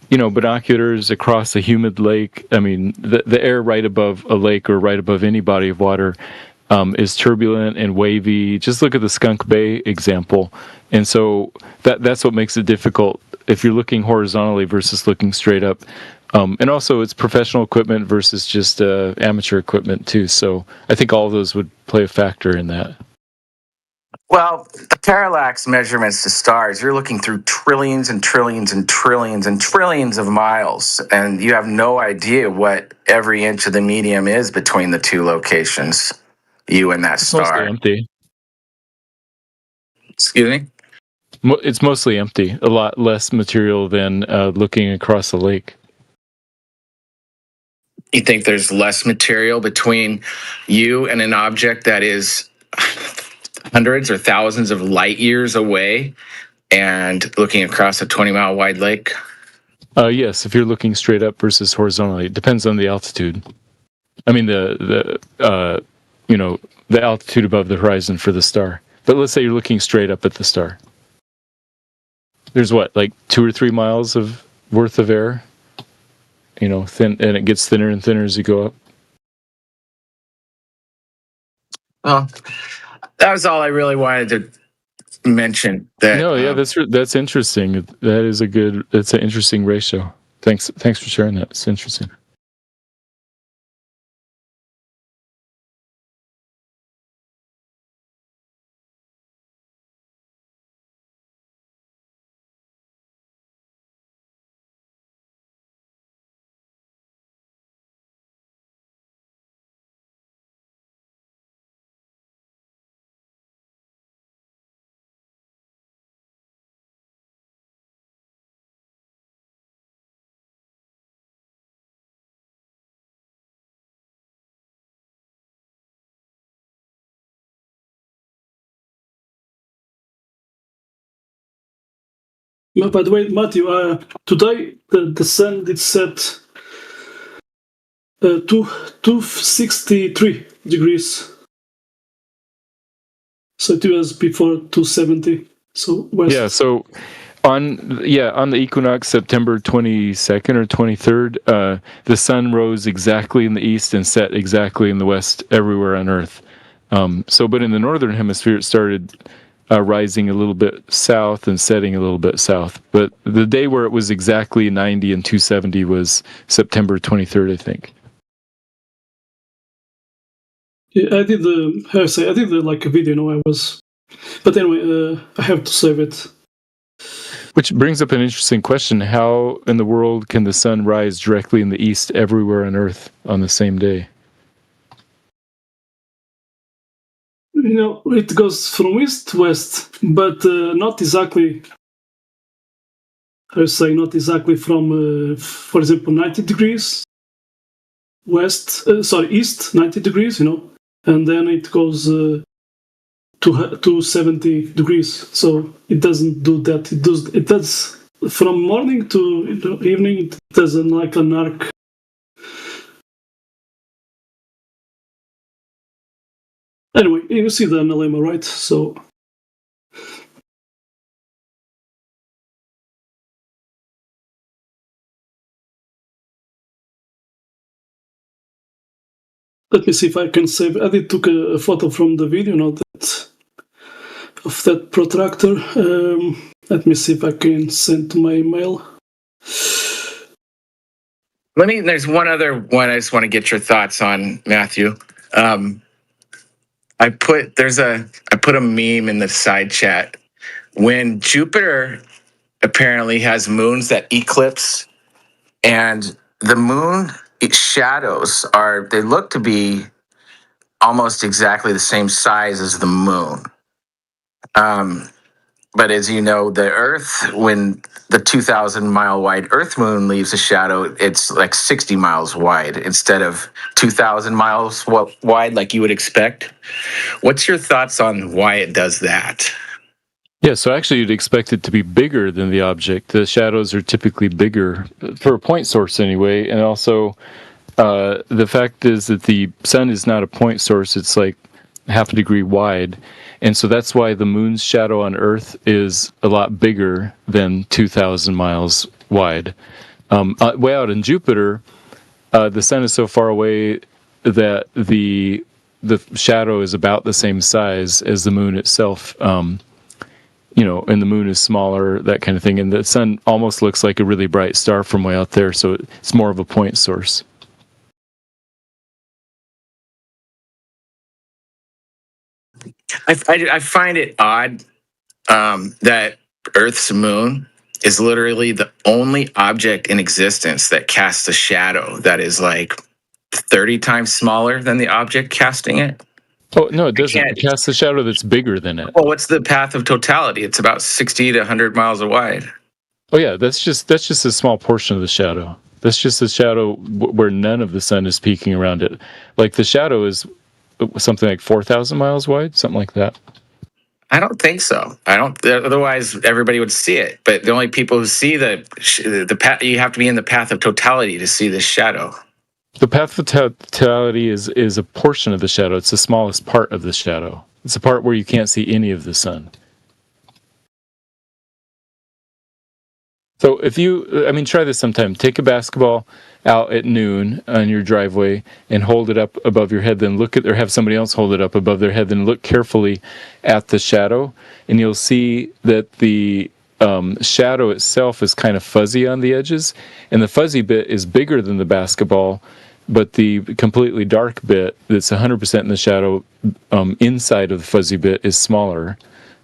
binoculars across a humid lake, I mean, the air right above a lake or right above any body of water is turbulent and wavy. Just look at the Skunk Bay example. And so that's what makes it difficult if you're looking horizontally versus looking straight up. And also it's professional equipment versus just amateur equipment too. So I think all of those would play a factor in that. Well, the parallax measurements to stars, you're looking through trillions and trillions and trillions and trillions of miles, and you have no idea what every inch of the medium is between the two locations, you and that star. It's mostly empty. Excuse me? It's mostly empty. A lot less material than looking across a lake. You think there's less material between you and an object that is hundreds or thousands of light years away and looking across a 20-mile wide lake? Yes, if you're looking straight up versus horizontally. It depends on the altitude. I mean, the altitude above the horizon for the star. But let's say you're looking straight up at the star. There's like 2 or 3 miles worth of air, thin, and it gets thinner and thinner as you go up. Well, that was all I really wanted to mention. That's interesting. That's an interesting ratio. Thanks for sharing that. It's interesting. By the way, Matthew, today the sun did set 263 degrees. So it was before 270. So west. Yeah. So On the equinox, September 22nd or 23rd, the sun rose exactly in the east and set exactly in the west everywhere on Earth. But in the northern hemisphere, it started rising a little bit south and setting a little bit south. But the day where it was exactly 90 and 270 was September 23rd, I think. Yeah, I did like a video. I was, but anyway, I have to save it. Which brings up an interesting question: how in the world can the sun rise directly in the east everywhere on Earth on the same day? It goes from east to west, but not exactly. I would say not exactly from, for example, 90 degrees east, 90 degrees, and then it goes to 70 degrees. So it doesn't do that. It does from morning to evening. It does like an arc. Anyway, you see the analemma, right? So let me see if I can save. I did took a photo from the video, of that protractor. Let me see if I can send to my email. There's one other one I just want to get your thoughts on, Matthew. I put a meme in the side chat. When Jupiter apparently has moons that eclipse, and the moon shadows they look to be almost exactly the same size as the moon. But as you know, the Earth, when the 2,000-mile wide Earth moon leaves a shadow, it's like 60 miles wide instead of 2,000 miles wide like you would expect. What's your thoughts on why it does that? Yeah, so actually you'd expect it to be bigger than the object. The shadows are typically bigger, for a point source anyway, and also the fact is that the sun is not a point source, it's like half a degree wide. And so that's why the moon's shadow on Earth is a lot bigger than 2,000 miles wide. Way out in Jupiter, the sun is so far away that the shadow is about the same size as the moon itself. And the moon is smaller, that kind of thing. And the sun almost looks like a really bright star from way out there, so it's more of a point source. I find it odd that Earth's moon is literally the only object in existence that casts a shadow that is like 30 times smaller than the object casting it. Oh, no, it doesn't. It casts a shadow that's bigger than it. Well, what's the path of totality? It's about 60 to 100 miles wide. Oh, yeah, that's just a small portion of the shadow. That's just a shadow where none of the sun is peeking around it. Like the shadow is something like 4,000 miles wide, something like that. I don't think so. Otherwise, everybody would see it. But the only people who see the path, you have to be in the path of totality to see this shadow. The path of totality is a portion of the shadow. It's the smallest part of the shadow. It's the part where you can't see any of the sun. So try this sometime. Take a basketball out at noon on your driveway and hold it up above your head, then or have somebody else hold it up above their head, then look carefully at the shadow, and you'll see that the shadow itself is kind of fuzzy on the edges, and the fuzzy bit is bigger than the basketball, but the completely dark bit that's 100% in the shadow inside of the fuzzy bit is smaller.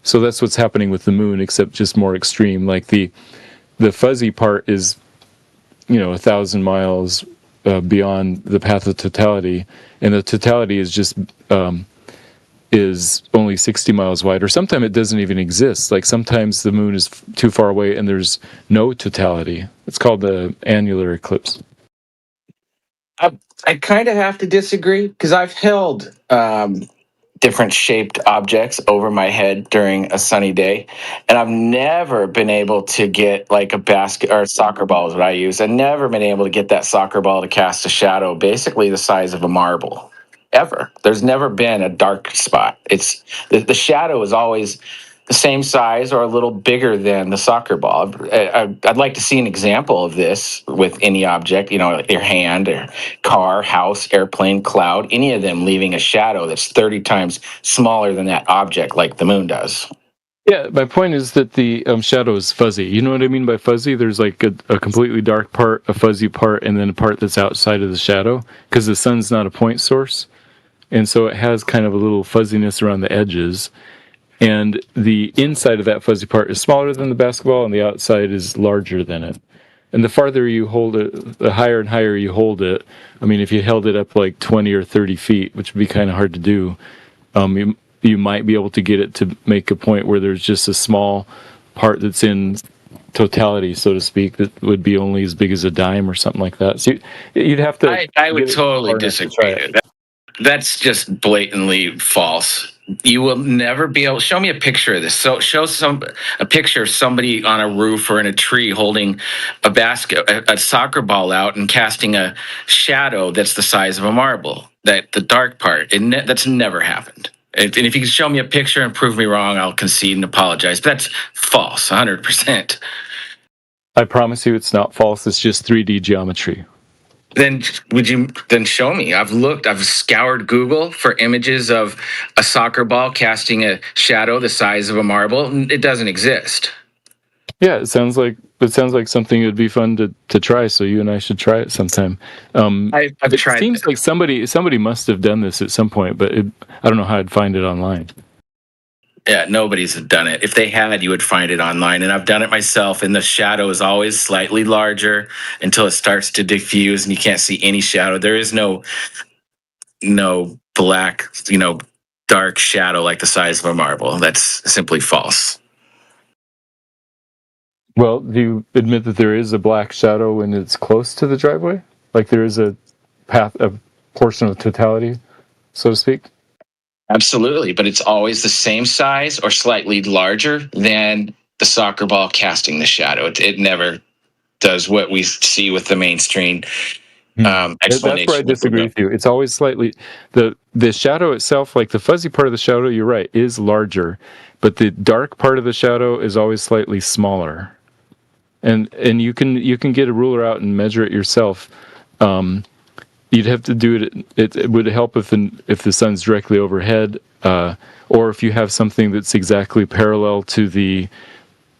So that's what's happening with the moon, except just more extreme. Like the fuzzy part is 1,000 miles beyond the path of totality, and the totality is just is only 60 miles wide, or sometimes it doesn't even exist. Like sometimes the moon is too far away and there's no totality. It's called the annular eclipse. I kind of have to disagree, because I've held different shaped objects over my head during a sunny day, and I've never been able to get like a basket or a soccer ball is what I use. I've never been able to get that soccer ball to cast a shadow basically the size of a marble, ever. There's never been a dark spot. It's the shadow is always the same size or a little bigger than the soccer ball. I'd like to see an example of this with any object, your hand or car, house, airplane, cloud, any of them leaving a shadow that's 30 times smaller than that object like the moon does. Yeah, my point is that the shadow is fuzzy. You know what I mean by fuzzy? There's like a completely dark part, a fuzzy part, and then a part that's outside of the shadow, because the sun's not a point source. And so it has kind of a little fuzziness around the edges. And the inside of that fuzzy part is smaller than the basketball, and the outside is larger than it. And the farther you hold it, the higher and higher you hold it. I mean, if you held it up like 20 or 30 feet, which would be kind of hard to do, you might be able to get it to make a point where there's just a small part that's in totality, so to speak, that would be only as big as a dime or something like that. So you'd have to... I would totally disagree. That's just blatantly false. You will never be able... Show me a picture of this. So show a picture of somebody on a roof or in a tree holding a soccer ball out and casting a shadow that's the size of a marble. The dark part. That's never happened. And if you can show me a picture and prove me wrong, I'll concede and apologize. But that's false, 100%. I promise you it's not false. It's just 3D geometry. Then show me? I've scoured Google for images of a soccer ball casting a shadow the size of a marble. It doesn't exist. Yeah, it sounds like something that would be fun to try. So you and I should try it sometime. I've tried. It seems like somebody must have done this at some point, but I don't know how I'd find it online. Yeah, nobody's done it. If they had, you would find it online, and I've done it myself. And the shadow is always slightly larger until it starts to diffuse, and you can't see any shadow. There is no black, dark shadow like the size of a marble. That's simply false. Well, do you admit that there is a black shadow when it's close to the driveway? Like there is a portion of totality, so to speak? Absolutely, but it's always the same size or slightly larger than the soccer ball casting the shadow. It never does what we see with the mainstream explanation. That's where I disagree with you. It's always slightly... The shadow itself, like the fuzzy part of the shadow, you're right, is larger, but the dark part of the shadow is always slightly smaller. And you can get a ruler out and measure it yourself. You'd have to do it. It would help if the sun's directly overhead, or if you have something that's exactly parallel to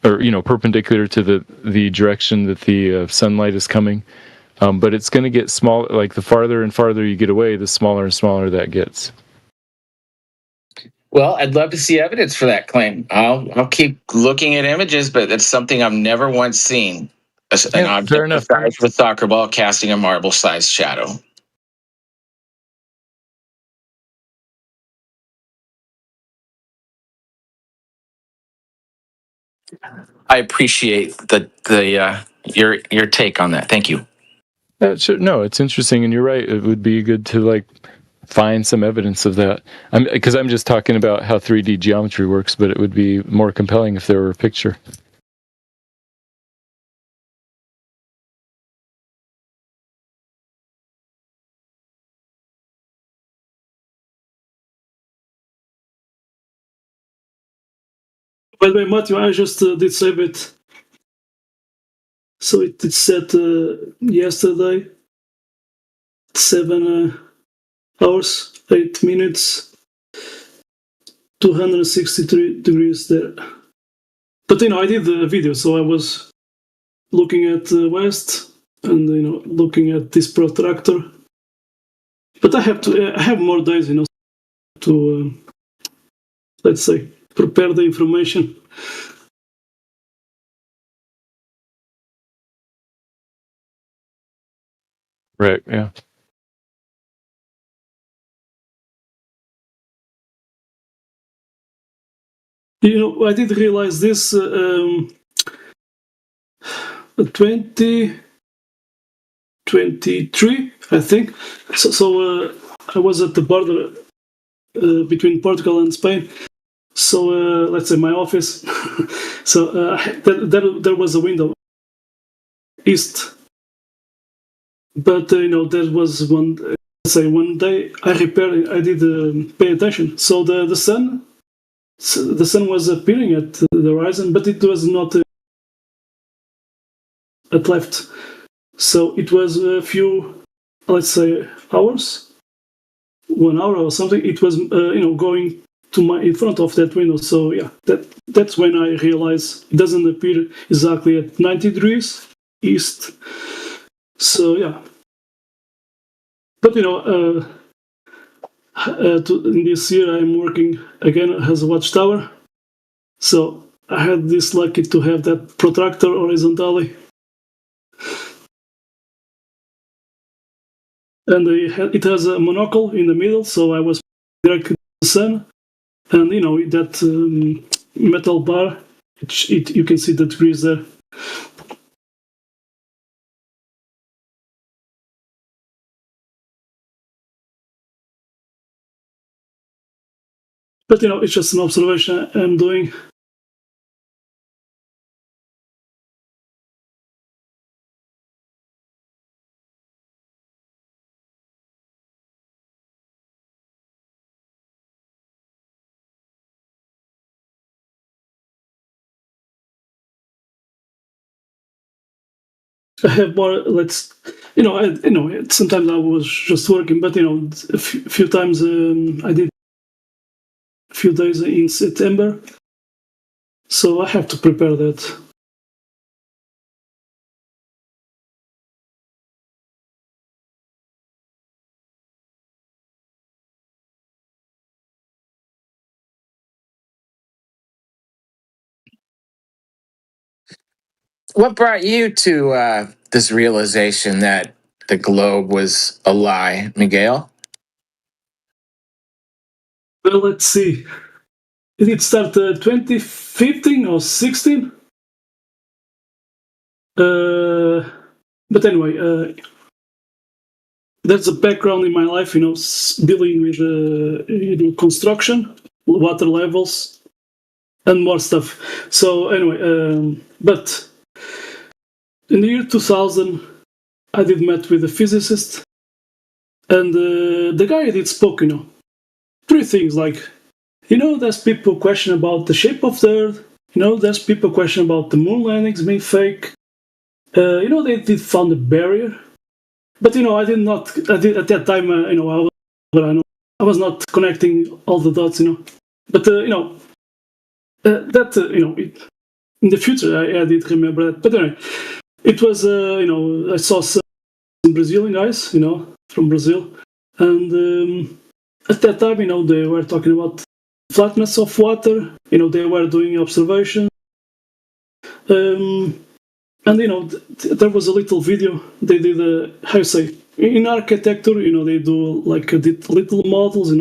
perpendicular to the direction that the sunlight is coming. But it's going to get small. Like the farther and farther you get away, the smaller and smaller that gets. Well, I'd love to see evidence for that claim. I'll keep looking at images, but it's something I've never once seen. An object the size of a soccer ball casting a marble-sized shadow. I appreciate your take on that. Thank you. No, it's interesting, and you're right. It would be good to find some evidence of that. Because I'm just talking about how 3D geometry works, but it would be more compelling if there were a picture. By the way, Matthew, I just did save it. So it's set yesterday, 7 hours, 8 minutes, 263 degrees there. But I did the video, so I was looking at west and looking at this protractor. But I have more days, to let's say prepare the information. Right, yeah. I did realize this 2023, I think. So I was at the border between Portugal and Spain. So let's say my office. So there was a window east. But there was one day I did pay attention. So the sun the sun was appearing at the horizon, but it was not at left. So it was a few, let's say, hours, 1 hour or something. It was, going to in front of that window. So yeah, that's when I realized it doesn't appear exactly at 90 degrees east. So yeah, but in this year I'm working again as a watchtower. So I had this lucky to have that protractor horizontally. And it has a monocle in the middle, so I was directed to the sun. And that metal bar, you can see the degrees there. But it's just an observation I'm doing. I have more. Sometimes I was just working, but a few times I did a few days in September, so I have to prepare that. What brought you to this realization that the globe was a lie, Miguel? Well, let's see. Did it start 2015 or 16? But anyway, that's a background in my life, dealing with construction, water levels, and more stuff. So anyway, but in the year 2000, I did met with a physicist, and the guy did spoke, three things like, there's people question about the shape of the Earth. There's people question about the moon landings being fake. They did found a barrier, but I did not. I did at that time. I was not connecting all the dots. But in the future I did remember that. But anyway, it was I saw some Brazilian guys, from Brazil, and at that time, they were talking about flatness of water. They were doing observations. And there was a little video they did. How you say, in architecture? They do like little models.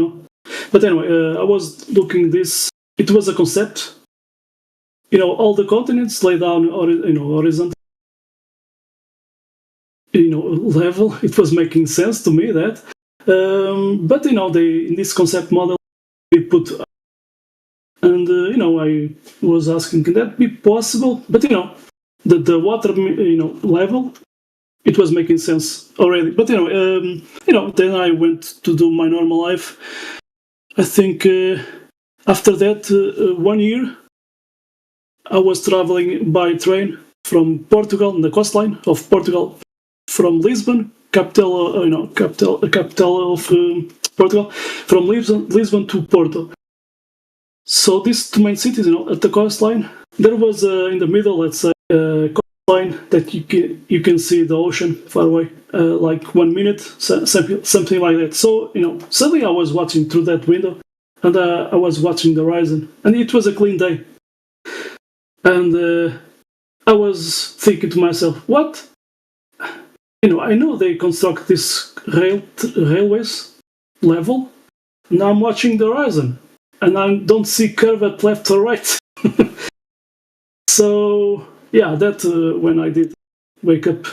But anyway, I was looking this. It was a concept. All the continents lay down, horizontal. Level. It was making sense to me that. But they in this concept model they put. And I was asking, can that be possible? But the water level, it was making sense already. But then I went to do my normal life. I think after that 1 year, I was traveling by train from Portugal, the coastline of Portugal, from Lisbon, capital of Portugal, from Lisbon to Porto. So these two main cities, at the coastline, there was in the middle, let's say, coastline that you can see the ocean far away, like 1 minute, something like that. So suddenly I was watching through that window, and I was watching the horizon, and it was a clean day, and I was thinking to myself, what? I know they construct this railways level, and I'm watching the horizon. And I don't see curve at left or right. So, yeah, that when I did wake up.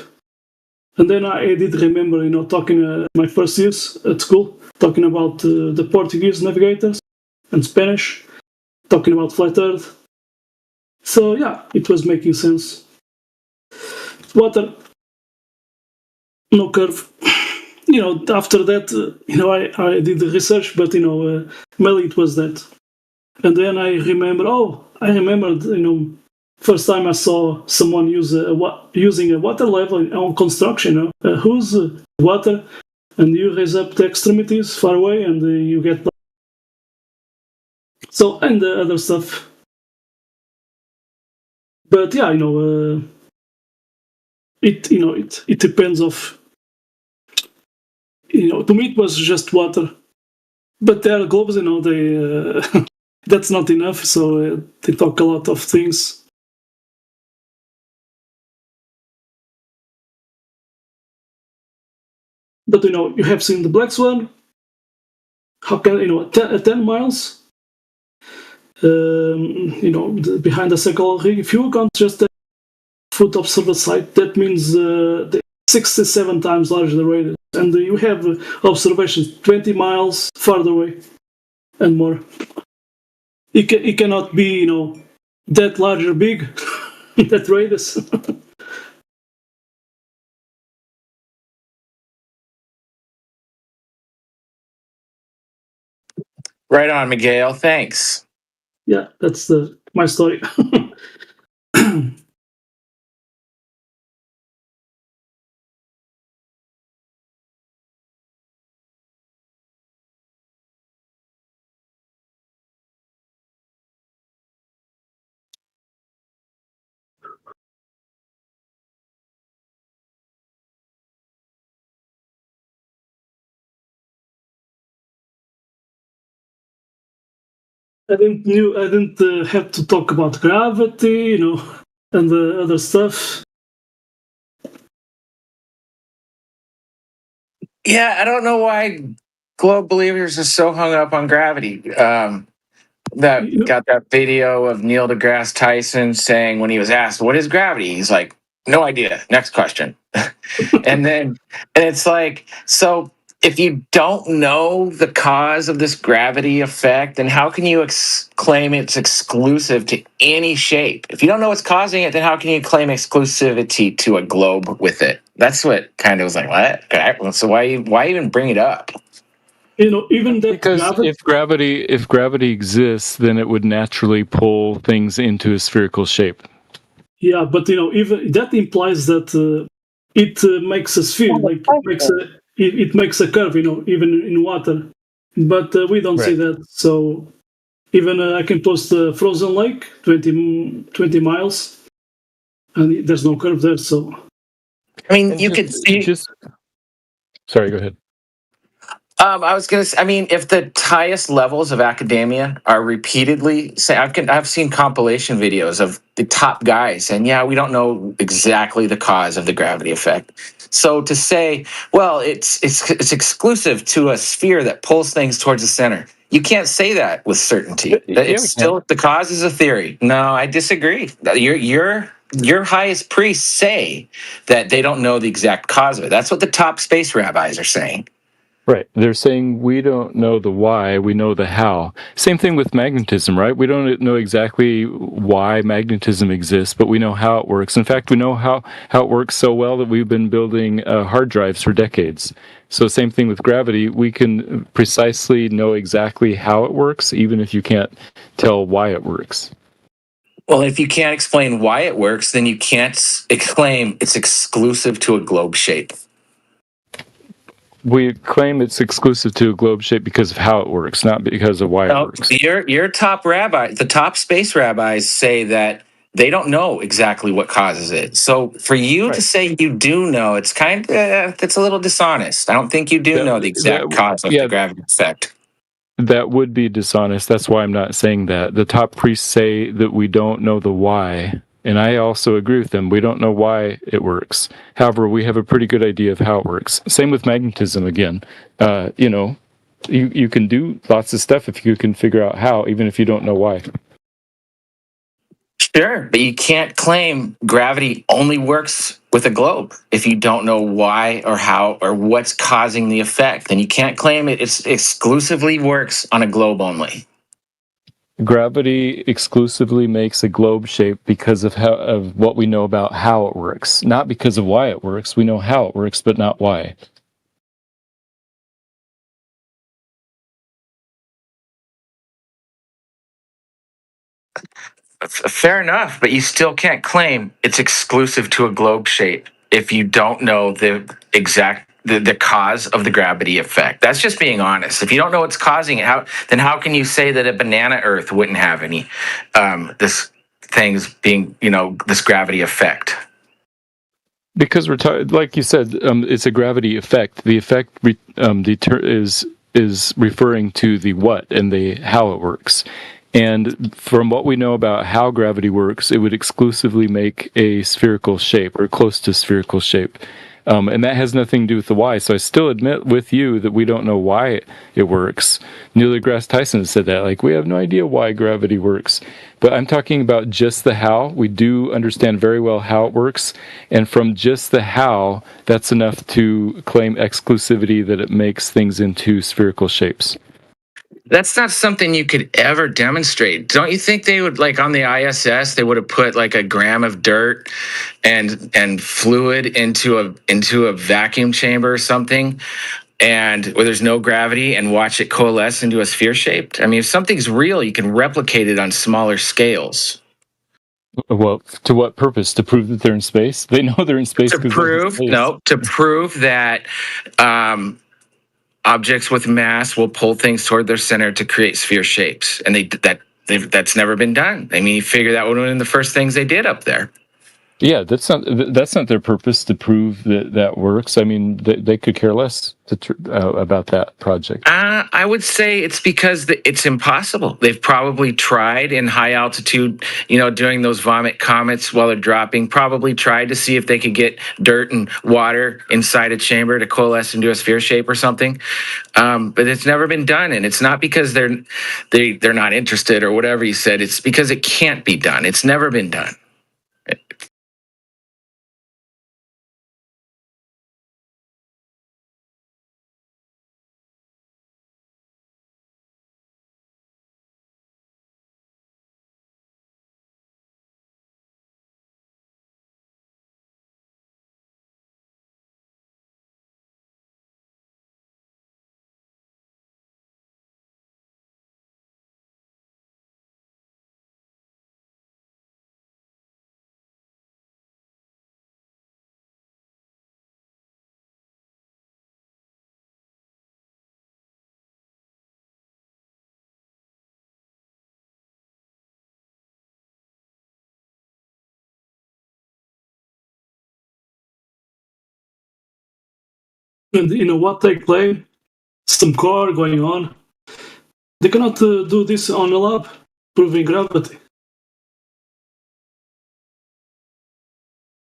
And then I did remember, talking my first years at school, talking about the Portuguese navigators and Spanish, talking about flat Earth. So, yeah, it was making sense. Water, no curve. After that, I did the research, but, mainly it was that. and then I remembered, first time I saw someone using a water level on construction. Whose water, and you raise up the extremities far away, and you get so, and the other stuff. But yeah, it depends of, to me it was just water, but there are globes, they that's not enough, so they talk a lot of things. But you have seen the Black Swan. How can at 10 miles, behind the circle ring, if you count just the foot observer site, that means 67 times larger the radius, and you have observations 20 miles farther away and more. It cannot be that large or big that radius. Right on, Miguel. Thanks. Yeah, that's my story. I didn't have to talk about gravity, and the other stuff. Yeah, I don't know why globe believers are so hung up on gravity. That got that video of Neil deGrasse Tyson saying when he was asked, "What is gravity?" He's like, "No idea. Next question." and it's like, so if you don't know the cause of this gravity effect, then how can you claim it's exclusive to any shape? If you don't know what's causing it, then how can you claim exclusivity to a globe with it? That's what kind of was like, what? Okay, so why even bring it up? Even that because if gravity exists, then it would naturally pull things into a spherical shape. Yeah, but even that implies that it makes a sphere, like it makes a curve, even in water. But we don't see that. So even I can post a frozen lake, 20 miles, and there's no curve there. So I mean, you could see. Sorry, go ahead. I was going to say, I mean, if the highest levels of academia are repeatedly saying, I've seen compilation videos of the top guys, and yeah, we don't know exactly the cause of the gravity effect. So to say, well, it's exclusive to a sphere that pulls things towards the center, you can't say that with certainty. It's still the cause is a theory. No, I disagree. Your highest priests say that they don't know the exact cause of it. That's what the top space rabbis are saying. Right. They're saying we don't know the why, we know the how. Same thing with magnetism, right? We don't know exactly why magnetism exists, but we know how it works. In fact, we know how it works so well that we've been building hard drives for decades. So same thing with gravity. We can precisely know exactly how it works, even if you can't tell why it works. Well, if you can't explain why it works, then you can't claim it's exclusive to a globe shape. We claim it's exclusive to a globe shape because of how it works, not because of why it works. Your top rabbi, the top space rabbis say that they don't know exactly what causes it. So for you to say you do know, it's it's a little dishonest. I don't think you do know the exact cause of the gravity effect. That would be dishonest. That's why I'm not saying that. The top priests say that we don't know the why. And I also agree with them. We don't know why it works. However, we have a pretty good idea of how it works. Same with magnetism again. You can do lots of stuff if you can figure out how, even if you don't know why. Sure, but you can't claim gravity only works with a globe if you don't know why or how or what's causing the effect. Then you can't claim it exclusively works on a globe only. Gravity exclusively makes a globe shape because of what we know about how it works, not because of why it works. We know how it works, but not why. Fair enough, but you still can't claim it's exclusive to a globe shape if you don't know the exact the cause of the gravity effect. That's just being honest. If you don't know what's causing it, how can you say that a banana Earth wouldn't have any this things being this gravity effect? Because we're like you said, it's a gravity effect. The effect is referring to the what and the how it works. And from what we know about how gravity works, it would exclusively make a spherical shape or close to spherical shape. And that has nothing to do with the why. So I still admit with you that we don't know why it works. Neil deGrasse Tyson said that, like, we have no idea why gravity works. But I'm talking about just the how. We do understand very well how it works. And from just the how, that's enough to claim exclusivity that it makes things into spherical shapes. That's not something you could ever demonstrate. Don't you think they would, like on the ISS, they would have put like a gram of dirt and fluid into a vacuum chamber or something, and where there's no gravity, and watch it coalesce into a sphere shaped? I mean, if something's real, you can replicate it on smaller scales. Well, to what purpose? To prove that they're in space? They know they're in space. To prove that objects with mass will pull things toward their center to create sphere shapes, and that's never been done. I mean, you figure that one of the first things they did up there. Yeah, that's not their purpose to prove that works. I mean, they could care less about that project. I would say it's because it's impossible. They've probably tried in high altitude, doing those vomit comets while they're dropping, probably tried to see if they could get dirt and water inside a chamber to coalesce into a sphere shape or something. But it's never been done, and it's not because they're not interested or whatever you said. It's because it can't be done. It's never been done. And what they claim, some core going on. They cannot do this on a lab, proving gravity.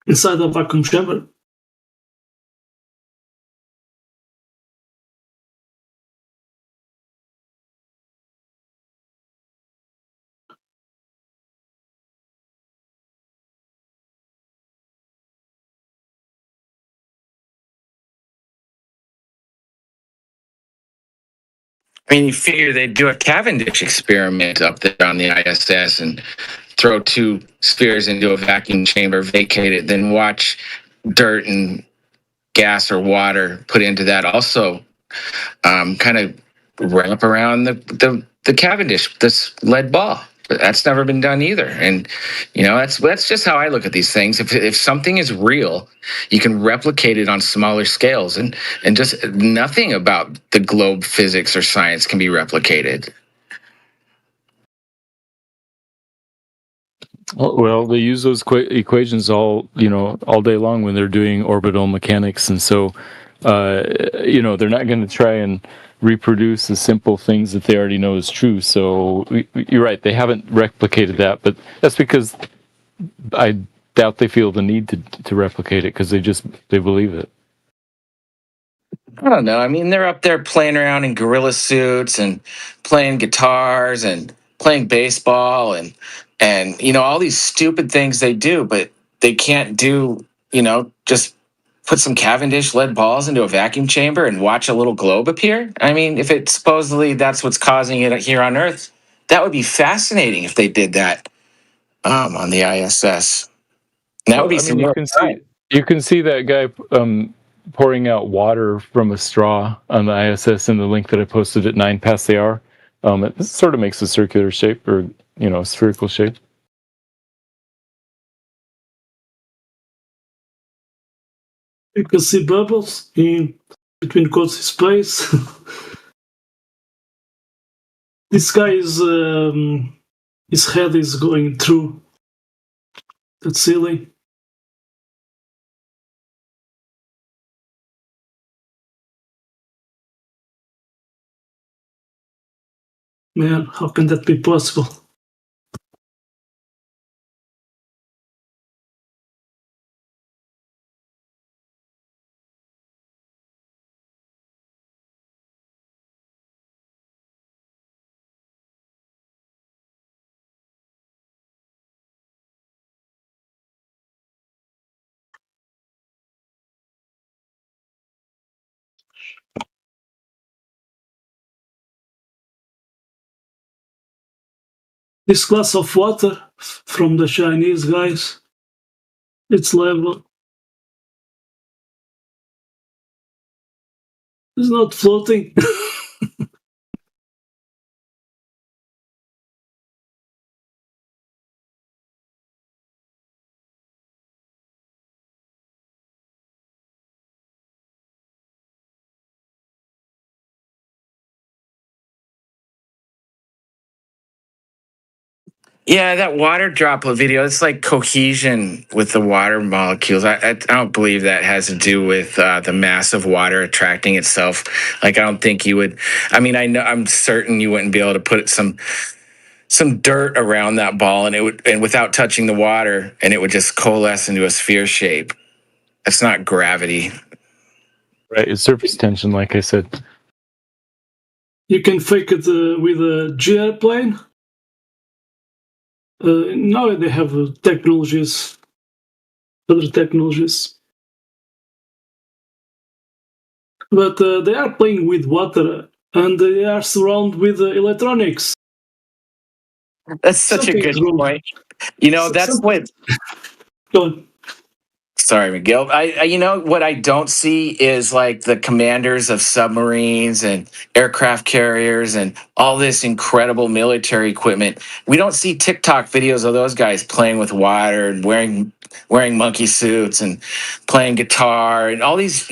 Inside a vacuum chamber. I mean, you figure they'd do a Cavendish experiment up there on the ISS and throw two spheres into a vacuum chamber, vacate it, then watch dirt and gas or water put into that. Also, kind of wrap around the Cavendish, this lead ball. But that's never been done either. And that's just how I look at these things. If something is real, you can replicate it on smaller scales, and just nothing about the globe physics or science can be replicated. Well, they use those equations all day long when they're doing orbital mechanics, and so they're not going to try and reproduce the simple things that they already know is true. So you're right, they haven't replicated that, but that's because I doubt they feel the need to replicate it, because they believe it. I don't know. I mean, they're up there playing around in gorilla suits and playing guitars and playing baseball and all these stupid things they do, but they can't do, just put some Cavendish lead balls into a vacuum chamber and watch a little globe appear. I mean, if it's supposedly that's what's causing it here on Earth, that would be fascinating if they did that on the ISS. And that would be you can see that guy pouring out water from a straw on the ISS in the link that I posted at 9 past the hour. It sort of makes a circular shape, or spherical shape. You can see bubbles in between quotes space. This guy is his head is going through that ceiling. Man, how can that be possible? This glass of water from the Chinese guys, its level is not floating. Yeah, that water droplet video, it's like cohesion with the water molecules. I don't believe that has to do with the mass of water attracting itself. Like, I don't think you would. I mean, I'm certain you wouldn't be able to put some dirt around that ball and without touching the water, and it would just coalesce into a sphere shape. That's not gravity. Right, it's surface tension, like I said. You can fake it with a GI plane. Now they have other technologies. But they are playing with water and they are surrounded with electronics. That's such a good point. That's what. Go on. Sorry, Miguel. What I don't see is like the commanders of submarines and aircraft carriers and all this incredible military equipment. We don't see TikTok videos of those guys playing with water and wearing monkey suits and playing guitar and all these,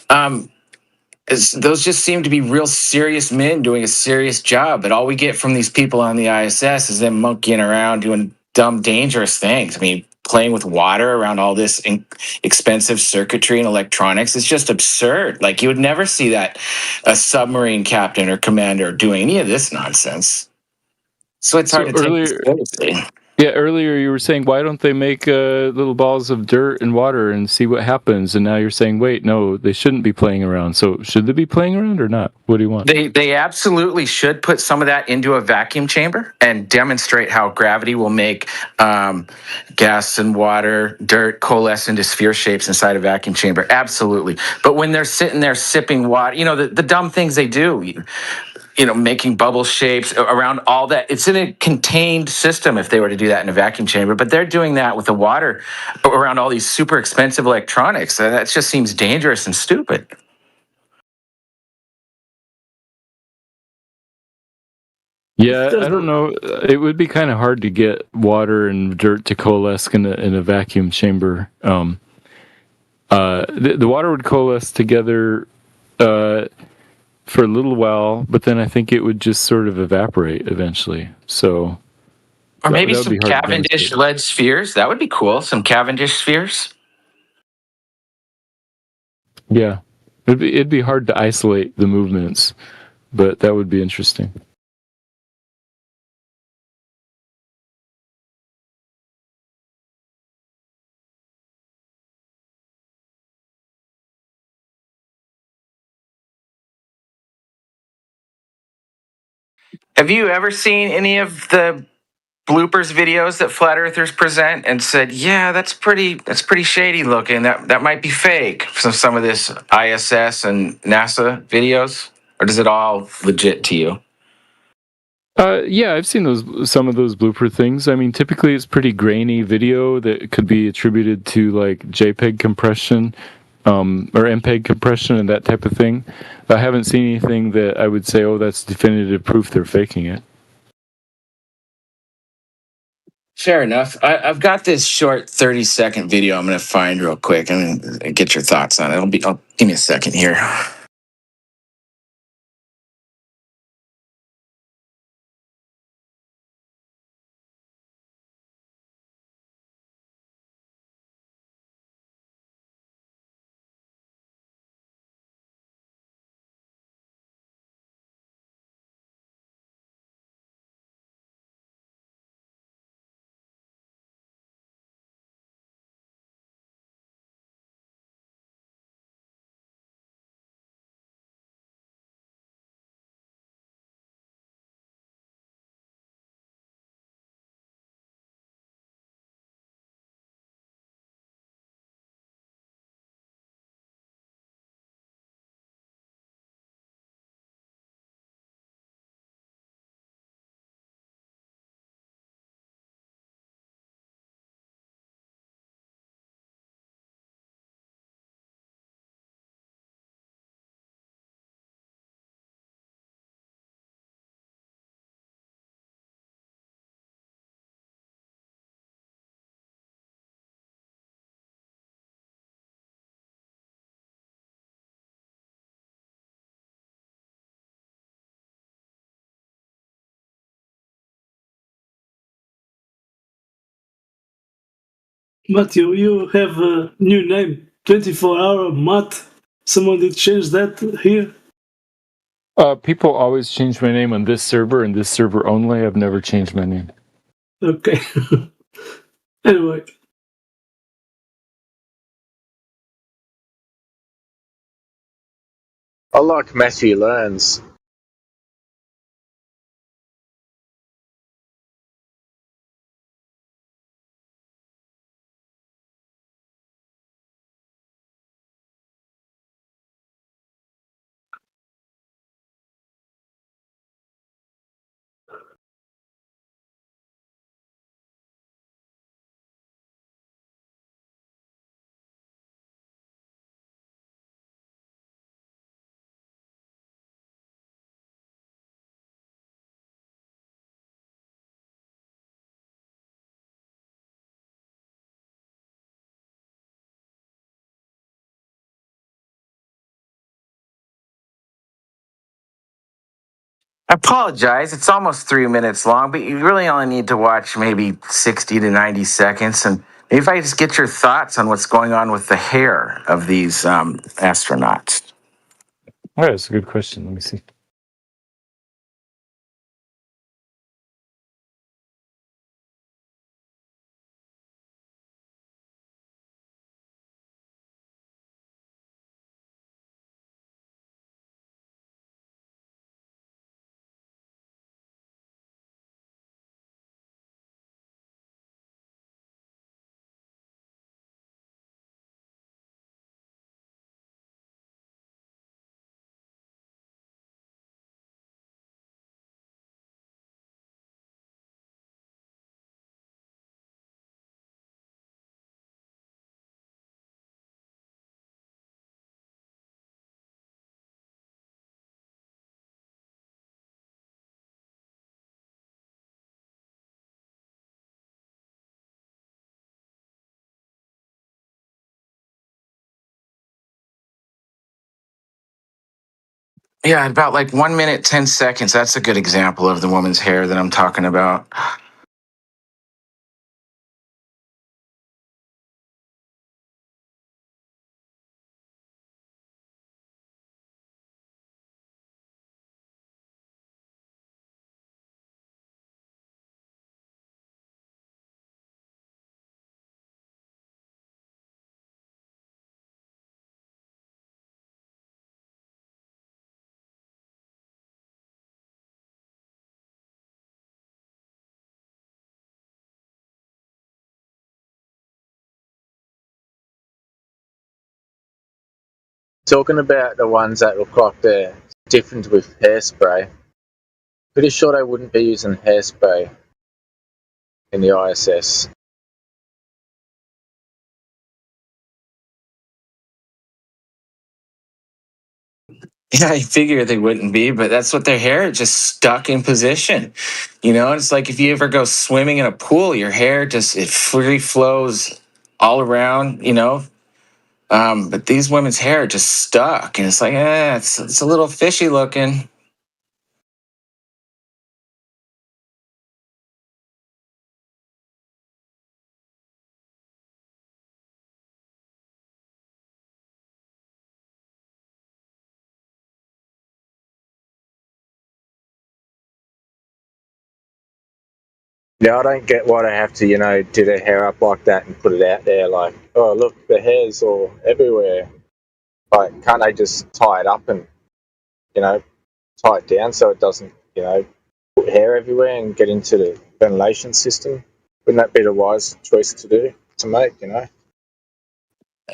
those just seem to be real serious men doing a serious job. But all we get from these people on the ISS is them monkeying around doing dumb, dangerous things. I mean, playing with water around all this expensive circuitry and electronics is just absurd. Like, you would never see that a submarine captain or commander doing any of this nonsense. So it's hard to take this seriously. Yeah, earlier you were saying, why don't they make little balls of dirt and water and see what happens? And now you're saying, wait, no, they shouldn't be playing around. So should they be playing around or not? What do you want? They absolutely should put some of that into a vacuum chamber and demonstrate how gravity will make gas and water, dirt coalesce into sphere shapes inside a vacuum chamber. Absolutely. But when they're sitting there sipping water, the dumb things they do, making bubble shapes around all that. It's in a contained system if they were to do that in a vacuum chamber, but they're doing that with the water around all these super expensive electronics. That just seems dangerous and stupid. Yeah, I don't know. It would be kind of hard to get water and dirt to coalesce in a vacuum chamber. The water would coalesce together for a little while, but then I think it would just sort of evaporate eventually. So, or maybe some Cavendish lead spheres. That would be cool. Some Cavendish spheres. Yeah, it'd be hard to isolate the movements, but that would be interesting. Have you ever seen any of the bloopers videos that flat earthers present and said, yeah, that's pretty shady looking. That might be fake. Some of this ISS and NASA videos, or does it all legit to you? Yeah, I've seen some of those blooper things. I mean, typically it's pretty grainy video that could be attributed to like JPEG compression, or MPEG compression and that type of thing. I haven't seen anything that I would say, oh, that's definitive proof they're faking it. Fair enough. I've got this short 30-second video I'm going to find real quick and get your thoughts on it. Give me a second here. Matthew, you have a new name, 24-hour Matt. Someone did change that here. People always change my name on this server and this server only. I've never changed my name. Okay. Anyway. I like Matthew Learns. I apologize. It's almost 3 minutes long, but you really only need to watch maybe 60 to 90 seconds. And maybe if I just get your thoughts on what's going on with the hair of these astronauts. Oh, that's a good question. Let me see. Yeah, about like 1 minute, 10 seconds. That's a good example of the woman's hair that I'm talking about. Talking about the ones that look like they're different with hairspray. Pretty sure they wouldn't be using hairspray in the ISS. Yeah, I figure they wouldn't be, but that's what their hair just stuck in position. You know, it's like if you ever go swimming in a pool, your hair just it free flows all around. But these women's hair just stuck, and it's like, it's a little fishy looking. Yeah, I don't get why they have to, do their hair up like that and put it out there like, oh, look, the hair's all everywhere. Like, can't they just tie it up and, tie it down so it doesn't, put hair everywhere and get into the ventilation system? Wouldn't that be the wise choice to make?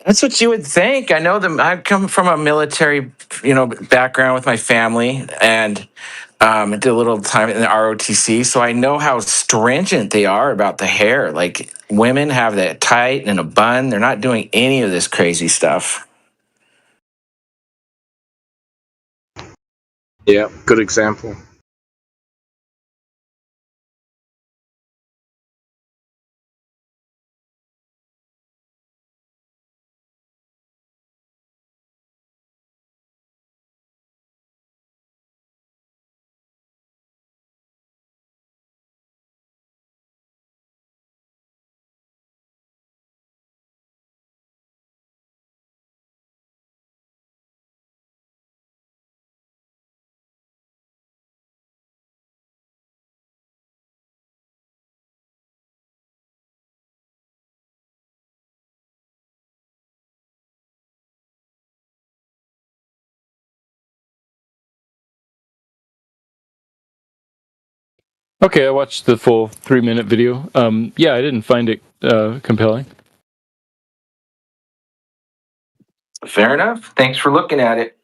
That's what you would think. I know them. I come from a military, background with my family, and I did a little time in the ROTC, so I know how stringent they are about the hair. Like women have that tight and a bun. They're not doing any of this crazy stuff. Yeah, good example. Okay, I watched the full 3-minute video. Yeah, I didn't find it compelling. Fair enough. Thanks for looking at it.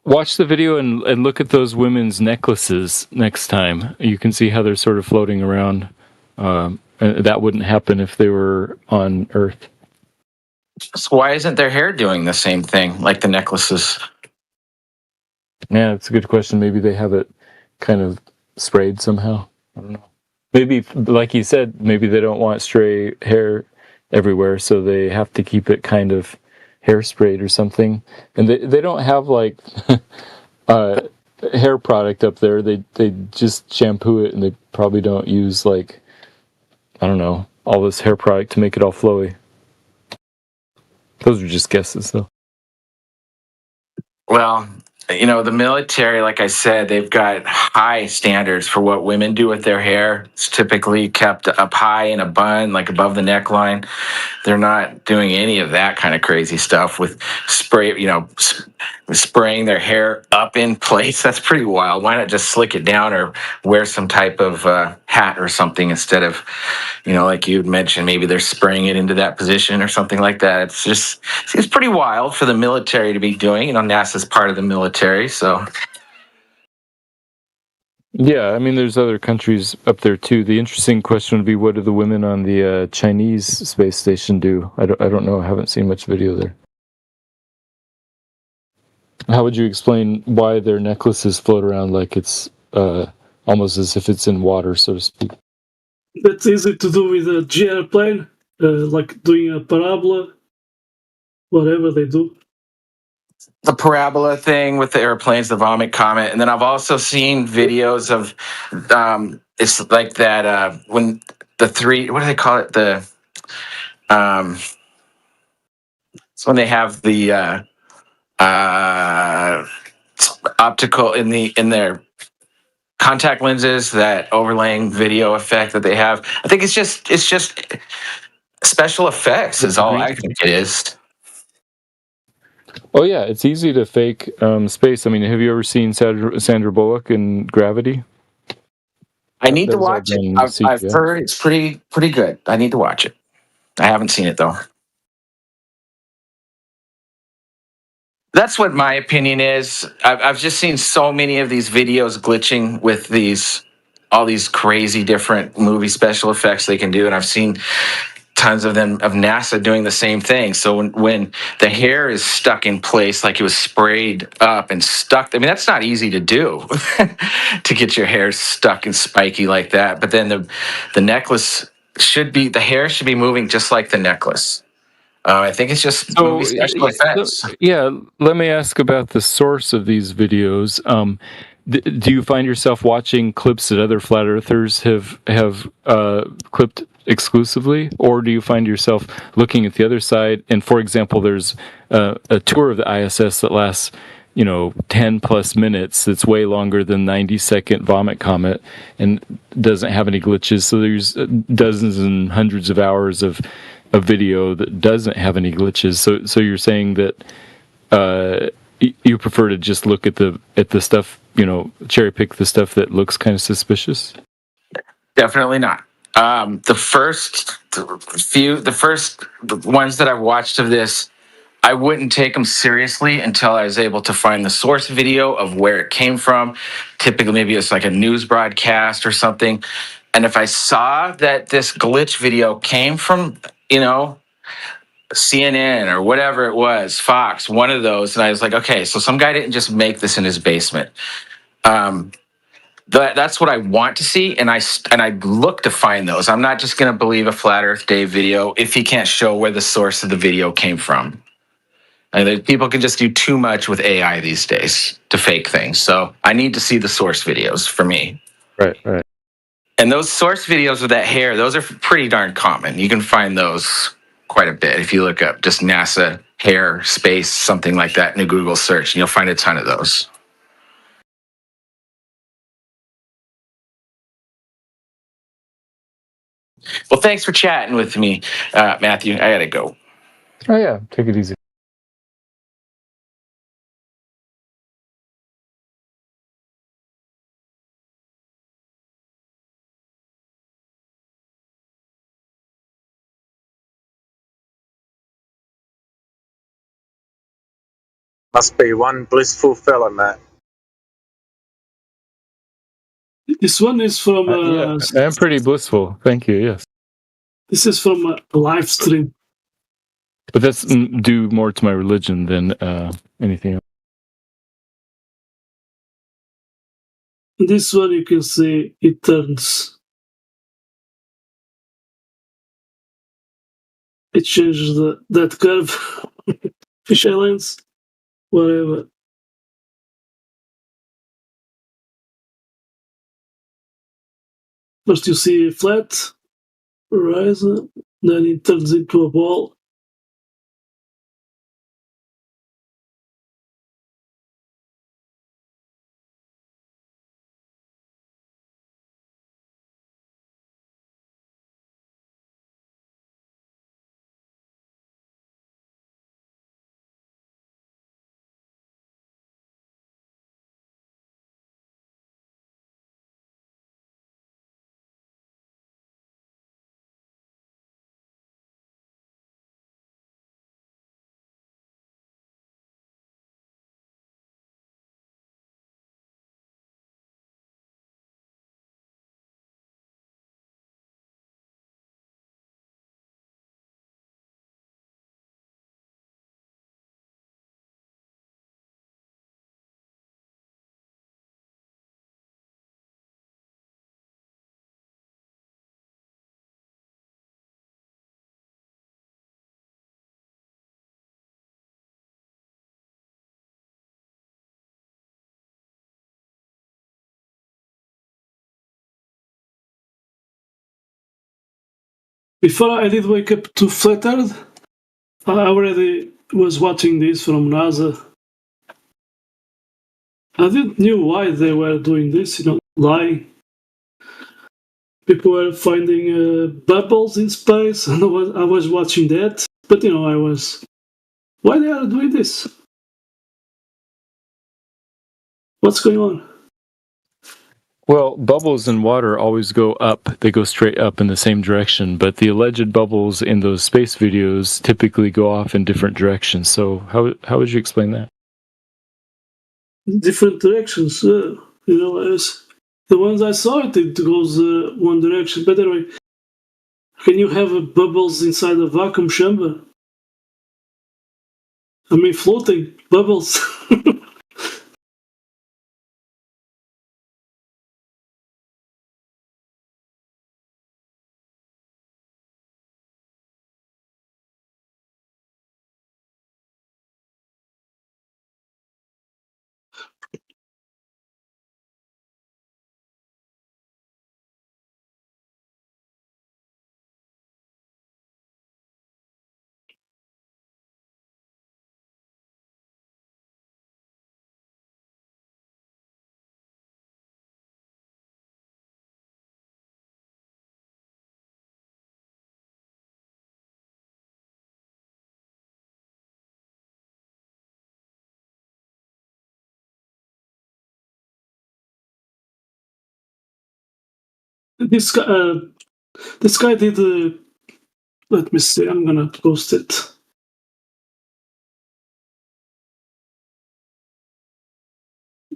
Watch the video and look at those women's necklaces next time. You can see how they're sort of floating around. That wouldn't happen if they were on Earth. So why isn't their hair doing the same thing like the necklaces? Yeah, it's a good question. Maybe they have it kind of sprayed somehow. I don't know. Maybe, like you said, maybe they don't want stray hair everywhere, so they have to keep it kind of hairsprayed or something. And they don't have like hair product up there. They just shampoo it, and they probably don't use like, I don't know, all this hair product to make it all flowy. Those are just guesses, though. Well, the military, like I said, they've got high standards for what women do with their hair. It's typically kept up high in a bun, like above the neckline. They're not doing any of that kind of crazy stuff with spraying their hair up in place. That's pretty wild. Why not just slick it down or wear some type of hat or something instead of, like you'd mentioned, maybe they're spraying it into that position or something like that. It's just seems pretty wild for the military to be doing. NASA's part of the military, so. Yeah, I mean, there's other countries up there too. The interesting question would be, what do the women on the Chinese space station do? I don't know. I haven't seen much video there. How would you explain why their necklaces float around like it's almost as if it's in water, so to speak? That's easy to do with a G airplane, like doing a parabola, whatever they do. The parabola thing with the airplanes, the vomit comet, and then I've also seen videos of it's like that when the three, what do they call it, it's when they have the optical in their contact lenses, that overlaying video effect that they have. I think it's just special effects is all I think it is. Oh yeah, it's easy to fake space. I mean, have you ever seen Sandra Bullock in Gravity? I need to watch it. I've heard it's pretty good. I need to watch it. I haven't seen it though. That's what my opinion is. I've just seen so many of these videos glitching with all these crazy different movie special effects they can do, and I've seen tons of them of NASA doing the same thing. So when the hair is stuck in place, like it was sprayed up and stuck, I mean, that's not easy to do, to get your hair stuck and spiky like that. But then the necklace the hair should be moving just like the necklace. I think it's just movie special effects. Yeah, let me ask about the source of these videos. Do you find yourself watching clips that other flat earthers have clipped exclusively, or do you find yourself looking at the other side? And for example, there's a tour of the ISS that lasts 10 plus minutes. That's way longer than 90-second Vomit Comet and doesn't have any glitches. So there's dozens and hundreds of hours of video that doesn't have any glitches. So you're saying that you prefer to just look at the stuff, cherry pick the stuff that looks kind of suspicious? Definitely not. The first ones that I've watched of this, I wouldn't take them seriously until I was able to find the source video of where it came from. Typically, maybe it's like a news broadcast or something. And if I saw that this glitch video came from, CNN or whatever it was, Fox, one of those, and I was like, okay, so some guy didn't just make this in his basement. That's what I want to see, and I look to find those. I'm not just going to believe a Flat Earth Day video if he can't show where the source of the video came from. And people can just do too much with AI these days to fake things. So I need to see the source videos for me. Right. And those source videos with that hair, those are pretty darn common. You can find those quite a bit if you look up just NASA hair, space, something like that in a Google search, and you'll find a ton of those. Well, thanks for chatting with me, Matthew. I gotta go. Oh yeah, take it easy. Must be one blissful fella, Matt. This one is from. Yeah, I'm pretty blissful. Thank you. Yes. This is from a live stream. But that's due more to my religion than anything else. This one you can see it turns. It changes that curve. Fish islands, whatever. First you see a flat horizon, then it turns into a ball. Before I did wake up to Flat Earth, I already was watching this from NASA. I didn't knew why they were doing this, lying. People were finding bubbles in space, and I was watching that. But why they are doing this? What's going on? Well, bubbles in water always go up. They go straight up in the same direction. But the alleged bubbles in those space videos typically go off in different directions. So how would you explain that? Different directions. As the ones I saw, it goes one direction. But anyway, Can you have bubbles inside a vacuum chamber? I mean, floating bubbles. This guy did. Let me see. I'm gonna post it.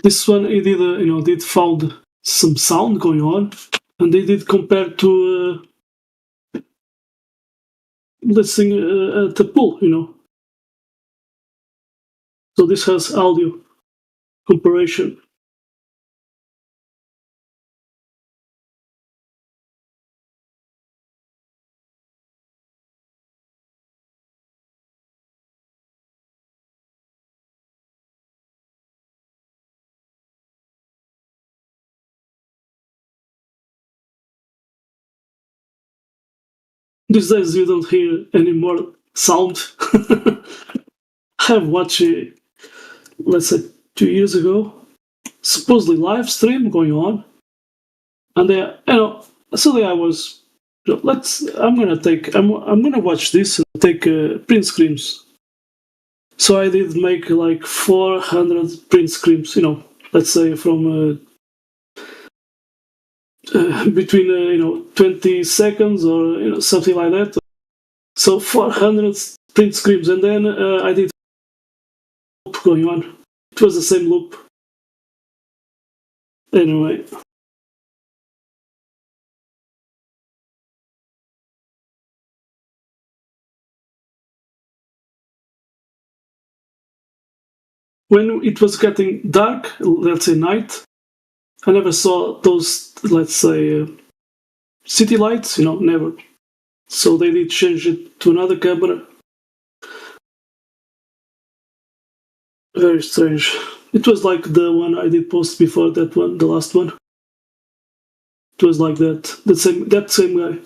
This one he did. Did found some sound going on, and they did compare to listening at the pool. So this has audio comparison. These days you don't hear any more sound. I have watched, let's say, 2 years ago, supposedly live stream going on, and suddenly I was, I'm gonna watch this and take print screens. So I did make like 400 print screens. Let's say from between 20 seconds or something like that. So 400 print screens, and then I did loop going on. It was the same loop. Anyway. When it was getting dark, let's say night, I never saw those, let's say, city lights, never. So they did change it to another camera. Very strange. It was like the one I did post before that one, the last one. It was like that. That same guy.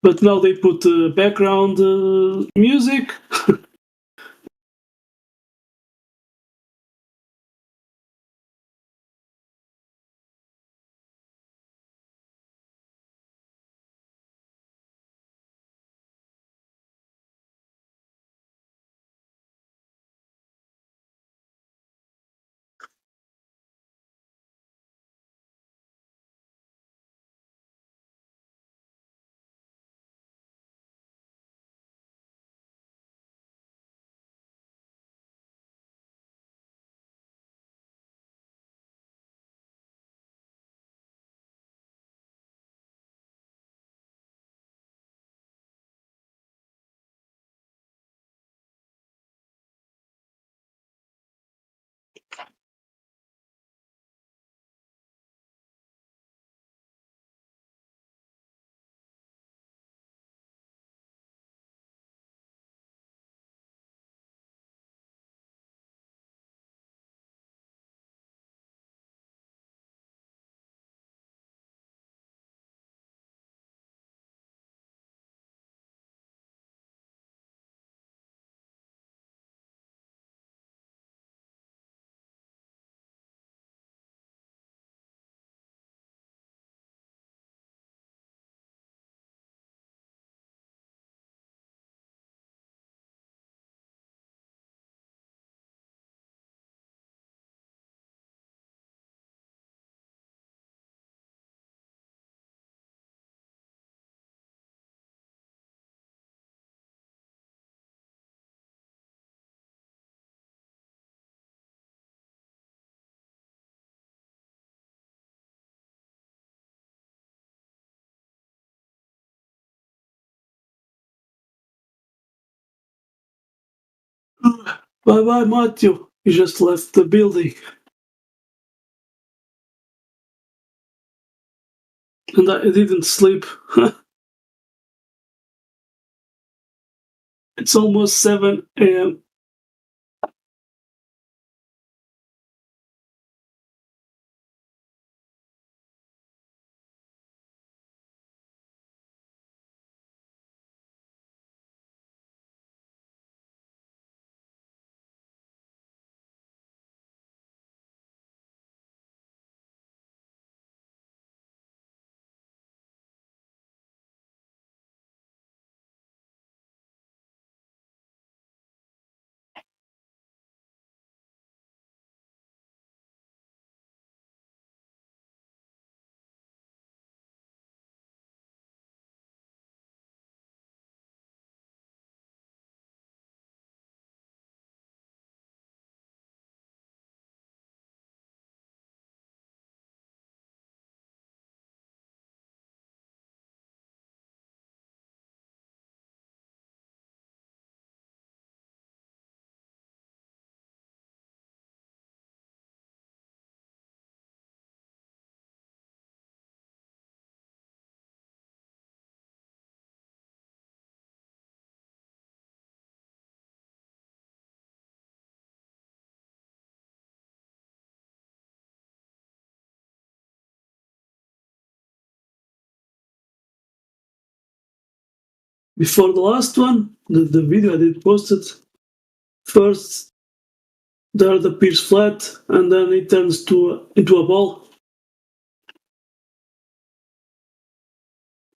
But now they put background music. Bye bye, Matthew. He just left the building. And I didn't sleep. It's almost 7 a.m. Before the last one, the video I did posted, first the earth appears flat and then it turns into a ball.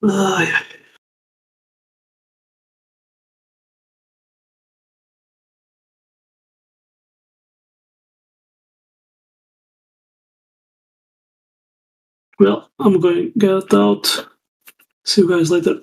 Yeah. Well, I'm going to get out. See you guys later.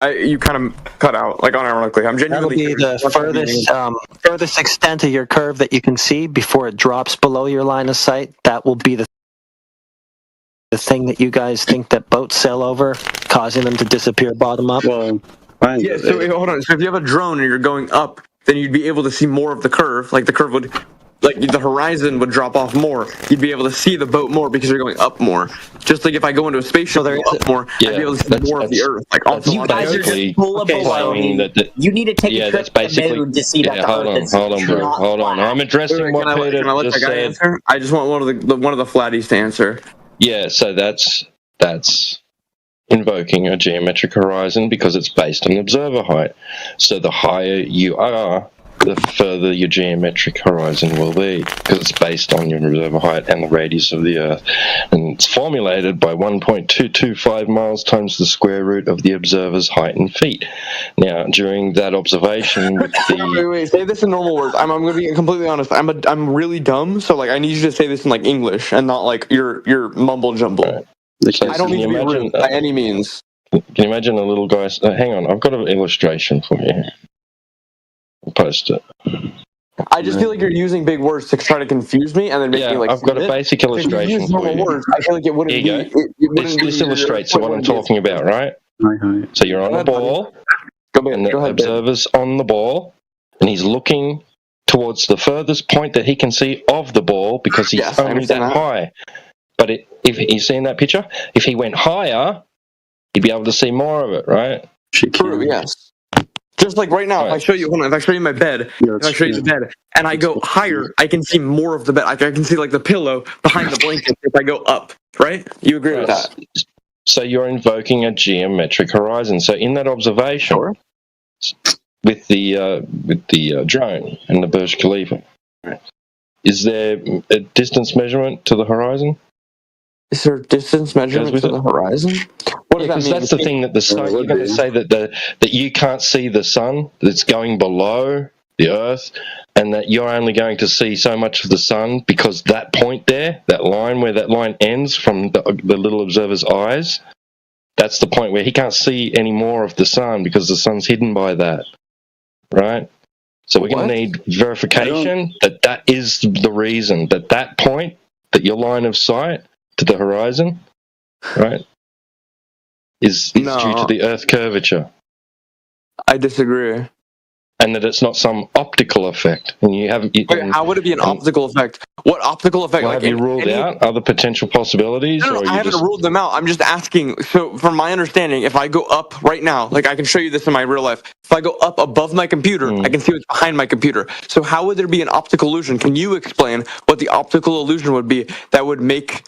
You kind of cut out, like unironically. I'm That'll genuinely. be the furthest extent of your curve that you can see before it drops below your line of sight. That will be the thing that you guys think that boats sail over, causing them to disappear bottom up. Well, Yeah. So wait, hold on. So if you have a drone and you're going up, then you'd be able to see more of the curve. Like the curve would, like the horizon would drop off more. You'd be able to see the boat more because you're going up more. Just like if I go into a spaceship and go up more, I'd be able to see more of the Earth. Like also You guys are just full of baloney. You need to take a trip to the moon to see that the Earth is hold on, bro. not Hold on. I'm addressing what Peter Can I let just that guy said. answer? I just want one of the flatties to answer. Yeah, so that's invoking a geometric horizon because it's based on observer height. So the higher you are, the further your geometric horizon will be because it's based on your observer height and the radius of the Earth. And it's formulated by 1.225 miles times the square root of the observer's height in feet. Now, during that observation with the... Wait, say this in normal words. I'm going to be completely honest. I'm really dumb, so like I need you to say this in like English and not like your mumble jumble. So I don't need to be rude by any means. Can you imagine a little guy... hang on, I've got an illustration for you. I'll post it. I just feel like you're using big words to try to confuse me and then make me like. I've got a basic illustration If you use for normal you. words, I feel like it wouldn't Here be. you go. This illustrates what I'm talking about, right? So you're on a ball, and the observer's on the ball, and he's looking towards the furthest point that he can see of the ball because he's only that high. But if he's seen that picture, if he went higher, he'd be able to see more of it, right? True. Yes. Just like right now, if I show you, hold on, if I show you my bed, if I show you the bed, and I go higher, I can see more of the bed. Like I can see like the pillow behind the blanket if I go up. Right? You agree with that? So you're invoking a geometric horizon. So in that observation, with the drone and the Burj Khalifa, is there a distance measurement to the horizon? Is there a distance measurement to the horizon? What does that mean? That's the thing that the sun. You're going to say that you can't see the sun that's going below the Earth, and that you're only going to see so much of the sun because that point there, that line where that line ends from the little observer's eyes, that's the point where he can't see any more of the sun because the sun's hidden by that, right? So we're going to need verification that is the reason that point, that your line of sight to the horizon, right, is due to the Earth curvature. I disagree. And that it's not some optical effect. And you have. How would it be an optical effect? What optical effect? Well, have you ruled out other potential possibilities? No, I haven't ruled them out. I'm just asking. So, from my understanding, if I go up right now, like I can show you this in my real life. If I go up above my computer, I can see what's behind my computer. So, how would there be an optical illusion? Can you explain what the optical illusion would be that would make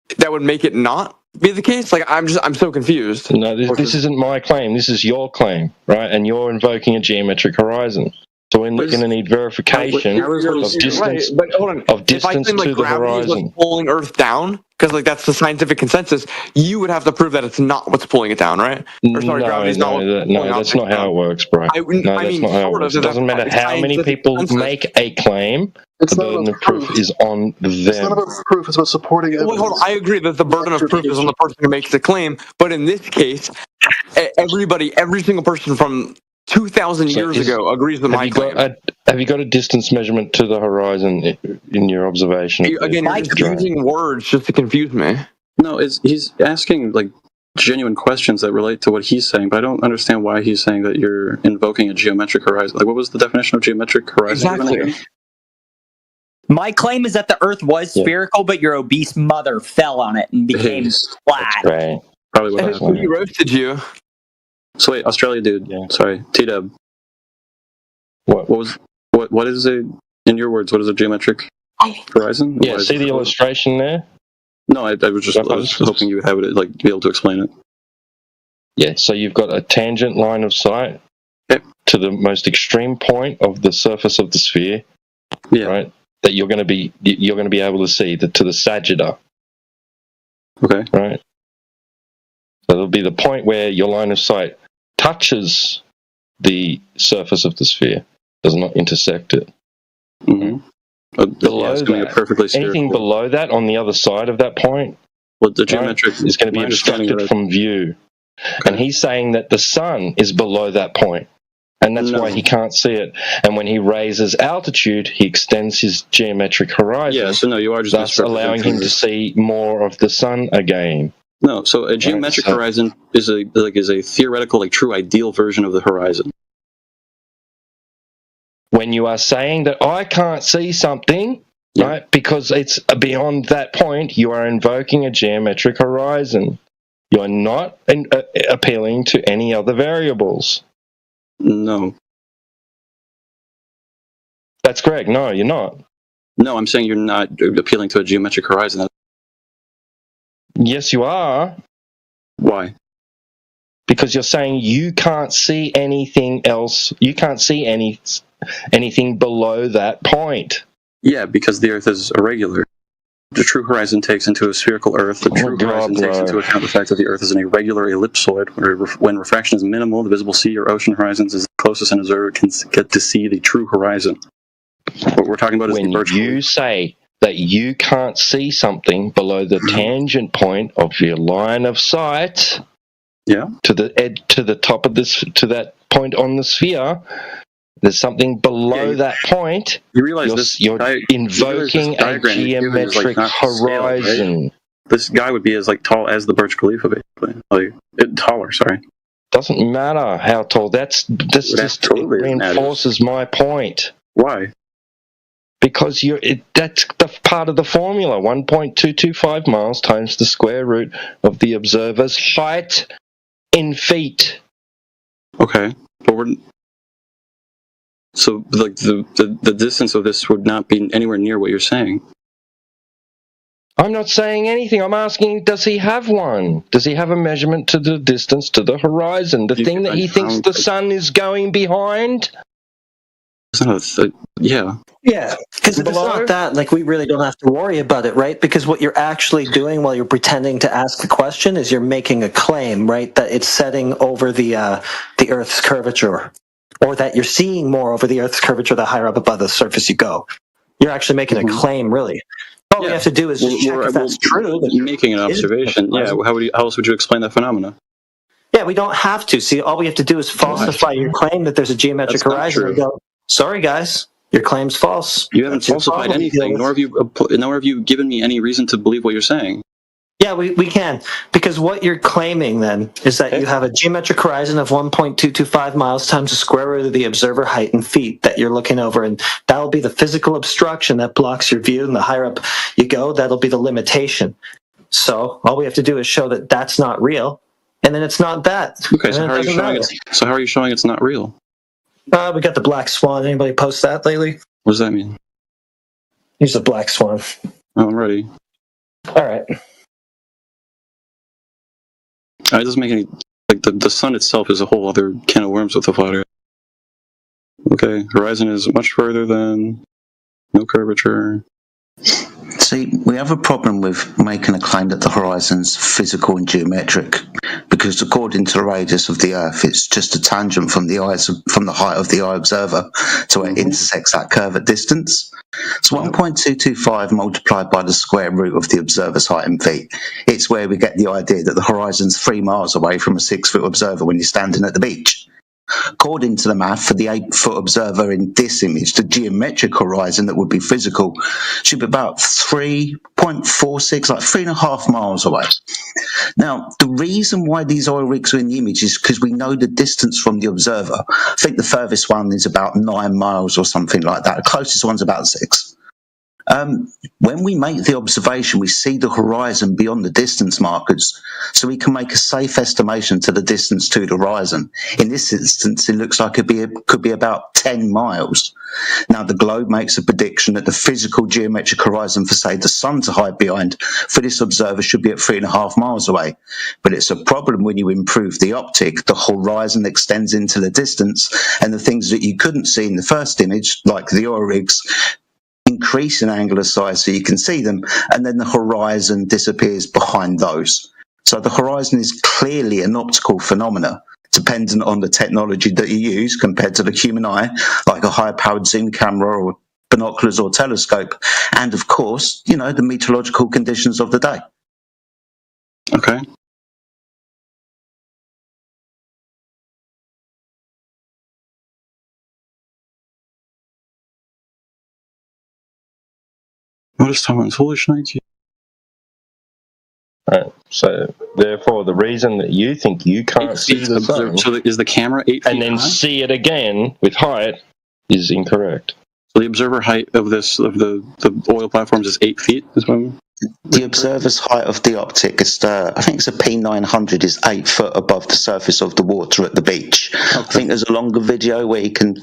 it not be the case? Like I'm so confused. No, this isn't my claim. This is your claim, right? And you're invoking a geometric horizon. So we're going to need verification of distance. Right, but hold on. Of distance if I claim, to the horizon. Was pulling Earth down, because like that's the scientific consensus, you would have to prove that it's not what's pulling it down, right? Or sorry, gravity's not. That's not how it works, bro. That's not how it works. It doesn't matter how many people make a claim. The burden of proof is on them. It's not about proof, it's about supporting evidence. Well, hold on. I agree that the burden of proof is on the person who makes the claim, but in this case, every single person from 2,000 years ago agrees with my claim. Have you got a distance measurement to the horizon in your observation? Again, you're just using words just to confuse me. No, he's asking like genuine questions that relate to what he's saying, but I don't understand why he's saying that you're invoking a geometric horizon. Like, what was the definition of geometric horizon? Exactly. My claim is that the Earth was spherical, but your obese mother fell on it and became flat. That's right. Probably what happened. He roasted you. So wait, Australia dude. Sorry, T-Dub. What is a, in your words, what is a geometric horizon? Yeah, see the illustration there? No, I was hoping you would have it, like, be able to explain it. Yeah, so you've got a tangent line of sight to the most extreme point of the surface of the sphere. Yeah. Right? That you're going to be able to see to the sagittar. Okay. Right? So it'll be the point where your line of sight touches the surface of the sphere, does not intersect it. Mm-hmm. Below that, anything below that on the other side of that point, well, the geometric is going to be obstructed from view. And he's saying that the sun is below that point, and that's why he can't see it. And when he raises altitude, he extends his geometric horizon. Yeah, so no, you are just thus allowing him to see more of the sun again. No, so a geometric horizon is a theoretical, like true ideal version of the horizon. When you are saying that I can't see something, right, because it's beyond that point, you are invoking a geometric horizon. You are not appealing to any other variables. No. That's correct. No, you're not. No, I'm saying you're not appealing to a geometric horizon. Yes, you are. Why? Because you're saying you can't see anything else. You can't see anything below that point. Yeah, because the Earth is irregular. The true horizon takes into a spherical Earth. The true horizon takes into account the fact that the Earth is an irregular ellipsoid, where when refraction is minimal, the visible sea or ocean horizons is the closest an observer can get to see the true horizon. What we're talking about is when the virtual. You say that you can't see something below the tangent point of your line of sight, to the top of this, to that point on the sphere. There's something below that point. You realize you're invoking a geometric horizon. Right? This guy would be as tall as the Burj Khalifa, basically. Taller. Sorry. Doesn't matter how tall. That just totally reinforces my point. Why? Because that's the part of the formula. 1.225 miles times the square root of the observer's height in feet. Okay, but we're. So, the distance of this would not be anywhere near what you're saying. I'm not saying anything. I'm asking, does he have one? Does he have a measurement to the distance to the horizon? The thing that he thinks the sun is going behind? Yeah. Yeah, because if it's not that, we really don't have to worry about it, right? Because what you're actually doing while you're pretending to ask a question is you're making a claim, right? That it's setting over the Earth's curvature. Or that you're seeing more over the Earth's curvature the higher up above the surface you go. You're actually making a claim, really. All we have to do is just check if that's true. You're making an observation. Yeah, how else would you explain that phenomena? Yeah, we don't have to. See, all we have to do is falsify your claim that there's a geometric horizon and go, sorry, guys, your claim's false. You haven't falsified anything, nor have you given me any reason to believe what you're saying. Yeah, we can. Because what you're claiming then is that you have a geometric horizon of 1.225 miles times the square root of the observer height in feet that you're looking over. And that'll be the physical obstruction that blocks your view. And the higher up you go, that'll be the limitation. So all we have to do is show that that's not real. And then it's not that. Okay, so how are you showing it's not real? We got the black swan. Anybody post that lately? What does that mean? Here's the black swan. Oh, I'm ready. All right. It doesn't make any. The sun itself is a whole other can of worms with the flat Earth. Okay, horizon is much further than no curvature. See, we have a problem with making a claim that the horizon's physical and geometric, because according to the radius of the Earth, it's just a tangent from the height of the eye observer to where it intersects that curve at distance. It's 1.225 multiplied by the square root of the observer's height in feet. It's where we get the idea that the horizon's 3 miles away from a 6-foot observer when you're standing at the beach. According to the math, for the 8-foot observer in this image, the geometric horizon that would be physical should be about 3.46, like 3.5 miles away. Now, the reason why these oil rigs are in the image is because we know the distance from the observer. I think the furthest one is about 9 miles or something like that. The closest one's about 6. When we make the observation, we see the horizon beyond the distance markers, so we can make a safe estimation to the distance to the horizon. In this instance, it looks like it could be about 10 miles. Now, the globe makes a prediction that the physical geometric horizon for, say, the sun to hide behind for this observer should be at 3.5 miles away. But it's a problem when you improve the optic. The horizon extends into the distance, and the things that you couldn't see in the first image, like the oil rigs, increase in angular size so you can see them, and then the horizon disappears behind those. So the horizon is clearly an optical phenomena, dependent on the technology that you use compared to the human eye, like a high-powered zoom camera or binoculars or telescope, and of course, the meteorological conditions of the day. Okay. What is Tomlin's foolish night? Right. So therefore, the reason that you think you can't see the sun, So is the camera 8 feet and then high? see it again with height, is incorrect. So the observer height of the oil platforms is 8 feet. Is what I'm... The observer's height of the optic is, I think it's a P900, is 8 foot above the surface of the water at the beach. I think there's a longer video where he can,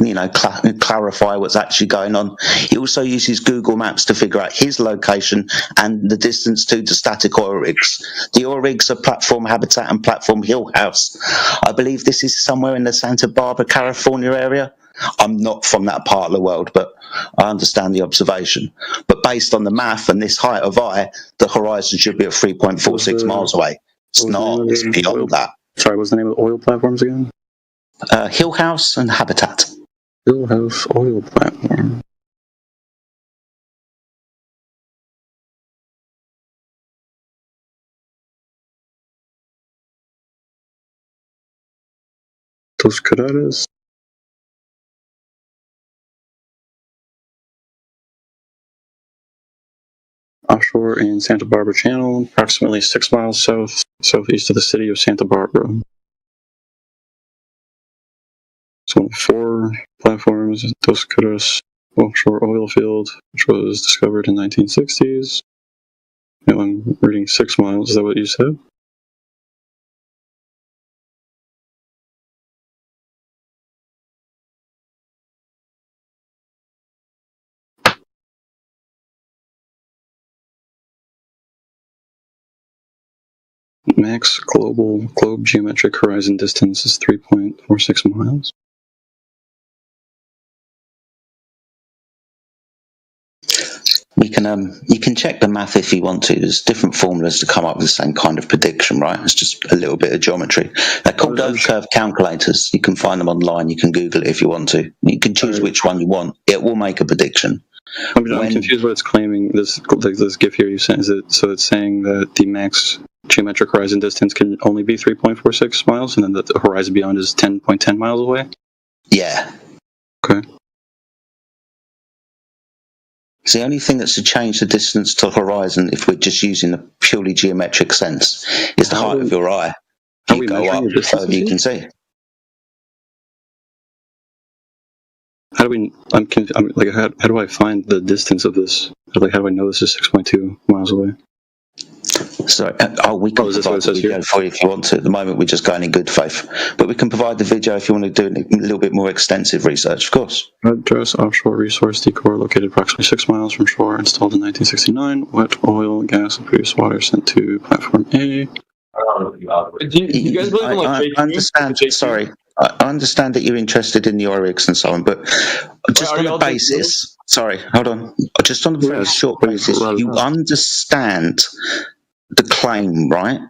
clarify what's actually going on. He also uses Google Maps to figure out his location and the distance to the static oil rigs. The oil rigs are Platform Habitat and Platform Hill House. I believe this is somewhere in the Santa Barbara, California area. I'm not from that part of the world, but I understand the observation. But based on the math and this height of eye, the horizon should be at 3.46 miles away. It's not. It's beyond that. Sorry, what's the name of the oil platforms again? Hill House and Habitat. Hill House oil platform. Dos Cruzadas. Offshore in Santa Barbara Channel, approximately 6 miles southeast of the city of Santa Barbara. It's one of 4 platforms, Dos Cruzadas offshore oil field, which was discovered in 1960s. And I'm reading 6 miles. Is that what you said? Max globe geometric horizon distance is 3.46 miles. You can check the math if you want to. There's different formulas to come up with the same kind of prediction, right? It's just a little bit of geometry. They're called Earth curve calculators. You can find them online. You can Google it if you want to. You can choose which one you want. It will make a prediction. I'm confused what it's claiming. This GIF here you sent, it's saying that the max geometric horizon distance can only be 3.46 miles, and then the horizon beyond is 10.10 miles away? Yeah. Okay. So the only thing that's to change the distance to the horizon, if we're just using a purely geometric sense, is the height of your eye. If you go up, the further you can see. How do we? How do I find the distance of this? How do I know this is 6.2 miles away? So, we can provide the video for you if you want to. At the moment, we're just going in good faith. But we can provide the video if you want to do a little bit more extensive research, of course. Address offshore resource decor located approximately 6 miles from shore, installed in 1969. Wet oil, gas, and produced water sent to platform A. Do you guys believe in I understand. Sorry, I understand that you're interested in the oil rigs and so on, but just on a basis. Sorry, hold on. Just on a very short basis, you understand the claim, right?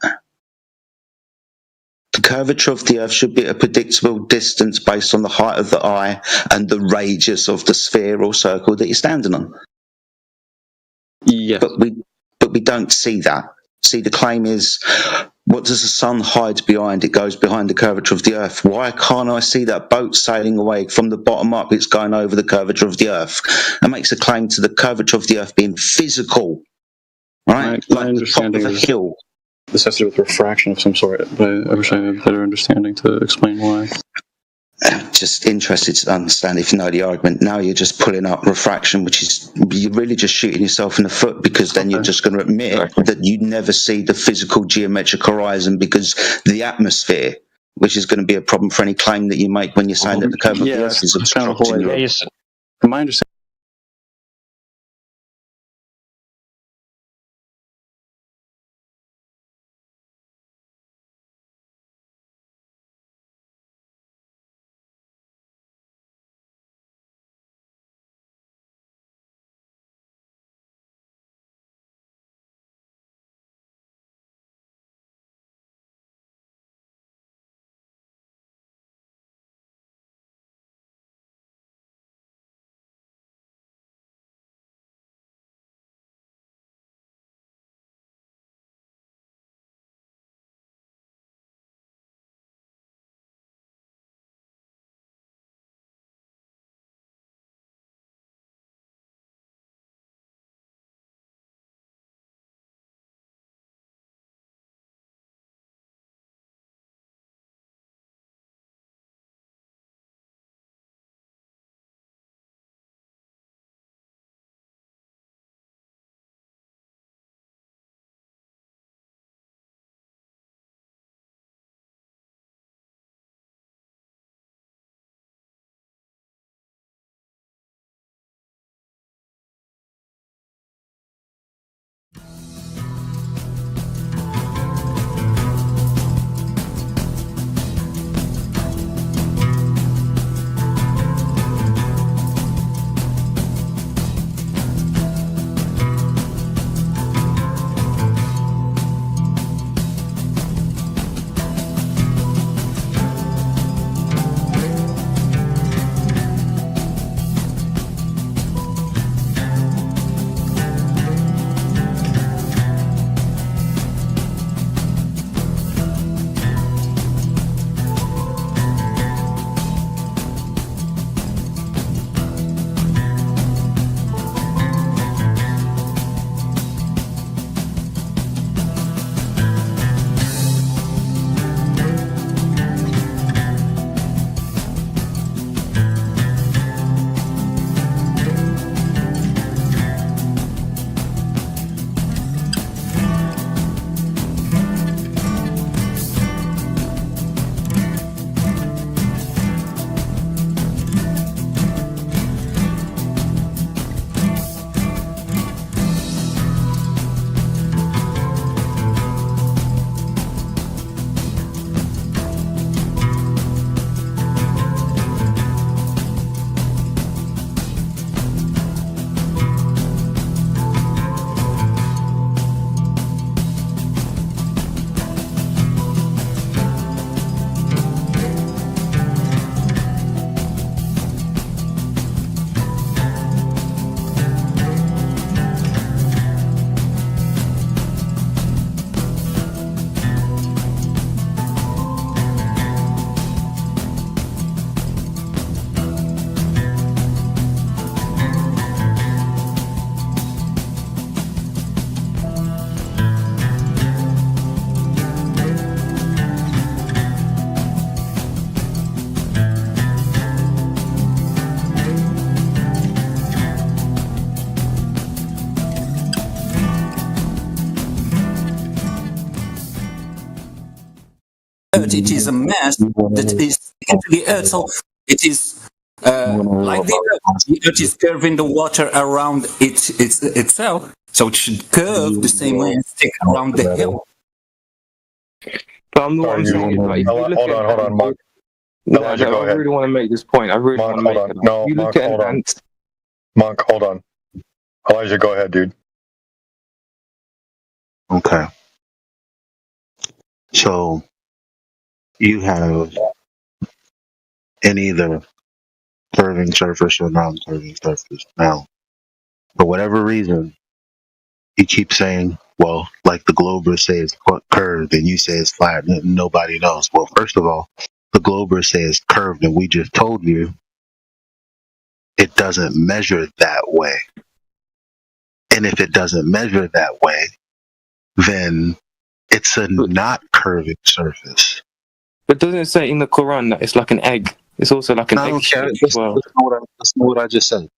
The curvature of the Earth should be at a predictable distance based on the height of the eye and the radius of the sphere or circle that you're standing on. Yes. But we don't see that. See, the claim is, what does the sun hide behind? It goes behind the curvature of the Earth. Why can't I see that boat sailing away from the bottom up? It's going over the curvature of the Earth. That makes a claim to the curvature of the Earth being physical, right? My understanding the top of a hill. This has to do with refraction of some sort, but I wish I had a better understanding to explain why. Just interested to understand if you know the argument. Now you're just pulling up refraction, which is, you're really just shooting yourself in the foot, because then you're just going to admit that you never see the physical geometric horizon because the atmosphere, which is going to be a problem for any claim that you make when you're saying that the curve of the Earth is obstructing your... My understanding that it is a mass that is sticking to the Earth. So it is like the Earth is curving the water around itself, so it should curve the same way and stick around the hill. But what I'm saying is, like, if you look hold on, Mark. Elijah, go I ahead. really want to make this point. I really Monk, want to make hold it. on. No, You Monk, look at hold an on. ant. Monk, hold on. Elijah, go ahead, dude. Okay. So you have an either curving surface or non-curving surface. Now, for whatever reason, you keep saying, well, like the Globers say it's curved and you say it's flat and nobody knows. Well, first of all, the Globers say it's curved and we just told you it doesn't measure that way. And if it doesn't measure that way, then it's a not curving surface. But doesn't it say in the Quran that it's like an egg? It's also like an I egg don't care. shape as well. Listen to what I just said.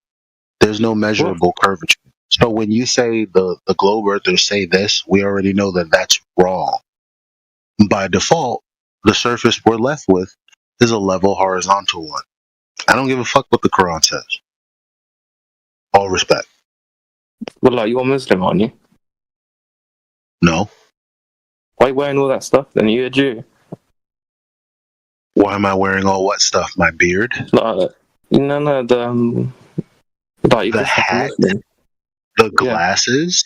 There's no measurable curvature. So when you say the globe earthers say this, we already know that that's wrong. By default, the surface we're left with is a level horizontal one. I don't give a fuck what the Quran says. All respect. Well, like, you're Muslim, aren't you? No. Why are you wearing all that stuff then? You're a Jew. Why am I wearing all what stuff? My beard? Like, no, the hat? The glasses?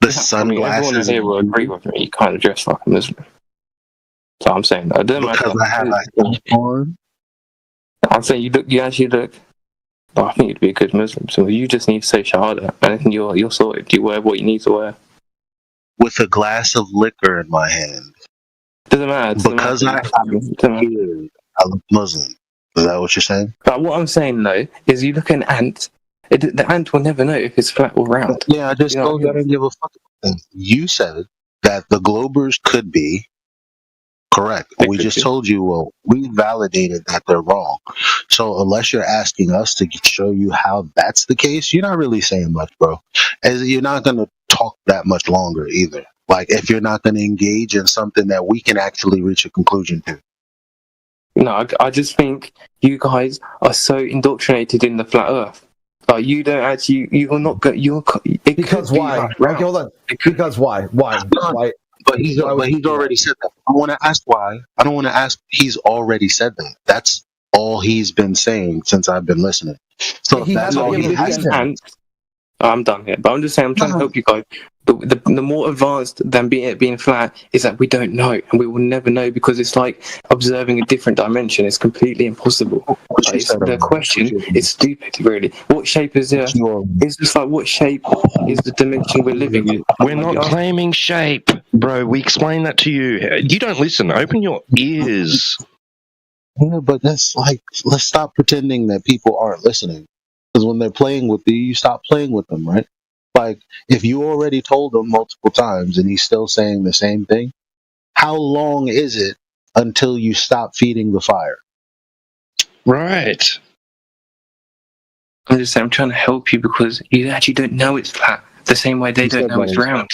The sunglasses? Everyone here will agree with me. You kind of dress like a Muslim. So I'm saying that. It doesn't because matter. I have a hat on? I'm saying you actually look. Well, I think you'd be a good Muslim. So you just need to say Shahada, and then you're sorted. You wear what you need to wear. With a glass of liquor in my hand. Doesn't matter. Because I have a beard, I look Muslim. Is that what you're saying? But what I'm saying though is, you look at an ant. The ant will never know if it's flat or round. Yeah, I just told you I didn't give a fuck about that. You said that the Globers could be correct. We just told you, well, we validated that they're wrong. So unless you're asking us to show you how that's the case, you're not really saying much, bro. As you're not going to talk that much longer either. Like, if you're not going to engage in something that we can actually reach a conclusion to. No, I just think you guys are so indoctrinated in the flat Earth. Like, you don't actually, you're not good. Because why? Okay, hold on. Because why? Why? Why? But he's already said that. I want to ask why. I don't want to ask. He's already said that. That's all he's been saying since I've been listening. So he that's all he has to. I'm done here, but I'm just saying, I'm trying to help you guys. The more advanced than being flat is that we don't know, and we will never know, because it's like observing a different dimension. It's completely impossible. The question is stupid, really. What shape is there? It's just like, what shape is the dimension we're living in? We're not claiming shape, bro. We explain that to you. You don't listen. Open your ears. Yeah, but that's like, let's stop pretending that people aren't listening. Because when they're playing with you stop playing with them, right? Like, if you already told him multiple times and he's still saying the same thing, how long is it until you stop feeding the fire? Right. I'm just saying, I'm trying to help you, because you actually don't know it's flat the same way they don't know it's round.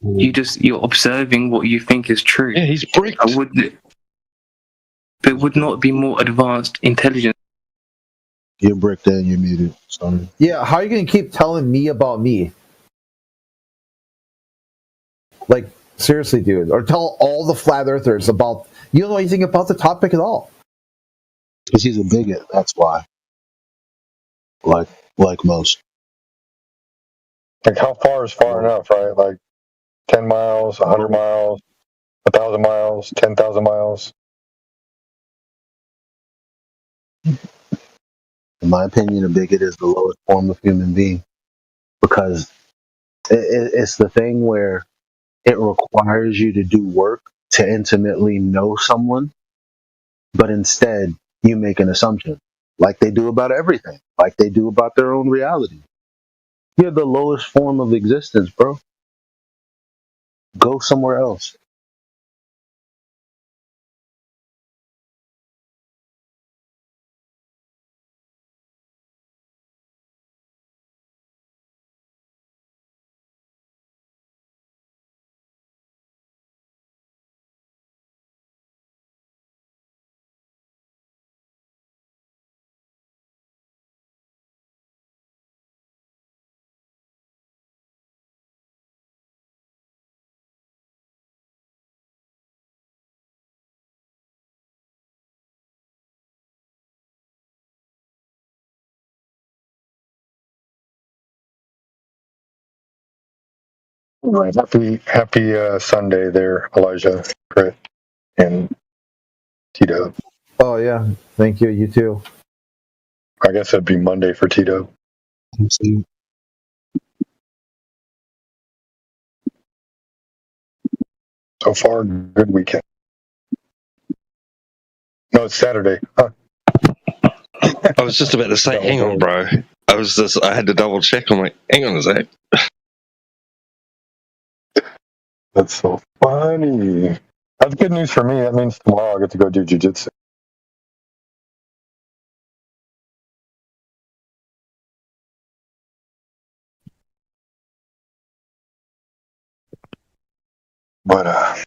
You're observing what you think is true. Yeah, he's bricked. But would not be more advanced intelligence. You're bricked and you're muted. Sorry. Yeah, how are you going to keep telling me about me? Like, seriously, dude. Or tell all the flat earthers about... You don't know anything about the topic at all. Because he's a bigot, that's why. Like most. Like, how far is far enough, right? Like 10 miles, 100 miles, 1,000 miles, 10,000 miles. In my opinion, a bigot is the lowest form of human being. Because it's the thing where it requires you to do work to intimately know someone, but instead you make an assumption, like they do about everything, like they do about their own reality. You're the lowest form of existence, bro. Go somewhere else. Right. Happy Sunday there, Elijah, Crit, and Tito. Oh yeah, thank you. You too. I guess it'd be Monday for Tito. So far, good weekend. No, it's Saturday. Huh? I was just about to say, hang on, bro. I had to double check. I'm like, hang on a sec. That's so funny. That's good news for me. That means tomorrow I get to go do jiu-jitsu. But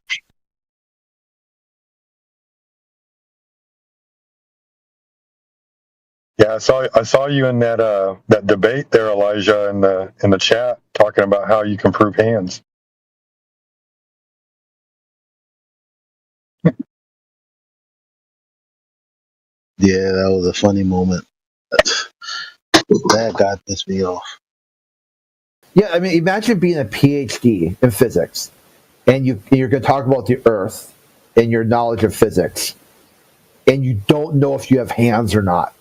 yeah, I saw you in that debate there, Elijah, in the chat, talking about how you can prove hands. Yeah, that was a funny moment. That got this me off. Yeah, I mean, imagine being a PhD in physics, and you're going to talk about the Earth and your knowledge of physics, and you don't know if you have hands or not.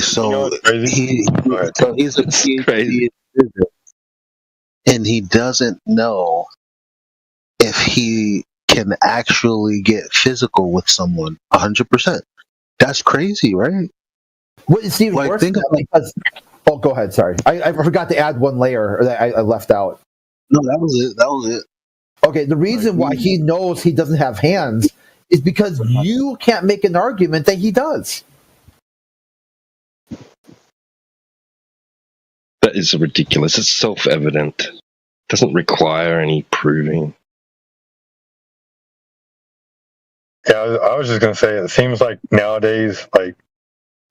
So he's a PhD in physics, and he doesn't know if he can actually get physical with someone 100%. That's crazy, right? What is even worse? Because, oh, go ahead. Sorry, I forgot to add one layer that I left out. No, that was it. Okay, the reason why he knows he doesn't have hands is because you can't make an argument that he does. That is ridiculous. It's self-evident. It doesn't require any proving. Yeah, I was just going to say, it seems like nowadays, like,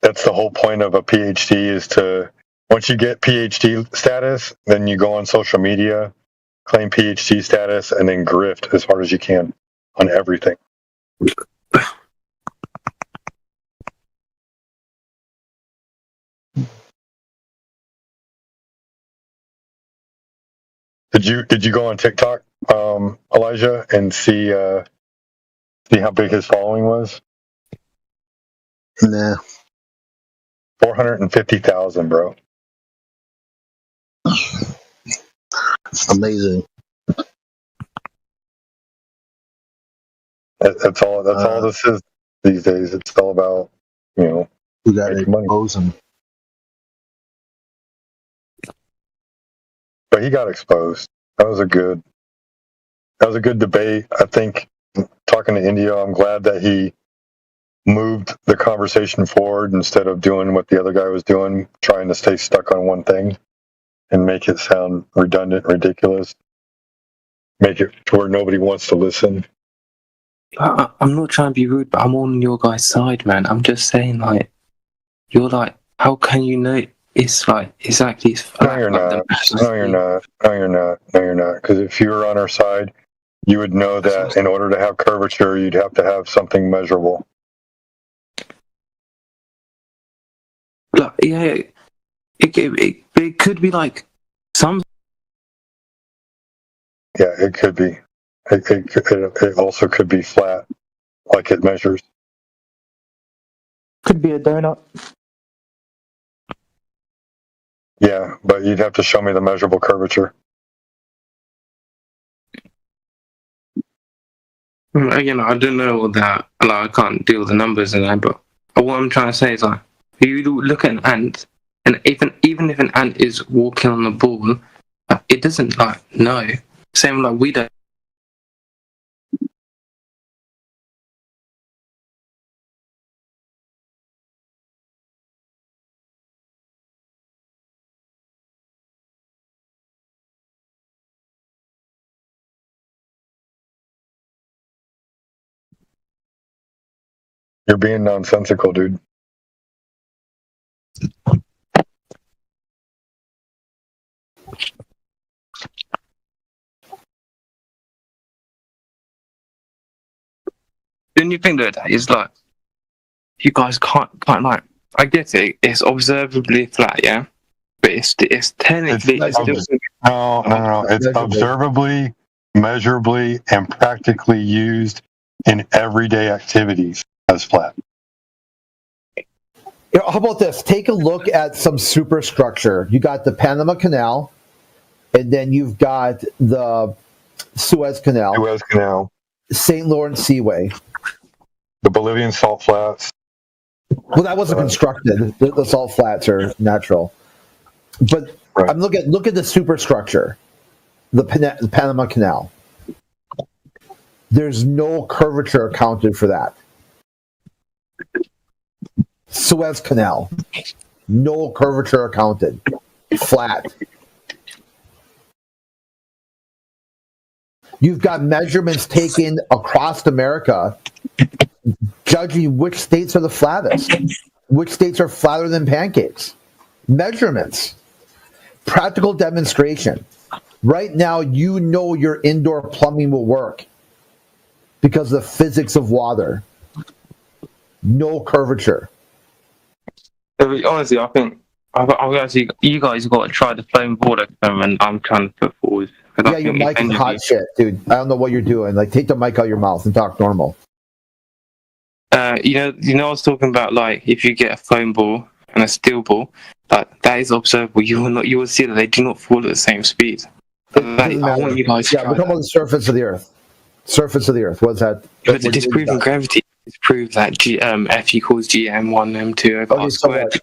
that's the whole point of a PhD is to, once you get PhD status, then you go on social media, claim PhD status, and then grift as hard as you can on everything. Did you go on TikTok, Elijah, and see how big his following was? Nah. 450,000, bro. Amazing. That's all this is these days. It's all about, we got to expose him. But he got exposed. That was a good debate. I think, talking to India, I'm glad that he moved the conversation forward instead of doing what the other guy was doing, trying to stay stuck on one thing and make it sound redundant, ridiculous, make it to where nobody wants to listen. I'm not trying to be rude, but I'm on your guys' side, man. I'm just saying, like, you're like, how can you know it's like exactly? It's No, you're not. No, you're not. No, you're not. No, you're not. Because if you were on our side, you would know that in order to have curvature, you'd have to have something measurable. Like, yeah, it could be like some. Yeah, it could be. It also could be flat, like it measures. Could be a donut. Yeah, but you'd have to show me the measurable curvature. Again, I don't know all that. Like, I can't deal with the numbers and that. But what I'm trying to say is, like, you look at an ant, and even if an ant is walking on the ball, it doesn't like know. Same like we don't. You're being nonsensical, dude. The only thing that is like, you guys can't like. I get it. It's observably flat, yeah. but it's technically it's still. No. It's observably, measurably, and practically used in everyday activities as flat. How about this? Take a look at some superstructure. You got the Panama Canal, and then you've got the Suez Canal, St. Lawrence Seaway, the Bolivian salt flats. Well, that wasn't constructed. The salt flats are natural, but I'm look at the superstructure, the Panama Canal. There's no curvature accounted for that. Suez Canal, no curvature accounted, flat. You've got measurements taken across America, judging which states are the flattest, which states are flatter than pancakes. Measurements, practical demonstration. Right now, you know your indoor plumbing will work because of the physics of water. No curvature. Honestly, I think you guys have got to try the flame board experiment I'm trying to put forward. Yeah, your mic is hot shit, dude. I don't know what you're doing. Like, take the mic out of your mouth and talk normal. You know, I was talking about, like, if you get a foam ball and a steel ball, that is observable. You will see that they do not fall at the same speed. I want you guys to try we're talking about the surface of the Earth. Surface of the Earth. What's that? But it's proving gravity. It's proved that F equals gm1 m2 over r squared.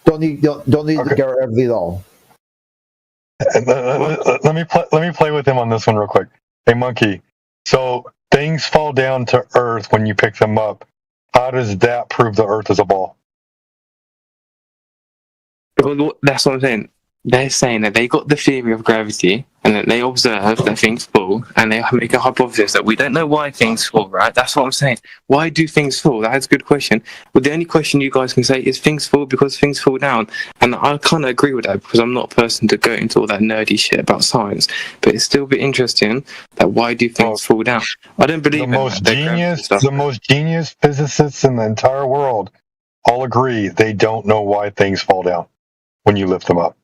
Don't need to get gravity at all. Let me play with him on this one real quick. Hey, Monkey. So things fall down to Earth when you pick them up. How does that prove the Earth is a ball? Because that's what I'm saying. They're saying that they got the theory of gravity and that they observe that things fall and they make a hypothesis that we don't know why things fall, right? That's what I'm saying. Why do things fall? That's a good question. But the only question you guys can say is things fall because things fall down. And I kind of agree with that because I'm not a person to go into all that nerdy shit about science. But it's still a bit interesting that why do things fall down? I don't believe the most genius physicists in the entire world all agree they don't know why things fall down when you lift them up.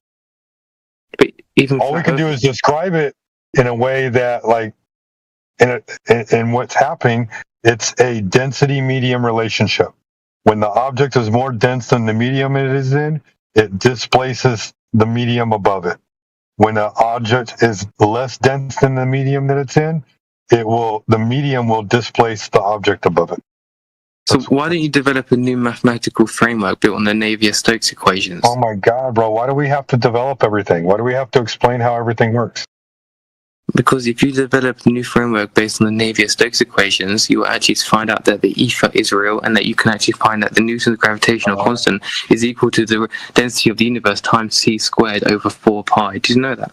But even all we can do is describe it in a way that, like, in what's happening, it's a density medium relationship. When the object is more dense than the medium it is in, it displaces the medium above it. When an object is less dense than the medium that it's in, the medium will displace the object above it. So why don't you develop a new mathematical framework built on the Navier-Stokes equations? Oh my God, bro! Why do we have to develop everything? Why do we have to explain how everything works? Because if you develop a new framework based on the Navier-Stokes equations, you will actually find out that the ether is real and that you can actually find that the Newton's gravitational constant is equal to the density of the universe times c squared over 4 pi. Did you know that?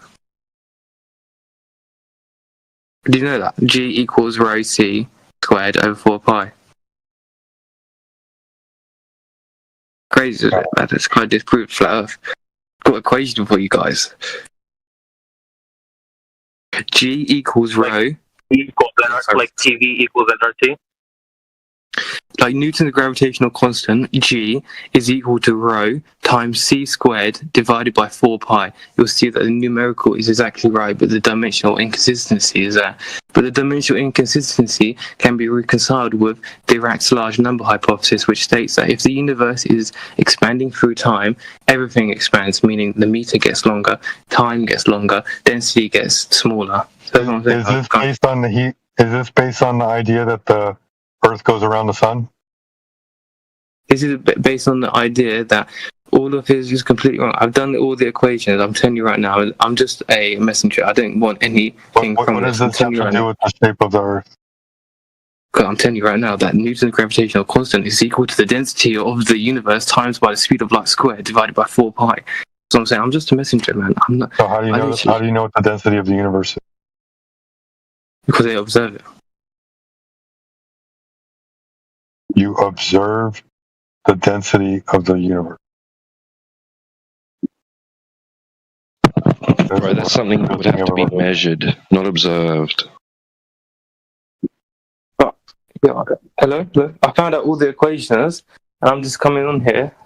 Did you know that? G equals rho c squared over 4 pi. Crazy, that it's kind of disproved flat Earth. Got an equation for you guys. G equals rho. Like TV equals nRT? Like Newton's gravitational constant, G, is equal to rho times c squared divided by 4 pi. You'll see that the numerical is exactly right, but the dimensional inconsistency is there. But the dimensional inconsistency can be reconciled with Dirac's large number hypothesis, which states that if the universe is expanding through time, everything expands, meaning the meter gets longer, time gets longer, density gets smaller. So is this based on the heat? Is this based on the idea that the Earth goes around the sun? This is based on the idea that all of his is completely wrong. I've done all the equations. I'm telling you right now, I'm just a messenger. I don't want anything from what this. What does this have to do with the shape of the Earth? I'm telling you right now that Newton's gravitational constant is equal to the density of the universe times by the speed of light squared divided by 4 pi. So I'm saying I'm just a messenger, man. I'm not. So how do you know? How do you know what the density of the universe is? Because they observe it. You observe the density of the universe. Right, that's something that would have to be measured, not observed. Yeah, hello? I found out all the equations, and I'm just coming on here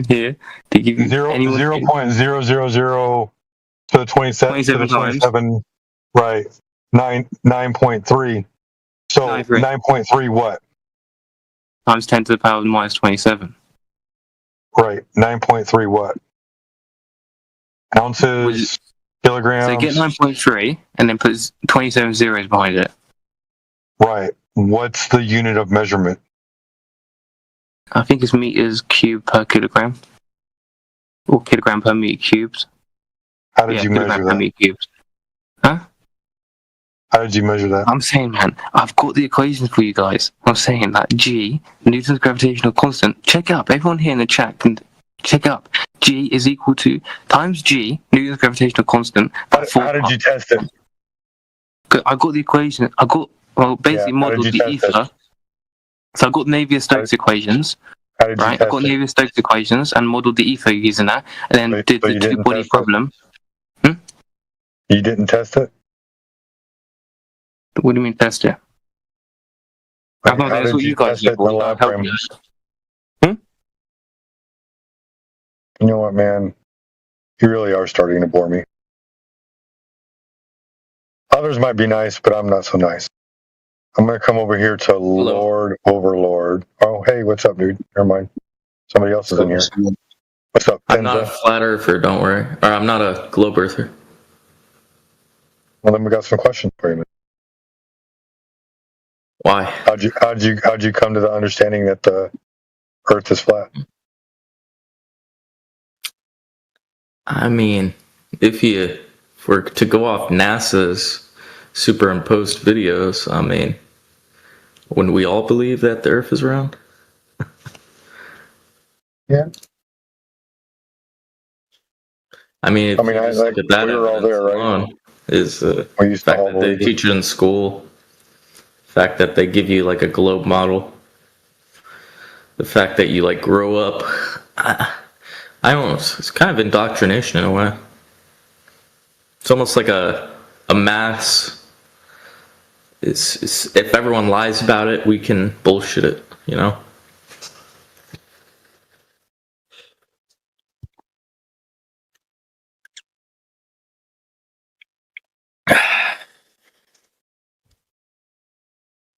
anyone here to give you zero anyone 0.000 to the 27 to the 27, right? 9.3. So 9.3 what? Times 10 to the power of minus 27. Right. 9.3 what? Ounces, kilograms. So get 9.3 and then put 27 zeros behind it. Right. What's the unit of measurement? I think it's meters cubed per kilogram. Or kilogram per meter cubed. How did you measure per that? meter cubed. Huh? How did you measure that? I'm saying, man, I've got the equations for you guys. I'm saying that G, Newton's gravitational constant, check up. Everyone here in the chat can check up. G is equal to times G, Newton's gravitational constant. How did you test it? I got the equation. Basically modeled the ether. So I got Navier-Stokes equations. How did you right? test I got it? Navier-Stokes equations and modeled the ether using that, and then did the two-body problem. You didn't test it? What do you mean test it? How did you test it in the lab parameters? You know what, man? You really are starting to bore me. Others might be nice, but I'm not so nice. I'm going to come over here to Lord Overlord. Oh, hey, what's up, dude? Never mind. Somebody else is in here. What's up, I'm not a flat earther, don't worry. Or I'm not a globe earther. Well, then we got some questions for you, man. Why? How'd you come to the understanding that the Earth is flat? I mean, if you were to go off NASA's superimposed videos, I mean, wouldn't we all believe that the Earth is round? Yeah. I mean, if you just look at that we were all there, right? alone, is the fact that they teach it in school, the fact that they give you like a globe model, the fact that you like grow up. I almost, it's kind of indoctrination in a way. It's almost like a mass. It's if everyone lies about it, we can bullshit it, you know?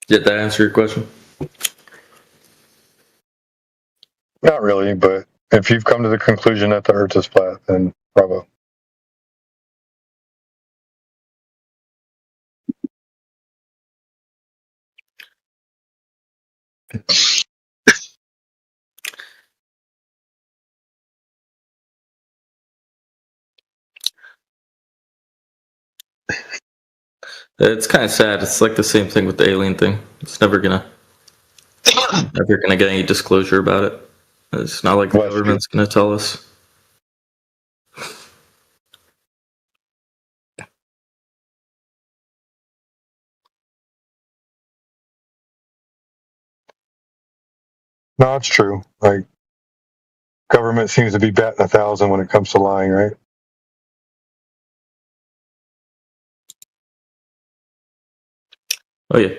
Did that answer your question? Not really, but if you've come to the conclusion that the Earth is flat, then bravo. It's kind of sad. It's like the same thing with the alien thing. It's never gonna get any disclosure about it. It's not like the government's gonna tell us. No, it's true. Like, government seems to be batting 1,000 when it comes to lying, right? Oh yeah.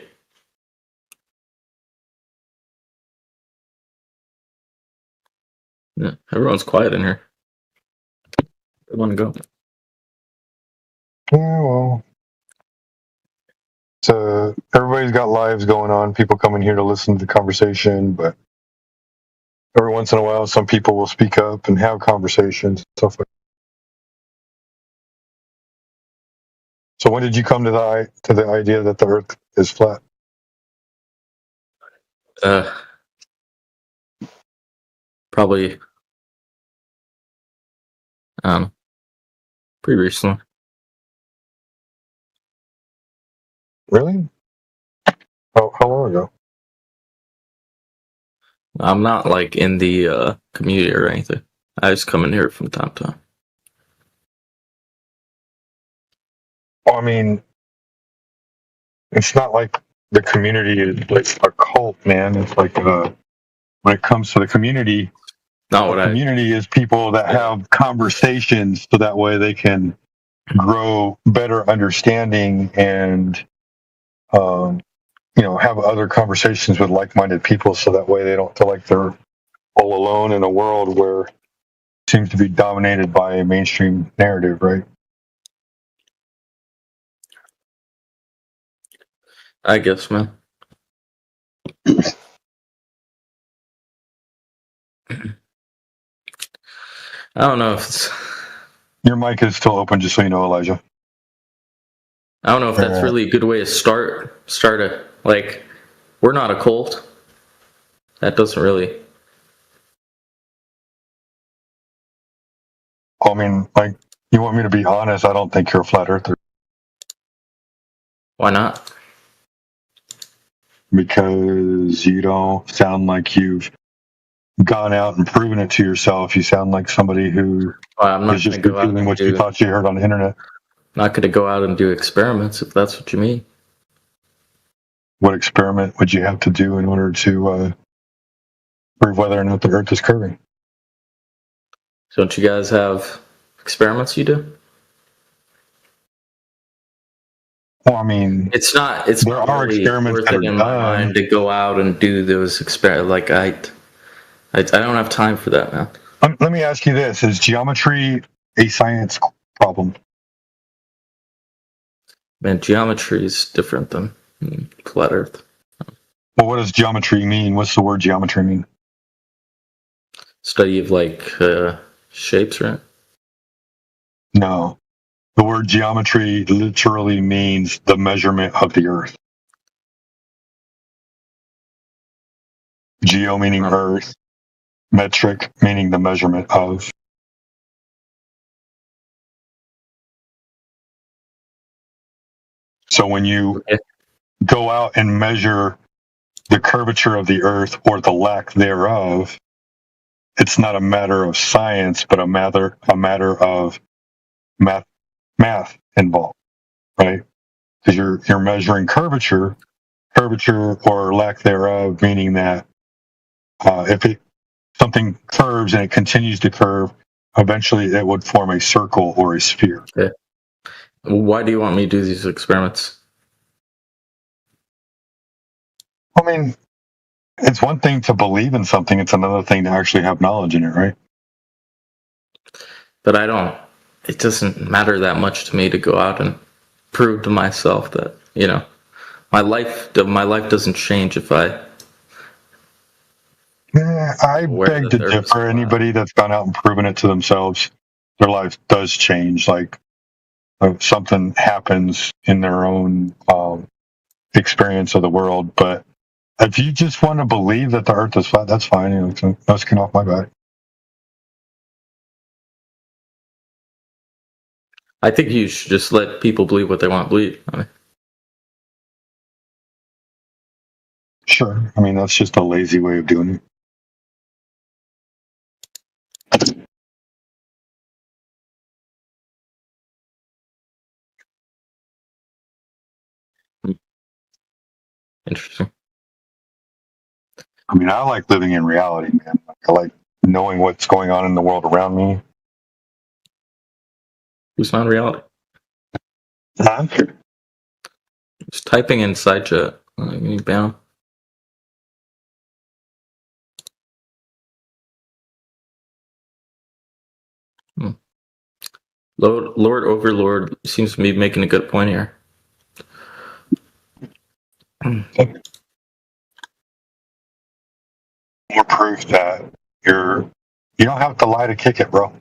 Yeah, everyone's quiet in here. I want to go. Yeah, well. So everybody's got lives going on, people coming here to listen to the conversation, but every once in a while some people will speak up and have conversations and stuff like that. So when did you come to the idea that the earth is flat? Probably pretty recently. Really? How long ago? I'm not like in the community or anything. I just come in here from time to time. Well, I mean, it's not like the community is like a cult, man. It's like when it comes to the community, community is people that have conversations so that way they can grow better understanding and have other conversations with like-minded people so that way they don't feel like they're all alone in a world where it seems to be dominated by a mainstream narrative, right? I guess, man. I don't know if it's... Your mic is still open, just so you know, Elijah. I don't know if that's really a good way to start a, like, we're not a cult. That doesn't really... I mean, like, you want me to be honest, I don't think you're a flat earther. Why not? Because you don't sound like you've gone out and proven it to yourself. You sound like somebody who is just repeating what you thought you heard on the internet. Not going to go out and do experiments, if that's what you mean. What experiment would you have to do in order to prove whether or not the Earth is curving? Don't you guys have experiments you do? Well, I mean, it's not really experiments worth that it are in my done. mind to go out and do those experiments. Like I don't have time for that, man. Let me ask you this: is geometry a science problem? Man, geometry is different than flat Earth. Well, what does geometry mean? What's the word geometry mean? Study of like shapes, right? No. The word geometry literally means the measurement of the Earth. Geo meaning Earth. Metric meaning the measurement of. So when you go out and measure the curvature of the Earth or the lack thereof, it's not a matter of science, but a matter of math involved, right? Because you're measuring curvature or lack thereof, meaning that if something curves and it continues to curve, eventually it would form a circle or a sphere. Okay. Why do you want me to do these experiments? I mean, it's one thing to believe in something; it's another thing to actually have knowledge in it, right? But it doesn't matter that much to me to go out and prove to myself that, my life doesn't change if I... Yeah, I beg to differ. Anybody that's gone out and proven it to themselves, their life does change. Like, something happens in their own experience of the world. But if you just want to believe that the Earth is flat, that's fine. It's no skin off my back. I think you should just let people believe what they want to believe. Sure. I mean, that's just a lazy way of doing it. Interesting. I mean, I like living in reality, man. I like knowing what's going on in the world around me. Who's not reality? Huh? Just typing inside chat. Bound. Lord Overlord seems to be making a good point here. More proof that you don't have to lie to kick it, bro.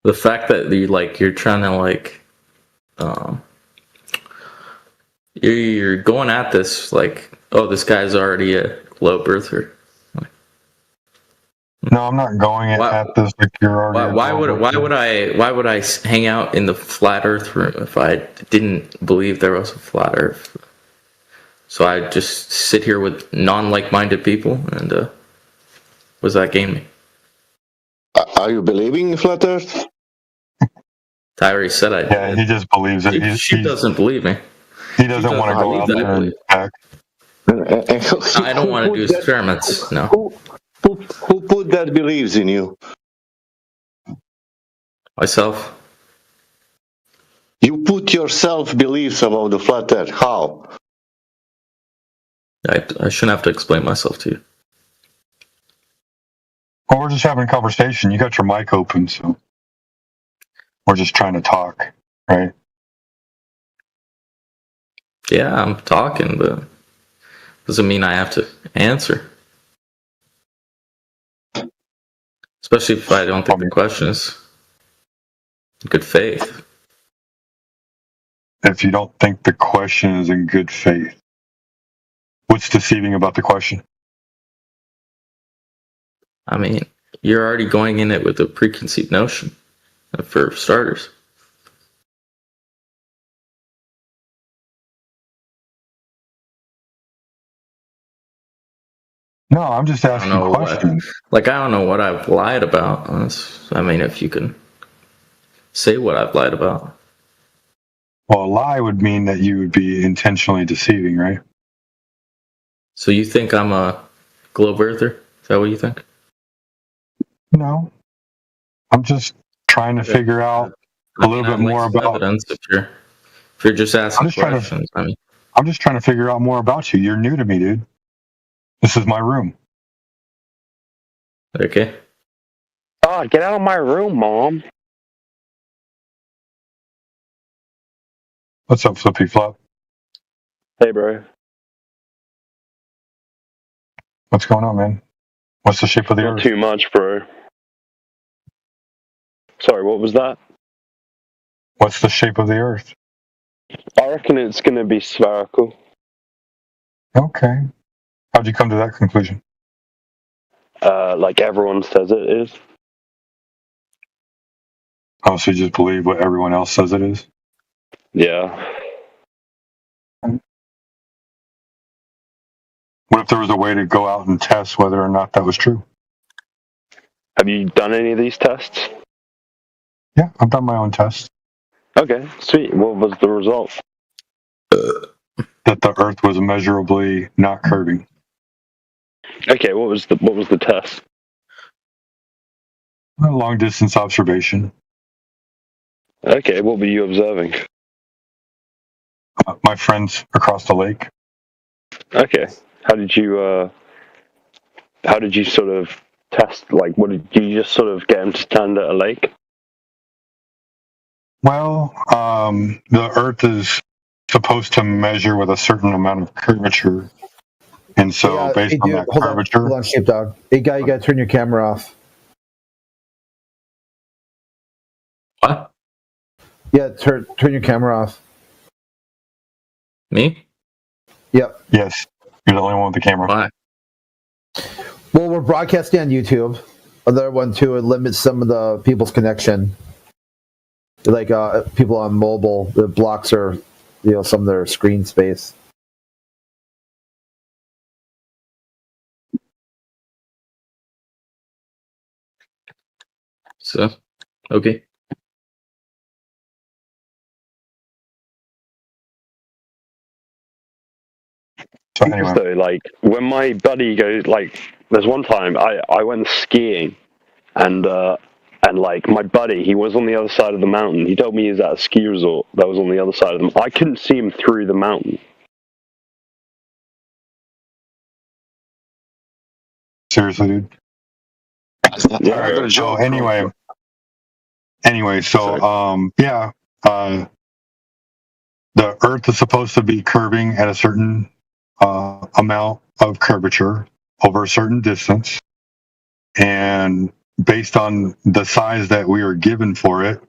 The fact that you're trying to you're going at this like, oh, this guy's already a globe earther. No, I'm not going at this like you're already. Why would I hang out in the flat Earth room if I didn't believe there was a flat Earth? So I just sit here with non-like-minded people, and what does that gain me? Are you believing in flat Earth? Tyree said I did. Yeah, he just believes it. She doesn't believe me. He doesn't want to go out there and back. I don't want to do experiments. No. Who put that beliefs in you? Myself. You put yourself beliefs about the flat Earth. How? I shouldn't have to explain myself to you. Well, we're just having a conversation. You got your mic open, so we're just trying to talk, right? Yeah, I'm talking, but doesn't mean I have to answer. Especially if I don't think the question is in good faith. If you don't think the question is in good faith, what's deceiving about the question? I mean, you're already going in it with a preconceived notion, for starters. No, I'm just asking questions. I don't know what I've lied about. I mean, if you can say what I've lied about. Well, a lie would mean that you would be intentionally deceiving, right? So you think I'm a globe earther? Is that what you think? No. I'm just trying to figure out a little bit more about evidence. If you're just asking questions, I'm just trying to figure out more about you. You're new to me, dude. This is my room. Okay. Oh, get out of my room, Mom. What's up, Flippy Flop? Hey, bro. What's going on, man? What's the shape of the Not Earth? too much, bro. Sorry, what was that? What's the shape of the Earth? I reckon it's going to be spherical. Okay. How'd you come to that conclusion? Like everyone says it is. Oh, so you just believe what everyone else says it is? Yeah. What if there was a way to go out and test whether or not that was true? Have you done any of these tests? Yeah, I've done my own tests. Okay, sweet. What was the result? That the Earth was measurably not curving. Okay, what was the test? A long distance observation. Okay, what were you observing? My friends across the lake. Okay, how did you sort of test? Like, what did you just sort of get them to stand at a lake? Well, the Earth is supposed to measure with a certain amount of curvature, and so based on that curvature. Hold on, Sheepdog. Hey, guy, you gotta turn your camera off. What? Yeah, turn your camera off. Me? Yep. Yes, you're the only one with the camera. Why? Well, we're broadcasting on YouTube. Another one too, it limits some of the people's connection. Like people on mobile, the blocks are, some of their screen space. So, okay. So anyway. So, like, when my buddy goes, like, there's one time I went skiing, and like, my buddy, he was on the other side of the mountain. He told me he was at a ski resort that was on the other side of the. I couldn't see him through the mountain. Seriously, dude? All right. So anyway, the Earth is supposed to be curving at a certain amount of curvature over a certain distance, and based on the size that we are given for it,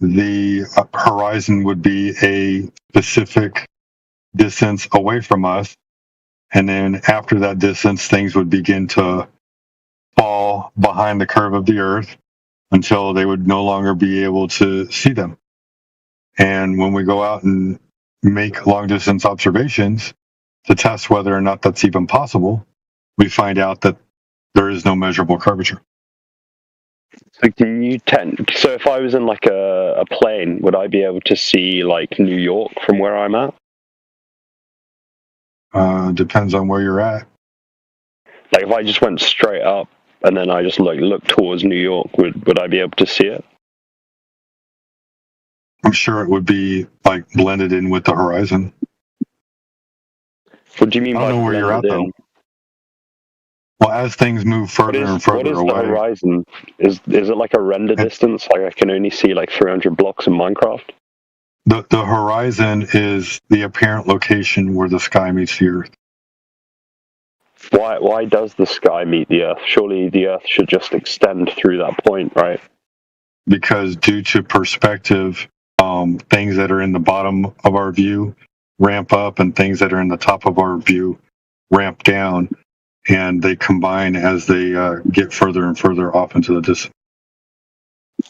the horizon would be a specific distance away from us, and then after that distance, things would begin to fall behind the curve of the Earth until they would no longer be able to see them. And when we go out and make long distance observations to test whether or not that's even possible, we find out that there is no measurable curvature. So so if I was in like a plane, would I be able to see like New York from where I'm at? Depends on where you're at. Like if I just went straight up and then I just looked towards New York, would I be able to see it? I'm sure it would be like blended in with the horizon. What do you mean I don't by know where you're at blended in? though. Well, as things move further and further What is away, the horizon? Is it like a render distance? Like I can only see like 300 blocks in Minecraft? the horizon is the apparent location where the sky meets the Earth. Why does the sky meet the Earth? Surely the Earth should just extend through that point, right? Because due to perspective, things that are in the bottom of our view ramp up, and things that are in the top of our view ramp down, and they combine as they get further and further off into the distance.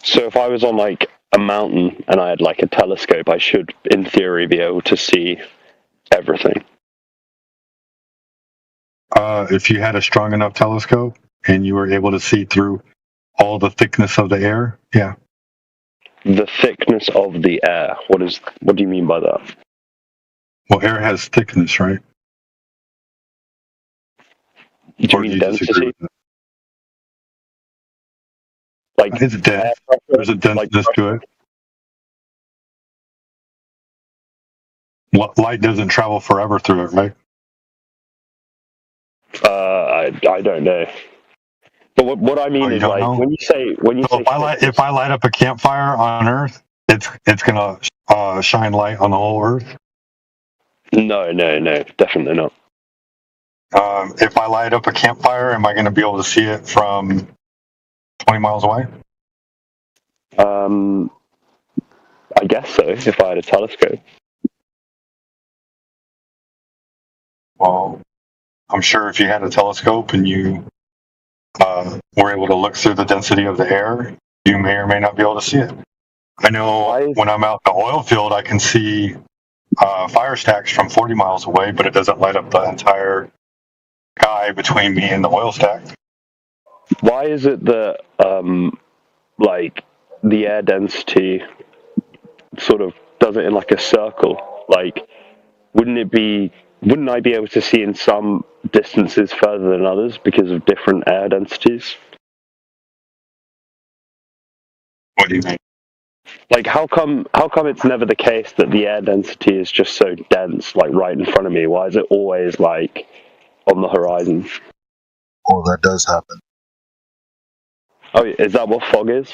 So if I was on like a mountain and I had like a telescope, I should, in theory, be able to see everything. If you had a strong enough telescope and you were able to see through all the thickness of the air, yeah. The thickness of the air. What do you mean by that? Well, air has thickness, right? Do you mean density? Like it's dense. There's a denseness to it. Light doesn't travel forever through it, right? I don't know. But what I mean is like when you say if I light up a campfire on Earth, it's gonna shine light on the whole Earth. No, definitely not. If I light up a campfire, am I going to be able to see it from 20 miles away? I guess so, if I had a telescope. Well, I'm sure if you had a telescope and you were able to look through the density of the air, you may or may not be able to see it. I know when I'm out in the oil field, I can see fire stacks from 40 miles away, but it doesn't light up the entire sky between me and the oil stack. Why is it that like the air density sort of does it in like a circle? Like wouldn't I be able to see in some distances further than others because of different air densities? What do you mean? Like how come it's never the case that the air density is just so dense, like right in front of me? Why is it always like on the horizon? Oh, that does happen. Oh, is that what fog is?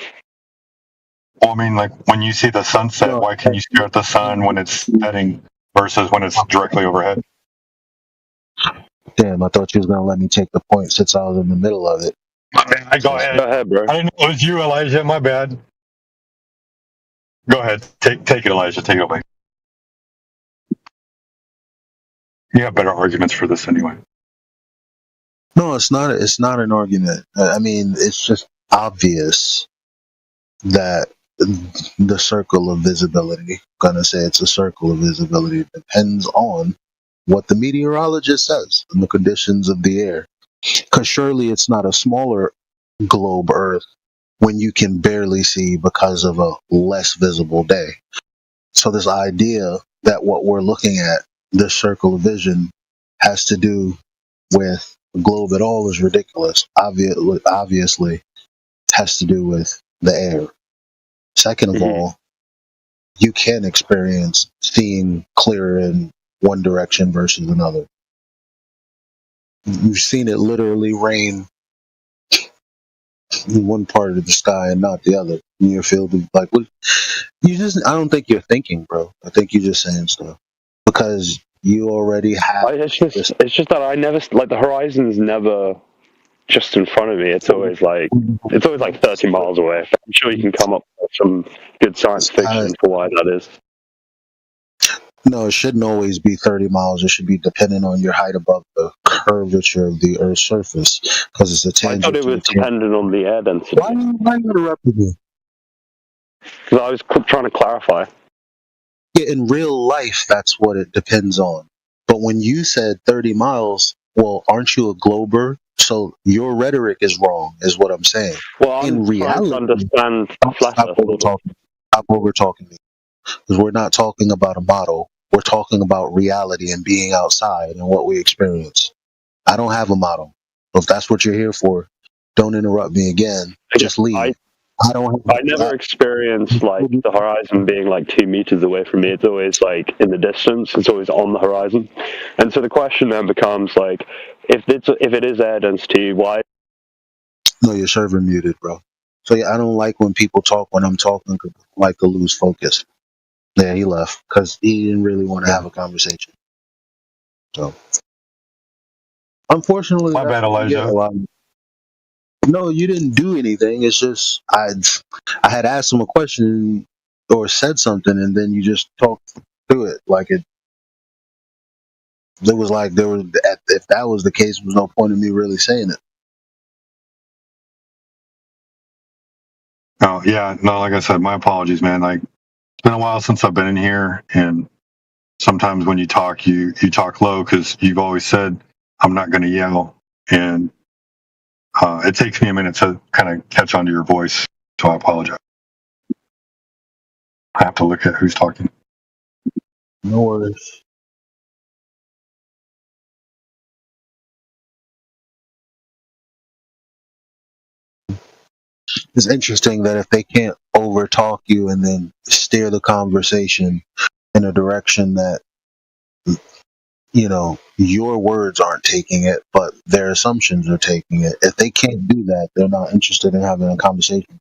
Well, I mean, like when you see the sunset, why can you stare at the sun when it's setting versus when it's directly overhead? Damn, I thought you was gonna let me take the point since I was in the middle of it. Go ahead, bro. I didn't know it was you, Elijah. My bad. Go ahead. Take it, Elijah. Take it away. You have better arguments for this anyway. No, it's not. It's not an argument. I mean, it's just obvious that the circle of visibility. I'm gonna say it's a circle of visibility. It depends on what the meteorologist says and the conditions of the air. Because surely it's not a smaller globe Earth when you can barely see because of a less visible day. So this idea that what we're looking at, this circle of vision, has to do with the globe at all is ridiculous. Obviously, it has to do with the air. Second of all, you can experience seeing clearer in one direction versus another. You've seen it literally rain in one part of the sky and not the other in your field of like what you just I don't think you're thinking, bro. I think you're just saying stuff because you already have It's just that I never like the horizon's never just in front of me. It's always like 30 miles away. I'm sure you can come up with some good science fiction for why that is. No, it shouldn't always be 30 miles. It should be dependent on your height above the curvature of the Earth's surface because it's a tangent. I thought it was dependent on the air density. Why are you interrupting me? Because I was trying to clarify. Yeah, in real life, that's what it depends on. But when you said 30 miles, well, aren't you a glober? So your rhetoric is wrong, is what I'm saying. Well, I'm in reality, trying to understand stop over talking me. Because we're not talking about a model. We're talking about reality and being outside and what we experience. I don't have a model. So if that's what you're here for, don't interrupt me again. Just leave. I never experienced like the horizon being like 2 meters away from me. It's always like in the distance. It's always on the horizon. And so the question then becomes like, if it is air density, why? No, your server muted, bro. So yeah, I don't like when people talk when I'm talking. I like to lose focus. Yeah, he left because he didn't really want to have a conversation. So, unfortunately, my bad, Elijah. No, you didn't do anything. It's just I had asked him a question or said something, and then you just talked through it like it. It was like there was if that was the case, there was no point in me really saying it. Oh yeah, no, like I said, my apologies, man. Like it's been a while since I've been in here, and sometimes when you talk, you talk low because you've always said I'm not going to yell, and it takes me a minute to kind of catch on to your voice, so I apologize. I have to look at who's talking. No worries. It's interesting that if they can't overtalk you and then steer the conversation in a direction that your words aren't taking it, but their assumptions are taking it. If they can't do that, they're not interested in having a conversation.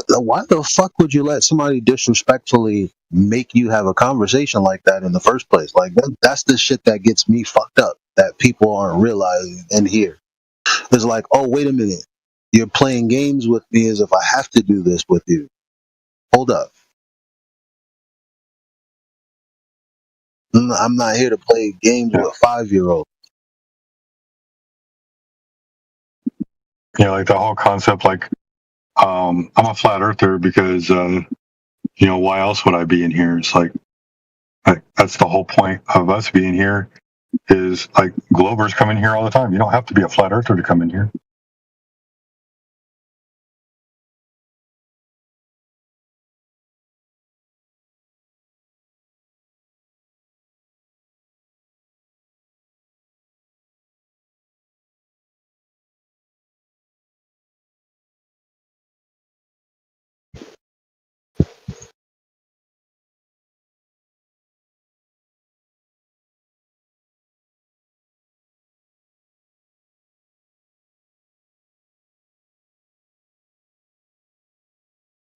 Why the fuck would you let somebody disrespectfully make you have a conversation like that in the first place? Like that's the shit that gets me fucked up that people aren't realizing and here. It's like, oh, wait a minute. You're playing games with me as if I have to do this with you. Hold up. I'm not here to play games with a 5-year-old. Yeah, like the whole concept, like I'm a flat earther because why else would I be in here? It's like that's the whole point of us being here is like Globers come in here all the time. You don't have to be a flat earther to come in here.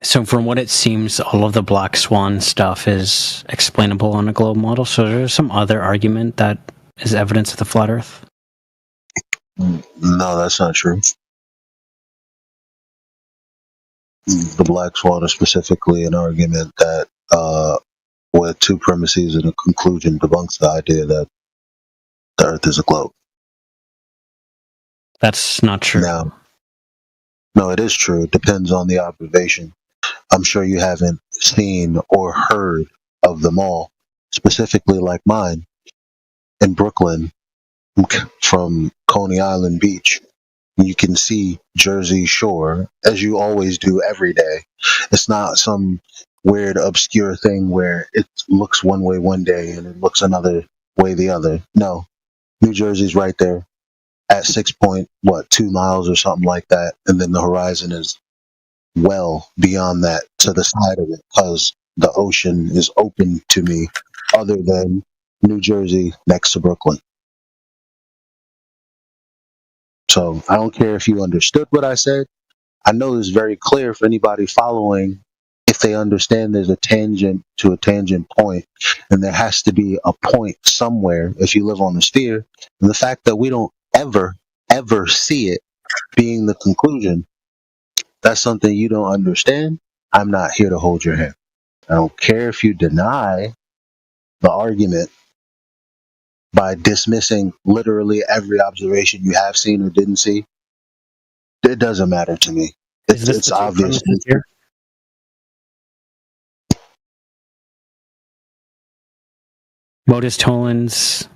So from what it seems, all of the black swan stuff is explainable on a globe model. So there's some other argument that is evidence of the flat Earth? No, that's not true. The black swan is specifically an argument that with two premises and a conclusion debunks the idea that the Earth is a globe. That's not true. No, it is true. It depends on the observation. I'm sure you haven't seen or heard of them all, specifically like mine in Brooklyn from Coney Island Beach. You can see Jersey Shore as you always do every day. It's not some weird, obscure thing where it looks one way one day and it looks another way the other. No, New Jersey's right there at 6.2 miles or something like that, and then the horizon is well beyond that to the side of it because the ocean is open to me other than New Jersey next to Brooklyn. So I don't care if you understood what I said. I know it's very clear for anybody following if they understand there's a tangent to a tangent point, and there has to be a point somewhere if you live on the sphere. And the fact that we don't ever see it being the conclusion, that's something you don't understand. I'm not here to hold your hand. I don't care if you deny the argument by dismissing literally every observation you have seen or didn't see. It doesn't matter to me. It's obvious. Modus tollens,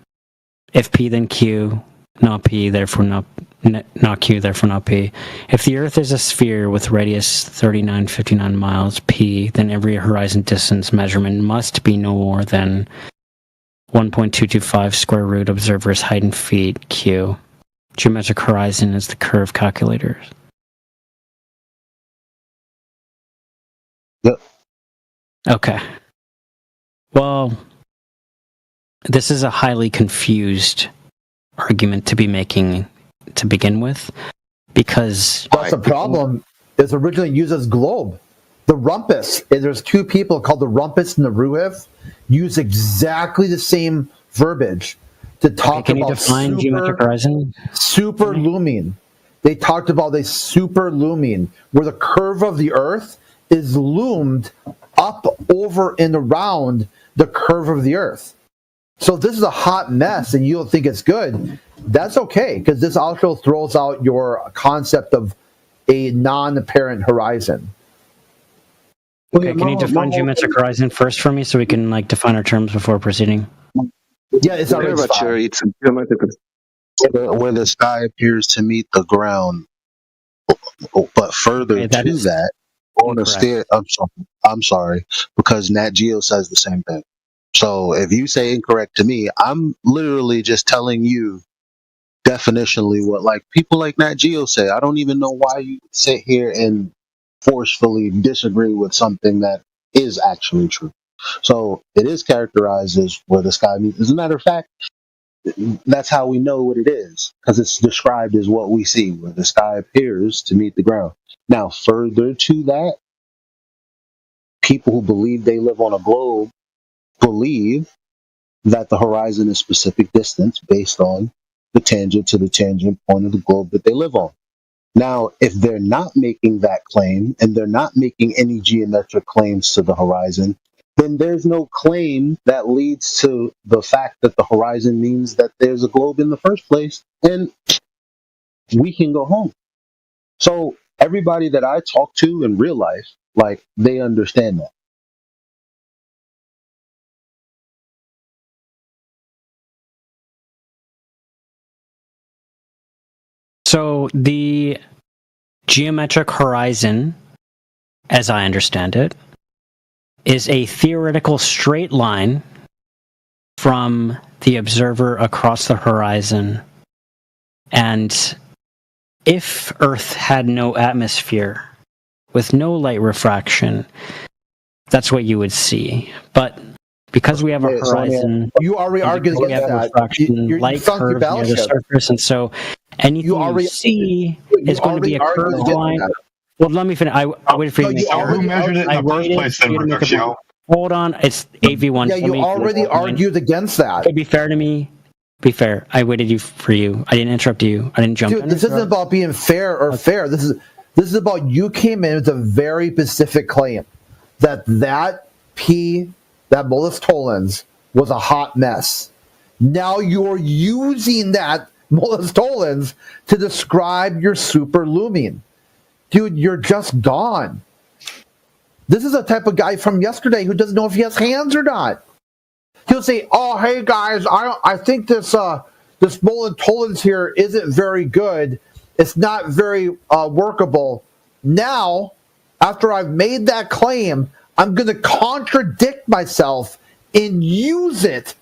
if P then Q, not P, therefore not Q, therefore not P. If the Earth is a sphere with radius 3959 miles P, then every horizon distance measurement must be no more than 1.225 square root observer's height in feet Q. Geometric horizon is the curve calculators. Yep. Okay. Well, this is a highly confused argument to be making to begin with, because that's the problem. It's originally used as globe. The rumpus, there's two people called the rumpus and the ruhiv, use exactly the same verbiage to talk can about you define geometric horizon? Superlumine. They talked about a superlumine, where the curve of the Earth is loomed up, over, and around the curve of the Earth. So this is a hot mess, and you don't think it's good. That's okay, because this also throws out your concept of a non-apparent horizon. Okay, can you define geometric horizon first for me, so we can define our terms before proceeding? Yeah, it's already it's geometric. Where the sky appears to meet the ground, but further to that, on a stair. I'm sorry, because Nat Geo says the same thing. So if you say incorrect to me, I'm literally just telling you definitionally what people like Nat Geo say. I don't even know why you sit here and forcefully disagree with something that is actually true. So it is characterized as where the sky meets. As a matter of fact, that's how we know what it is, because it's described as what we see, where the sky appears to meet the ground. Now, further to that, people who believe they live on a globe believe that the horizon is specific distance based on the tangent to the tangent point of the globe that they live on. Now, if they're not making that claim, and they're not making any geometric claims to the horizon, then there's no claim that leads to the fact that the horizon means that there's a globe in the first place, and we can go home. So everybody that I talk to in real life, they understand that. So the geometric horizon, as I understand it, is a theoretical straight line from the observer across the horizon. And if Earth had no atmosphere, with no light refraction, that's what you would see. But because we have a horizon, you already argued against that. Refraction, light curves near the surface, and so anything you see is going to be a curved line. Well, let me finish. I waited for you to make sure. Who measured it in the first place, then, Reductio? Hold on, it's AV1. Yeah, you already argued against that. Okay, be fair to me. Be fair. I waited for you. I didn't interrupt you. I didn't jump in. Dude, this isn't about being fair or fair. This is about you came in with a very specific claim that Mollis Tollens was a hot mess. Now you're using that Mollis Tollens to describe your superlumine. Dude, you're just gone. This is a type of guy from yesterday who doesn't know if he has hands or not. He'll say, "Oh, hey guys, I think this Mollis Tollens here isn't very good. It's not very workable." Now, after I've made that claim, I'm going to contradict myself and use it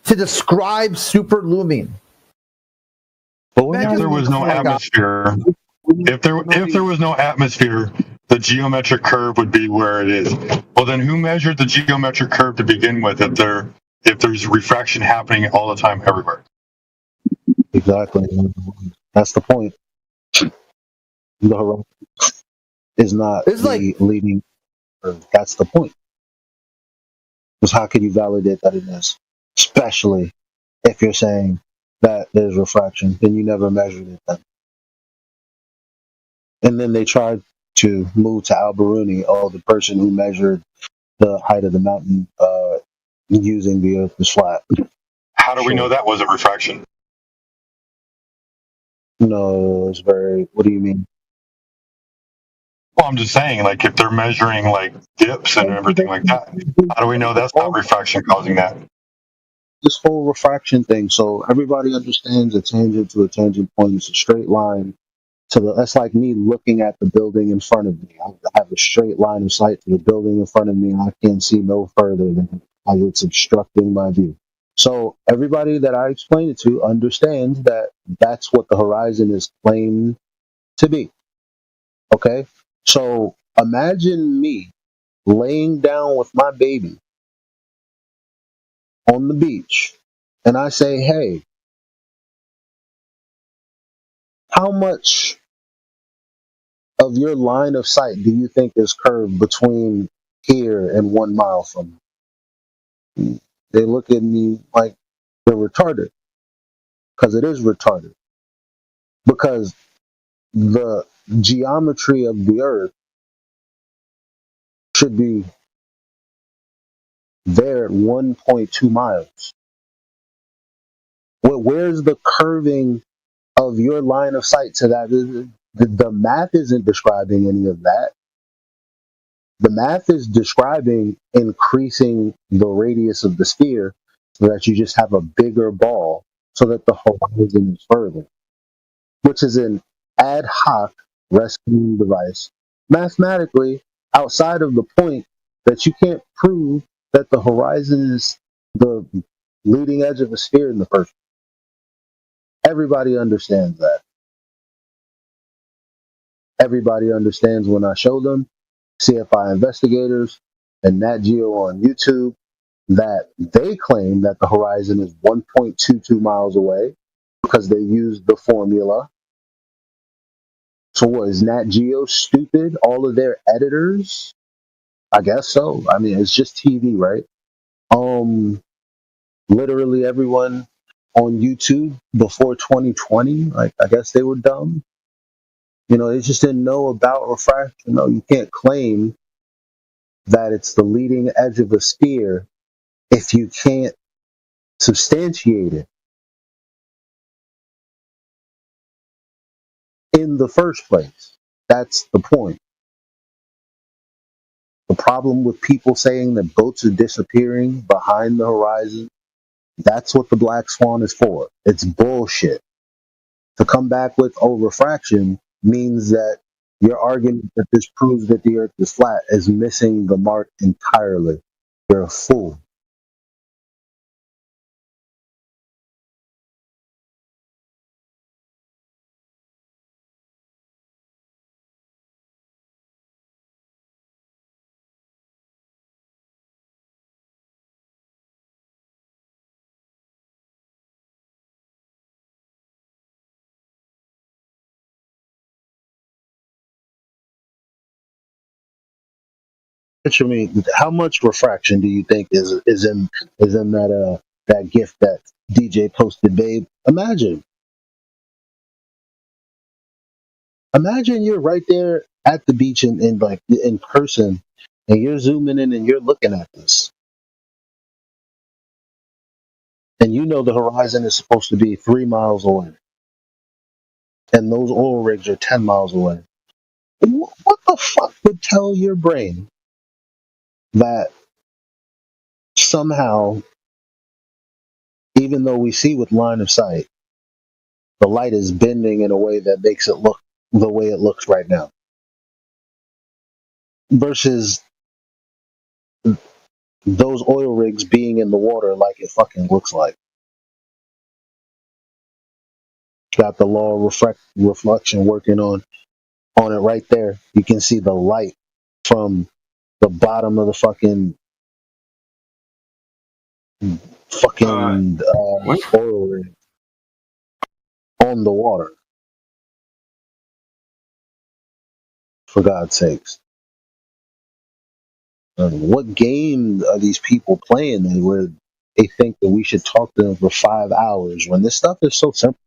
to describe superlumine. But if there was no atmosphere, if there was no atmosphere, the geometric curve would be where it is. Well, then who measured the geometric curve to begin with if there's refraction happening all the time everywhere? Exactly. That's the point. the horizon is not It's like leading. That's the point. Because how can you validate that it is? Especially if you're saying that there's refraction, then you never measured it then. And then they tried to move to Al-Biruni, the person who measured the height of the mountain using the earth is flat. How do we know that wasn't refraction? No, it's very. What do you mean? Well, I'm just saying, like, if they're measuring like dips and everything like that, how do we know that's not refraction causing that? This whole refraction thing. So everybody understands a tangent to a tangent point is a straight line. So that's like me looking at the building in front of me. I have a straight line of sight to the building in front of me, and I can't see no further than like it's obstructing my view. So everybody that I explain it to understands that that's what the horizon is claimed to be. Okay? So imagine me laying down with my baby on the beach, and I say, hey, how much of your line of sight do you think is curved between here and 1 mile from me? They look at me like they're retarded, because it is retarded. Because the geometry of the earth should be there at 1.2 miles. Where's the curving of your line of sight to that? The math isn't describing any of that. The math is describing increasing the radius of the sphere so that you just have a bigger ball so that the horizon is further, which is an ad hoc rescuing device. Mathematically, outside of the point that you can't prove that the horizon is the leading edge of the sphere in the first place. Everybody understands that. Everybody understands when I show them CFI investigators and Nat Geo on YouTube that they claim that the horizon is 1.22 miles away because they used the formula. So what, is Nat Geo stupid? All of their editors? I guess so. I mean, it's just TV, right? Literally everyone on YouTube before 2020, like, I guess they were dumb. You know, they just didn't know about refraction. No, you can't claim that it's the leading edge of a sphere if you can't substantiate it in the first place. That's the point. The problem with people saying that boats are disappearing behind the horizon, that's what the black swan is for. It's bullshit. To come back with, refraction means that your argument that this proves that the earth is flat is missing the mark entirely. You're a fool. Picture me. How much refraction do you think is in that gift that DJ posted, babe? Imagine you're right there at the beach in like in person, and you're zooming in and you're looking at this, and you know the horizon is supposed to be 3 miles away, and those oil rigs are 10 miles away. What the fuck would tell your brain that somehow, even though we see with line of sight, the light is bending in a way that makes it look the way it looks right now, versus those oil rigs being in the water like it fucking looks like? Got the law of reflection working on it right there. You can see the light from the bottom of the fucking oil rig on the water. For God's sakes. What game are these people playing where they think that we should talk to them for 5 hours when this stuff is so simple?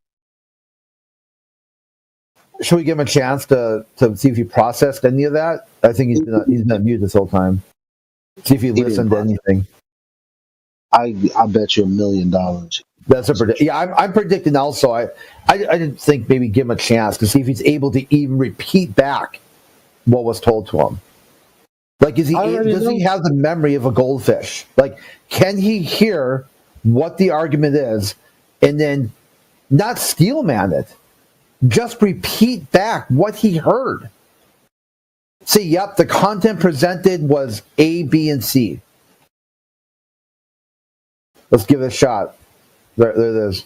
Should we give him a chance to see if he processed any of that? I think he's been on mute this whole time. See if he listened to anything. I bet you $1 million. That's a prediction. Yeah, I'm predicting also. I didn't think maybe give him a chance to see if he's able to even repeat back what was told to him. Like, does he have the memory of a goldfish? Like, can he hear what the argument is and then not steelman it? Just repeat back what he heard. Say, yep, the content presented was A, B, and C. Let's give it a shot. There it is.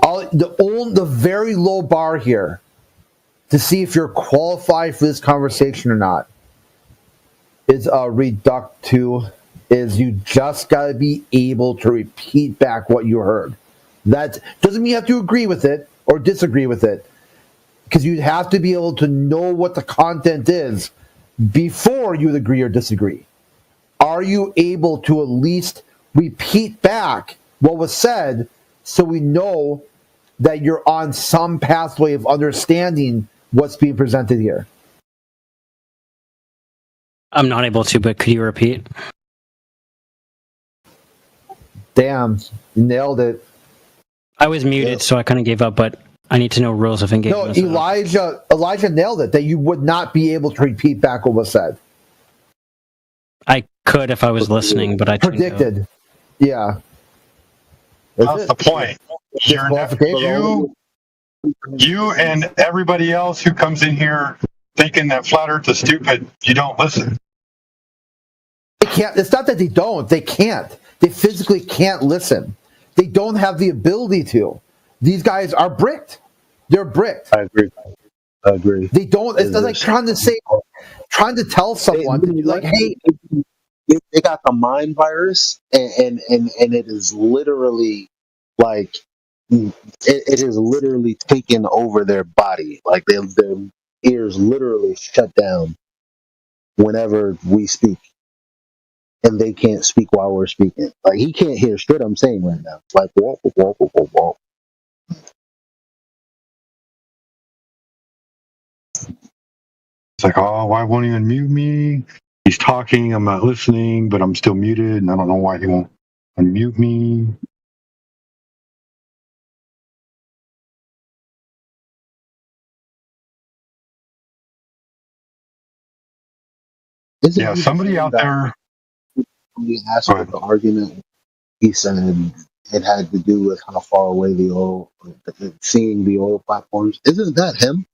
The very low bar here to see if you're qualified for this conversation or not is reduct to is you just got to be able to repeat back what you heard. That doesn't mean you have to agree with it or disagree with it, because you have to be able to know what the content is before you agree or disagree. Are you able to at least repeat back what was said so we know that you're on some pathway of understanding what's being presented here? I'm not able to, but could you repeat? Damn, you nailed it. I was muted, so I kind of gave up, but I need to know rules of engagement. No, Elijah nailed it, that you would not be able to repeat back what was said. I could if I was listening, but I predicted. Yeah. That's the point. You and everybody else who comes in here thinking that flat Earth is stupid, you don't listen. They can't. It's not that they don't. They can't. They physically can't listen. They don't have the ability to. These guys are bricked. They're bricked. I agree. They don't. It's like trying to tell someone hey, they got the mind virus, and it is literally like it is literally taken over their body. Like their ears literally shut down whenever we speak, and they can't speak while we're speaking. Like he can't hear shit I'm saying right now. It's like walk. It's like, oh, why won't he unmute me? He's talking, I'm not listening, but I'm still muted, and I don't know why he won't unmute me. Yeah, somebody out there. Somebody asked what the argument. He said it had to do with how far away seeing the oil platforms. Isn't that him?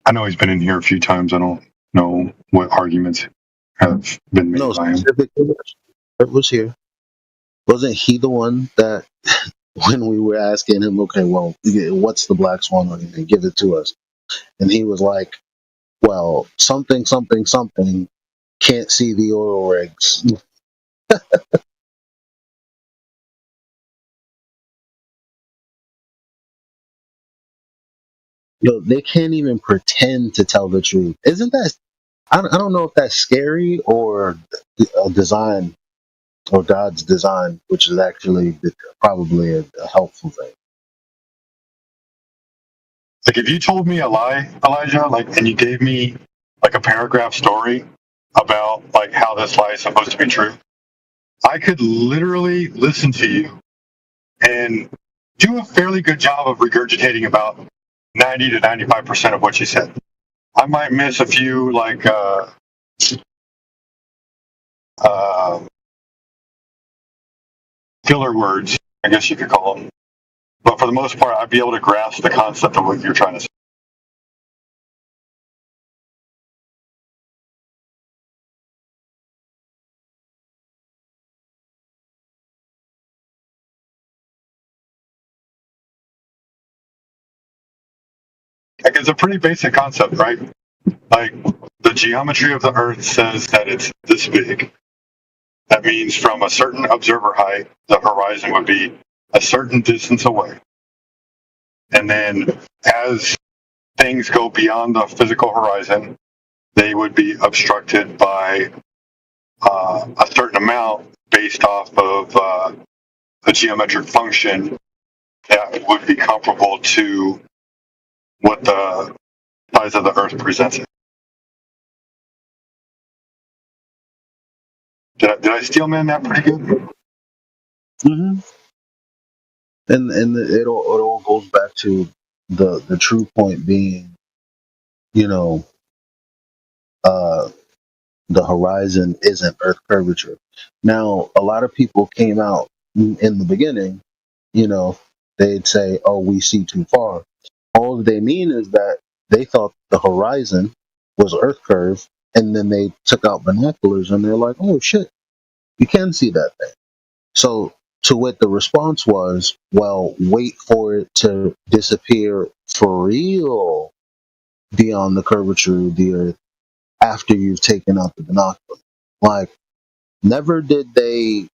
I know he's been in here a few times. I don't know what arguments have been made by him. It was here. Wasn't he the one that when we were asking him, okay, well, what's the black swan argument? Give it to us. And he was like, well, something can't see the oil rigs. They can't even pretend to tell the truth. Isn't that? I don't know if that's scary or a design or God's design, which is actually probably a helpful thing. Like if you told me a lie, Elijah, and you gave me a paragraph story about how this lie is supposed to be true, I could literally listen to you and do a fairly good job of regurgitating about 90 to 95% of what you said. I might miss a few filler words, I guess you could call them. But for the most part, I'd be able to grasp the concept of what you're trying to say. It's a pretty basic concept, right? The geometry of the Earth says that it's this big. That means from a certain observer height, the horizon would be a certain distance away. And then as things go beyond the physical horizon, they would be obstructed by a certain amount based off of a geometric function that would be comparable to what the size of the Earth presents it. Did I steelman that pretty good? hmm And it all goes back to the true point being, you know, uh, the horizon isn't Earth curvature. Now, a lot of people came out in the beginning, you know, they'd say, "Oh, we see too far." All they mean is that they thought the horizon was Earth curve, and then they took out binoculars and they're like, "Oh shit, you can see that thing." So, to what the response was, well, wait for it to disappear for real beyond the curvature of the Earth after you've taken out the binocular. Like, never did they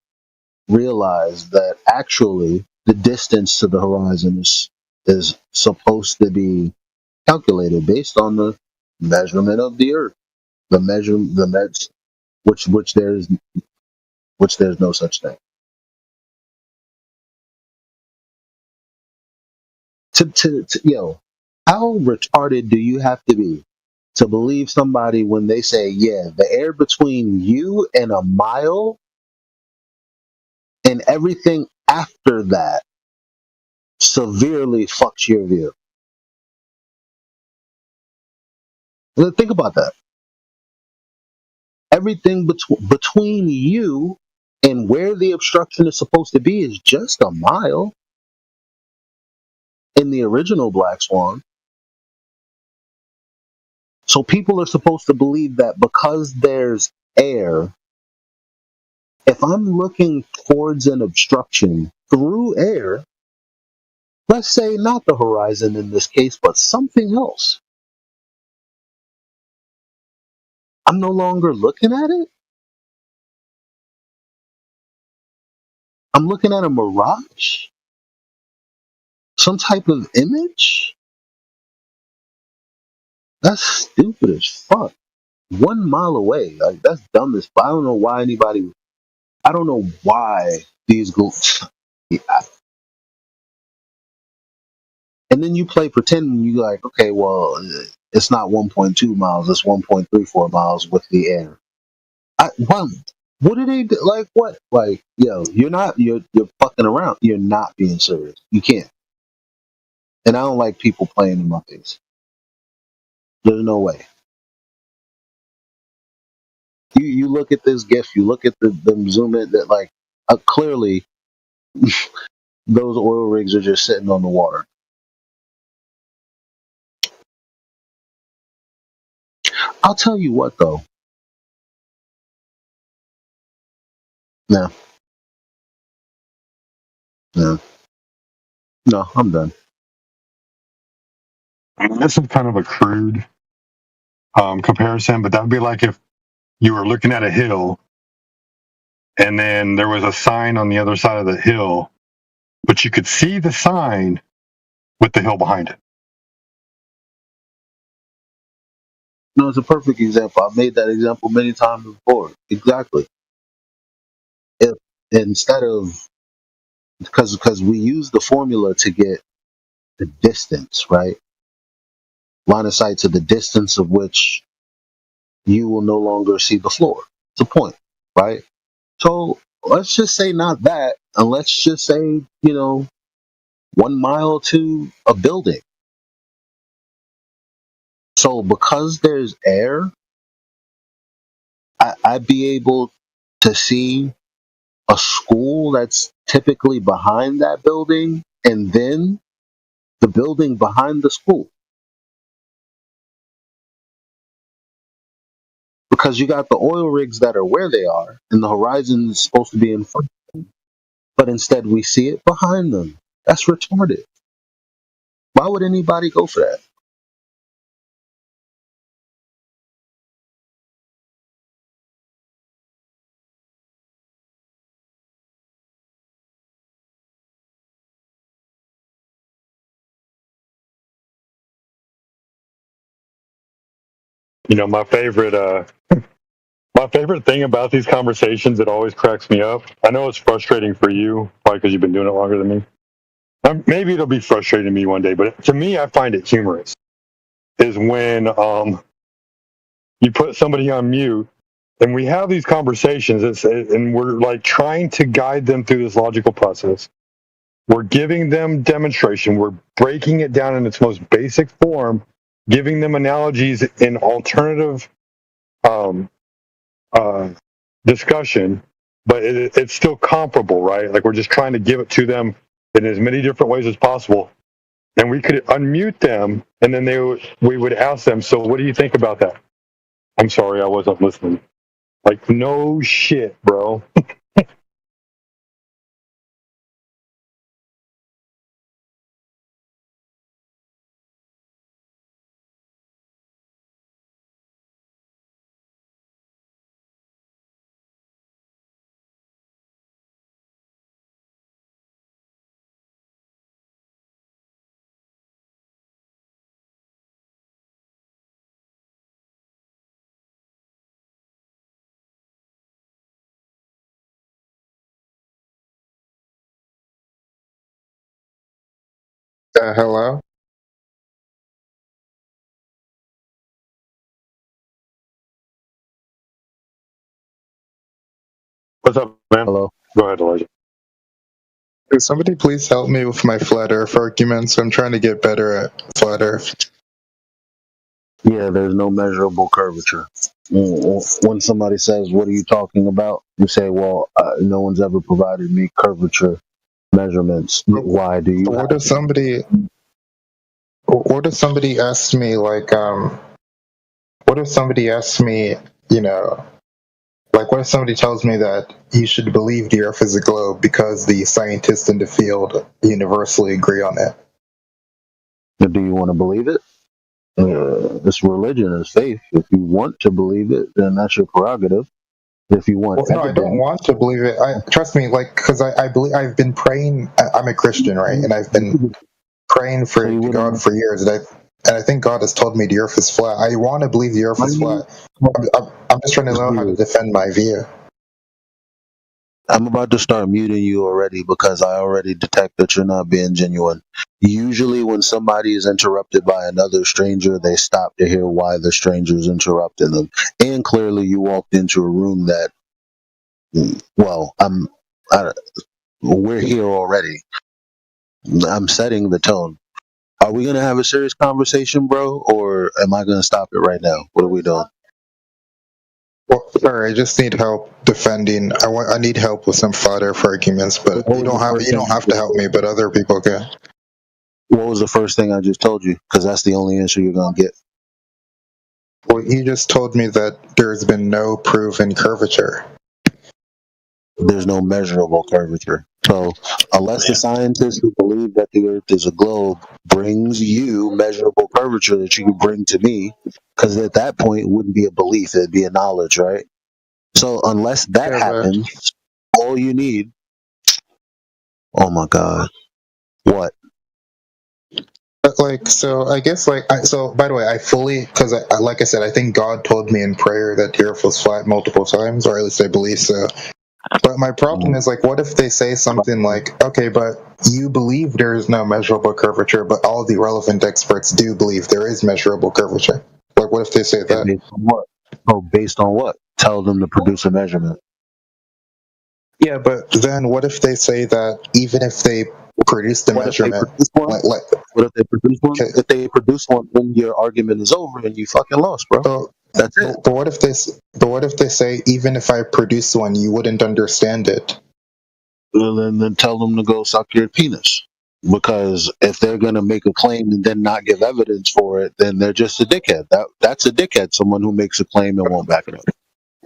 realize that actually the distance to the horizon is supposed to be calculated based on the measurement of the Earth, the meds, which there's no such thing. How retarded do you have to be to believe somebody when they say, yeah, the air between you and a mile and everything after that severely fucks your view? Think about that. Everything between you and where the obstruction is supposed to be is just a mile in the original Black Swan. So people are supposed to believe that because there's air, if I'm looking towards an obstruction through air, let's say not the horizon in this case, but something else, I'm no longer looking at it. I'm looking at a mirage, some type of image. That's stupid as fuck. 1 mile away, like that's dumb as fuck. I don't know why anybody. I don't know why these groups. And then you play pretend and you like, okay, well, it's not 1.2 miles, it's 1.34 miles with the air. What do they do? Like what? Like, yo, you're fucking around. You're not being serious. You can't. And I don't like people playing in my face. There's no way. You look at this gift, you look at the zoom in that like clearly those oil rigs are just sitting on the water. I'll tell you what though. No, no, no, I'm done. This is kind of a crude comparison, but that would be like if you were looking at a hill and then there was a sign on the other side of the hill, but you could see the sign with the hill behind it. No, it's a perfect example. I've made that example many times before. Exactly. If instead of because we use the formula to get the distance, right? Line of sight to the distance of which you will no longer see the floor. It's a point, right? So let's just say not that, and let's just say, 1 mile to a building. So because there's air, I'd be able to see a school that's typically behind that building, and then the building behind the school. Because you got the oil rigs that are where they are, and the horizon is supposed to be in front of them, but instead we see it behind them. That's retarded. Why would anybody go for that? my favorite thing about these conversations that always cracks me up. I know it's frustrating for you, probably because you've been doing it longer than me. Maybe it'll be frustrating to me one day, but to me, I find it humorous. Is when you put somebody on mute and we have these conversations, and we're like trying to guide them through this logical process. We're giving them demonstration. We're breaking it down in its most basic form, giving them analogies in alternative discussion, but it's still comparable, right? Like we're just trying to give it to them in as many different ways as possible. And we could unmute them, and then we would ask them, so what do you think about that? I'm sorry, I wasn't listening. Like, no shit, bro. Hello? What's up, man? Hello. Go ahead, Elijah. Could somebody please help me with my flat earth arguments? I'm trying to get better at flat earth. Yeah, there's no measurable curvature. When somebody says, "What are you talking about?" you say, "Well, no one's ever provided me curvature measurements. Why do you?" What if somebody asks me like, what if somebody asks me, like, what if somebody tells me that you should believe the Earth is a globe because the scientists in the field universally agree on it? Do you want to believe it? It's religion, it's faith. If you want to believe it, then that's your prerogative. If you want, no, I don't want to believe it. Trust me, like, because I believe I've been praying. I'm a Christian, right? And I've been praying for God for years, and I think God has told me the Earth is flat. I want to believe the Earth is flat. I'm just trying to know how to defend my view. I'm about to start muting you already because I already detect that you're not being genuine. Usually when somebody is interrupted by another stranger, they stop to hear why the stranger is interrupting them. And clearly you walked into a room that, well, we're here already. I'm setting the tone. Are we going to have a serious conversation, bro? Or am I going to stop it right now? What are we doing? Well, sorry, I just need help defending. I need help with some flat earth arguments, but you don't have to help me, but other people can. What was the first thing I just told you? Because that's the only answer you're going to get. Well, you just told me that there's been no proven curvature. There's no measurable curvature. So unless the scientists who believe that the Earth is a globe brings you measurable curvature that you can bring to me, because at that point it wouldn't be a belief, it'd be a knowledge, right? So unless that happens, all you need... Oh my God. What? But like, so I guess like, so by the way, I fully, because like I said, I think God told me in prayer that the Earth was flat multiple times, or at least I believe so. But my problem is like, what if they say something like, okay, but you believe there is no measurable curvature, but all the relevant experts do believe there is measurable curvature. Like, what if they say that? Based on what? Oh, based on what? Tell them to produce a measurement. Yeah, but then what if they say that even if they produce the measurement, what if they produce one? If they produce one, then your argument is over and you fucking lost, bro. That's it. But what if they say even if I produce one, you wouldn't understand it? Well, then tell them to go suck your penis. Because if they're gonna make a claim and then not give evidence for it, then they're just a dickhead. That's a dickhead. Someone who makes a claim and won't back it up.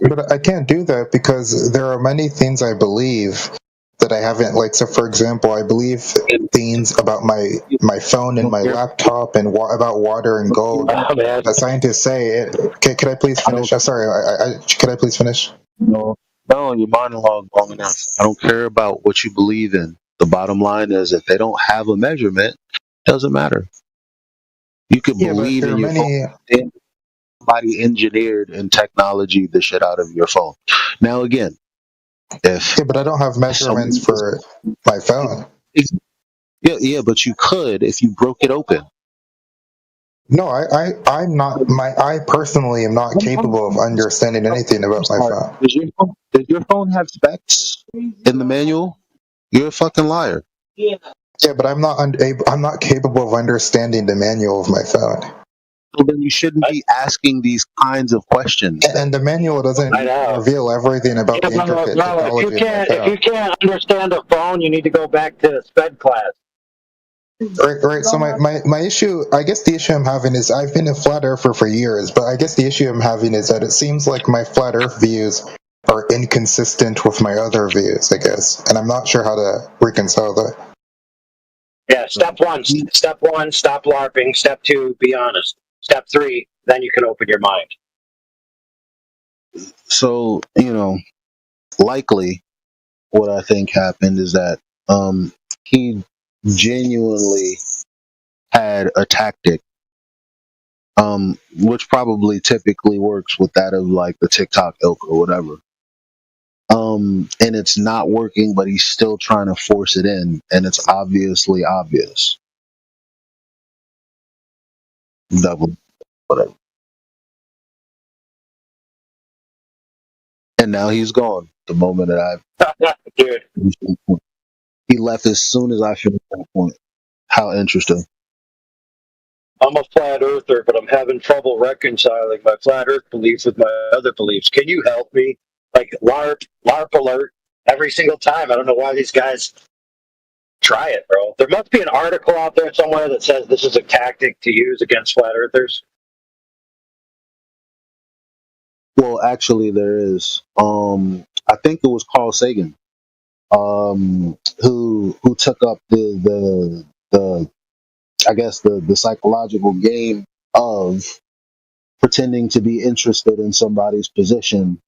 But I can't do that because there are many things I believe that I haven't, like, so for example, I believe things about my phone and my laptop and about water and gold that scientists say it. Can I please finish? I'm sorry, can I please finish? No, your monologue long enough. I don't care about what you believe in. The bottom line is if they don't have a measurement, it doesn't matter. You could believe in your phone. somebody engineered in technology the shit out of your phone. Now again, if but I don't have measurements for my phone. Yeah, but you could if you broke it open. No, I'm not. I personally am not capable of understanding anything about my phone. Does your phone have specs in the manual? You're a fucking liar. Yeah, but I'm not I'm not capable of understanding the manual of my phone. So then you shouldn't be asking these kinds of questions. And the manual doesn't reveal everything about the intricate technology of my If you phone. can't understand a phone, you need to go back to sped class. Right. So my issue, I guess the issue I'm having is I've been a flat earther for years, but I guess the issue I'm having is that it seems like my flat earth views are inconsistent with my other views, I guess, and I'm not sure how to reconcile that. Yeah, step one, stop LARPing. Step 2, be honest. Step 3, then you can open your mind. So, likely what I think happened is that he genuinely had a tactic, which probably typically works with that of like the TikTok ilk or whatever. And it's not working, but he's still trying to force it in, and it's obviously obvious. Double, whatever. And now he's gone. The moment that Dude, he left as soon as I finished that point. How interesting. I'm a flat earther, but I'm having trouble reconciling my flat earth beliefs with my other beliefs. Can you help me? Like LARP alert every single time. I don't know why these guys try it, bro. There must be an article out there somewhere that says this is a tactic to use against flat earthers. Well, actually, there is. I think it was Carl Sagan, who took up the I guess the psychological game of pretending to be interested in somebody's position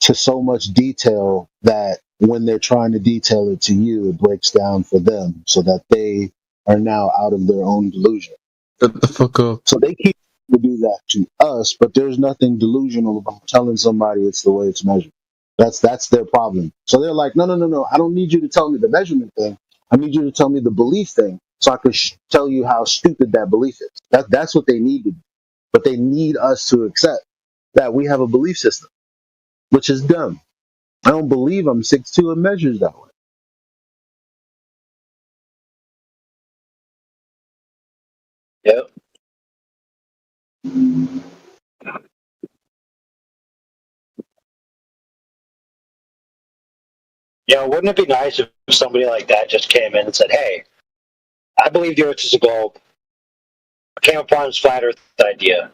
to so much detail that when they're trying to detail it to you, it breaks down for them so that they are now out of their own delusion. Shut the fuck up. So they keep to do that to us, but there's nothing delusional about telling somebody it's the way it's measured. That's their problem. So they're like, no. I don't need you to tell me the measurement thing. I need you to tell me the belief thing, so I can tell you how stupid that belief is. That's what they need to do. But they need us to accept that we have a belief system, which is dumb. I don't believe I'm 6'2" and measures that way. Yep. Wouldn't it be nice if somebody like that just came in and said, hey, I believe the Earth is a globe. I came upon this flat Earth idea.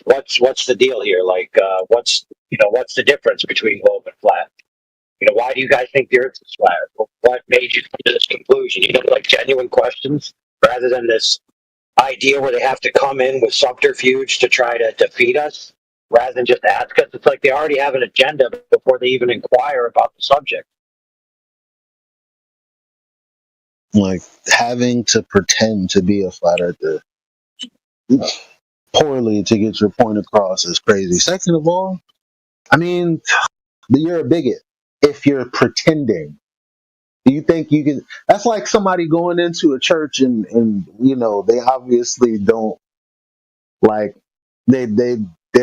What's the deal here? Like, what's the difference between globe and flat? Why do you guys think the Earth is flat? What made you come to this conclusion? Like genuine questions rather than this idea where they have to come in with subterfuge to try to defeat us rather than just ask us. It's like they already have an agenda before they even inquire about the subject. Like having to pretend to be a flat earther poorly to get your point across is crazy. Second of all, I mean, you're a bigot if you're pretending. Do you think you can? That's like somebody going into a church and they obviously don't like they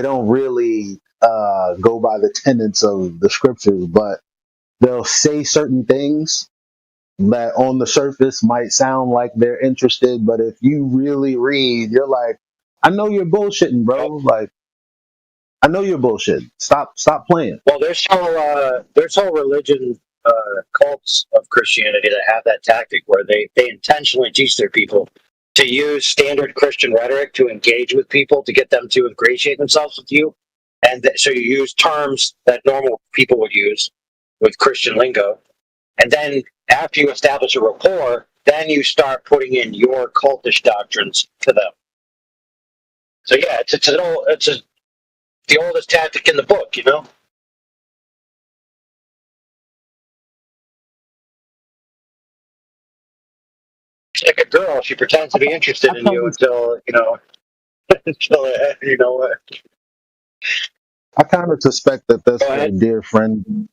don't really go by the tenets of the scriptures, but they'll say certain things that on the surface might sound like they're interested, but if you really read, you're like, I know you're bullshitting, bro. Like, I know you're bullshitting. Stop playing. Well, there's whole religion cults of Christianity that have that tactic where they intentionally teach their people to use standard Christian rhetoric to engage with people to get them to ingratiate themselves with you, and so you use terms that normal people would use with Christian lingo, and then after you establish a rapport, then you start putting in your cultish doctrines to them. So yeah, it's the oldest tactic in the book, It's like a girl, she pretends to be interested in you until, You know what? I kind of suspect that that's what a dear friend.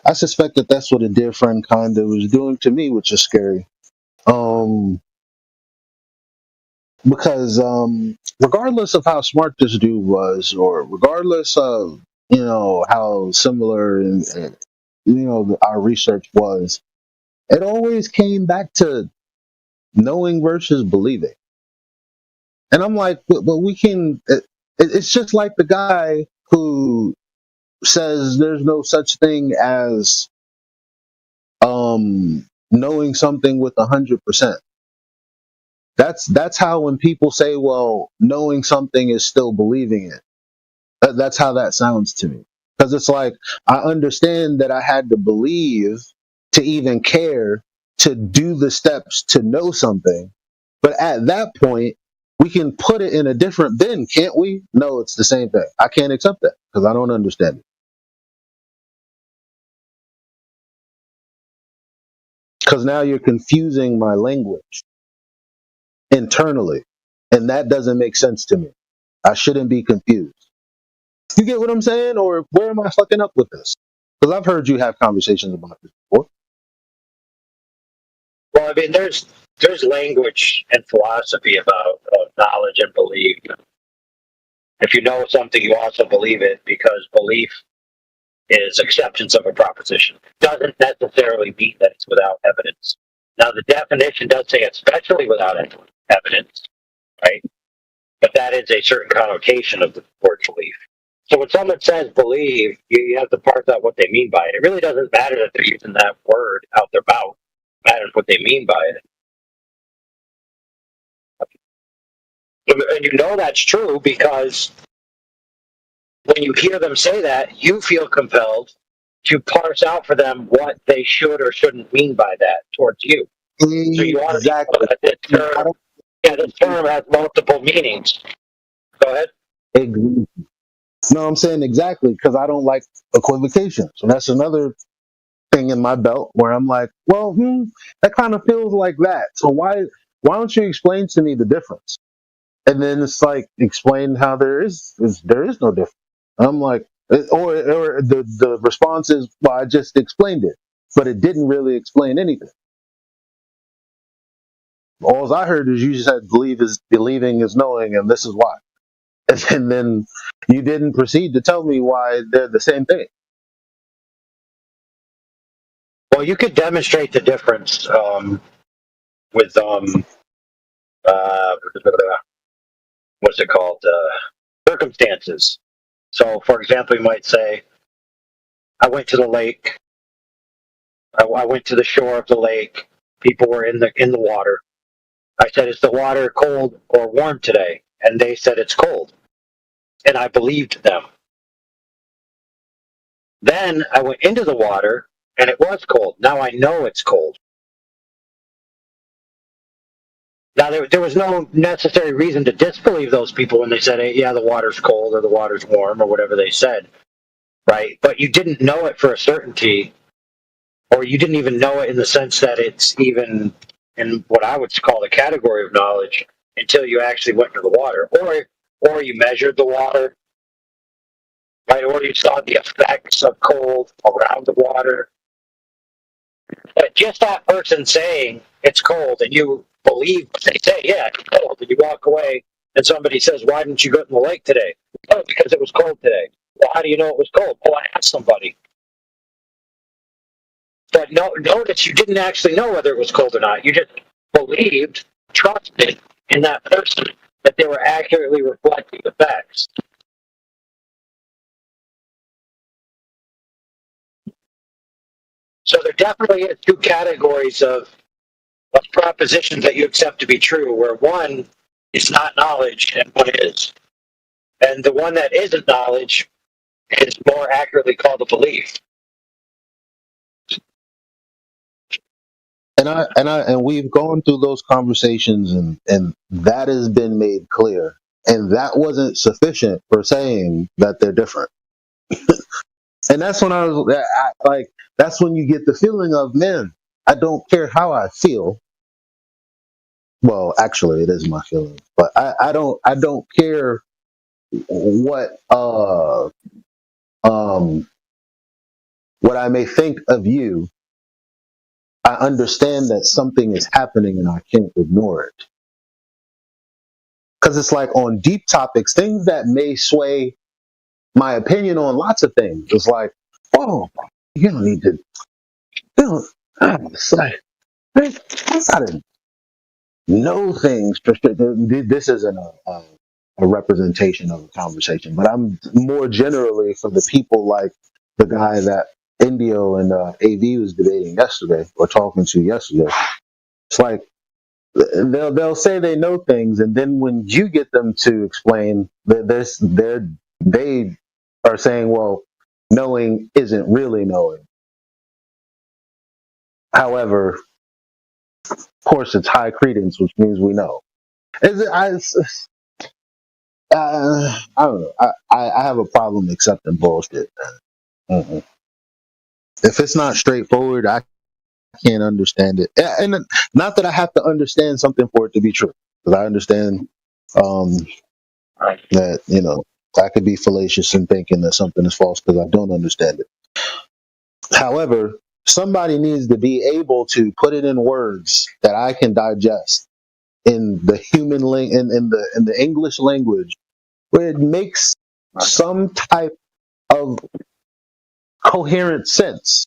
I suspect that that's what a dear friend kind of was doing to me, which is scary. Because regardless of how smart this dude was, or regardless of how similar our research was, it always came back to knowing versus believing. And I'm like, but we can. It's just like the guy who says there's no such thing as knowing something with 100%. That's how when people say, well, knowing something is still believing it. That's how that sounds to me. Because it's like, I understand that I had to believe to even care to do the steps to know something. But at that point, we can put it in a different bin, can't we? No, it's the same thing. I can't accept that because I don't understand it. Because now you're confusing my language internally. And that doesn't make sense to me. I shouldn't be confused. You get what I'm saying? Or where am I fucking up with this? Because I've heard you have conversations about this before. Well, I mean, there's language and philosophy about knowledge and belief. If you know something, you also believe it, because belief is acceptance of a proposition. Doesn't necessarily mean that it's without evidence. Now, the definition does say especially without evidence, right? But that is a certain connotation of the word belief. So when someone says believe, you have to parse out what they mean by it. It really doesn't matter that they're using that word out their mouth. It matters what they mean by it. And you know that's true because when you hear them say that, you feel compelled to parse out for them what they should or shouldn't mean by that towards you. So you want to know that this term has multiple meanings. Go ahead. Exactly. No, I'm saying exactly because I don't like equivocation. So that's another thing in my belt where I'm like, well, that kind of feels like that. So why don't you explain to me the difference? And then it's like, explain how there is no difference. I'm like, or the response is, well, I just explained it, but it didn't really explain anything. All I heard is you said believing is knowing, and this is why. And then you didn't proceed to tell me why they're the same thing. Well, you could demonstrate the difference with what's it called? Circumstances. So, for example, you might say, I went to the lake. I went to the shore of the lake. People were in the water. I said, is the water cold or warm today? And they said it's cold. And I believed them. Then I went into the water and it was cold. Now I know it's cold. Now, there was no necessary reason to disbelieve those people when they said, hey, yeah, the water's cold or the water's warm or whatever they said, right? But you didn't know it for a certainty, or you didn't even know it in the sense that it's even in what I would call the category of knowledge until you actually went into the water, or you measured the water, right? Or you saw the effects of cold around the water. But just that person saying it's cold and you believe what they say, yeah, it's cold, and you walk away and somebody says, why didn't you go in the lake today? Oh, because it was cold today. Well, how do you know it was cold? Oh, I asked somebody. But notice you didn't actually know whether it was cold or not. You just believed, trusted in that person that they were accurately reflecting the facts. So there definitely is two categories of propositions that you accept to be true, where one is not knowledge and one is. And the one that isn't knowledge is more accurately called a belief. And we've gone through those conversations and that has been made clear. And that wasn't sufficient for saying that they're different. And that's when that's when you get the feeling of, man, I don't care how I feel. Well, actually, it is my feelings, but I don't care what what I may think of you. I understand that something is happening and I can't ignore it. Because it's like on deep topics, things that may sway my opinion on lots of things. It's like, oh, you don't need to. It's like, I gotta know things. This isn't a representation of a conversation, but I'm more generally for the people like the guy that Indio and AV was debating yesterday or talking to yesterday. It's like they'll say they know things, and then when you get them to explain they are saying, well, knowing isn't really knowing. However, of course, it's high credence, which means we know. I don't know. I have a problem accepting bullshit. Mm-mm. If it's not straightforward, I can't understand it. And not that I have to understand something for it to be true, because I understand that I could be fallacious in thinking that something is false because I don't understand it. However, somebody needs to be able to put it in words that I can digest in the human in the English language, where it makes some type of coherent sense.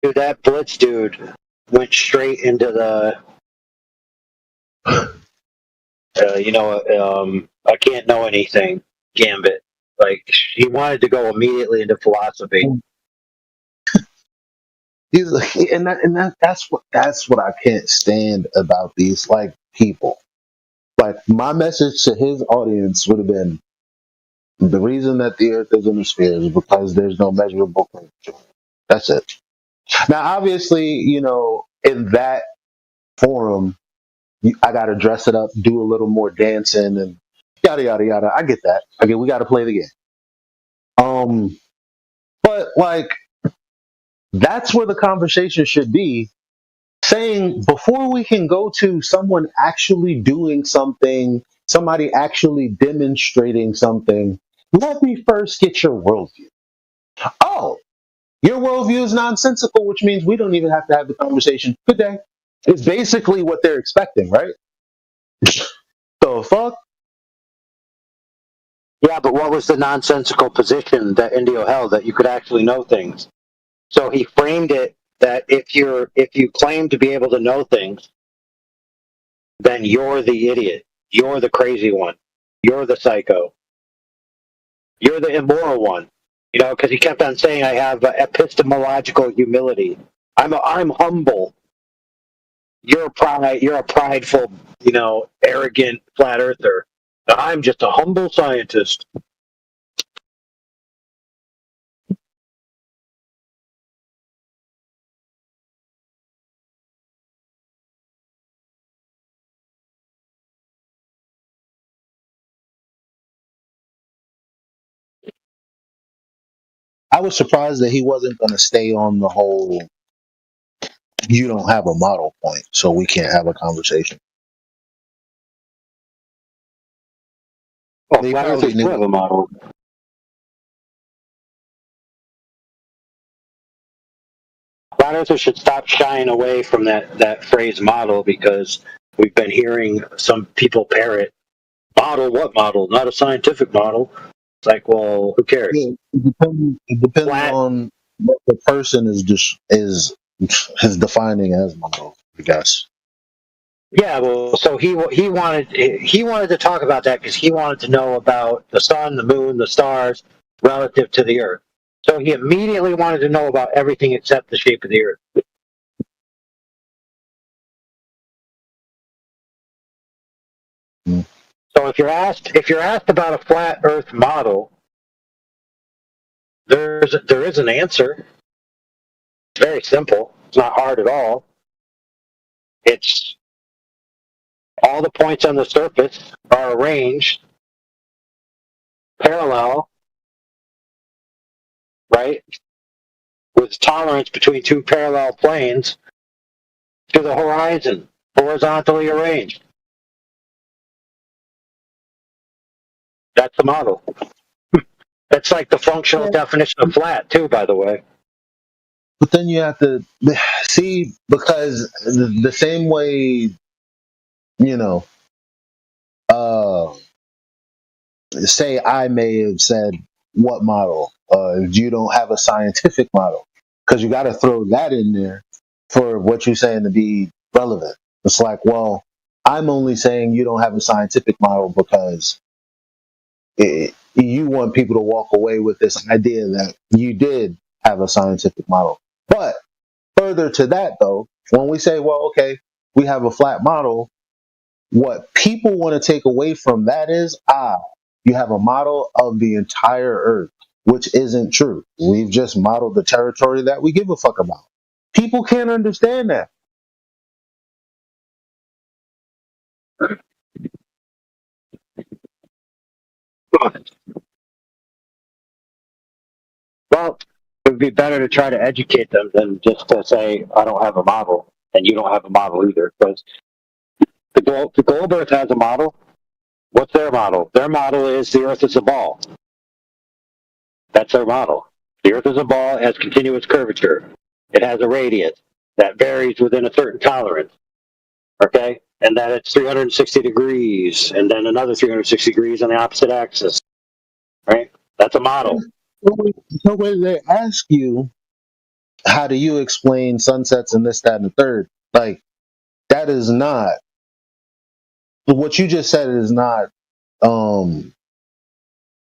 Dude, that Blitz dude went straight into the, I can't know anything gambit. Like, he wanted to go immediately into philosophy. That's what I can't stand about these like people. Like, my message to his audience would have been, the reason that the Earth is in a sphere is because there's no measurable curvature. That's it. Now, obviously, in that forum, I got to dress it up, do a little more dancing, and yada yada yada. I get that. We got to play the game. But like, that's where the conversation should be. Saying, before we can go to someone actually doing something, somebody actually demonstrating something, let me first get your worldview. Oh, your worldview is nonsensical, which means we don't even have to have the conversation. Good day. It's basically what they're expecting, right? The fuck? Yeah, but what was the nonsensical position that Indio held that you could actually know things? So he framed it that if you claim to be able to know things, then you're the idiot. You're the crazy one. You're the psycho. You're the immoral one. Because he kept on saying, I have epistemological humility. I'm humble. You're a prideful, arrogant flat earther. I'm just a humble scientist. I was surprised that he wasn't going to stay on the whole, you don't have a model point, so we can't have a conversation. Well, flat earthers do have a model. Flat earthers should stop shying away from that phrase model, because we've been hearing some people parrot, model what model? Not a scientific model. It's like, well, who cares? Yeah, it depends on what the person is defining as model, I guess. Yeah, well, so he wanted to talk about that because he wanted to know about the sun, the moon, the stars relative to the Earth. So he immediately wanted to know about everything except the shape of the Earth. So So if you're asked about a flat Earth model, there is an answer. It's very simple. It's not hard at all. It's all the points on the surface are arranged parallel, right, with tolerance between two parallel planes to the horizon, horizontally arranged. That's the model. That's like the functional definition of flat, too, by the way. But then you have to see, because the same way, you know, say I may have said, what model? You don't have a scientific model, because you got to throw that in there for what you're saying to be relevant. It's like, well, I'm only saying you don't have a scientific model because you want people to walk away with this idea that you did have a scientific model. But further to that, though, when we say, well, okay, we have a flat model, what people want to take away from that is, you have a model of the entire Earth, which isn't true. We've just modeled the territory that we give a fuck about. People can't understand that. Well, it would be better to try to educate them than just to say, I don't have a model, and you don't have a model either. Because the globe Earth has a model. What's their model? Their model is the Earth is a ball. That's their model. The Earth is a ball, it has continuous curvature. It has a radius that varies within a certain tolerance. Okay? And then it's 360 degrees, and then another 360 degrees on the opposite axis. Right? That's a model. So when they ask you, how do you explain sunsets and this, that, and the third? Like, that is not, what you just said is not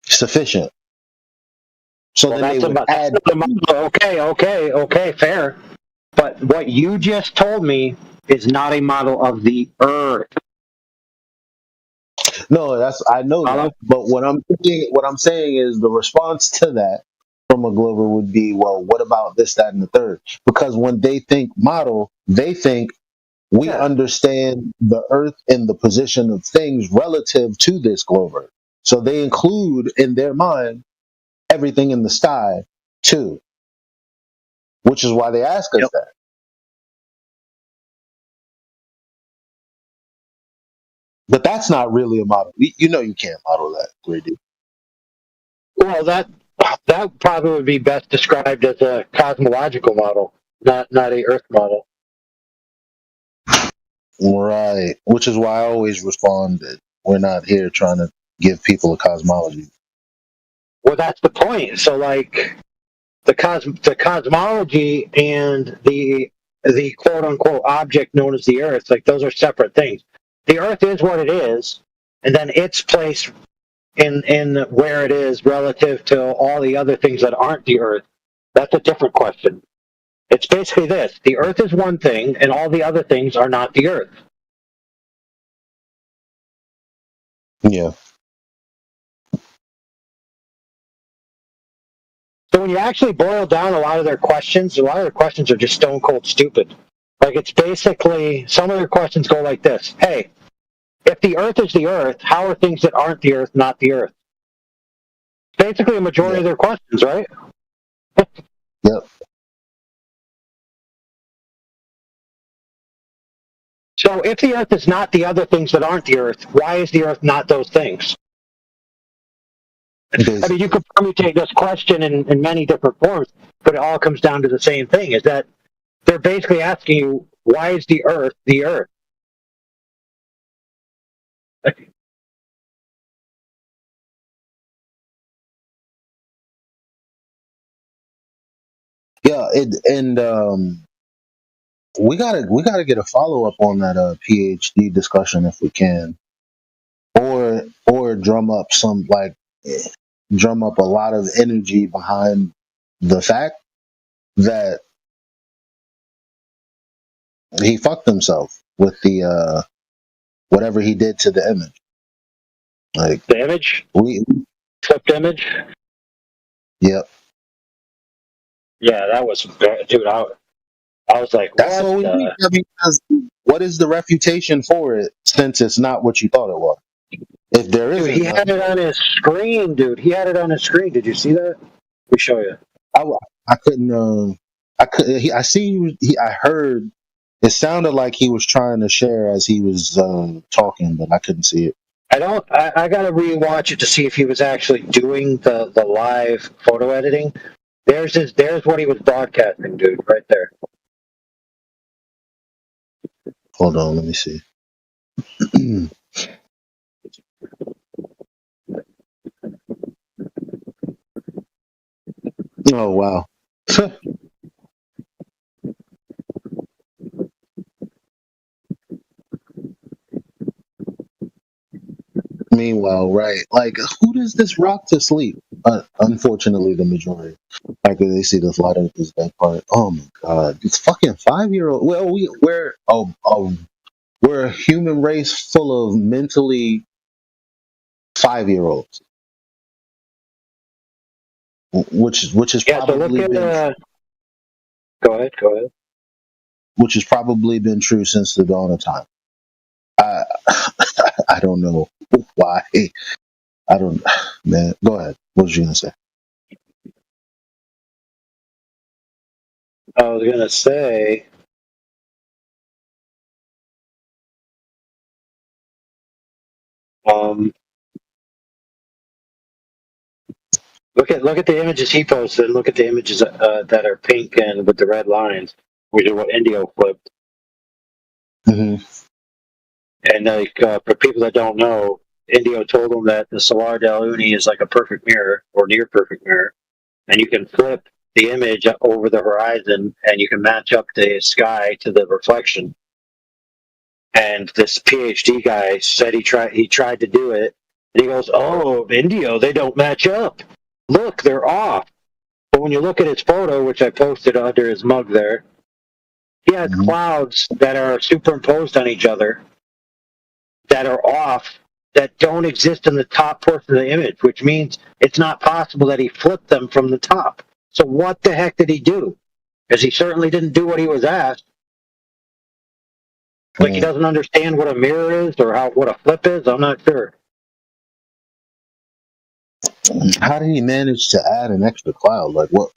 sufficient. So well, then they would add. Okay, fair. But what you just told me is not a model of the Earth. No, I know that. But what I'm saying is the response to that from a Glover would be, well, what about this, that, and the third? Because when they think model, they think we understand the Earth and the position of things relative to this Glover. So they include in their mind everything in the sky too, which is why they ask us that. But that's not really a model. You know you can't model that, Grady. Well, that probably would be best described as a cosmological model, not a Earth model. Right. Which is why I always respond that we're not here trying to give people a cosmology. Well, that's the point. So, like, the cosmology and the quote unquote object known as the Earth, like, those are separate things. The Earth is what it is, and then its place in where it is relative to all the other things that aren't the Earth, that's a different question. It's basically this: the Earth is one thing, and all the other things are not the Earth. Yeah. So when you actually boil down a lot of their questions are just stone cold stupid. Like, it's basically, some of their questions go like this: hey, if the Earth is the Earth, how are things that aren't the Earth not the Earth? Basically, a majority of their questions, right? Yep. So if the Earth is not the other things that aren't the Earth, why is the Earth not those things? I mean, you could permutate this question in many different forms, but it all comes down to the same thing: is that they're basically asking you, why is the Earth the Earth? Yeah, we gotta get a follow up on that PhD discussion if we can, or drum up a lot of energy behind the fact that he fucked himself with the whatever he did to the image. Like the image, flipped image. Yep. Yeah, that was, dude. I was like, That's what all we the? need. I mean, 'cause what is the refutation for it since it's not what you thought it was? If there Dude, isn't he had none, it on his screen, dude. He had it on his screen. Did you see that? Let me show you. I couldn't. I could. I see. I heard. It sounded like he was trying to share as he was talking, but I couldn't see it. I don't. I gotta rewatch it to see if he was actually doing the live photo editing. There's what he was broadcasting, dude, right there. Hold on, let me see. Oh wow. Meanwhile, right? Like, who does this rock to sleep? Unfortunately, the majority. Like, they see the flat Earth is that part. Oh my god, it's fucking 5-year-old. Well, we're a human race full of mentally 5-year-olds, which is Yeah. So look probably at. been Go ahead. Go ahead. which has probably been true since the dawn of time. I I don't know why. I don't. Man, go ahead. What was you gonna say? I was gonna say. Look at the images he posted. Look at the images that are pink and with the red lines, which is what Indio flipped. Mm-hmm. And like for people that don't know, Indio told them that the Solar del Uni is like a perfect mirror or near perfect mirror, and you can flip the image over the horizon, and you can match up the sky to the reflection. And this PhD guy said he tried to do it, and he goes, "Oh, Indio, they don't match up. Look, they're off." But when you look at his photo, which I posted under his mug there, he has clouds that are superimposed on each other that are off, that don't exist in the top portion of the image, which means it's not possible that he flipped them from the top. So what the heck did he do? Because he certainly didn't do what he was asked. Like he doesn't understand what a mirror is or what a flip is. I'm not sure. How did he manage to add an extra cloud? Like what?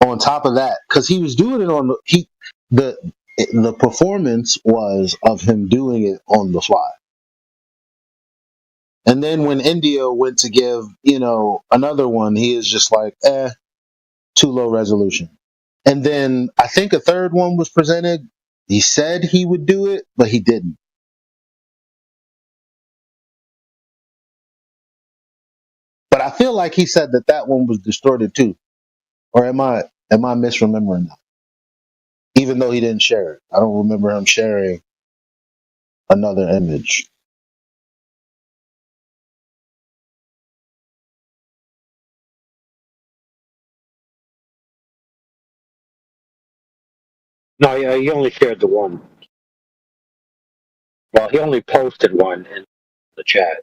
On top of that, because he was doing it on the performance was of him doing it on the fly. And then when Indio went to give, another one, he is just like, too low resolution. And then I think a third one was presented. He said he would do it, but he didn't. But I feel like he said that one was distorted too. Or am I misremembering that? Even though he didn't share it. I don't remember him sharing another image. No, yeah, he only shared the one. Well, he only posted one in the chat.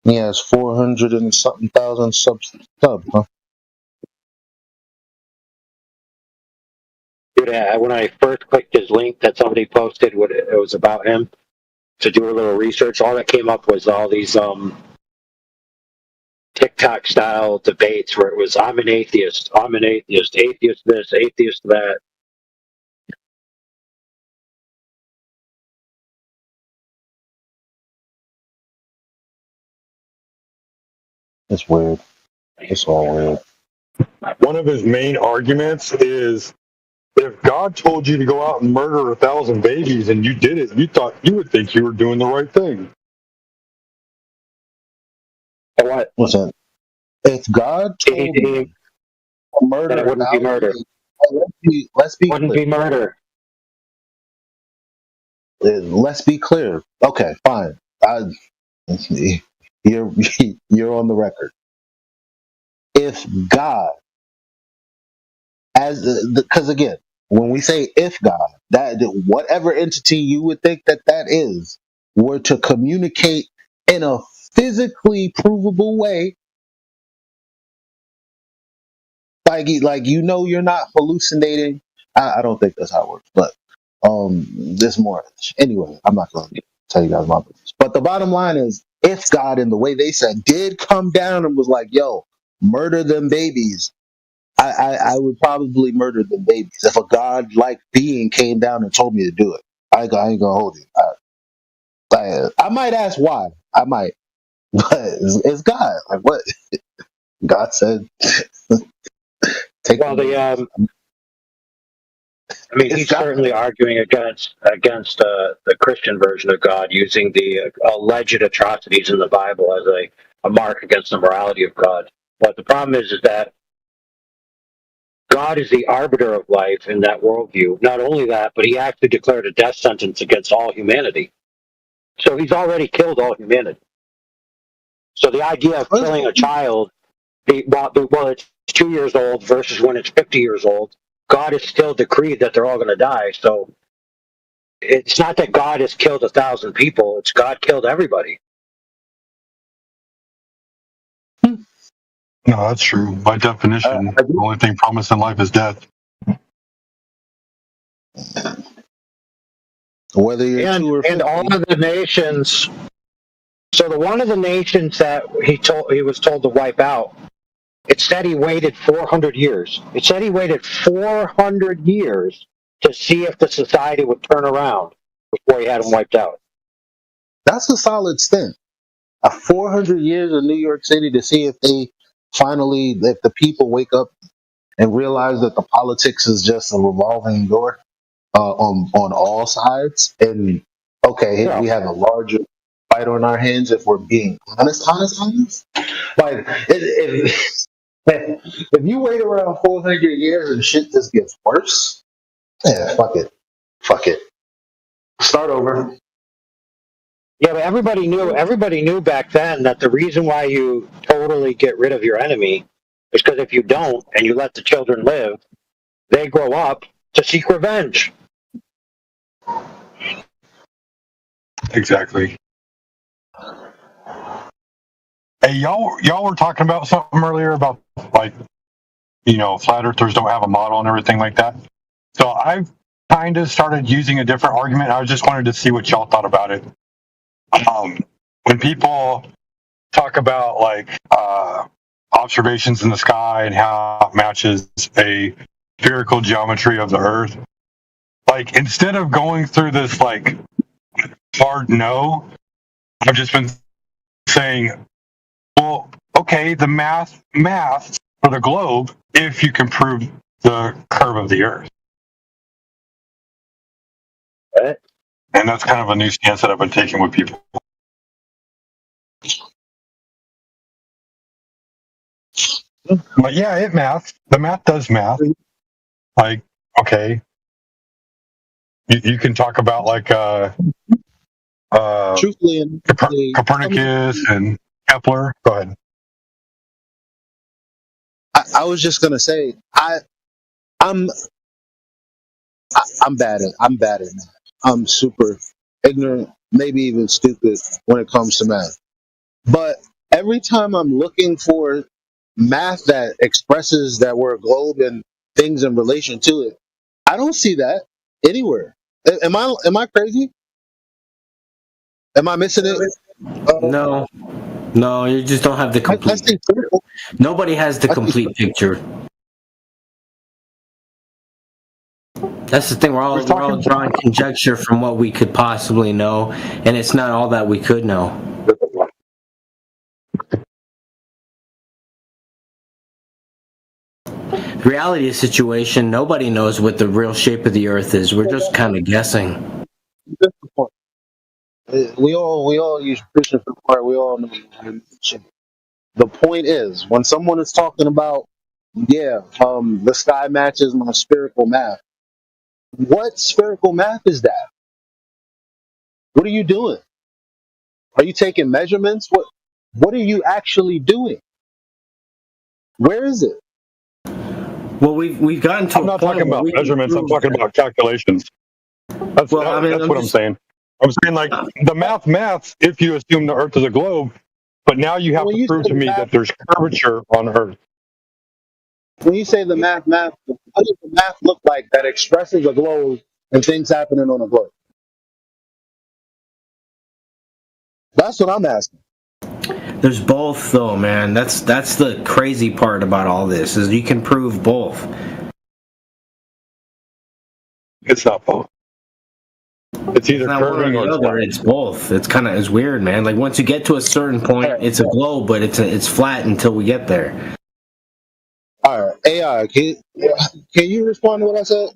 He has 400 and something thousand subs, huh? Dude, when I first clicked his link that somebody posted, it was about him, to do a little research, all that came up was all these TikTok style debates where it was I'm an atheist, atheist this, atheist that. It's weird. It's all weird. One of his main arguments is if God told you to go out and murder 1,000 babies and you did it, you would think you were doing the right thing. What? What's that? If God told me to murder, then it wouldn't be murder. Let's be wouldn't clear. Be murder. Let's be clear. Okay, fine. You're on the record. If God, because again, when we say if God, that whatever entity you would think that is, were to communicate in a physically provable way, like you're not hallucinating. I don't think that's how it works, but this more anyway. I'm not going to tell you guys my business, but the bottom line is, if God, in the way they said, did come down and was like, "Yo, murder them babies," I would probably murder them babies if a God-like being came down and told me to do it. I ain't gonna hold you. I might ask why. I might, but it's God. Like what? God said, "Take." Well, I mean, he's certainly arguing against the Christian version of God, using the alleged atrocities in the Bible as a mark against the morality of God. But the problem is that God is the arbiter of life in that worldview. Not only that, but he actually declared a death sentence against all humanity. So he's already killed all humanity. So the idea of killing a child while it's 2 years old versus when it's 50 years old, God has still decreed that they're all going to die. So it's not that God has killed 1,000 people; it's God killed everybody. No, that's true. By definition, the only thing promised in life is death. Whether you're and all of the nations. So one of the nations that he was told to wipe out, it said he waited 400 years. It said he waited 400 years to see if the society would turn around before he had them wiped out. That's a solid stint. 400 years in New York City to see if the people wake up and realize that the politics is just a revolving door on all sides. And we have a larger fight on our hands if we're being honest. Like if you wait around 400 years and shit just gets worse, yeah, fuck it. Start over. Yeah, but everybody knew back then that the reason why you totally get rid of your enemy is because if you don't and you let the children live, they grow up to seek revenge. Exactly. Hey, y'all were talking about something earlier about flat earthers don't have a model and everything like that. So I've kind of started using a different argument. I just wanted to see what y'all thought about it. When people talk about observations in the sky and how it matches a spherical geometry of the Earth, instead of going through this hard no, I've just been saying, well, okay, the math for the globe if you can prove the curve of the Earth. And that's kind of a new stance that I've been taking with people. But yeah, it math. The math does math. Okay, you can talk about Copernicus and Kepler. Go ahead. I was just gonna say I'm bad at math. I'm super ignorant, maybe even stupid when it comes to math. But every time I'm looking for math that expresses that we're a globe and things in relation to it, I don't see that anywhere. Am I crazy? Am I missing it? No, you just don't have the complete picture. Nobody has the complete picture. That's the thing. We're all drawing conjecture from what we could possibly know, and it's not all that we could know. The reality of the situation, nobody knows what the real shape of the Earth is. We're just kind of guessing. We all use Christian for part. We all know. The point is, when someone is talking about, the sky matches my spherical math. What spherical math is that? What are you doing? Are you taking measurements? What are you actually doing? Where is it? Well, we've gotten to. I'm not talking about measurements. I'm talking about calculations. That's what I'm saying. I'm saying like the maths. If you assume the Earth is a globe, but now you have to prove to me that there's curvature on Earth. When you say the math, what does the math look like that expresses a globe and things happening on a globe? That's what I'm asking. There's both, though, man. That's the crazy part about all this is you can prove both. It's not both. It's either curving or flat. It's both. It's weird, man. Like once you get to a certain point, it's a globe, but it's flat until we get there. All right, AI, can you respond to what I said?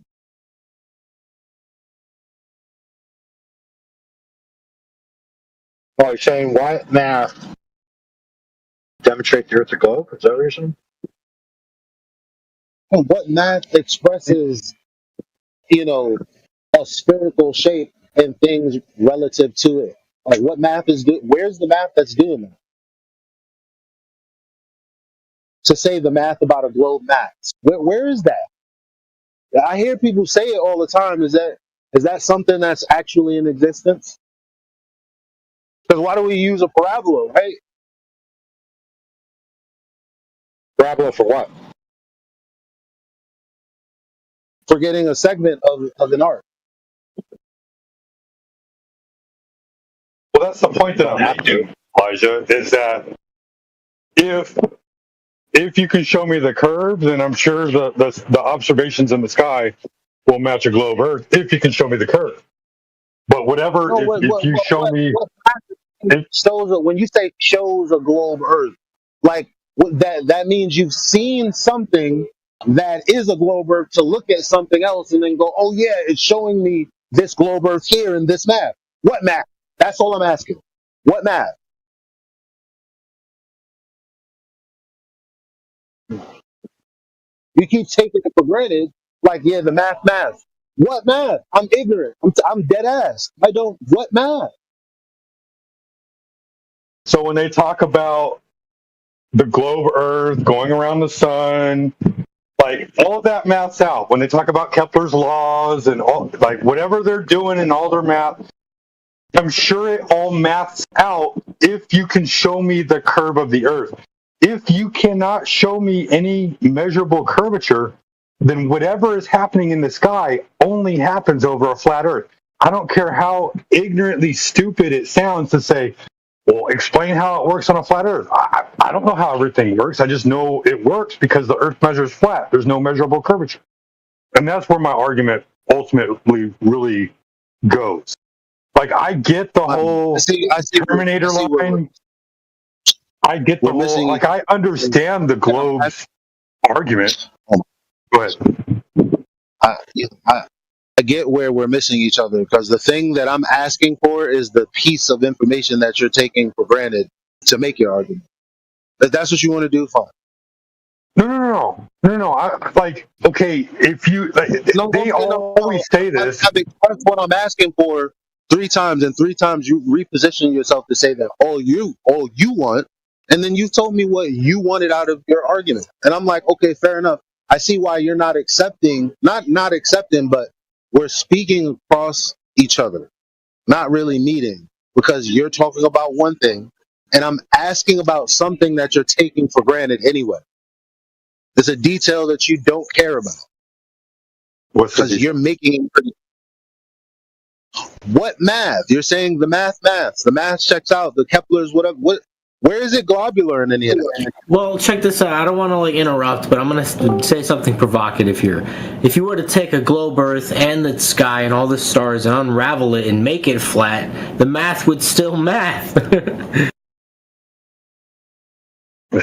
Oh, you're saying why math demonstrate the Earth a globe? Is that what you're saying? What math expresses, a spherical shape and things relative to it? Like what math is where's the math that's doing that? To say the math about a globe maths. Where is that? I hear people say it all the time. Is that something that's actually in existence? Because why do we use a parabola, right? Parabola for what? For getting a segment of an arc. Well, that's the point that I'm making, Elijah, is that if you can show me the curve, then I'm sure the observations in the sky will match a globe Earth if you can show me the curve. But whatever, if you show me... When you say shows a globe Earth, like that means you've seen something that is a globe Earth to look at something else and then go, oh yeah, it's showing me this globe Earth here in this map. What map? That's all I'm asking. What map? You keep taking it for granted, like, yeah, the math. What math? I'm ignorant. I'm dead ass. I don't. What math? So when they talk about the globe Earth going around the sun, like all of that maths out. When they talk about Kepler's laws and all, like whatever they're doing in all their math, I'm sure it all maths out if you can show me the curve of the Earth. If you cannot show me any measurable curvature, then whatever is happening in the sky only happens over a flat Earth. I don't care how ignorantly stupid it sounds to say, well, explain how it works on a flat Earth. I don't know how everything works. I just know it works because the Earth measures flat. There's no measurable curvature. And that's where my argument ultimately really goes. Like, I get the whole Terminator line. I get the whole, like, I understand the globe's argument. Go ahead. I get where we're missing each other, because the thing that I'm asking for is the piece of information that you're taking for granted to make your argument. If that's what you want to do, fine. No. Okay, if you, they always say this. That's what I'm asking for 3 times, and 3 times you reposition yourself to say that all you want, and then you told me what you wanted out of your argument, and I'm like, okay, fair enough. I see why you're not accepting, not accepting, but we're speaking across each other, not really meeting, because you're talking about one thing, and I'm asking about something that you're taking for granted anyway. It's a detail that you don't care about. Because you're making what math? You're saying the math. The math checks out. The Kepler's whatever. Where is it globular in any of that? Well, check this out. I don't want to interrupt, but I'm going to say something provocative here. If you were to take a globe Earth and the sky and all the stars and unravel it and make it flat, the math would still math.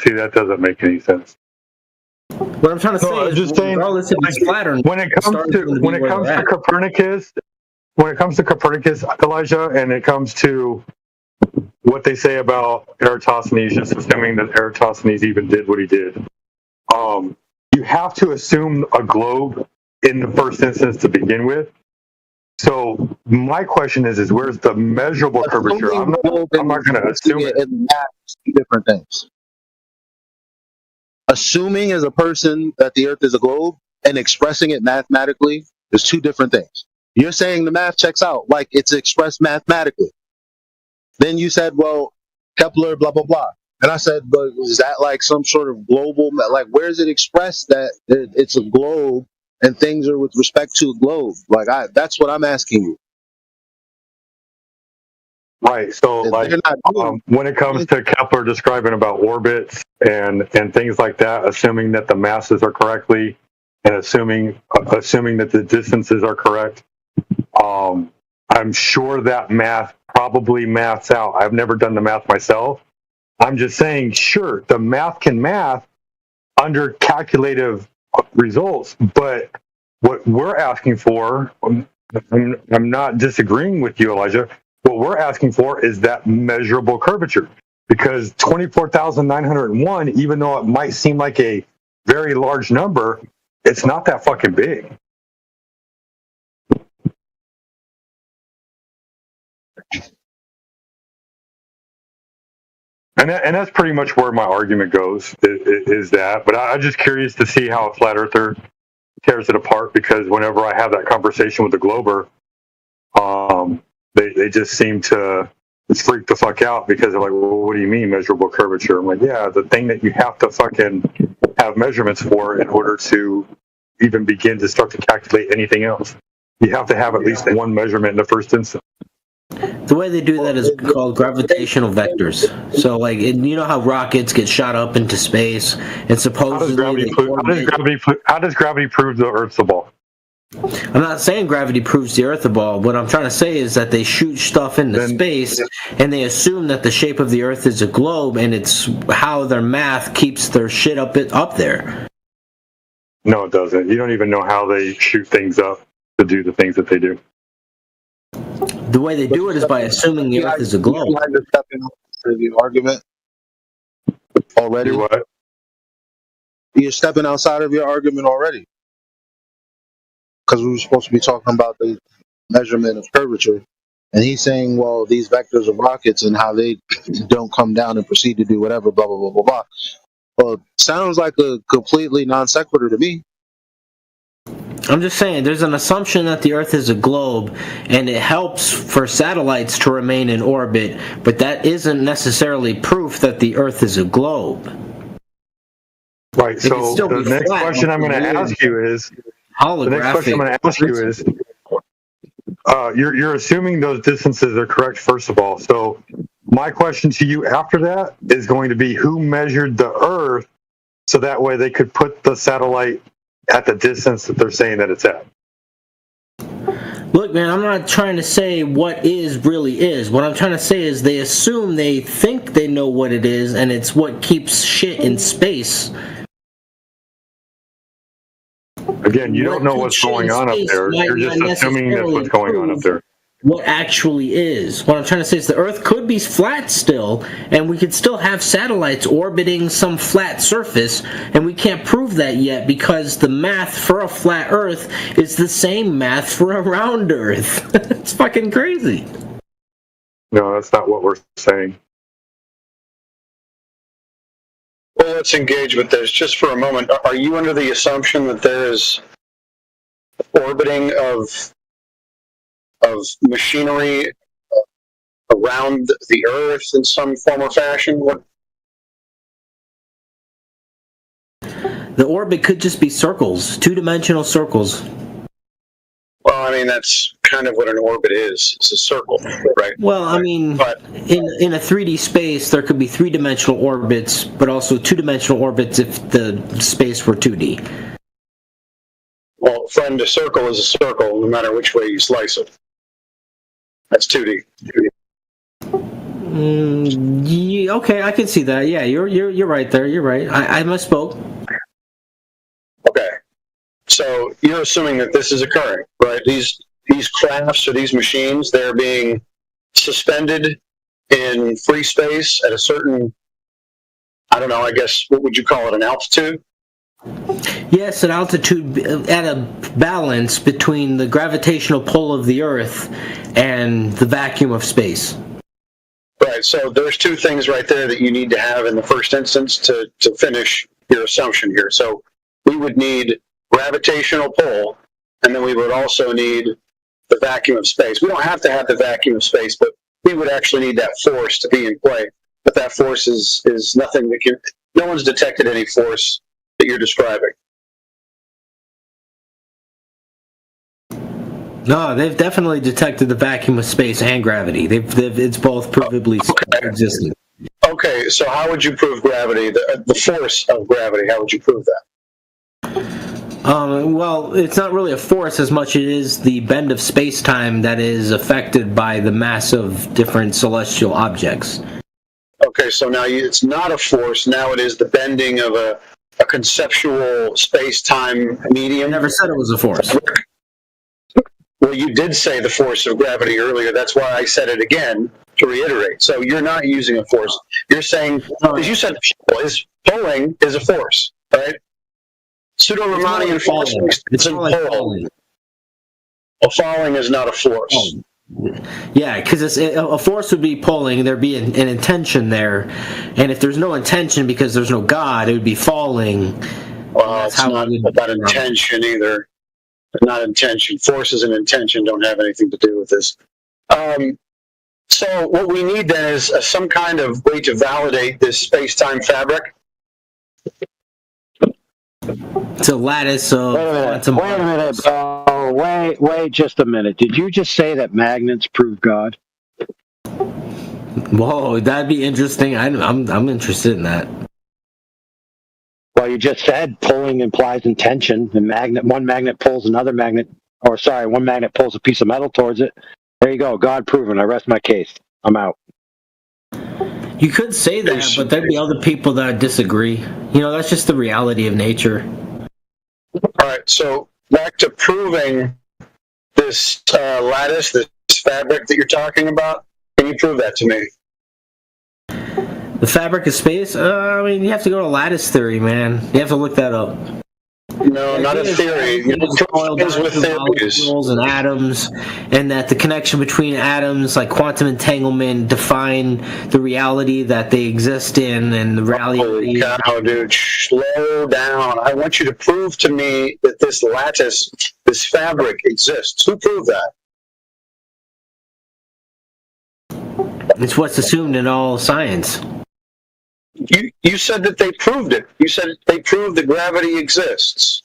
See, that doesn't make any sense. What I'm trying to say is, just saying, regardless if it's flat or not, when it comes to Copernicus, Elijah, and it comes to what they say about Eratosthenes, just assuming that Eratosthenes even did what he did, you have to assume a globe in the first instance to begin with. So my question is where's the measurable curvature? I'm not going to assume it. Different things. assuming as a person that the Earth is a globe and expressing it mathematically is two different things. You're saying the math checks out, like it's expressed mathematically. Then you said, well, Kepler, blah, blah, blah. And I said, but is that like some sort of global, like where is it expressed that it's a globe and things are with respect to a globe? Like that's what I'm asking you. Right. So, like, when it comes to Kepler describing about orbits and things like that, assuming that the masses are correctly and assuming that the distances are correct, I'm sure that math probably maths out. I've never done the math myself. I'm just saying, sure, the math can math under calculative results, but what we're asking for, I'm not disagreeing with you, Elijah. What we're asking for is that measurable curvature, because 24,901, even though it might seem like a very large number, it's not that fucking big. And that's pretty much where my argument goes, is that. But I'm just curious to see how a flat earther tears it apart, because whenever I have that conversation with the Glober, they just seem to freak the fuck out, because they're like, well, what do you mean measurable curvature? I'm like, yeah, the thing that you have to fucking have measurements for in order to even begin to start to calculate anything else. You have to have at least one measurement in the first instance. The way they do that is called gravitational vectors. So, like, you know how rockets get shot up into space, and supposedly how does gravity prove the Earth's a ball? I'm not saying gravity proves the Earth a ball. What I'm trying to say is that they shoot stuff into space, and they assume that the shape of the Earth is a globe, and it's how their math keeps their shit up there. No, it doesn't. You don't even know how they shoot things up to do the things that they do. The way they do it is by assuming the Earth is a globe. You mind stepping outside of your argument already? What? You're stepping outside of your argument already. Because we were supposed to be talking about the measurement of curvature. And he's saying, well, these vectors of rockets and how they don't come down and proceed to do whatever, blah, blah, blah, blah, blah. Well, sounds like a completely non sequitur to me. I'm just saying, there's an assumption that the Earth is a globe, and it helps for satellites to remain in orbit, but that isn't necessarily proof that the Earth is a globe. Right, so the next question I'm going to ask you is, you're assuming those distances are correct, first of all. So my question to you after that is going to be, who measured the Earth so that way they could put the satellite at the distance that they're saying that it's at? Look, man, I'm not trying to say what is really is. What I'm trying to say is they assume they think they know what it is, and it's what keeps shit in space. Again, you don't know what's going on up there. You're just assuming that's what's going on up there. What actually is. What I'm trying to say is the Earth could be flat still, and we could still have satellites orbiting some flat surface, and we can't prove that yet because the math for a flat Earth is the same math for a round Earth. It's fucking crazy. No, that's not what we're saying. Well, let's engage with this just for a moment. Are you under the assumption that there is orbiting of machinery around the Earth in some form or fashion? The orbit could just be circles, two-dimensional circles. Well, I mean, that's kind of what an orbit is. It's a circle, right? Well, I mean, in a 3D space, there could be three-dimensional orbits, but also two-dimensional orbits if the space were 2D. Well, friend, a circle is a circle, no matter which way you slice it. That's 2D. Yeah, okay, I can see that. Yeah, you're right there. You're right. I misspoke. Okay. So you're assuming that this is occurring, right? These crafts or these machines, they're being suspended in free space at a certain, I don't know, I guess, what would you call it, an altitude? Yes, an altitude at a balance between the gravitational pull of the Earth and the vacuum of space. Right, so there's two things right there that you need to have in the first instance to finish your assumption here. So we would need gravitational pull, and then we would also need the vacuum of space. We don't have to have the vacuum of space, but we would actually need that force to be in play. But that force is nothing that can. No one's detected any force that you're describing. No, they've definitely detected the vacuum of space and gravity. It's both provably existing. Okay, so how would you prove gravity? The force of gravity. How would you prove that? Well, it's not really a force as much as it is the bend of space-time that is affected by the mass of different celestial objects. Okay, so now it's not a force. Now it is the bending of a conceptual space-time medium. I never said it was a force. Well, you did say the force of gravity earlier. That's why I said it again to reiterate. So you're not using a force. You're saying, because you said pulling is a force, right? Pseudo-Riemannian force is in pull. Well, falling is not a force. Yeah, because a force would be pulling, there'd be an intention there, and if there's no intention because there's no God, it would be falling. Well, it's not about intention either. Not intention. Forces and intention don't have anything to do with this. So what we need then is some kind of way to validate this space-time fabric. It's a lattice of quantum. Wait a minute. Oh, wait just a minute. Did you just say that magnets prove God? Whoa, that'd be interesting. I'm interested in that. Well, you just said pulling implies intention. One magnet pulls another magnet, one magnet pulls a piece of metal towards it. There you go. God proven. I rest my case. I'm out. You could say that, but there'd be other people that disagree. You know, that's just the reality of nature. All right, so back to proving this lattice, this fabric that you're talking about. Can you prove that to me? The fabric of space? I mean, you have to go to lattice theory, man. You have to look that up. No, not a theory. You know, with molecules and atoms, and that the connection between atoms, like quantum entanglement, define the reality that they exist in, and the reality. Holy cow, dude! Slow down. I want you to prove to me that this lattice, this fabric, exists. Who proved that? It's what's assumed in all science. You said that they proved it. You said they proved that gravity exists.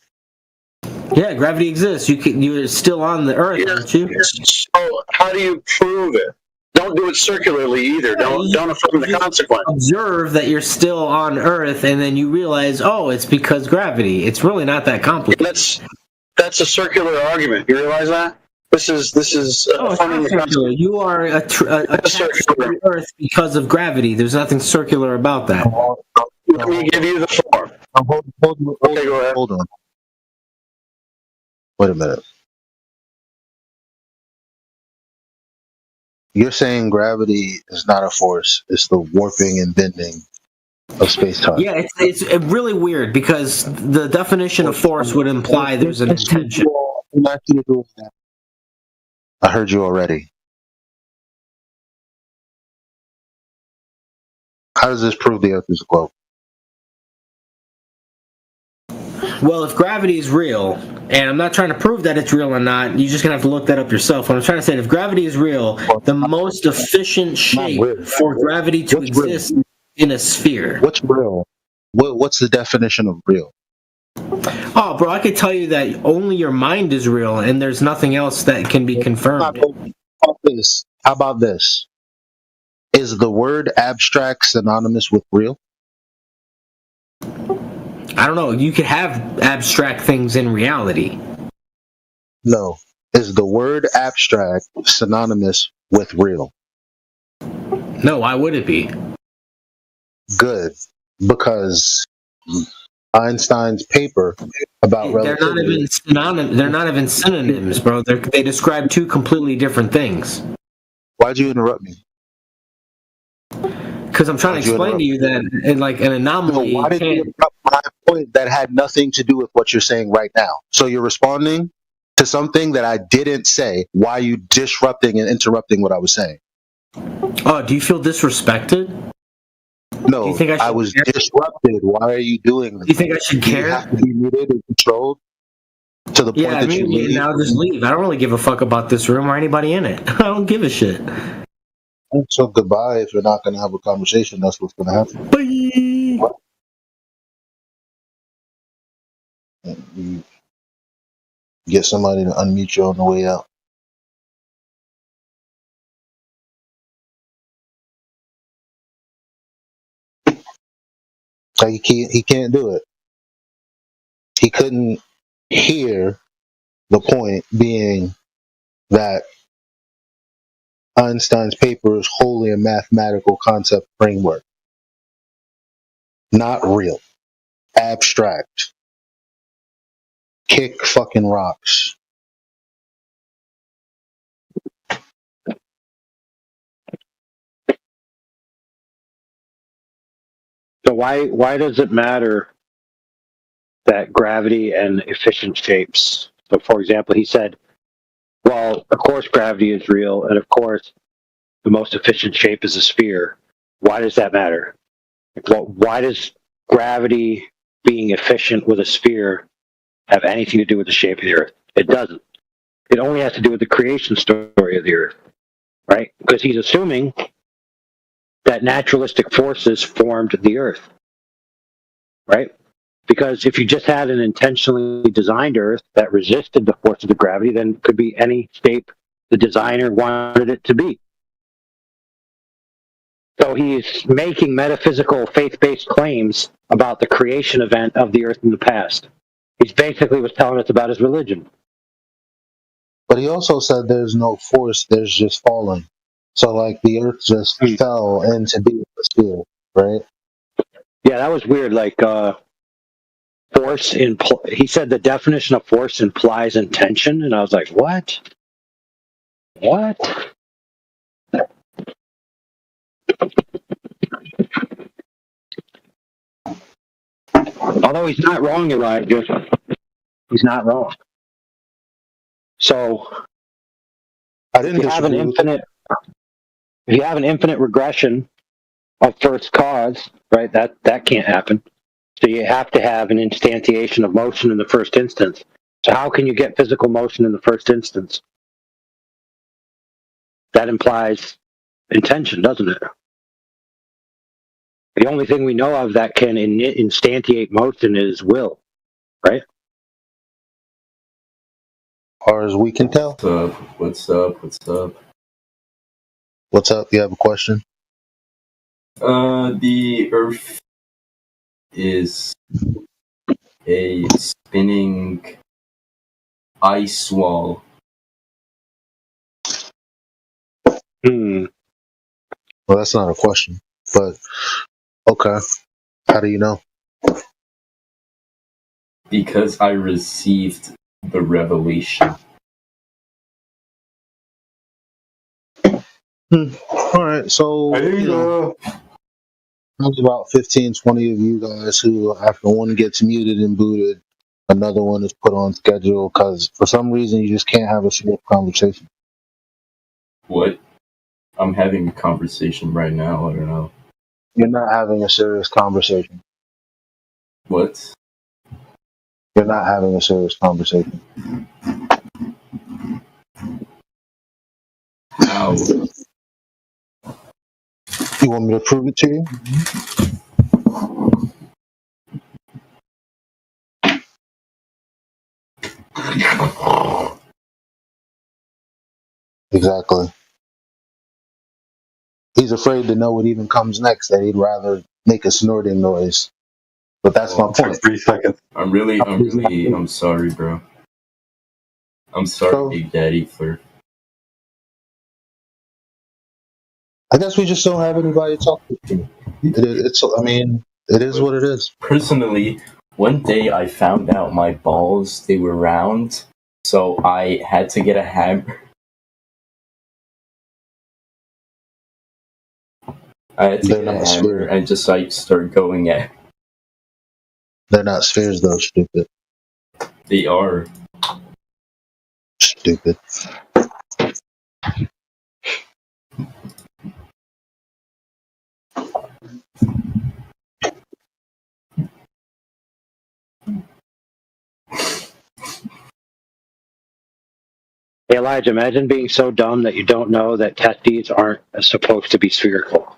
Yeah, gravity exists. You're still on the Earth, aren't you? So how do you prove it? Don't do it circularly either. Don't affirm the consequence. Observe that you're still on Earth, and then you realize, oh, it's because gravity. It's really not that complicated. That's a circular argument. You realize that? This is affirming the consequence. You are attached to the Earth because of gravity. There's nothing circular about that. Let me give you the form. Hold on. Wait a minute. You're saying gravity is not a force; it's the warping and bending of space-time. Yeah, it's really weird because the definition of force would imply there's an intention. I heard you already. How does this prove the Earth is a globe? Well, if gravity is real, and I'm not trying to prove that it's real or not, you're just going to have to look that up yourself. What I'm trying to say, if gravity is real, the most efficient shape for gravity to exist in a sphere. What's real? What's the definition of real? Oh, bro, I could tell you that only your mind is real, and there's nothing else that can be confirmed. How about this? Is the word abstract synonymous with real? I don't know. You could have abstract things in reality. No. Is the word abstract synonymous with real? No, why would it be? Good. Because Einstein's paper about relativity. They're not even synonyms, bro. They describe two completely different things. Why'd you interrupt me? Because I'm trying to explain to you that, like an anomaly. No, why did you interrupt my point that had nothing to do with what you're saying right now? So you're responding to something that I didn't say. Why are you disrupting and interrupting what I was saying? Oh, do you feel disrespected? No, Do you think I was disrupted. Why are you doing this? Do you think I should Do you care? have to be muted and controlled to the point that you leave? Now just leave. I don't really give a fuck about this room or anybody in it. I don't give a shit. So goodbye. If you're not going to have a conversation, that's what's going to happen. Bye. You get somebody to unmute you on the way out. Like he can't do it. He couldn't hear the point being that Einstein's paper is wholly a mathematical concept framework. Not real. Abstract. Kick fucking rocks. So why does it matter that gravity and efficient shapes? So for example, he said, well, of course gravity is real, and of course the most efficient shape is a sphere. Why does that matter? Well, why does gravity being efficient with a sphere have anything to do with the shape of the Earth? It doesn't. It only has to do with the creation story of the Earth, right? Because he's assuming that naturalistic forces formed the Earth, right? Because if you just had an intentionally designed Earth that resisted the forces of gravity, then it could be any shape the designer wanted it to be. So he's making metaphysical, faith-based claims about the creation event of the Earth in the past. He basically was telling us about his religion. But he also said there's no force, there's just falling. So like the Earth just fell into being a sphere, right? Yeah, that was weird. Like force he said the definition of force implies intention, and I was like, what? Although he's not wrong, Elijah. He's not wrong. So if you have an infinite regression of first cause, right? That can't happen. So you have to have an instantiation of motion in the first instance. So how can you get physical motion in the first instance? That implies intention, doesn't it? The only thing we know of that can instantiate motion is will, right? Or as we can tell. What's up? What's up? You have a question? The Earth is a spinning ice wall. Well, that's not a question, but okay. How do you know? Because I received the revelation. Alright, so there's about 15, 20 of you guys who, after one gets muted and booted, another one is put on schedule because for some reason you just can't have a serious conversation. What? I'm having a conversation right now, I don't know. You're not having a serious conversation. What? You're not having a serious conversation. How? You want me to prove it to you? Exactly. He's afraid to know what even comes next, that he'd rather make a snorting noise. But that's my point. 3 seconds. I'm sorry, bro. I'm sorry, Big Daddy, for... I guess we just don't have anybody to talk to. It is what it is. Personally, one day I found out my balls, they were round, so I had to get a hammer. I had to get a hammer and just start going at. They're not spheres, though, stupid. They are. Stupid. Hey, Elijah, imagine being so dumb that you don't know that testes aren't supposed to be spherical.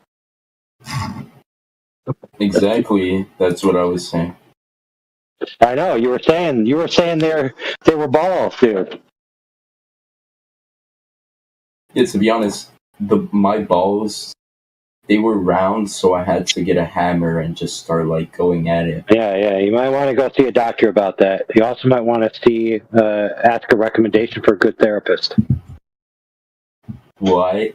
Exactly. That's what I was saying. I know you were saying they were balls, dude. Yeah, to be honest, my balls, they were round, so I had to get a hammer and just start like going at it. Yeah. You might want to go see a doctor about that. You also might want to ask a recommendation for a good therapist. Why?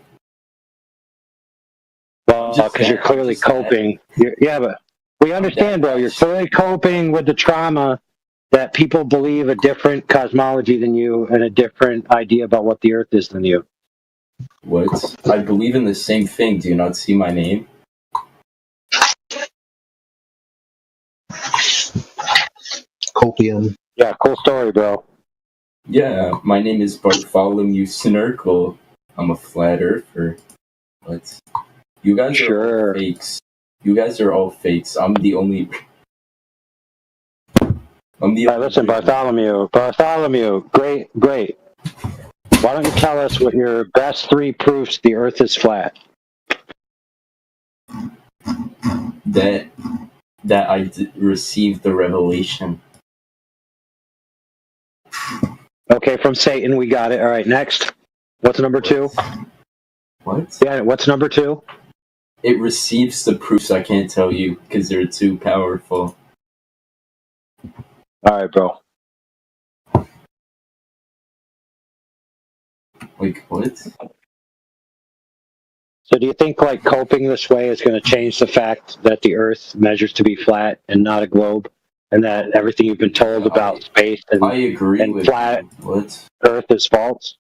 Well, because you're clearly coping. But we understand, bro. You're clearly coping with the trauma that people believe a different cosmology than you and a different idea about what the Earth is than you. What? I believe in the same thing. Do you not see my name? Copium. Yeah, cool story, bro. Yeah, my name is Bartholomew Snurkle. I'm a flat earther. But you guys are all fakes. You guys are all fakes. I'm the only. Listen, Bartholomew. Great. Why don't you tell us what your best 3 proofs the Earth is flat? That I received the revelation. Okay, from Satan, we got it. All right, next. What's number 2? What? Yeah, what's number 2? It receives the proofs. I can't tell you because they're too powerful. All right, bro. Like what? So do you think like coping this way is going to change the fact that the Earth measures to be flat and not a globe, and that everything you've been told about space and, I agree and with flat you. What? Earth is false?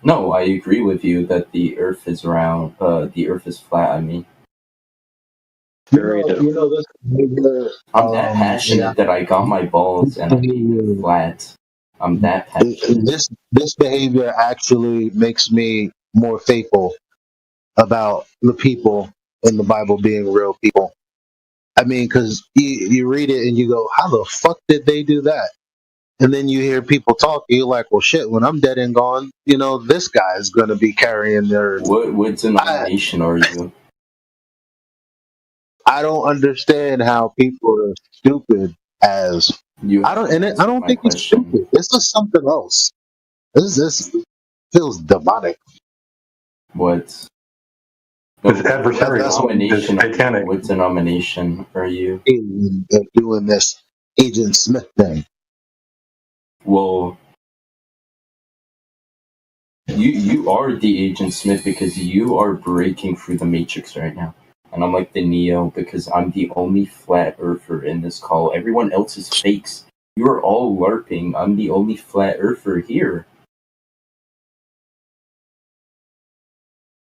No, I agree with you that the Earth is round. The Earth is flat. I mean, You know this behavior, I'm that passionate that I got my balls and I made them flat. I'm that passionate. This behavior actually makes me more faithful about the people in the Bible being real people. I mean, because you read it and you go, how the fuck did they do that? And then you hear people talk, you're like, well, shit, when I'm dead and gone, this guy is going to be carrying their... What denomination are you? I don't understand how people are stupid as... I don't think it's stupid. This is something else. This feels demonic. What? His adversary is satanic. What denomination are you? They're doing this Agent Smith thing. Well, you are the Agent Smith because you are breaking through the Matrix right now. And I'm like the Neo because I'm the only flat earther in this call. Everyone else is fakes. You're all LARPing. I'm the only flat earther here.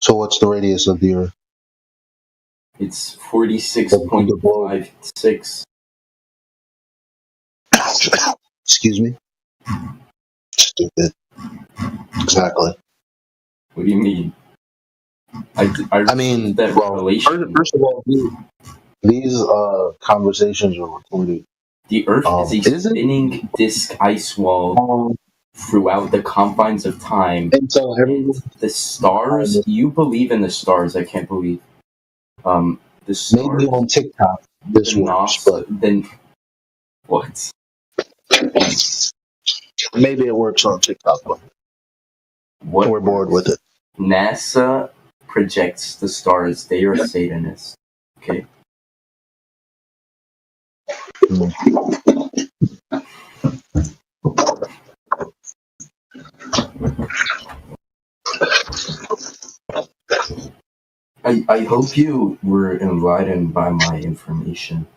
So what's the radius of the Earth? It's 46.56. Excuse me? Stupid. Exactly. What do you mean? I mean, that revelation. First of all, these conversations are recorded. The Earth is a spinning disk ice wall throughout the confines of time. And so the stars, you believe in the stars, I can't believe. The stars, maybe on TikTok this works, but then what? Maybe it works on TikTok, but we're bored with it. NASA projects the stars. They are Satanists. Okay. I hope you were enlightened by my information.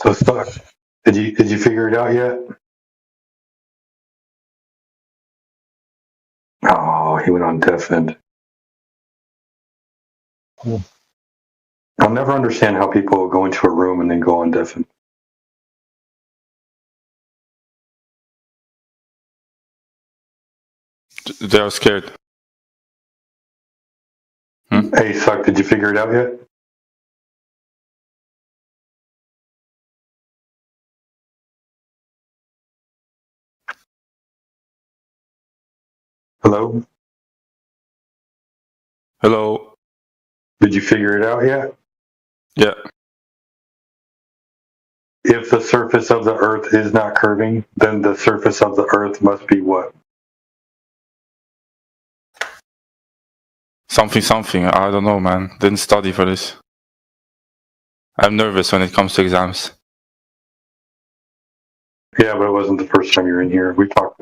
So stuck. Did you figure it out yet? Oh, he went on deafened. I'll never understand how people go into a room and then go on deafened. They are scared. Hey, Suck, did you figure it out yet? Hello? Hello. Did you figure it out yet? Yeah. If the surface of the Earth is not curving, then the surface of the Earth must be what? Something. I don't know, man. Didn't study for this. I'm nervous when it comes to exams. Yeah, but it wasn't the first time you're in here. We talked.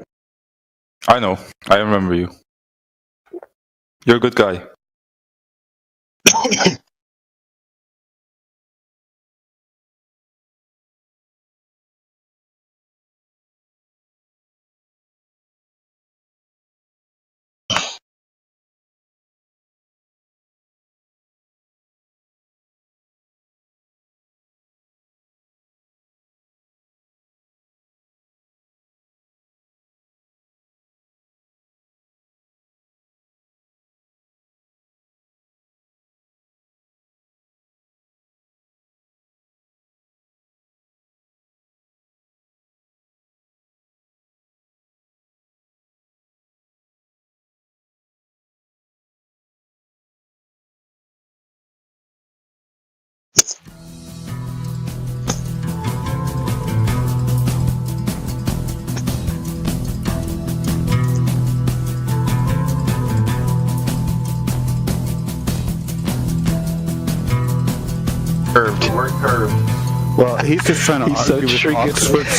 I know. I remember you. You're a good guy. Well, he's just trying to argue with Oxford's.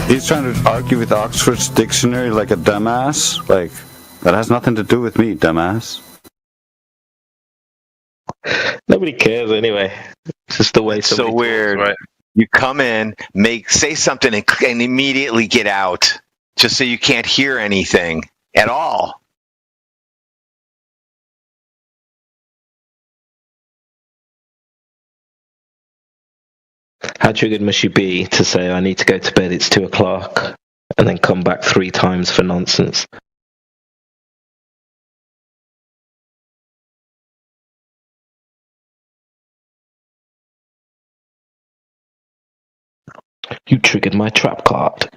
He's trying to argue with Oxford's dictionary like a dumbass. Like that has nothing to do with me, dumbass. Nobody cares anyway. It's just the way. It's so weird. Talks, right? You come in, say something, and immediately get out, just so you can't hear anything at all. How triggered must you be to say, I need to go to bed, it's 2 o'clock, and then come back 3 times for nonsense? You triggered my trap card.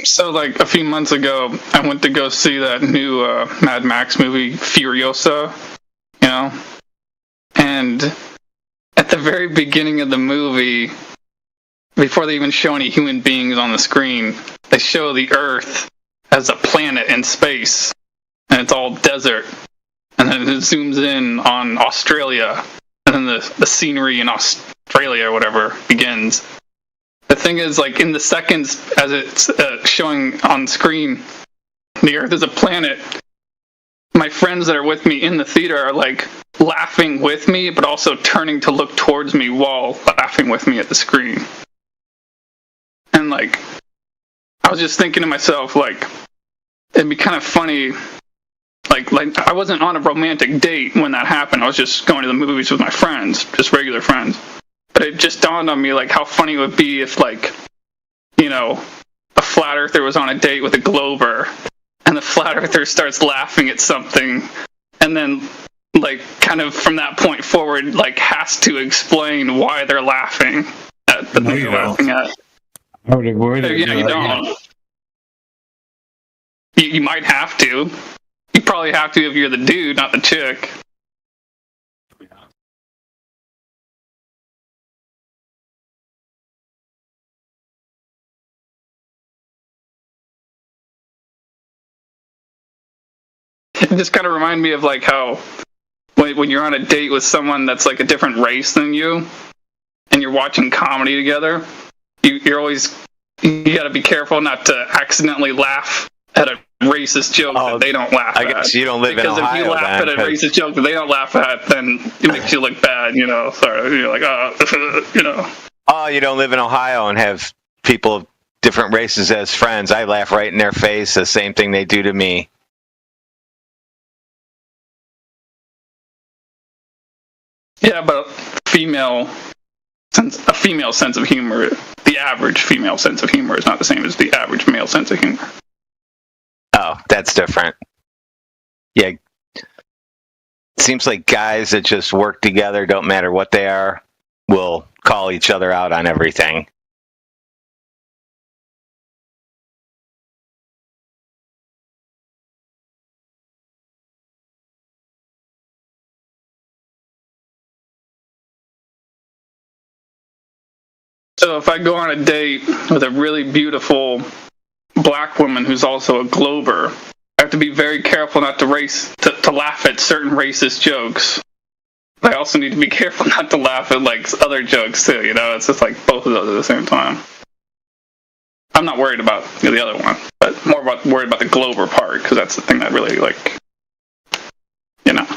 So, like a few months ago, I went to go see that new Mad Max movie, Furiosa. You know, and at the very beginning of the movie, before they even show any human beings on the screen, they show the Earth as a planet in space, and it's all desert. And then it zooms in on Australia, and then the scenery in Australia or whatever begins. The thing is, like, in the seconds as it's showing on screen, the Earth is a planet. My friends that are with me in the theater are, like, laughing with me, but also turning to look towards me while laughing with me at the screen. And, like, I was just thinking to myself, like, it'd be kind of funny. Like I wasn't on a romantic date when that happened. I was just going to the movies with my friends, just regular friends. But it just dawned on me, like, how funny it would be if, like, you know, a flat earther was on a date with a glober, and the flat earther starts laughing at something, and then, like, kind of from that point forward, like, has to explain why they're laughing at the thing they're laughing at. I would avoid it. Yeah, you don't. You might have to. You probably have to if you're the dude, not the chick. It just kind of reminded me of, like, how when you're on a date with someone that's, like, a different race than you, and you're watching comedy together, you're always, you gotta be careful not to accidentally laugh at a racist joke that they don't laugh at. I guess you don't live in Ohio. Because if you laugh at a racist joke that they don't laugh at, then it makes you look bad, you know. Sorry, you're like, oh, you know. Oh, you don't live in Ohio and have people of different races as friends. I laugh right in their face, the same thing they do to me. Yeah, but a female sense of humor, the average female sense of humor is not the same as the average male sense of humor. Oh, that's different. Yeah. Seems like guys that just work together, don't matter what they are, will call each other out on everything. So if I go on a date with a really beautiful black woman who's also a glober, I have to be very careful not to laugh at certain racist jokes. I also need to be careful not to laugh at, like, other jokes too, you know? It's just like both of those at the same time. I'm not worried about the other one, but more worried about the glober part, because that's the thing that really, like, you know.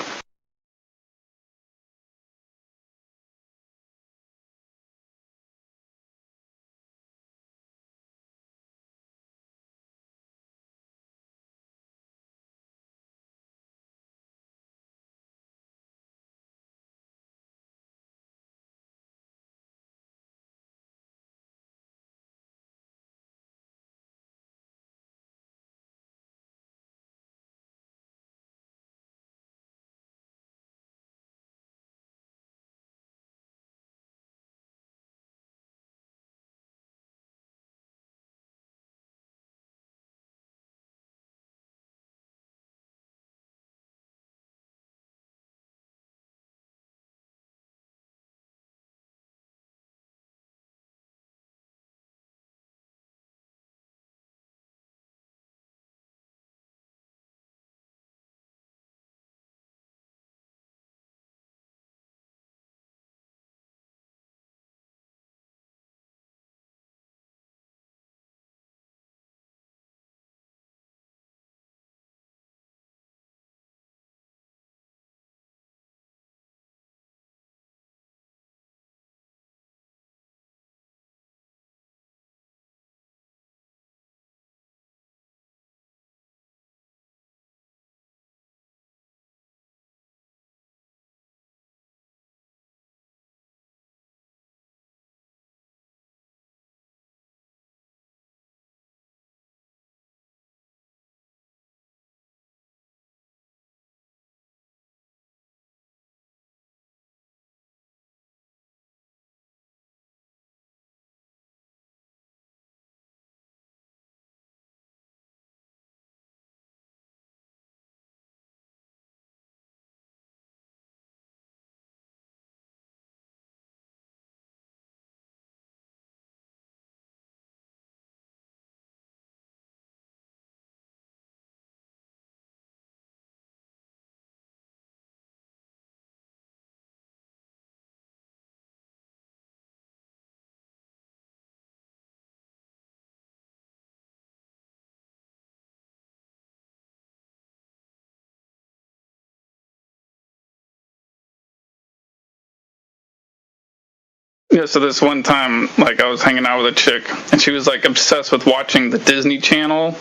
Yeah, so this one time, like, I was hanging out with a chick, and she was, like, obsessed with watching the Disney Channel,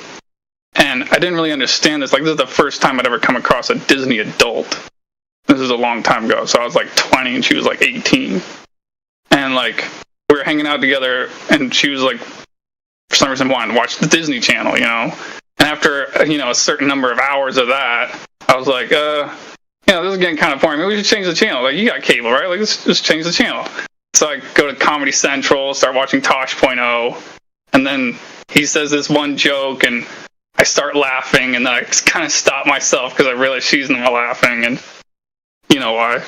and I didn't really understand this. Like, this is the first time I'd ever come across a Disney adult. This is a long time ago, so I was, like, 20, and she was, like, 18. And, like, we were hanging out together, and she was, like, for some reason wanting to watch the Disney Channel, you know? And after, you know, a certain number of hours of that, I was like, you know, this is getting kind of boring. Maybe we should change the channel. Like, you got cable, right? Like, let's just change the channel. So I go to Comedy Central, start watching Tosh.0, and then he says this one joke, and I start laughing, and then I kind of stop myself because I realize she's not laughing, and you know why.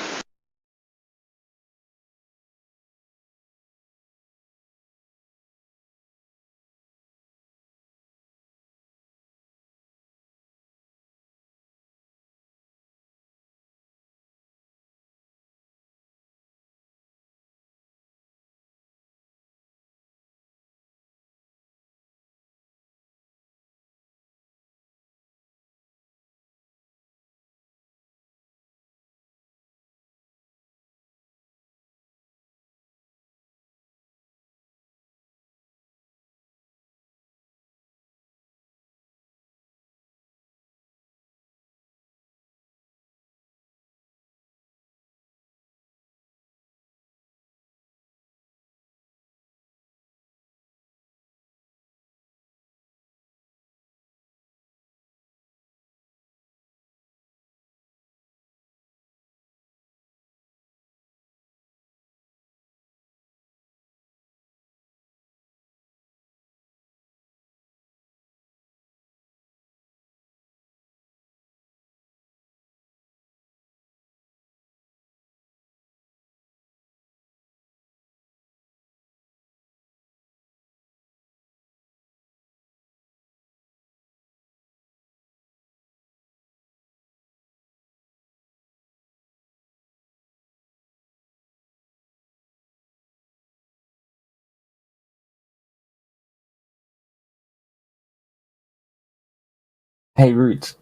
Hey, Roots.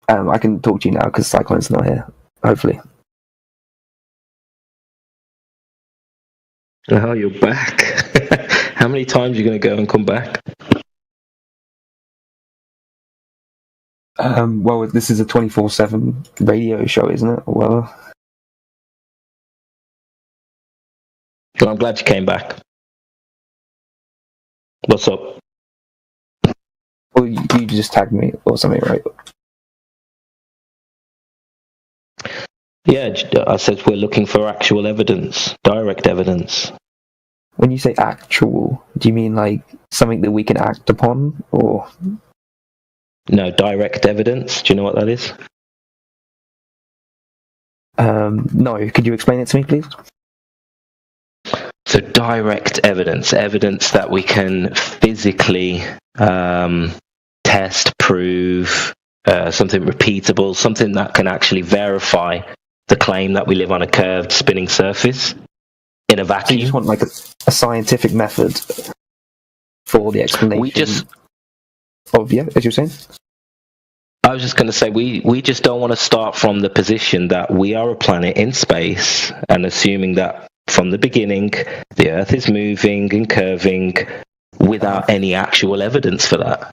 I can talk to you now because Cyclone's not here. Hopefully. Oh, you're back. How many times are you going to go and come back? Well, this is a 24/7 radio show, isn't it? Well, I'm glad you came back. What's up? Well, you just tagged me or something, right? Yeah, I said we're looking for actual evidence, direct evidence. When you say actual, do you mean like something that we can act upon, or? No, direct evidence. Do you know what that is? No. Could you explain it to me, please? So direct evidence that we can physically test, prove, something repeatable, something that can actually verify the claim that we live on a curved spinning surface in a vacuum. So you just want like a scientific method for the explanation? As you're saying? I was just going to say, we just don't want to start from the position that we are a planet in space and assuming that from the beginning the Earth is moving and curving without any actual evidence for that.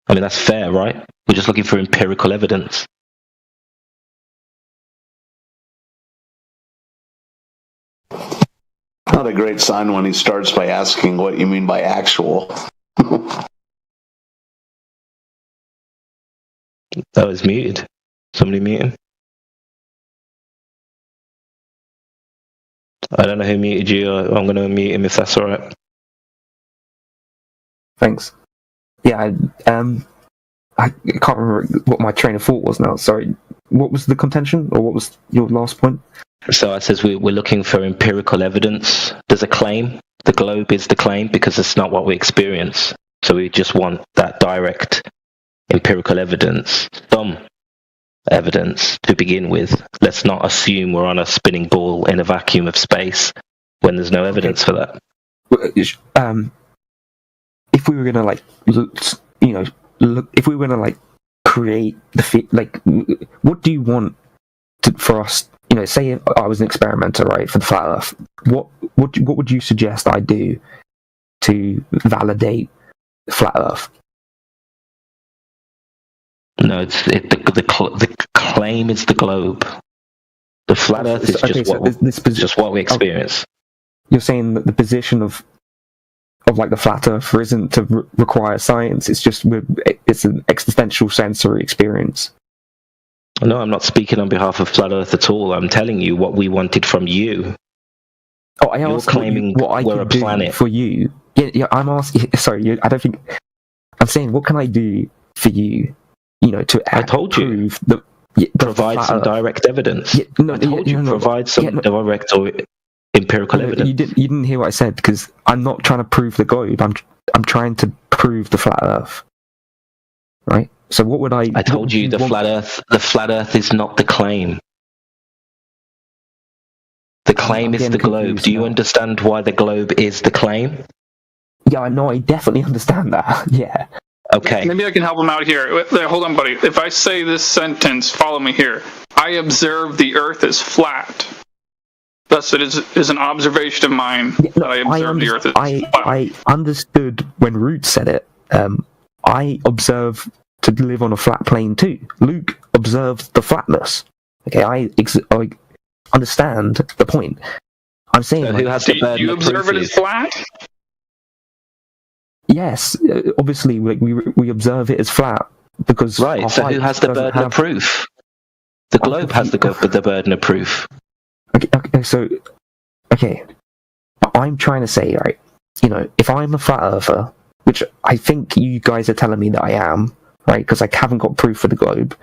I mean, that's fair, right? We're just looking for empirical evidence. Not a great sign when he starts by asking what you mean by actual. That was muted. Somebody mute him. I don't know who muted you. I'm going to mute him if that's all right. Thanks. Yeah, I can't remember what my train of thought was now. Sorry. What was the contention, or what was your last point? So it says we're looking for empirical evidence. There's a claim. The globe is the claim because it's not what we experience. So we just want that direct empirical evidence, some evidence to begin with. Let's not assume we're on a spinning ball in a vacuum of space when there's no evidence for that. If we were gonna like look, if we were gonna like create the what do you want for us, say I was an experimenter, right, for the flat Earth. What would you suggest I do to validate flat Earth? No, the claim is the globe. The flat Earth is just what we experience. You're saying that the position of like the flat Earth isn't to require science. It's just it's an existential sensory experience. No, I'm not speaking on behalf of flat Earth at all. I'm telling you what we wanted from you. Oh, I asked claiming what I we're can a do planet for you. Yeah. I'm asking. Sorry, I don't think. I'm saying, what can I do for you? To I told you provide some direct evidence. I told you provide some direct or empirical evidence. You didn't hear what I said, because I'm not trying to prove the globe. I'm trying to prove the flat Earth. Right. So what would I? I told you the flat Earth. The flat Earth is not the claim. The claim is the globe. Do you understand why the globe is the claim? Yeah, I know. I definitely understand that. Yeah. Okay. Maybe I can help him out here. Hold on, buddy. If I say this sentence, follow me here. I observe the Earth is flat. Thus, it is an observation of mine that I observe the Earth is flat. I understood when Root said it. I observe to live on a flat plane too. Luke observes the flatness. Okay, I understand the point. I'm saying, who has the burden? Do you observe it as flat? Yes, obviously we observe it as flat because right. So who has the burden of proof? The globe has the burden of proof. Okay. I'm trying to say, right? If I'm a flat earther, which I think you guys are telling me that I am, right? Because I haven't got proof for the globe.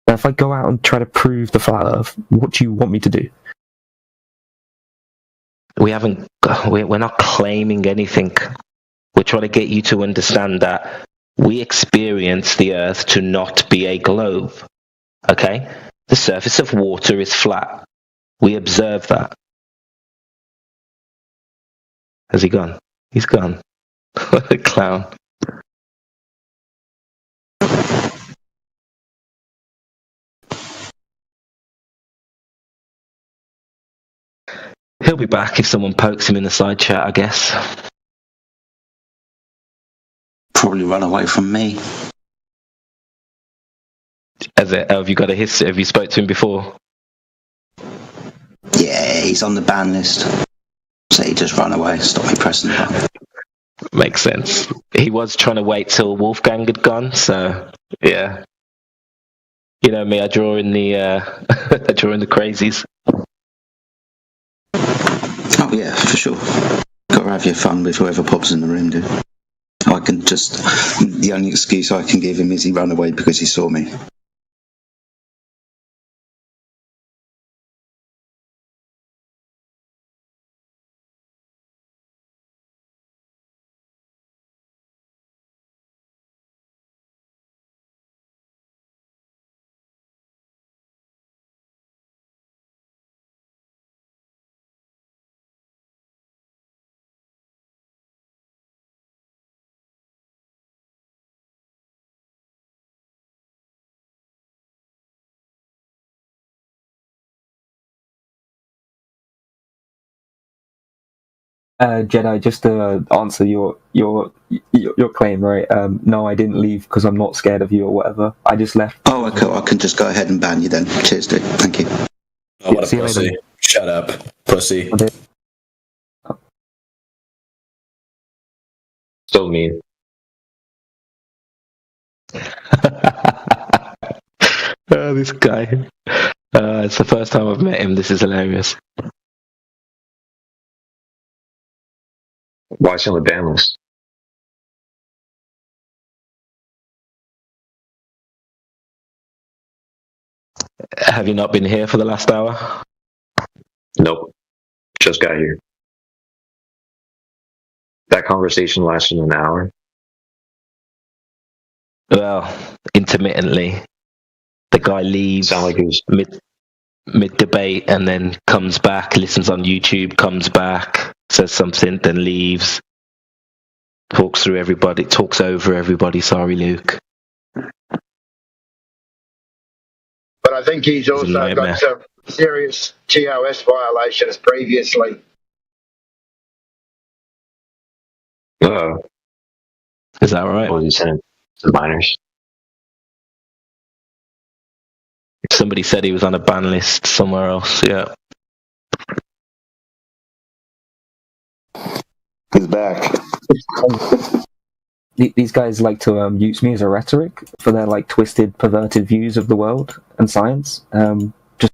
Now, if I go out and try to prove the flat Earth, what do you want me to do? We're not claiming anything. We're trying to get you to understand that we experience the Earth to not be a globe. Okay? The surface of water is flat. We observe that. Has he gone? He's gone. What a clown. He'll be back if someone pokes him in the side chat, I guess. Probably run away from me. Have you got a history? Have you spoke to him before? Yeah, he's on the ban list. So he just ran away, stop me pressing the button. Makes sense. He was trying to wait till Wolfgang had gone, so yeah. You know me, I draw in the crazies. Oh yeah, for sure. Gotta have your fun with whoever pops in the room, dude. The only excuse I can give him is he ran away because he saw me. Jedi, just to answer your claim, right? No, I didn't leave because I'm not scared of you or whatever. I just left. Oh, okay. I can just go ahead and ban you then. Cheers, dude. Thank you. Oh, what a pussy. Shut up, pussy. So mean. This guy. It's the first time I've met him. This is hilarious. Why is he on the ban list? Have you not been here for the last hour? Nope. Just got here. That conversation lasted an hour. Well, intermittently. The guy leaves mid debate and then comes back, listens on YouTube, comes back, says something, then leaves. Talks over everybody. Sorry, Luke. But I think he's also got some serious TOS violations previously. Is that right? What was he sending to minors? Somebody said he was on a ban list somewhere else. Yeah. He's back. These guys like to use me as a rhetoric for their like twisted, perverted views of the world and science. Just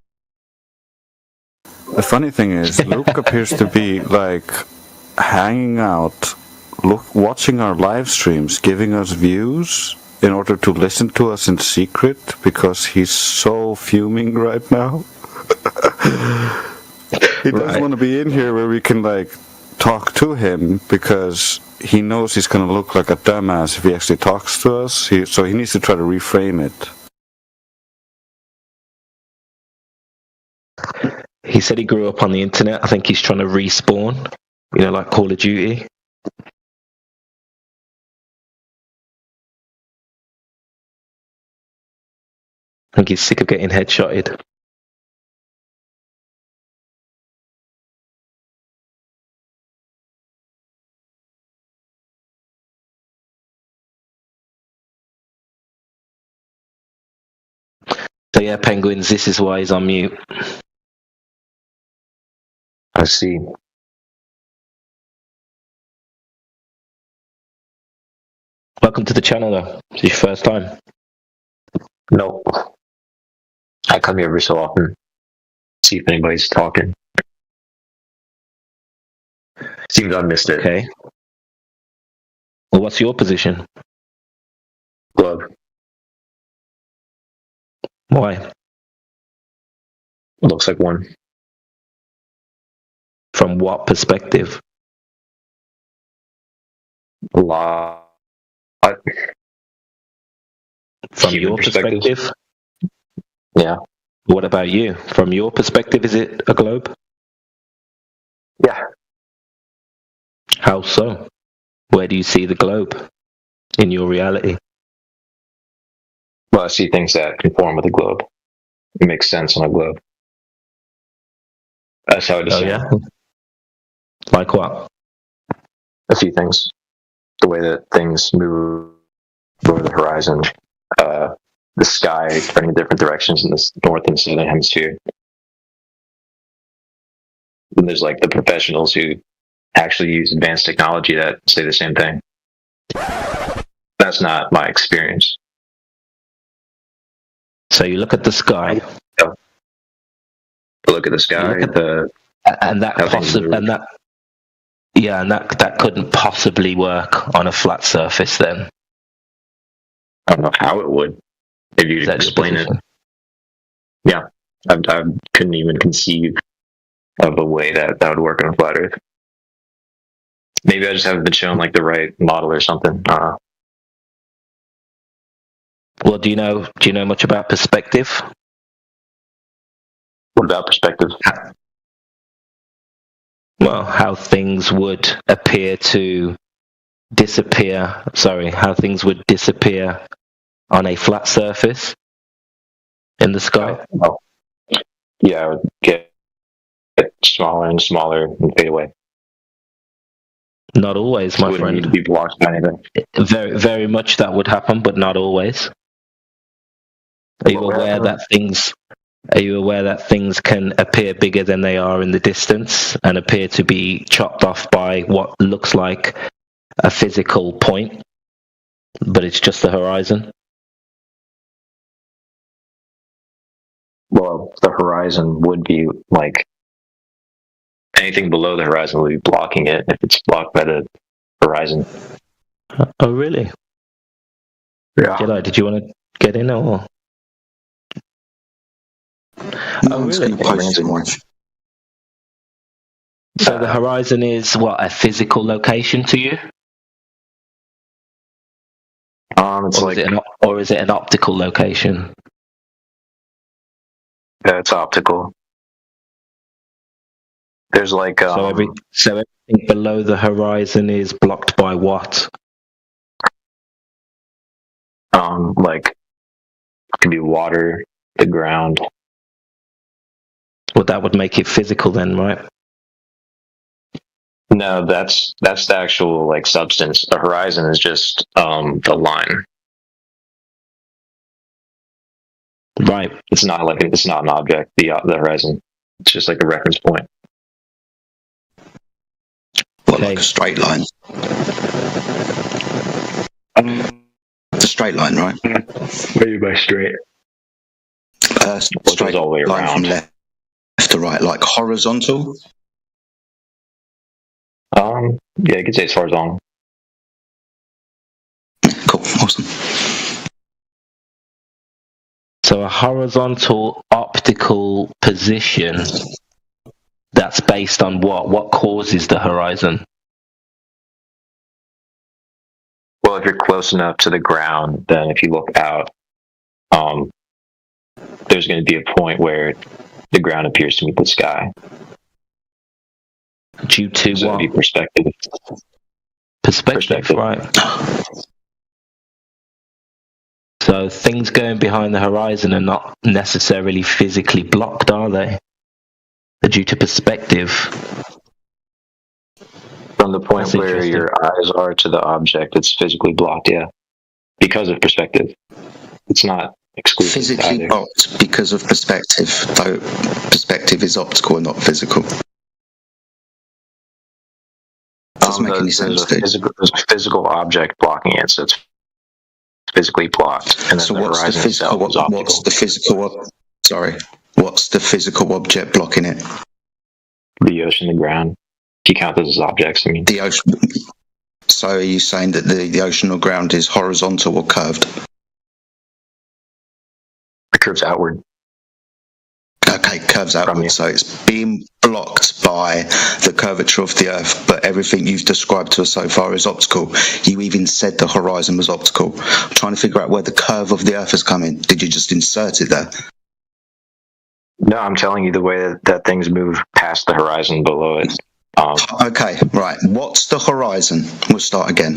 The funny thing is, Luke appears to be like hanging out, watching our live streams, giving us views in order to listen to us in secret because he's so fuming right now. He doesn't want to be in here where we can like talk to him because he knows he's going to look like a dumbass if he actually talks to us. So he needs to try to reframe it. He said he grew up on the internet. I think he's trying to respawn, like Call of Duty. I think he's sick of getting headshotted. So yeah, Penguins, this is why he's on mute. I see. Welcome to the channel, though. It's your first time. No. I come here every so often. See if anybody's talking. Seems I missed it. Okay. Well, what's your position? Glove. Why? Looks like one. From what perspective? A lot. From your perspective? Yeah. What about you? From your perspective, is it a globe? Yeah. How so? Where do you see the globe in your reality? Well, I see things that conform with the globe. It makes sense on a globe. That's how I just. Oh, yeah? Like what? A few things. The way that things move over the horizon, the sky turning in different directions in the north and southern hemisphere. And there's like the professionals who actually use advanced technology that say the same thing. That's not my experience. So you look at the sky. Yeah. Look at the sky. And that couldn't possibly work on a flat surface then. I don't know how it would. If you could explain it. Yeah. I couldn't even conceive of a way that would work on a flat Earth. Maybe I just haven't been shown like the right model or something. Well, do you know much about perspective? What about perspective? Well, how things would appear to disappear. Sorry, how things would disappear on a flat surface in the sky. Oh. Yeah, it would get smaller and smaller and fade away. Not always, my friend. Need to be blocked by anything. Very, very much that would happen, but not always. Are you aware that things can appear bigger than they are in the distance and appear to be chopped off by what looks like a physical point, but it's just the horizon? Well, the horizon would be like anything below the horizon would be blocking it if it's blocked by the horizon. Oh, really? Yeah. Jedi, did you want to get in or? No one's going to post too much. So the horizon is what, a physical location to you? It's or is it an optical location? Yeah, it's optical. There's like so everything below the horizon is blocked by what? Like it could be water, the ground. Well, that would make it physical then, right? No, that's the actual like substance. The horizon is just the line. Right. It's not an object. The horizon. It's just like a reference point. What, like a straight line? It's a straight line, right? What do you by straight? Straight all the way line around. from left to right, like horizontal. Yeah, you could say it's horizontal. Cool, awesome. So a horizontal optical position that's based on what? What causes the horizon? Well, if you're close enough to the ground, then if you look out, there's going to be a point where the ground appears to meet the sky. Due to so what? It'd be perspective. Perspective, right. So things going behind the horizon are not necessarily physically blocked, are they? They're due to perspective. From the point where your eyes are to the object, it's physically blocked, yeah. Because of perspective. It's not exclusive. Physically blocked because of perspective, though perspective is optical and not physical. Doesn't make any sense. There's a physical object blocking it, so it's physically blocked. And then So the what's the horizon physical? itself is optical. What's the physical object blocking it? The ocean, the ground. If you count those as objects, I mean. The ocean. So are you saying that the ocean or ground is horizontal or curved? It curves outward. Okay, curves outward. So it's being blocked by the curvature of the Earth, but everything you've described to us so far is optical. You even said the horizon was optical. I'm trying to figure out where the curve of the Earth has come in. Did you just insert it there? No, I'm telling you the way that things move past the horizon below it. Okay, right. What's the horizon? We'll start again.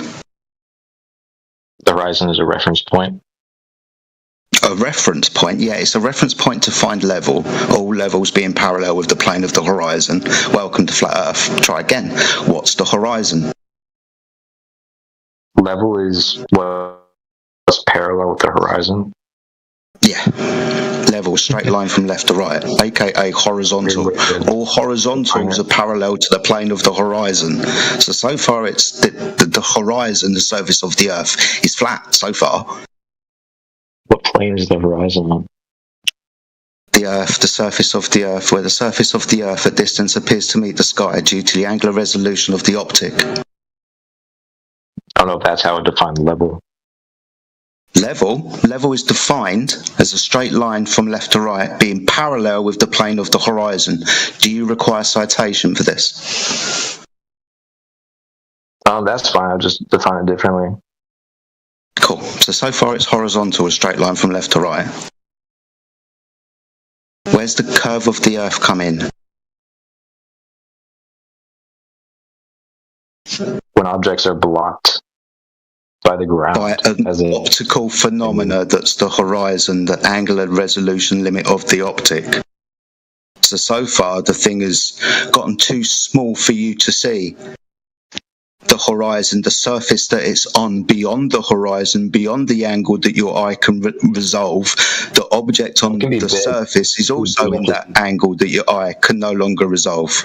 The horizon is a reference point. A reference point? Yeah, it's a reference point to find level. All levels being parallel with the plane of the horizon. Welcome to Flat Earth. Try again. What's the horizon? Level is what's parallel with the horizon. Yeah. Level, straight line from left to right, aka horizontal. All horizontals are parallel to the plane of the horizon. So far it's the horizon, the surface of the Earth, is flat so far. What plane is the horizon on? The Earth, the surface of the Earth, where the surface of the Earth at distance appears to meet the sky due to the angular resolution of the optic. I don't know if that's how it defines level. Level is defined as a straight line from left to right being parallel with the plane of the horizon. Do you require citation for this? That's fine. I'll just define it differently. Cool. So far it's horizontal, a straight line from left to right. Where's the curve of the Earth come in? When objects are blocked by the ground. By an optical phenomena that's the horizon, the angular resolution limit of the optic. So far the thing has gotten too small for you to see. The horizon, the surface that it's on, beyond the horizon, beyond the angle that your eye can resolve, the object on the surface is also in that angle that your eye can no longer resolve.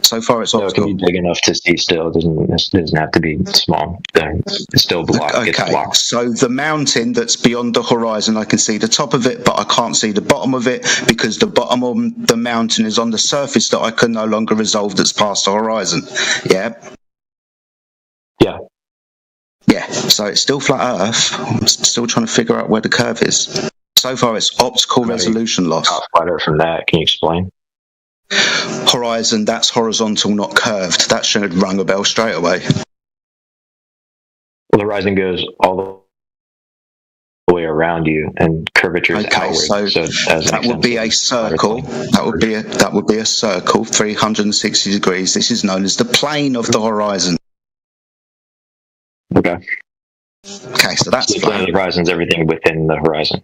So far it's optical. It can be big enough to see still. It doesn't have to be small. It's still blocked. Okay, so the mountain that's beyond the horizon, I can see the top of it, but I can't see the bottom of it because the bottom of the mountain is on the surface that I can no longer resolve that's past the horizon. Yeah? Yeah, so it's still flat Earth. I'm still trying to figure out where the curve is. So far it's optical resolution loss. Flat Earth from that. Can you explain? Horizon, that's horizontal, not curved. That should have rung a bell straight away. Well, the horizon goes all the way around you, and curvature is outward. So that would be a circle. That would be a circle, 360 degrees. This is known as the plane of the horizon. Okay. Okay, so that's the plane of the horizon is everything within the horizon.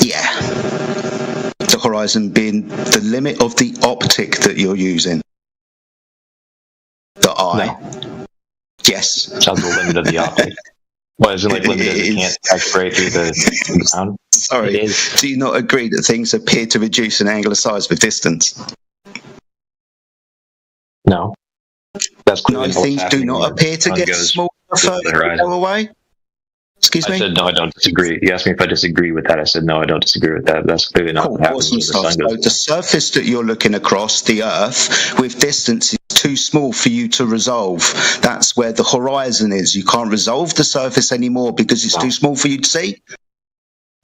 Yeah. horizon being the limit of the optic that you're using? The eye? No. Yes. Sounds the limit of the optic. What, is it like limited? It can't x-ray through the sound? Sorry. Do you not agree that things appear to reduce in angular size with distance? No. That's clearly things do not appear to get smaller further you go away? Excuse me? I said no, I don't disagree. You asked me if I disagree with that. I said no, I don't disagree with that. That's clearly not what happens when the sun goes. So the surface that you're looking across, the Earth, with distance is too small for you to resolve. That's where the horizon is. You can't resolve the surface anymore because it's too small for you to see.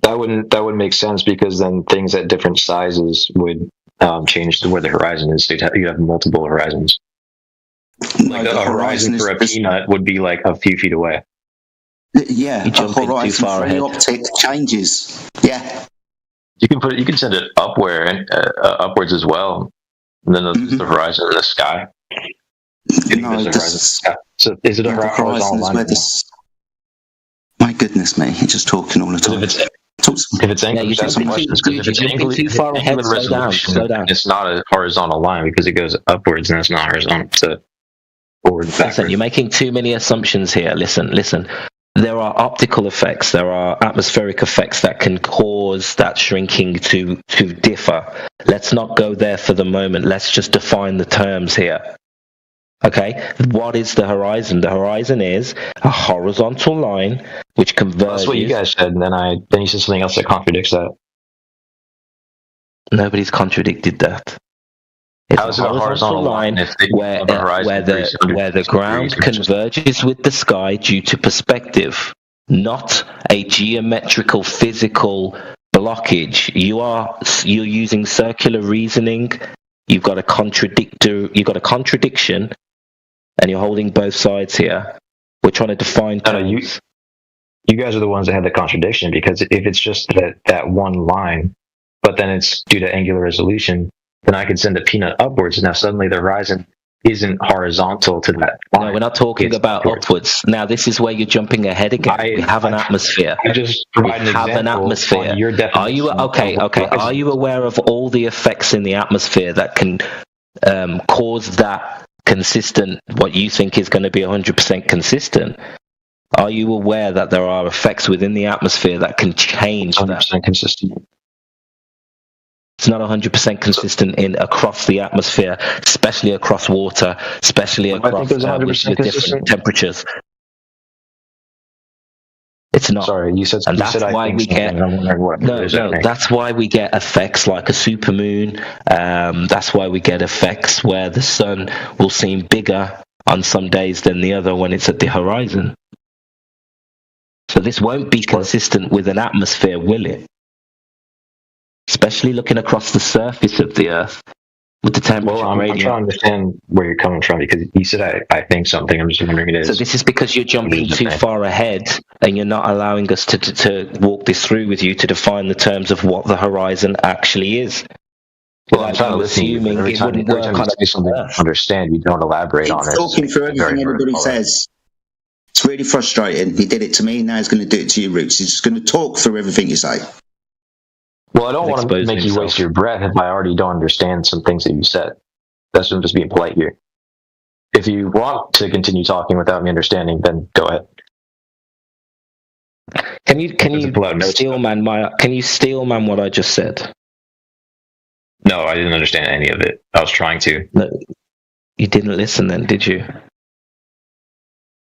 That wouldn't make sense, because then things at different sizes would change to where the horizon is. So you'd have multiple horizons. Like a horizon for a peanut would be like a few feet away. Yeah, a horizon for the optic changes. Yeah. You can send it upwards as well. And then the horizon in the sky. So is it a horizontal line? My goodness me, you're just talking all the time. If it's angular, that's some questions. Because if it's angular resolution, slow down. It's not a horizontal line because it goes upwards and it's not horizontal. So forward and backwards. Listen, you're making too many assumptions here. Listen. There are optical effects, there are atmospheric effects that can cause that shrinking to differ. Let's not go there for the moment. Let's just define the terms here. Okay, what is the horizon? The horizon is a horizontal line which converges. That's what you guys said, and then you said something else that contradicts that. Nobody's contradicted that. It's a horizontal line where the ground converges with the sky due to perspective, not a geometrical physical blockage. You're using circular reasoning. You've got a contradiction, and you're holding both sides here. We're trying to define terms. You guys are the ones that had the contradiction, because if it's just that one line, but then it's due to angular resolution, then I could send a peanut upwards, and now suddenly the horizon isn't horizontal to that line. No, we're not talking about upwards. Now, this is where you're jumping ahead again. We have an atmosphere. I just provide an atmosphere. Your definition. Are you okay? Are you aware of all the effects in the atmosphere that can cause that consistent? What you think is going to be 100% consistent? Are you aware that there are effects within the atmosphere that can change 100% consistent? It's not 100% consistent across the atmosphere, especially across water, especially across with different temperatures. It's not. Sorry, you said. And that's why we get. That's why we get effects like a supermoon. That's why we get effects where the sun will seem bigger on some days than the other when it's at the horizon. So this won't be consistent with an atmosphere, will it? Especially looking across the surface of the Earth with the temperature gradient. I'm trying to understand where you're coming from, because you said I think something. I'm just wondering it is. So this is because you're jumping too far ahead, and you're not allowing us to walk this through with you to define the terms of what the horizon actually is. Well, I'm trying to listen to you, but every time you say something I understand, you don't elaborate on it. He's talking through everything everybody says. It's really frustrating. He did it to me, now he's going to do it to you, Roots. He's just going to talk through everything you say. Well, I don't want to make you waste your breath if I already don't understand some things that you said. That's I'm just being polite here. If you want to continue talking without me understanding, then go ahead. Can you steel man what I just said? No, I didn't understand any of it. I was trying to. No, you didn't listen then, did you?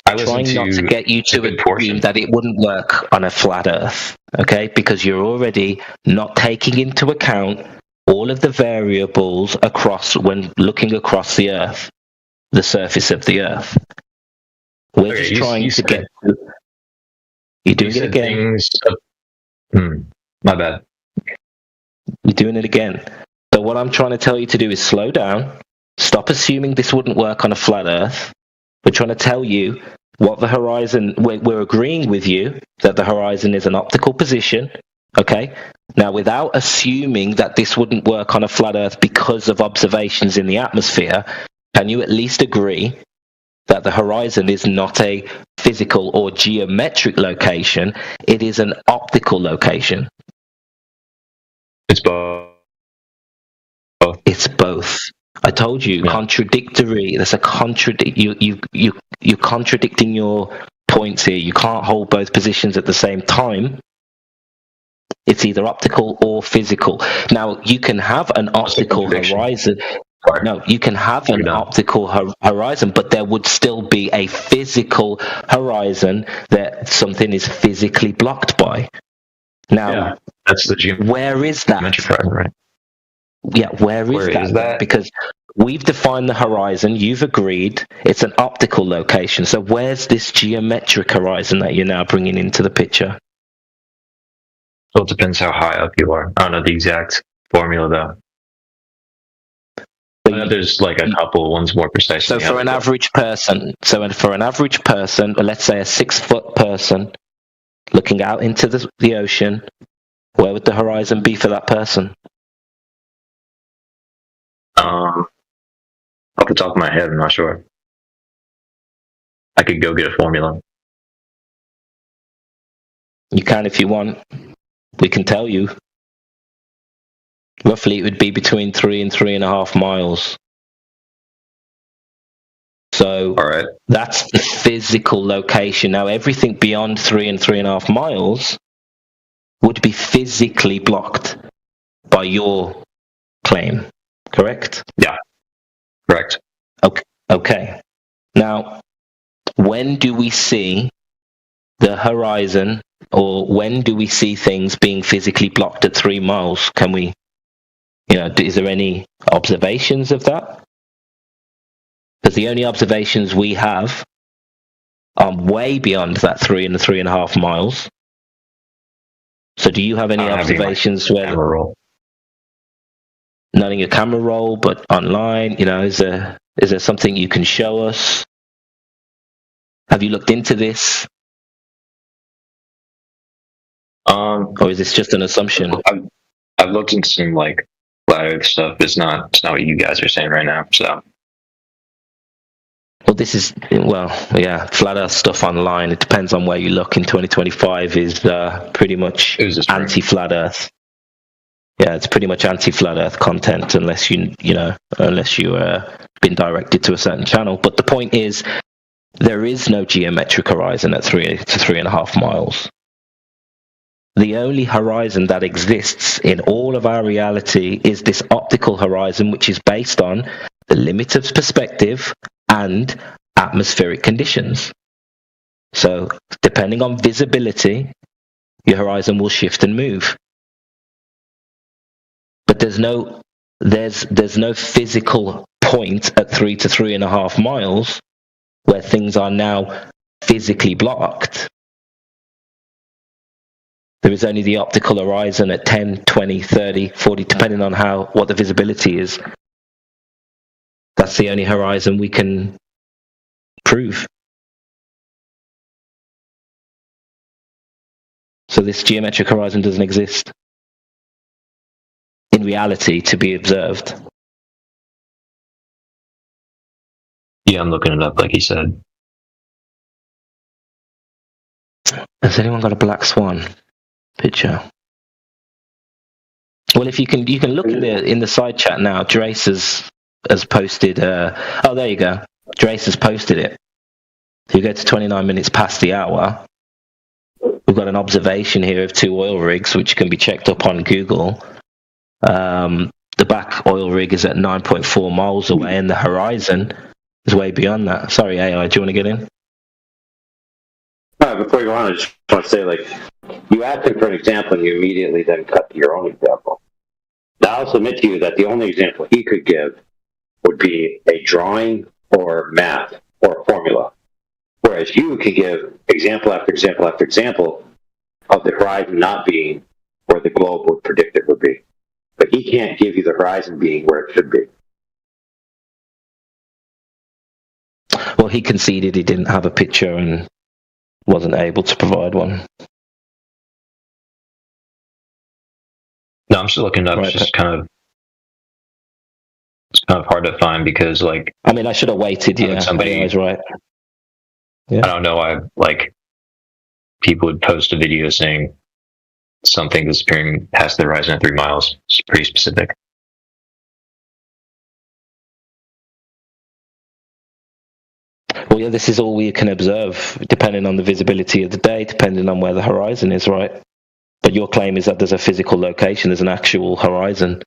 I listened trying not to get you to agree that it wouldn't work on a flat Earth, okay? Because you're already not taking into account all of the variables when looking across the Earth, the surface of the Earth. We're just trying to get. You're doing it again. My bad. You're doing it again. So what I'm trying to tell you to do is slow down. Stop assuming this wouldn't work on a flat Earth. We're trying to tell you what the horizon. We're agreeing with you that the horizon is an optical position. Okay. Now, without assuming that this wouldn't work on a flat Earth because of observations in the atmosphere, can you at least agree that the horizon is not a physical or geometric location? It is an optical location. It's both. It's both. I told you, contradictory. There's a you're contradicting your points here. You can't hold both positions at the same time. It's either optical or physical. Now, you can have an optical horizon. No, you can have an optical horizon, but there would still be a physical horizon that something is physically blocked by. Now, that's the where is that? Right? Yeah, where is that? Because we've defined the horizon. You've agreed it's an optical location. So where's this geometric horizon that you're now bringing into the picture? Well, it depends how high up you are. I don't know the exact formula, though. I know there's like a couple ones more precise. So for an average person, let's say a 6-foot person looking out into the ocean, where would the horizon be for that person? Off the top of my head, I'm not sure. I could go get a formula. You can if you want. We can tell you. Roughly, it would be between 3 and 3.5 miles. So that's the physical location. Now, everything beyond 3 and 3.5 miles would be physically blocked by your claim. Correct? Yeah. Correct. Okay. Now, when do we see the horizon, or when do we see things being physically blocked at 3 miles? Can we, is there any observations of that? Because the only observations we have are way beyond that 3 and 3.5 miles. So do you have any observations where... Not in your camera roll, but online, is there something you can show us? Have you looked into this? Or is this just an assumption? I've looked into some like flat earth stuff. It's not what you guys are saying right now. So. Well, flat earth stuff online. It depends on where you look. In 2025 is pretty much anti-flat earth. Yeah, it's pretty much anti-flat earth content unless you been directed to a certain channel. But the point is, there is no geometric horizon at 3 to 3.5 miles. The only horizon that exists in all of our reality is this optical horizon, which is based on the limit of perspective and atmospheric conditions. So, depending on visibility, your horizon will shift and move. But there's no physical point at 3 to 3.5 miles where things are now physically blocked. There is only the optical horizon at 10, 20, 30, 40, depending on what the visibility is. That's the only horizon we can prove. So this geometric horizon doesn't exist in reality to be observed. Yeah, I'm looking it up like he said. Has anyone got a black swan picture? Well, if you can look in the side chat now. Drace has posted. Oh, there you go. Drace has posted it. If you go to 29 minutes past the hour, we've got an observation here of 2 oil rigs, which can be checked up on Google. The back oil rig is at 9.4 miles away, and the horizon is way beyond that. Sorry, AI, do you want to get in? Before you go on, I just want to say, you asked him for an example, and you immediately then cut to your own example. Now, I'll submit to you that the only example he could give would be a drawing or math or a formula, whereas you could give example after example after example of the horizon not being where the globe would predict it would be. But he can't give you the horizon being where it should be. Well, he conceded he didn't have a picture and wasn't able to provide one. No, I'm still looking it up. Right. It's kind of hard to find because, I should have waited. Yeah, somebody's right. Yeah. I don't know why, people would post a video saying something disappearing past the horizon at 3 miles. It's pretty specific. Well, yeah, this is all we can observe, depending on the visibility of the day, depending on where the horizon is, right? But your claim is that there's a physical location, there's an actual horizon.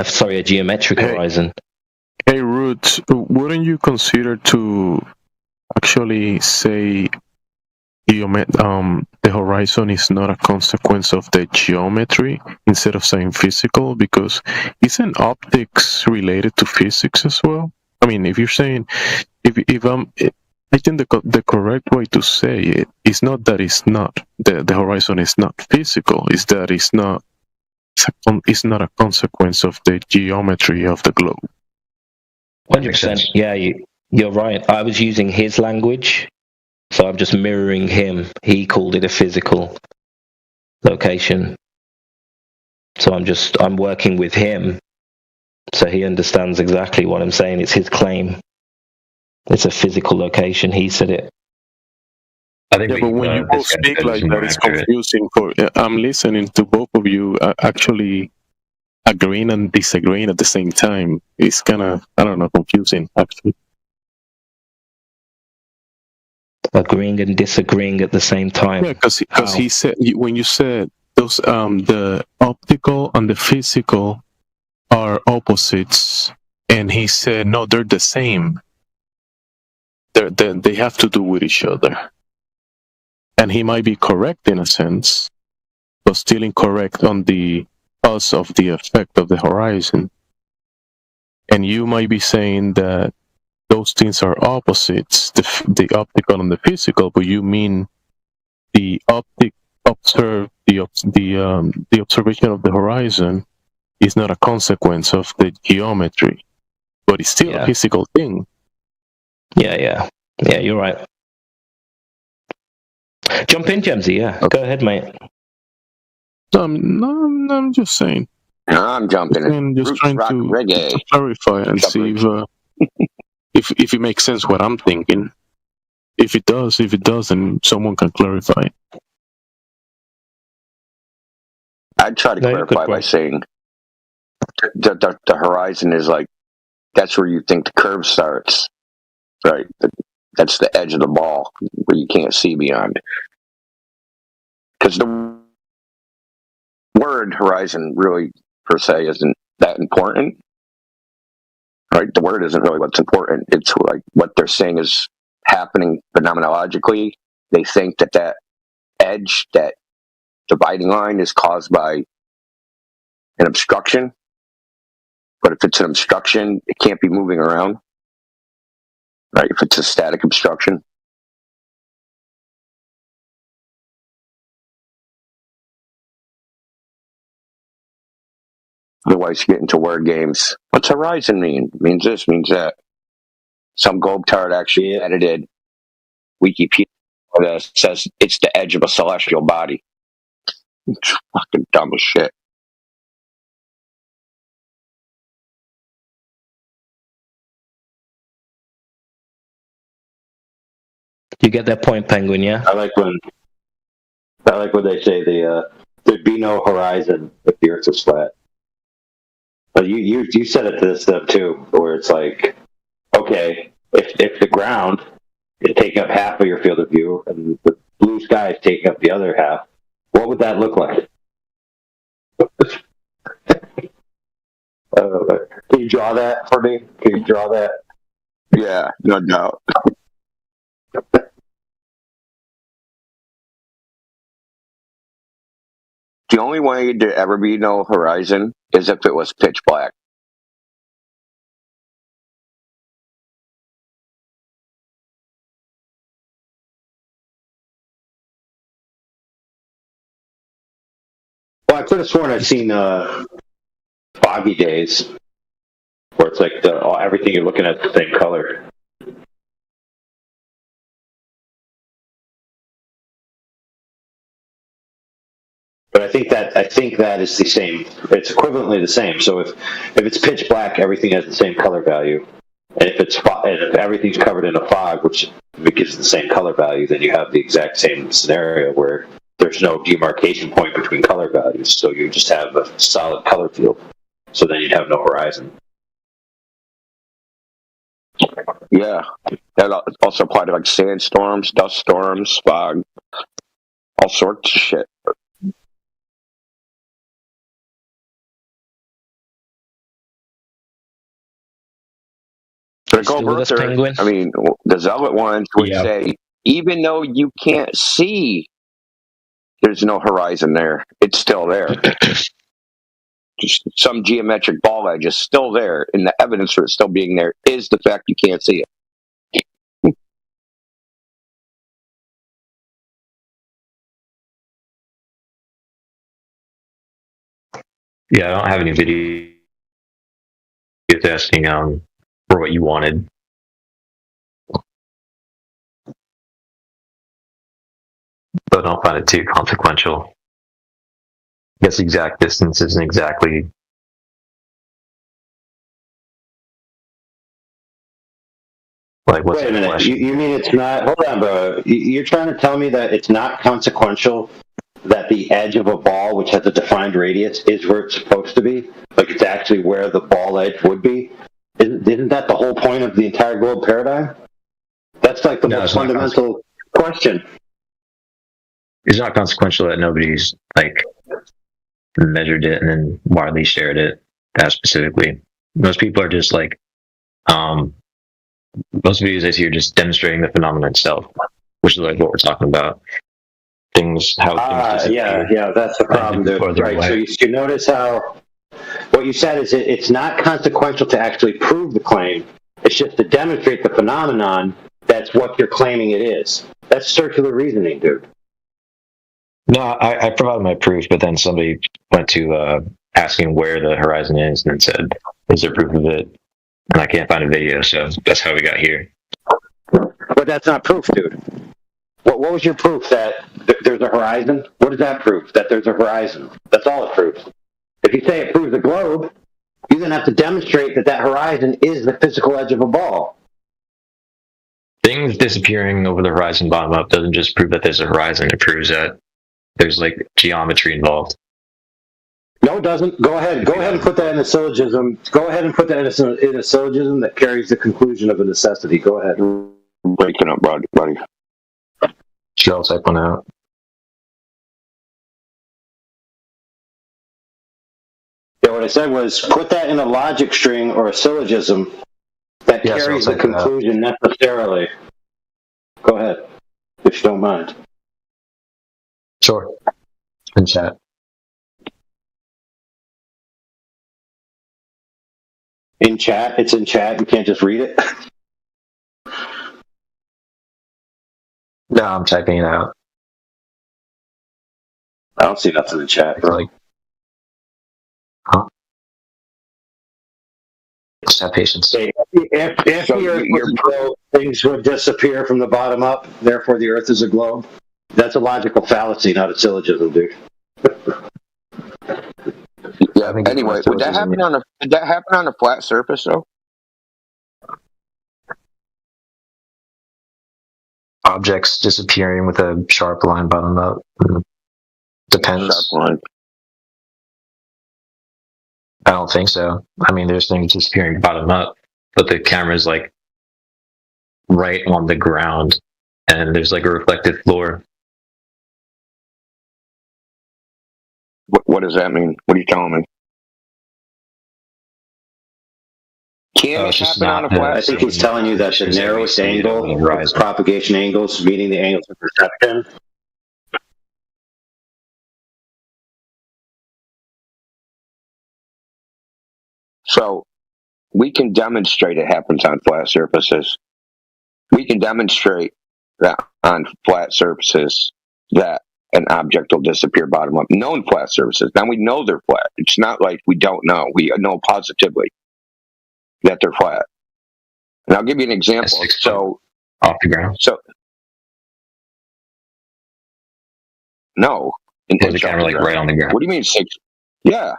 Sorry, a geometric horizon. Hey, Root, wouldn't you consider to actually say the horizon is not a consequence of the geometry instead of saying physical? Because isn't optics related to physics as well? I mean, if you're saying, I think the correct way to say it is not that it's not the horizon is not physical. Is that it's not a consequence of the geometry of the globe. 100%. Yeah, you're right. I was using his language, so I'm just mirroring him. He called it a physical location. So I'm working with him, so he understands exactly what I'm saying. It's his claim. It's a physical location. He said it. I think but when you both speak like that, it's confusing. I'm listening to both of you actually agreeing and disagreeing at the same time. It's kind of, I don't know, confusing, actually. Agreeing and disagreeing at the same time. Yeah, because he said, when you said those, the optical and the physical are opposites, and he said, no, they're the same. They have to do with each other. And he might be correct in a sense, but still incorrect on the cause of the effect of the horizon. And you might be saying that those things are opposites, the optical and the physical, but you mean the the observation of the horizon is not a consequence of the geometry, but it's still a physical thing. Yeah, you're right. Jump in, Gemsy, yeah. Go ahead, mate. I'm just saying. I'm jumping in. I'm just trying to clarify and see if it makes sense what I'm thinking. If it does, then someone can clarify. I'd try to clarify by saying the horizon is like, that's where you think the curve starts, right? That's the edge of the ball where you can't see beyond. Because the word horizon really, per se, isn't that important, right? The word isn't really what's important. It's like what they're saying is happening phenomenologically. They think that edge, that dividing line, is caused by an obstruction. But if it's an obstruction, it can't be moving around, right? If it's a static obstruction. Otherwise, you get into word games. What's horizon mean? It means this, means that. Some globe-tard actually edited Wikipedia that says it's the edge of a celestial body. It's fucking dumb as shit. You get that point, Penguin, yeah? I like when they say there'd be no horizon if the Earth was flat. But you said it to this stuff too, where it's like, okay, if the ground is taking up half of your field of view and the blue sky is taking up the other half, what would that look like? Can you draw that for me? Can you draw that? Yeah, no doubt. The only way to ever be no horizon is if it was pitch black. Well, I could have sworn I've seen foggy days where it's like everything you're looking at the same color. But I think that is the same. It's equivalently the same. So if it's pitch black, everything has the same color value, and if everything's covered in a fog, which gives the same color value, then you have the exact same scenario where there's no demarcation point between color values. So you just have a solid color field. So then you'd have no horizon. Yeah, Yeah, that also apply to like sandstorms, dust storms, fog, all sorts of shit. The Go Berther, I mean, the zealot ones would say, even though you can't see, there's no horizon there. It's still there. Just some geometric ball edge is still there, and the evidence for it still being there is the fact you can't see it. Yeah, I don't have any video testing for what you wanted. But I don't find it too consequential. I guess exact distance isn't exactly like what's. Wait a minute. You mean it's not? Hold on, bro. You're trying to tell me that it's not consequential that the edge of a ball, which has a defined radius, is where it's supposed to be? Like it's actually where the ball edge would be? Isn't that the whole point of the entire globe paradigm? That's like the most fundamental question. It's not consequential that nobody's like measured it and then widely shared it that specifically. Most people are just like, most videos I see are just demonstrating the phenomenon itself, which is like what we're talking about. Things, how things disappear. Yeah, that's the problem, dude. Right. So you notice how what you said is it's not consequential to actually prove the claim. It's just to demonstrate the phenomenon. That's what you're claiming it is. That's circular reasoning, dude. No, I provided my proof, but then somebody went to asking where the horizon is and then said, is there proof of it? And I can't find a video, so that's how we got here. But that's not proof, dude. What was your proof that there's a horizon? What does that prove? That there's a horizon. That's all it proves. If you say it proves a globe, you then have to demonstrate that horizon is the physical edge of a ball. Things disappearing over the horizon bottom up doesn't just prove that there's a horizon. It proves that there's like geometry involved. No, it doesn't. Go ahead and put that in a syllogism. Go ahead and put that in a syllogism that carries the conclusion of a necessity. Go ahead. Breaking up, buddy. Sure, I'll type one out. Yeah, what I said was put that in a logic string or a syllogism that carries the conclusion necessarily. Go ahead, if you don't mind. Sure. In chat. In chat? It's in chat. You can't just read it? No, I'm typing it out. I don't see nothing in chat, bro. Like, huh? Just have patience. If the Earth was a globe, things would disappear from the bottom up. Therefore, the Earth is a globe. That's a logical fallacy, not a syllogism, dude. Yeah. Anyway, did that happen on a flat surface though? Objects disappearing with a sharp line bottom up. Depends. Sharp line. I don't think so. I mean, there's things disappearing bottom up, but the camera's like right on the ground, and there's like a reflective floor. What does that mean? What are you telling me? Can it happen on a flat? I think he's telling you that the narrowest angle of propagation angles, meaning the angles of perception. So we can demonstrate it happens on flat surfaces. We can demonstrate that on flat surfaces that an object will disappear bottom up. Known flat surfaces. Now we know they're flat. It's not like we don't know. We know positively that they're flat. And I'll give you an example. So off the ground. So no. The camera like right on the ground. What do you mean 6? Yeah.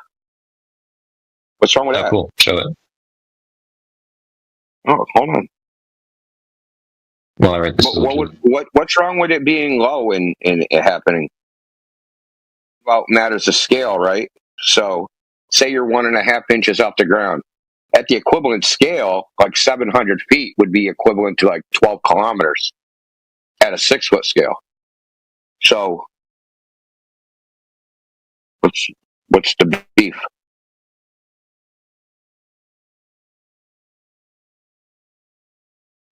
What's wrong with that? Cool. Show it. Oh, hold on. Well, I read this. What's wrong with it being low and it happening? Well, matters of scale, right? So, say you're 1.5 inches off the ground. at the equivalent scale, like 700 feet would be equivalent to like 12 kilometers at a 6-foot scale. So, what's the beef?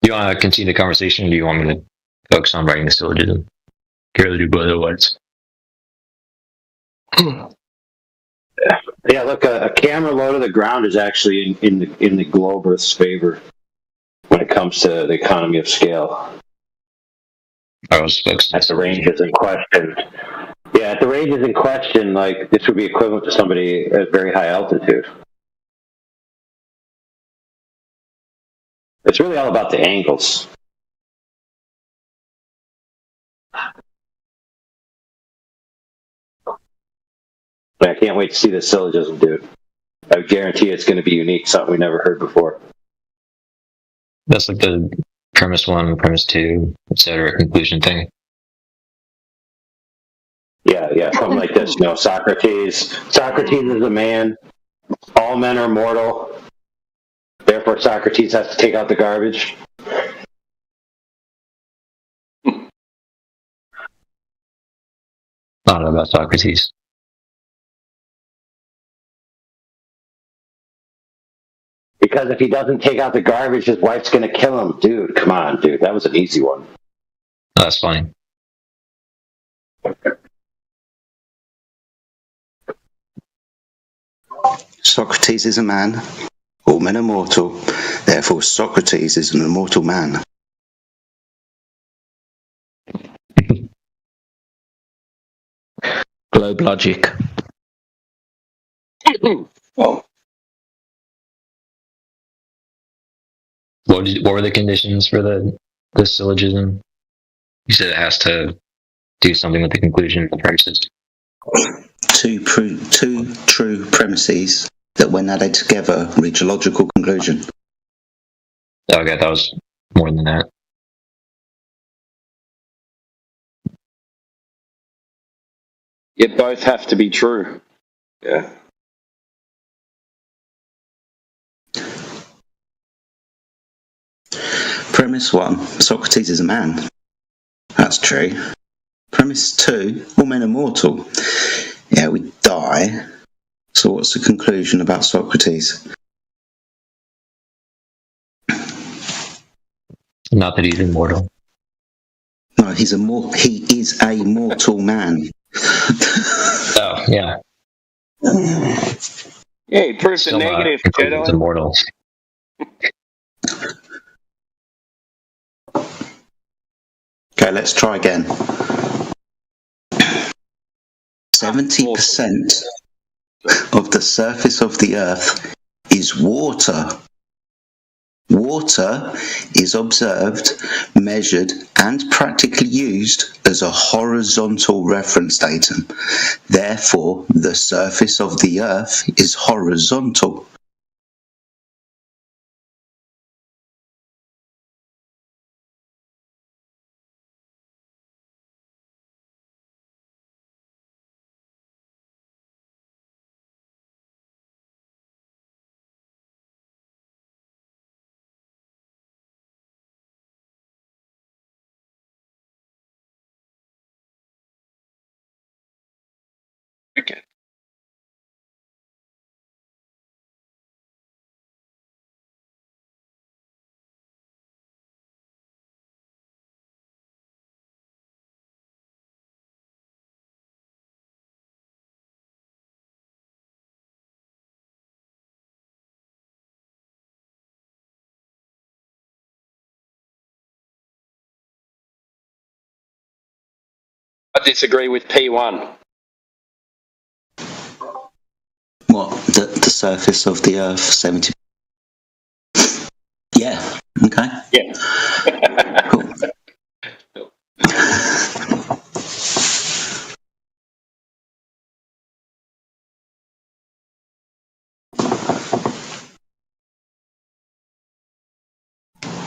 Do you want to continue the conversation, or do you want me to focus on writing the syllogism? Care to do both at once? Yeah, look, a camera low to the ground is actually in the globe Earth's favor when it comes to the economy of scale. I was focused at the ranges in question. Yeah, at the ranges in question, like this would be equivalent to somebody at very high altitude. It's really all about the angles. I can't wait to see the syllogism, dude. I would guarantee it's going to be unique, something we never heard before. That's like the premise 1, premise 2, etc. conclusion thing. Yeah, something like this. You know, Socrates is a man. All men are mortal. Therefore, Socrates has to take out the garbage. I don't know about Socrates. Because if he doesn't take out the garbage, his wife's going to kill him. Dude, come on, dude. That was an easy one. Oh, that's funny. Socrates is a man. All men are mortal. Therefore, Socrates is an immortal man. Globe logic. Oh. What were the conditions for the syllogism? You said it has to do something with the conclusion of the premises. Two true premises that, when added together, reach a logical conclusion. Okay, that was more than that. Yet both have to be true. Yeah. Premise 1, Socrates is a man. That's true. Premise 2, all men are mortal. Yeah, we die. So what's the conclusion about Socrates? Not that he's immortal. No, he is a mortal man. Oh, yeah. Yeah, he proves the negative, He's immortal. Okay, let's try again. 70% of the surface of the Earth is water. Water is observed, measured, and practically used as a horizontal reference datum. Therefore, the surface of the Earth is horizontal. Okay. I disagree with P1. What? The surface of the Earth, 70%? Yeah. Okay. Yeah. Cool.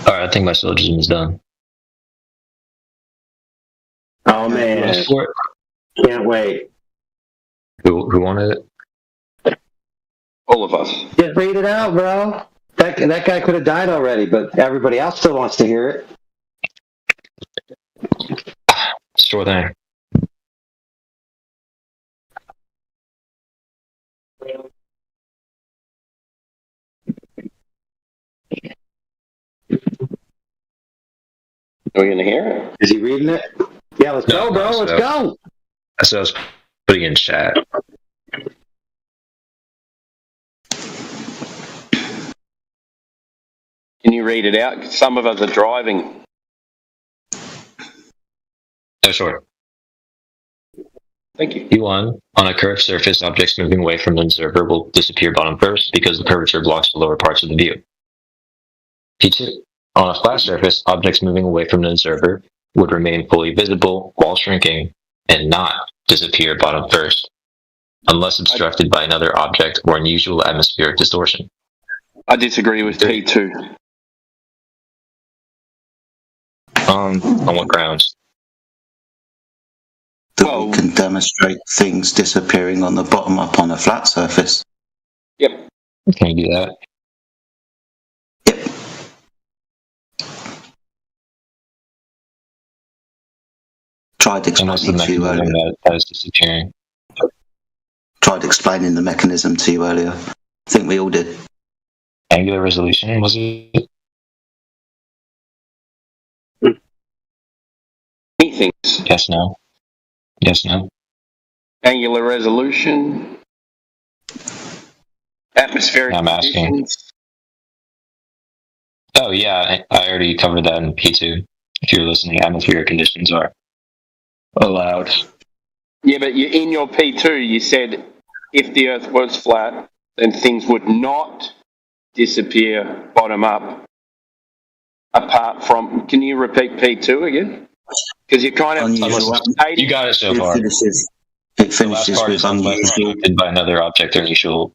Alright, I think my syllogism is done. Oh man, can't wait. Who wanted it? All of us. Just read it out, bro. That guy could have died already, but everybody else still wants to hear it. Sure thing. Are we going to hear it? Is he reading it? Yeah, let's go, bro. Let's go. That's what I was putting in chat. Can you read it out? Some of us are driving. Oh, sure. Thank you. P1, on a curved surface, objects moving away from the observer will disappear bottom first because the curvature blocks the lower parts of the view. P2, on a flat surface, objects moving away from the observer would remain fully visible while shrinking and not disappear bottom first, unless obstructed by another object or unusual atmospheric distortion. I disagree with P2. On what grounds? That we can demonstrate things disappearing on the bottom up on a flat surface. Yep. Can you do that? Tried explaining to you earlier. That is disappearing. Tried explaining the mechanism to you earlier. I think we all did. Angular resolution, was it? Anything. Yes, no. Yes, no. Angular resolution. Atmospheric I'm asking. conditions. Oh, yeah, I already covered that in P2. If you're listening, atmospheric conditions are allowed. Yeah, but in your P2, you said if the Earth was flat, then things would not disappear bottom up. Apart from, can you repeat P2 again? Because you're kind of You got it so far. It finishes with unusual. By another object or unusual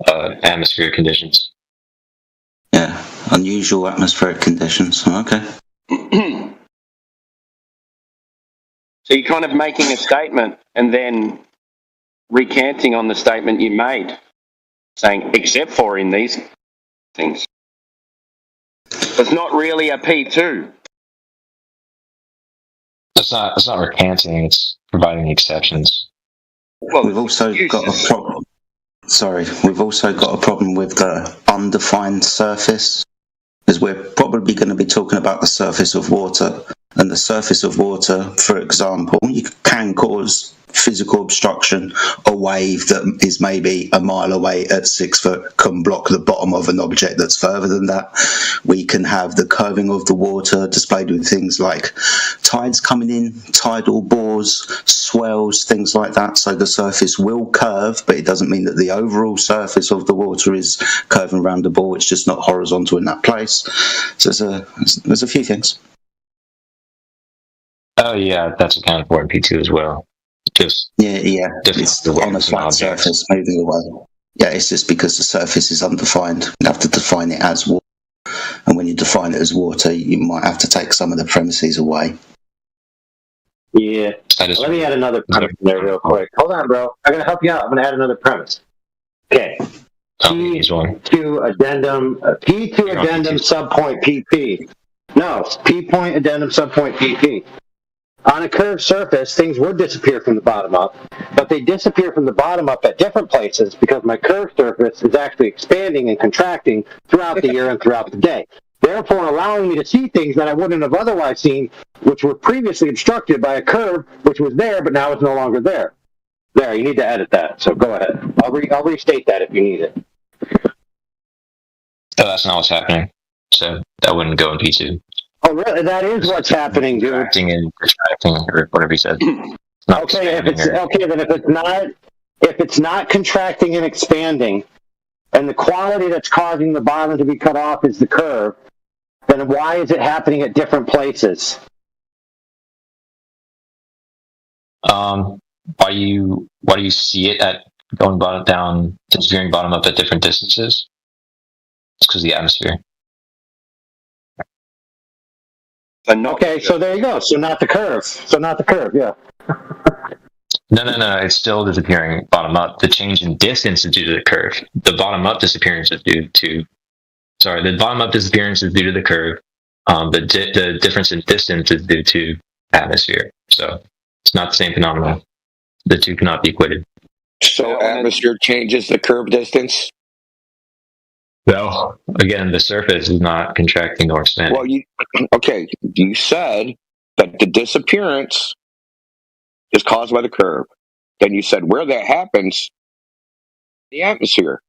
atmospheric conditions. Yeah, unusual atmospheric conditions. Okay. So you're kind of making a statement and then recanting on the statement you made, saying, except for in these things. It's not really a P2. It's not recanting, it's providing the exceptions. Well, we've also got a problem. Sorry, we've also got a problem with the undefined surface, because we're probably going to be talking about the surface of water. And the surface of water, for example, you can cause physical obstruction. A wave that is maybe a mile away at 6 foot can block the bottom of an object that's further than that. We can have the curving of the water displayed with things like tides coming in, tidal bores, swells, things like that. So the surface will curve, but it doesn't mean that the overall surface of the water is curving around the ball. It's just not horizontal in that place. So there's a few things. Oh yeah, that's accounted for in P2 as well. Just it's on a flat surface moving away. Yeah, it's just because the surface is undefined. You have to define it as water, and when you define it as water, you might have to take some of the premises away. Yeah. Let me add another premise there real quick. Hold on, bro. I'm going to help you out. I'm going to add another premise. Okay. P2 addendum, P2 addendum subpoint PP. No, P point addendum subpoint PP. On a curved surface, things would disappear from the bottom up, but they disappear from the bottom up at different places because my curved surface is actually expanding and contracting throughout the year and throughout the day. Therefore, allowing me to see things that I wouldn't have otherwise seen, which were previously obstructed by a curve, which was there, but now it's no longer there. There, you need to edit that, so go ahead. I'll restate that if you need it. Oh, that's not what's happening. So that wouldn't go in P2. Oh, really? That is what's happening, dude. Contracting and contracting, or whatever you said. Okay, then if it's not contracting and expanding, and the quality that's causing the bottom to be cut off is the curve, then why is it happening at different places? Why do you see it at going bottom down, disappearing bottom up at different distances? It's because of the atmosphere. Okay, so there you go. So not the curve. Yeah. No. It's still disappearing bottom up. The change in distance is due to the curve. The bottom up disappearance is due to. Sorry, the bottom up disappearance is due to the curve. The difference in distance is due to atmosphere. So it's not the same phenomenon. The two cannot be equated. So atmosphere changes the curve distance? Well, again, the surface is not contracting nor expanding. Well, you said that the disappearance is caused by the curve. Then you said where that happens, the atmosphere.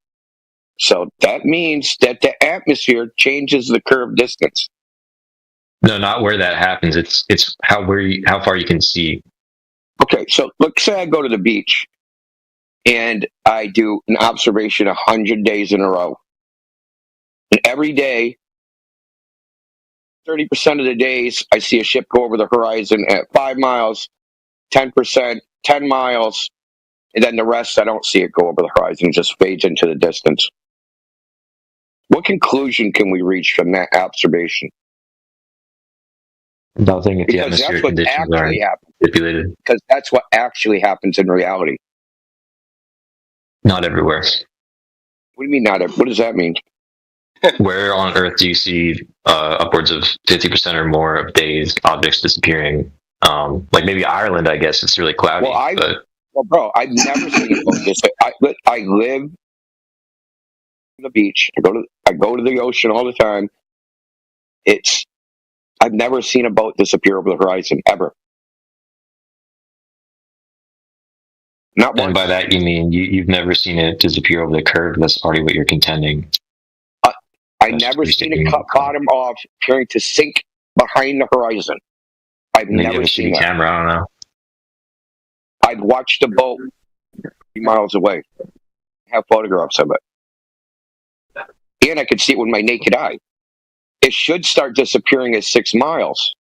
So that means that the atmosphere changes the curve distance. No, not where that happens. It's how far you can see. Okay, so let's say I go to the beach and I do an observation 100 days in a row. And every day, 30% of the days, I see a ship go over the horizon at 5 miles, 10%, 10 miles, and then the rest, I don't see it go over the horizon. It just fades into the distance. What conclusion can we reach from that observation? Nothing if the atmospheric conditions are stipulated. Because that's what actually happens in reality. Not everywhere. What do you mean not everywhere? What does that mean? Where on Earth do you see upwards of 50% or more of days objects disappearing? Like maybe Ireland, I guess it's really cloudy. Well, bro, I've never seen this. I live on the beach. I go to the ocean all the time. I've never seen a boat disappear over the horizon ever. Not once. And by that you mean you've never seen it disappear over the curve. That's already what you're contending. I've never seen it cut bottom off, appearing to sink behind the horizon. I've never seen that. Camera, I don't know. I've watched a boat 3 miles away. I have photographs of it. And I could see it with my naked eye. It should start disappearing at 6 miles.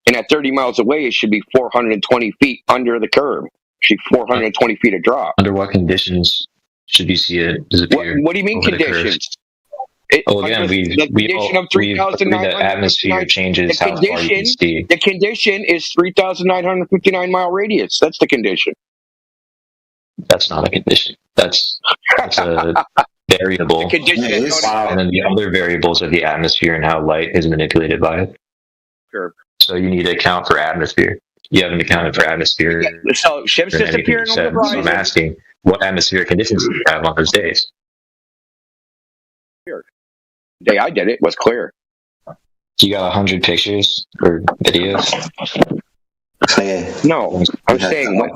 And at 30 miles away, it should be 420 feet under the curve. It should be 420 feet of drop. Under what conditions should you see it disappear? What do you mean conditions? Again, we agree that atmosphere changes how far you can see. The condition is 3,959 mile radius. That's the condition. That's not a condition. That's a variable. And then the other variables are the atmosphere and how light is manipulated by it. Sure. So you need to account for atmosphere. You haven't accounted for atmosphere. So ships disappearing over the horizon. So I'm asking, what atmospheric conditions do you have on those days? The day I did it was clear. You got 100 pictures or videos? No, I'm saying what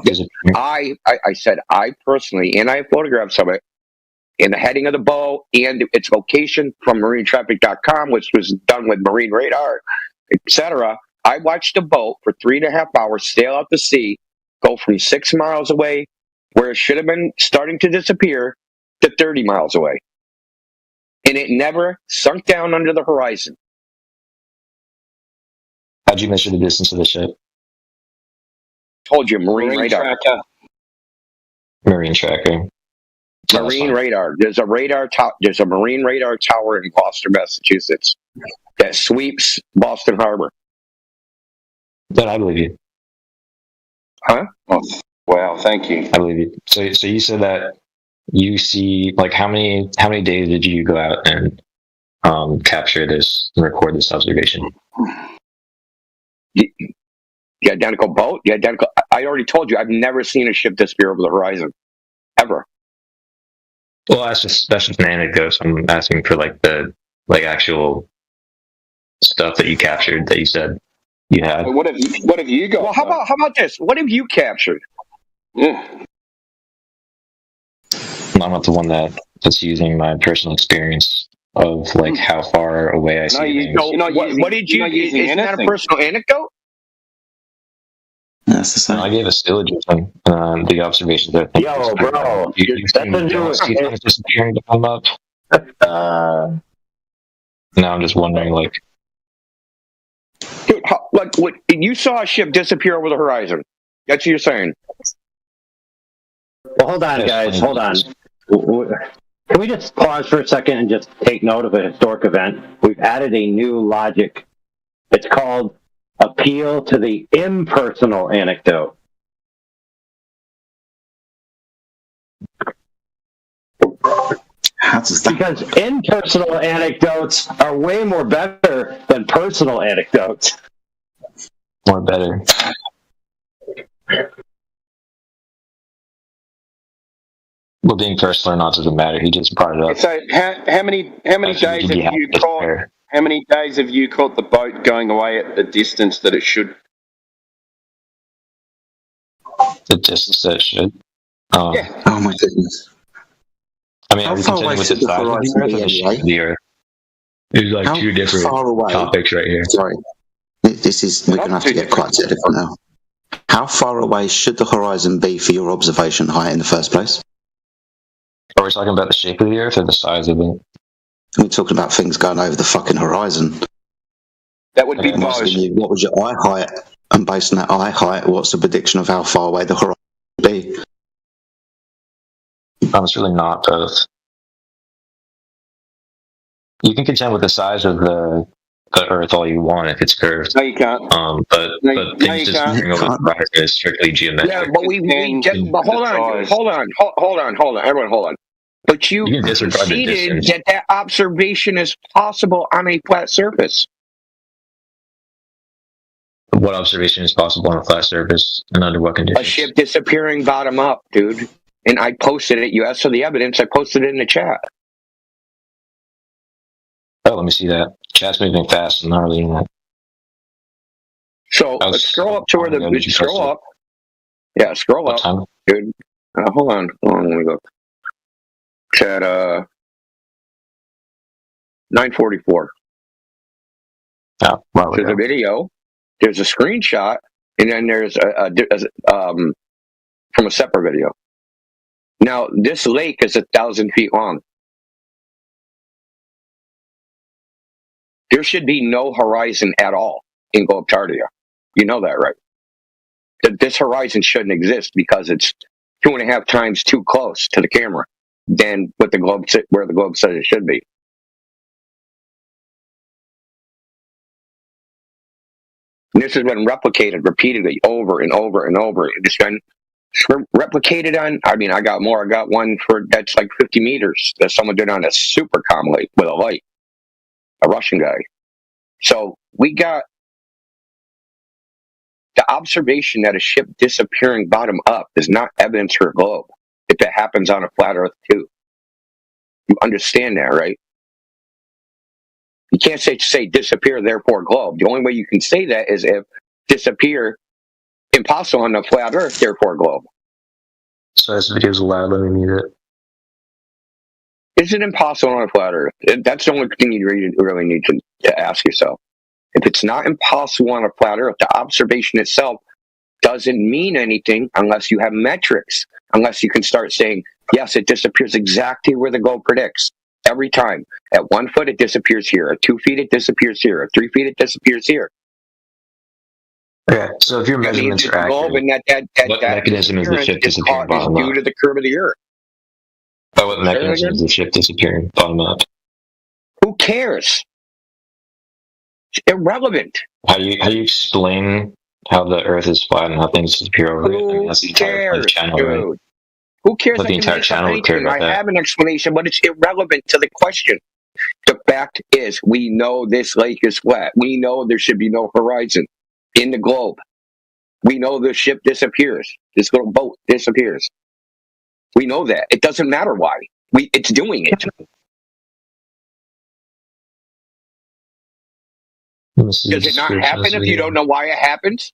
I said I personally, and I have photographs of it, in the heading of the boat and its location from marinetraffic.com, which was done with marine radar, etc. I watched the boat for 3.5 hours sail out to sea, go from 6 miles away, where it should have been starting to disappear, to 30 miles away. And it never sunk down under the horizon. How'd you measure the distance of the ship? Told you, marine radar. Marine tracker. Marine radar. There's a marine radar tower in Gloucester, Massachusetts, that sweeps Boston Harbor. Then I believe you. Huh? Oh, wow, thank you. I believe you. So you said that you see, like, how many days did you go out and capture this and record this observation? The identical boat? The identical. I already told you, I've never seen a ship disappear over the horizon, ever. Well, that's just an anecdote. So I'm asking for the actual stuff that you captured that you said you had. What have you got? Well, how about this? What have you captured? I'm not the one that's using my personal experience of how far away I see things. What did you? Isn't that a personal anecdote? That's the same. I gave a syllogism on the observations that. Yo, bro, you see things disappearing to come up. Now I'm just wondering, dude, what you saw a ship disappear over the horizon? That's what you're saying. Well, hold on, guys. Hold on. Can we just pause for a second and just take note of a historic event? We've added a new logic. It's called appeal to the impersonal anecdote. How does that? Because impersonal anecdotes are way more better than personal anecdotes. More better. Well, being personal or not doesn't matter. He just brought it up. So how many days have you caught? How many days have you caught the boat going away at the distance that it should? The distance that it should. Yeah. Oh my goodness. I mean, are we continuing with the size of the Earth or the shape of the Earth? There's like two different topics right here. Sorry. We're going to have to get quite technical now. How far away should the horizon be for your observation height in the first place? Are we talking about the shape of the Earth or the size of it? We're talking about things going over the fucking horizon. That would be both. What was your eye height? And based on that eye height, what's the prediction of how far away the horizon would be? It's really not both. You can contend with the size of the Earth all you want if it's curved. No, you can't. But things disappearing over the horizon is strictly geometric. Yeah, but but hold on, everyone, hold on. But you conceded that observation is possible on a flat surface. What observation is possible on a flat surface and under what conditions? A ship disappearing bottom up, dude. And I posted it. You asked for the evidence. I posted it in the chat. Oh, let me see that. Chat's moving fast and not really in that. So let's scroll up to where the scroll up. Yeah, scroll up, dude. Hold on. Let me go. Chat 9:44. Oh, wow. There's a video. There's a screenshot, and then there's from a separate video. Now this lake is 1,000 feet long. There should be no horizon at all in Globetardia. You know that, right? That this horizon shouldn't exist because it's 2.5 times too close to the camera than what where the globe says it should be. And this has been replicated repeatedly over and over and over. It's been replicated on. I mean, I got more. I got one that's like 50 meters that someone did on a SuperCom lake with a light. A Russian guy. So we got the observation that a ship disappearing bottom up is not evidence for a globe. If it happens on a flat Earth too, you understand that, right? You can't say disappear, therefore globe. The only way you can say that is if disappear, impossible on a flat Earth, therefore globe. So this video's allowed. Let me mute it. Is it impossible on a flat Earth? That's the only thing you really need to ask yourself. If it's not impossible on a flat Earth, the observation itself doesn't mean anything unless you have metrics, unless you can start saying, yes, it disappears exactly where the globe predicts. Every time. At 1 foot, it disappears here. At 2 feet, it disappears here. At 3 feet, it disappears here. Okay, so if your measurements are accurate, what mechanism is the ship disappearing bottom up? Due to the curve of the Earth. By what mechanism is the ship disappearing bottom up? Who cares? It's irrelevant. How do you explain how the Earth is flat and how things disappear over it? I mean, that's the entire channel, dude? right? Who cares? But the entire channel would care about that. I have an explanation, but it's irrelevant to the question. The fact is, we know this lake is flat. We know there should be no horizon in the globe. We know the ship disappears. This little boat disappears. We know that. It doesn't matter why. It's doing it. Does it not happen if you don't know why it happens?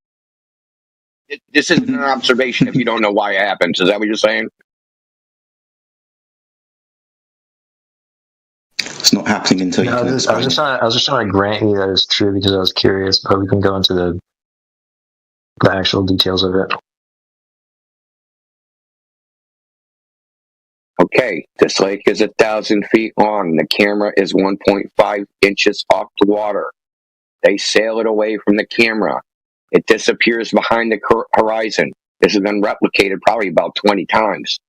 This isn't an observation if you don't know why it happens. Is that what you're saying? It's not happening until you can explain. I was just trying to grant you that it's true because I was curious, but we can go into the actual details of it. Okay, this lake is 1,000 feet long. The camera is 1.5 inches off the water. They sail it away from the camera. It disappears behind the horizon. This has been replicated probably about 20 times.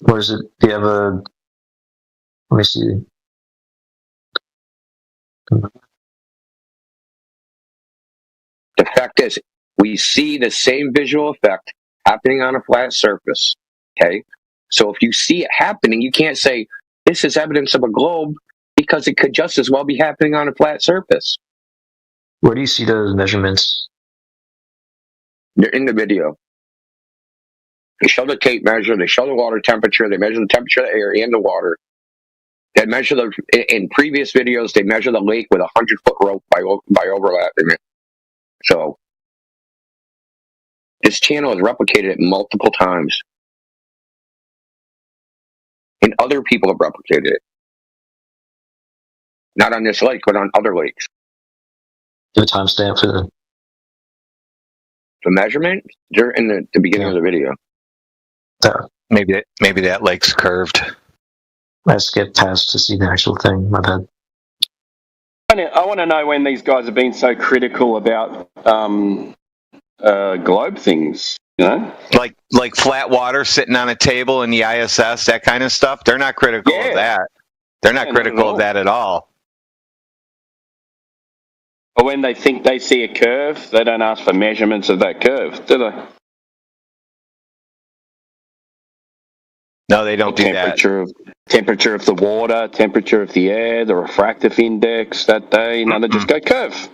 What is it? Do you have a... Let me see. The fact is, we see the same visual effect happening on a flat surface. Okay? So if you see it happening, you can't say, this is evidence of a globe, because it could just as well be happening on a flat surface. Where do you see those measurements? They're in the video. They show the tape measure, they show the water temperature, they measure the temperature of the air and the water. They measure in previous videos, they measure the lake with a 100-foot rope by overlapping it. So this channel has replicated it multiple times. And other people have replicated it. Not on this lake, but on other lakes. Do a timestamp for the measurement? They're in the beginning of the video. Maybe that lake's curved. I skipped past to see the actual thing. My bad. I want to know when these guys have been so critical about globe things. You know, like flat water sitting on a table in the ISS, that kind of stuff. They're not critical of that. They're not critical of that at all. But when they think they see a curve, they don't ask for measurements of that curve, do they? No, they don't do that. Temperature of the water, temperature of the air, the refractive index that day. No, they just go curve.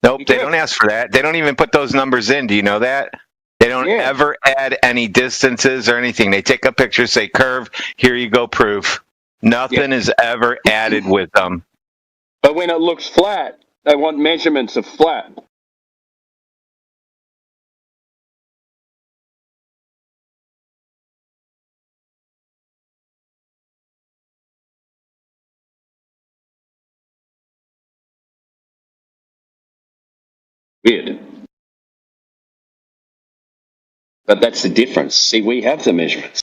Nope, they don't ask for that. They don't even put those numbers in. Do you know that? They don't ever add any distances or anything. They take a picture, say curve, here you go, proof. Nothing is ever added with them. But when it looks flat, they want measurements of flat. Weird. But that's the difference. See, we have the measurements.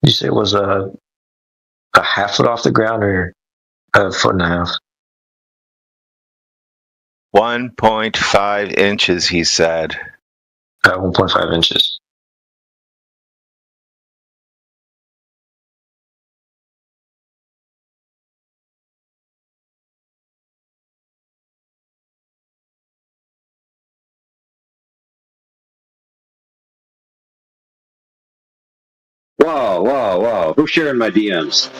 You say it was a half foot off the ground or a foot and a half? 1.5 inches, he said. 1.5 inches. Whoa. Who's sharing my DMs?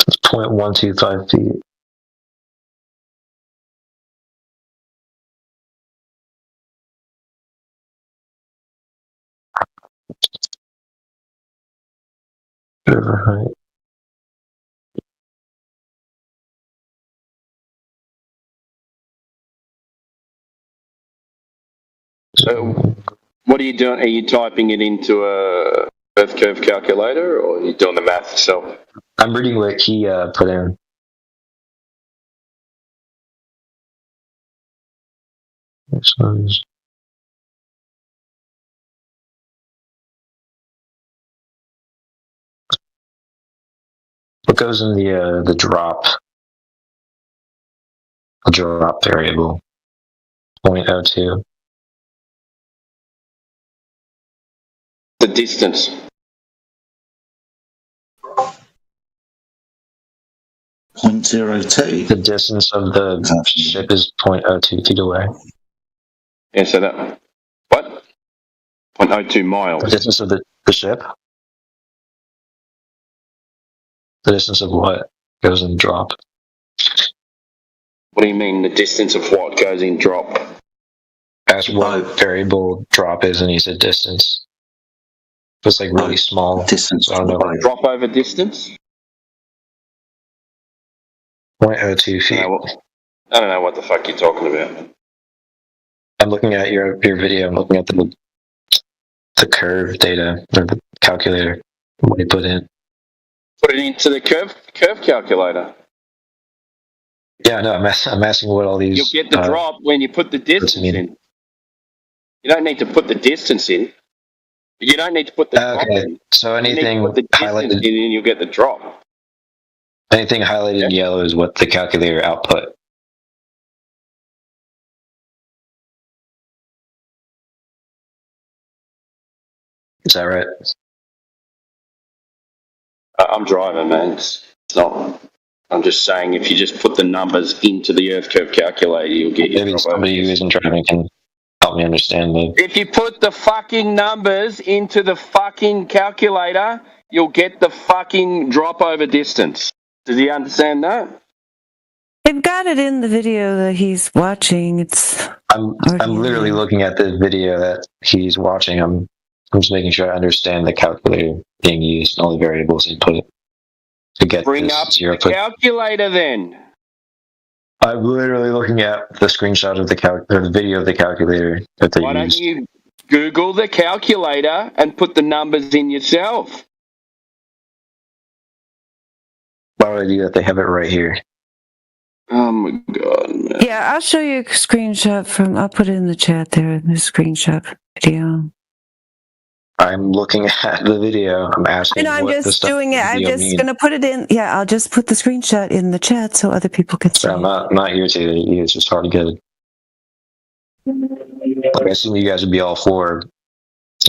It's 0.125 feet. River height. So, what are you doing? Are you typing it into a Earth curve calculator, or are you doing the math yourself? I'm reading what he put in. This one's what goes in the drop variable 0.02. The distance. The distance of the ship is 0.02 feet away. Yeah, so that what? 0.02 miles. The distance of the ship? The distance of what goes in drop? What do you mean, the distance of what goes in drop? Ask what variable drop is, and he said distance. It's like really small. Distance. So I don't know. Drop over distance? 0.02 feet. I don't know what the fuck you're talking about. I'm looking at your video. I'm looking at the curve data or the calculator. What you put in. Put it into the curve calculator. Yeah, no, I'm asking what all these. You'll get the drop when you put the distance in. You don't need to put the distance in. You don't need to put the drop Okay, in. so You need to anything put the distance highlighted, in and you'll get the drop. anything highlighted in yellow is what the calculator output. Is that right? I'm driving, man. It's not. I'm just saying, if you just put the numbers into the Earth curve calculator, you'll get your Maybe drop over somebody who isn't driving can help me understand the. If you put the fucking numbers into the fucking calculator, you'll get the fucking drop over distance. Does he understand that? They've got it in the video that he's watching. I'm literally looking at the video that he's watching. I'm just making sure I understand the calculator being used and all the variables input to get Bring this up zero the calculator then. I'm literally looking at the screenshot of the video of the calculator that they Why don't used. you Google the calculator and put the numbers in yourself? Why would I do that? They have it right here. Oh my god, man. Yeah, I'll show you a screenshot from. I'll put it in the chat there. The screenshot video. I'm looking at the video. I'm asking. I'm what the just stuff doing in it. the I'm video just mean. gonna put it in. Yeah, I'll just put the screenshot in the chat so other people can see. So I'm not irritated at you. It's just hard to get it. Like, I assume you guys would be all for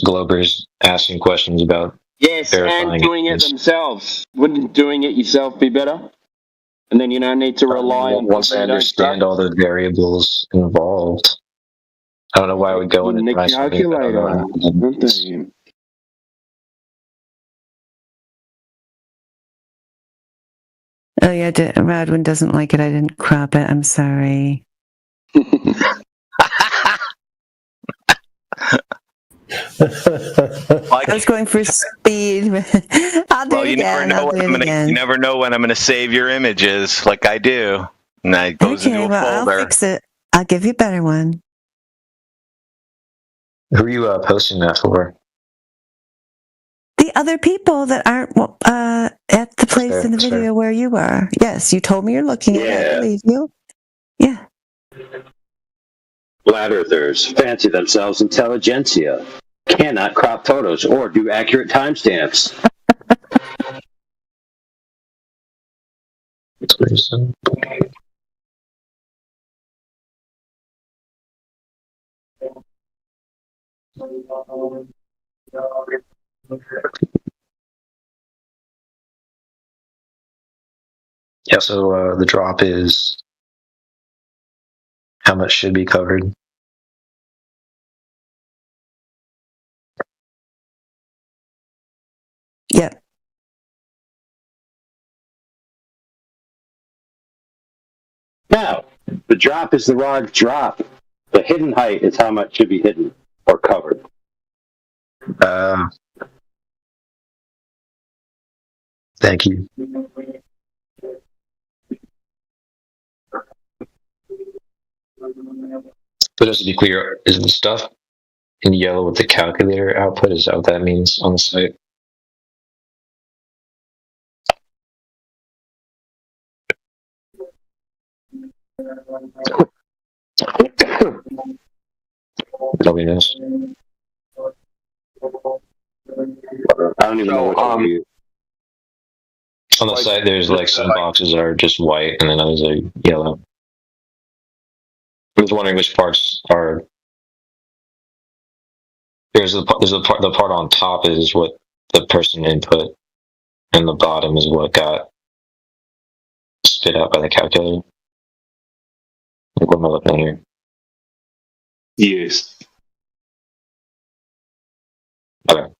Globers asking questions about Yes, and verifying doing it themselves. Wouldn't doing it yourself be better? And then you don't need to rely on. Once I understand all the variables involved, I don't know why I would go in and try something that I don't know. Oh yeah, Radwin doesn't like it. I didn't crop it. I'm sorry. I was going for speed. I'll do it again. You never know when I'm going to save your images, like I do, and it goes into a folder. I'll fix it. I'll give you a better one. Who are you posting that for? The other people that aren't at the place in the video where you are. Yes, you told me you're looking at it. I believe you. Yeah. Flat earthers fancy themselves intelligentsia, cannot crop photos or do accurate timestamps. Yeah, so the drop is how much should be covered. Yep. Now, the drop is the raw drop. The hidden height is how much should be hidden or covered. Thank you. But just to be clear, is the stuff in yellow with the calculator output, is that what that means on the site? Nobody knows. I don't even know what to do. On the site, there's like some boxes are just white, and then others are yellow. I was wondering which parts are. There's the part on top is what the person input, and the bottom is what got spit out by the calculator. What am I looking at here? Yes. Okay.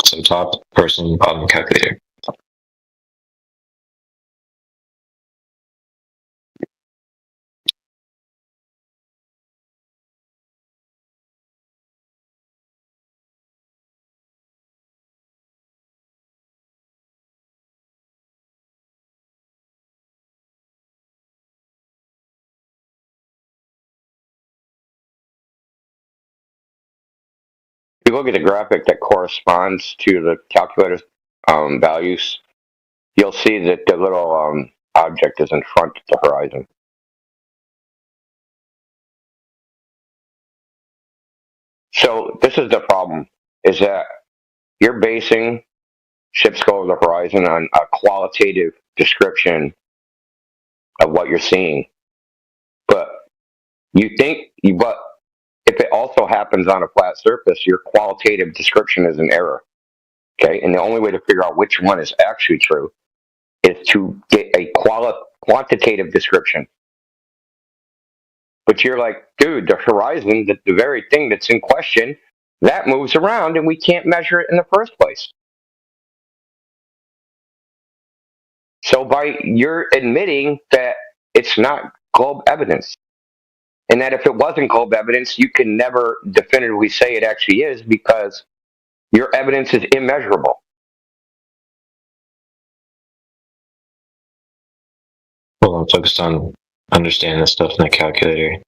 So top person, bottom calculator. If you look at the graphic that corresponds to the calculator's values, you'll see that the little object is in front of the horizon. So this is the problem, is that you're basing ships go over the horizon on a qualitative description of what you're seeing. But but if it also happens on a flat surface, your qualitative description is an error. Okay, and the only way to figure out which one is actually true is to get a quantitative description. But you're like, dude, the horizon, the very thing that's in question, that moves around and we can't measure it in the first place. So you're admitting that it's not globe evidence. And that if it wasn't globe evidence, you can never definitively say it actually is because your evidence is immeasurable. Well, I'm focused on understanding the stuff in the calculator.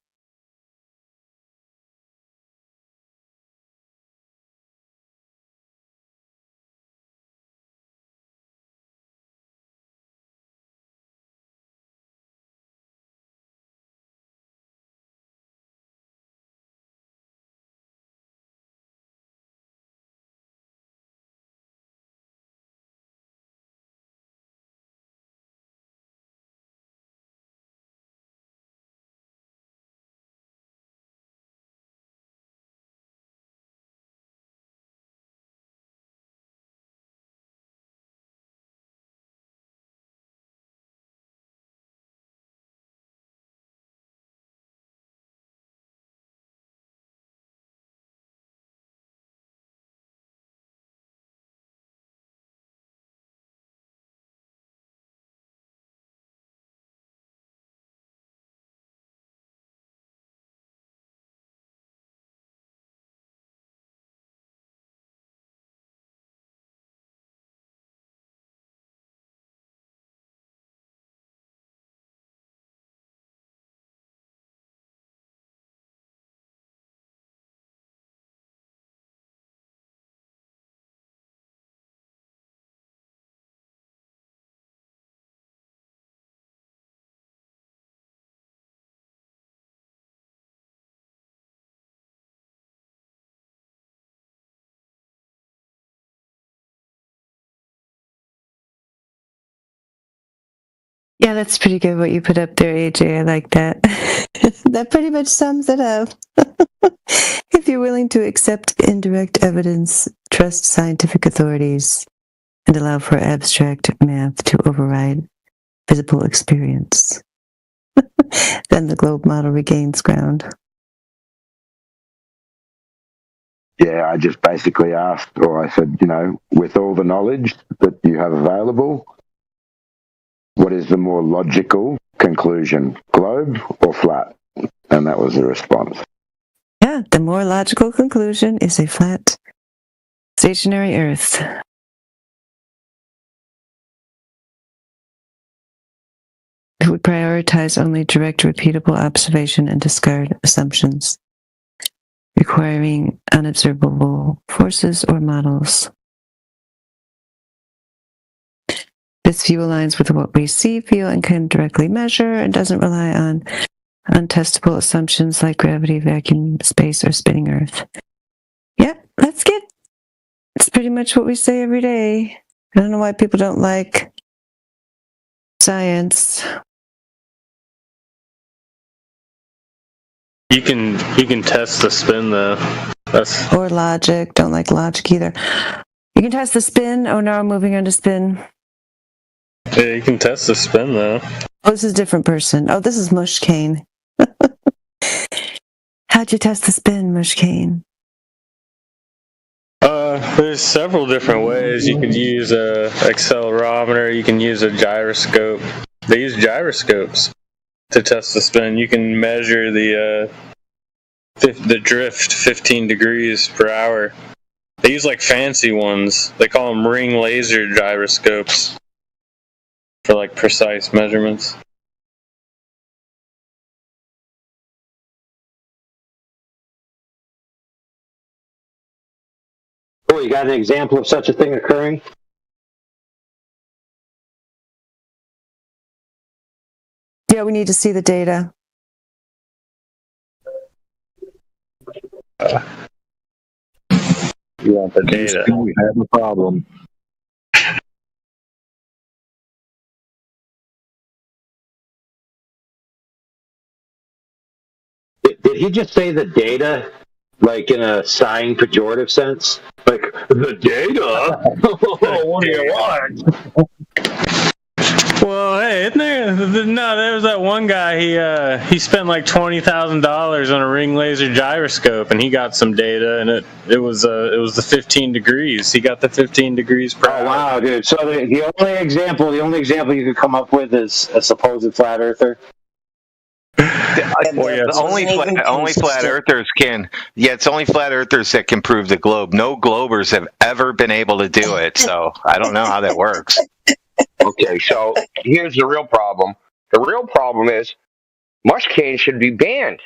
Yeah, that's pretty good what you put up there, AJ. I like that. That pretty much sums it up. If you're willing to accept indirect evidence, trust scientific authorities, and allow for abstract math to override visible experience, then the globe model regains ground. Yeah, I just basically asked, or I said, with all the knowledge that you have available, what is the more logical conclusion, globe or flat? And that was the response. Yeah, the more logical conclusion is a flat, stationary Earth. It would prioritize only direct, repeatable observation and discard assumptions requiring unobservable forces or models. This view aligns with what we see, feel, and can directly measure, and doesn't rely on untestable assumptions like gravity, vacuum, space, or spinning Earth. Yep, it's pretty much what we say every day. I don't know why people don't like science. You can test the spin though. Or logic. Don't like logic either. You can test the spin. Oh no, I'm moving on to spin. Yeah, you can test the spin though. Oh, this is a different person. Oh, this is Mush Kane. How'd you test the spin, Mush Kane? There's several different ways. You could use a accelerometer. You can use a gyroscope. They use gyroscopes to test the spin. You can measure the drift 15 degrees per hour. They use like fancy ones. They call them ring laser gyroscopes for like precise measurements. Oh, you got an example of such a thing occurring? Yeah, we need to see the data. You want the Houston, data. we have a problem. Did he just say the data, like in a sighing pejorative sense? Like, the data? What do you want? Well, hey, isn't there? No, there was that one guy. He spent like $20,000 on a ring laser gyroscope, and he got some data, and it was the 15 degrees. He got the 15 degrees per hour. Oh wow, dude! So the only example you could come up with is a supposed flat earther. Only flat earthers can. Yeah, it's only flat earthers that can prove the globe. No globers have ever been able to do it. So I don't know how that works. Okay, so here's the real problem. The real problem is Mushkane should be banned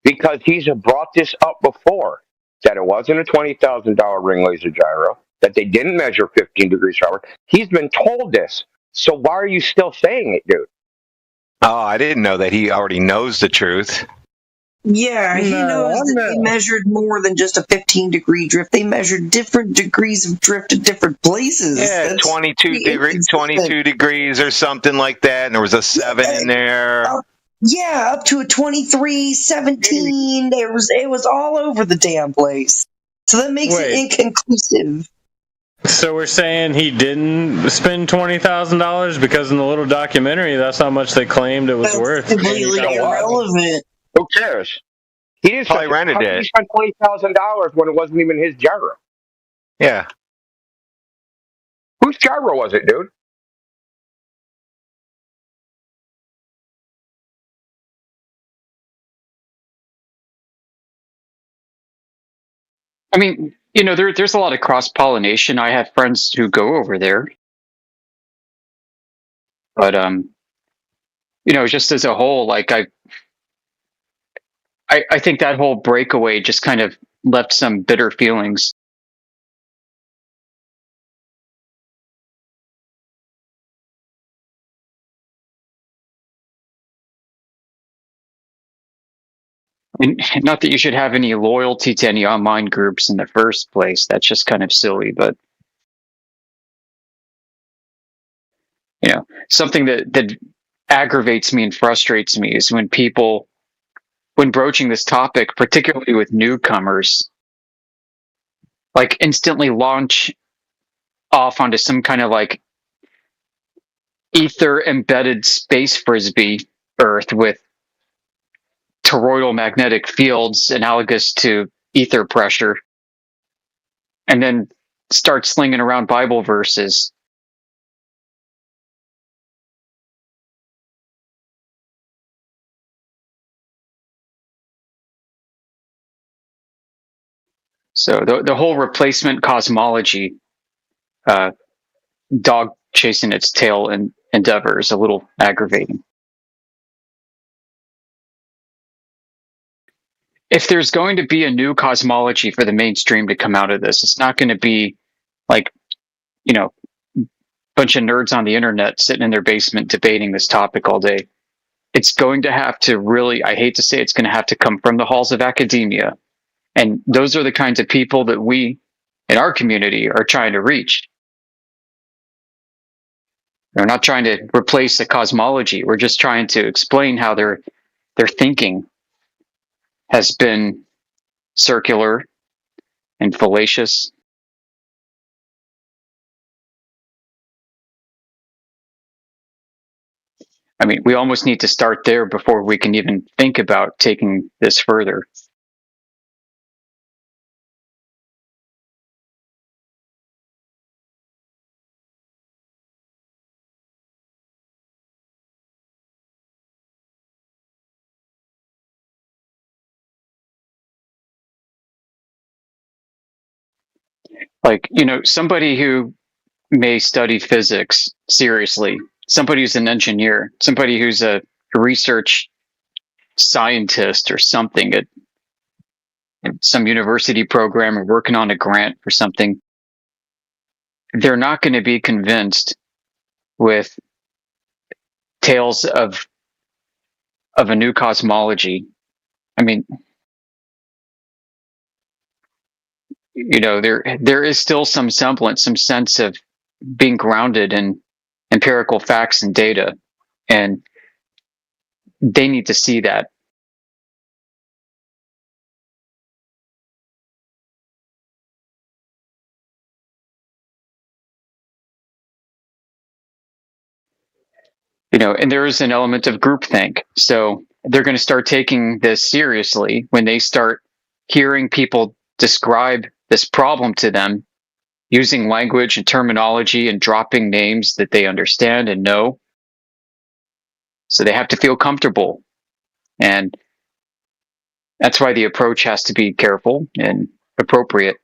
because he's brought this up before, that it wasn't a $20,000 ring laser gyro, that they didn't measure 15 degrees per hour. He's been told this. So why are you still saying it, dude? Oh, I didn't know that he already knows the truth. Yeah, he knows that they measured more than just a 15-degree drift. They measured different degrees of drift at different places. Yeah, That's 22 degrees or something like that, and there was a 7 in there. Up to a 23, 17. It was all over the damn place. So that makes it inconclusive. So we're saying he didn't spend $20,000 because in the little documentary, that's how much they claimed it was worth. Completely irrelevant. Who cares? He didn't Probably rented it. He spent $20,000 when it wasn't even his gyro. Yeah. Whose gyro was it, dude? I mean, there's a lot of cross-pollination. I have friends who go over there. But, just as a whole, like, I think that whole breakaway just kind of left some bitter feelings. And not that you should have any loyalty to any online groups in the first place. That's just kind of silly, but something that aggravates me and frustrates me is when people, when broaching this topic, particularly with newcomers, like instantly launch off onto some kind of like ether embedded space frisbee Earth with toroidal magnetic fields analogous to ether pressure, and then start slinging around Bible verses. So the whole replacement cosmology, dog chasing its tail and endeavor is a little aggravating. If there's going to be a new cosmology for the mainstream to come out of this, it's not going to be like, bunch of nerds on the internet sitting in their basement debating this topic all day. It's going to have to really, I hate to say it's going to have to come from the halls of academia. And those are the kinds of people that we in our community are trying to reach. We're not trying to replace the cosmology. We're just trying to explain how their thinking has been circular and fallacious. I mean, we almost need to start there before we can even think about taking this further. Like, somebody who may study physics seriously, somebody who's an engineer, somebody who's a research scientist or something at some university program or working on a grant for something, they're not going to be convinced with tales of a new cosmology. I mean, there is still some semblance, some sense of being grounded in empirical facts and data, and they need to see that. And there is an element of groupthink. So they're going to start taking this seriously when they start hearing people describe this problem to them using language and terminology and dropping names that they understand and know. So they have to feel comfortable. And that's why the approach has to be careful and appropriate.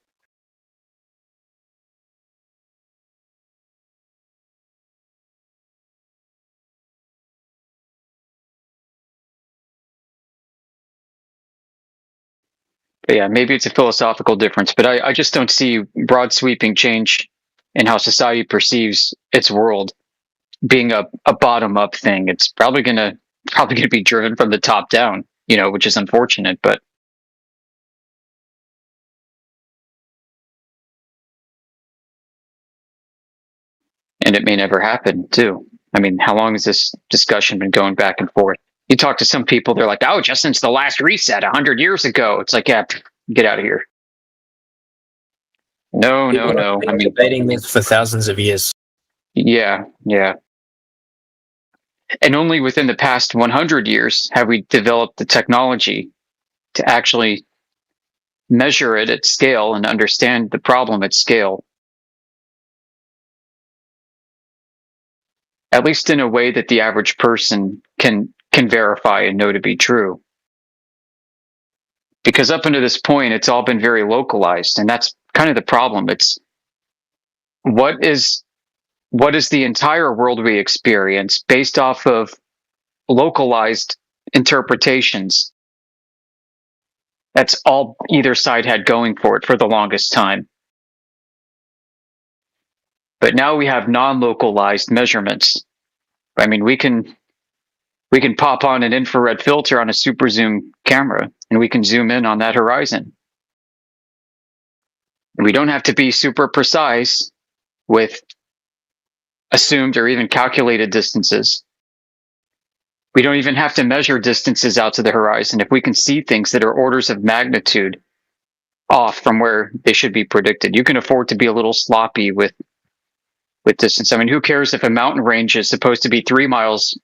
But yeah, maybe it's a philosophical difference, but I just don't see broad sweeping change in how society perceives its world being a bottom up thing. It's probably gonna be driven from the top down, which is unfortunate, but and it may never happen too. I mean, how long has this discussion been going back and forth? You talk to some people, they're like, oh, just since the last reset 100 years ago. It's like, yeah, get out of here. No. I mean, debating this for thousands of years. Yeah. And only within the past 100 years have we developed the technology to actually measure it at scale and understand the problem at scale. At least in a way that the average person can verify and know to be true. Because up until this point, it's all been very localized, and that's kind of the problem. It's what is the entire world we experience based off of localized interpretations. That's all either side had going for it for the longest time. But now we have non-localized measurements. I mean, we can pop on an infrared filter on a super zoom camera, and we can zoom in on that horizon. We don't have to be super precise with assumed or even calculated distances. We don't even have to measure distances out to the horizon if we can see things that are orders of magnitude off from where they should be predicted. You can afford to be a little sloppy with distance. I mean, who cares if a mountain range is supposed to be 3 miles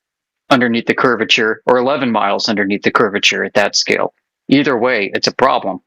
underneath the curvature or 11 miles underneath the curvature at that scale? Either way, it's a problem.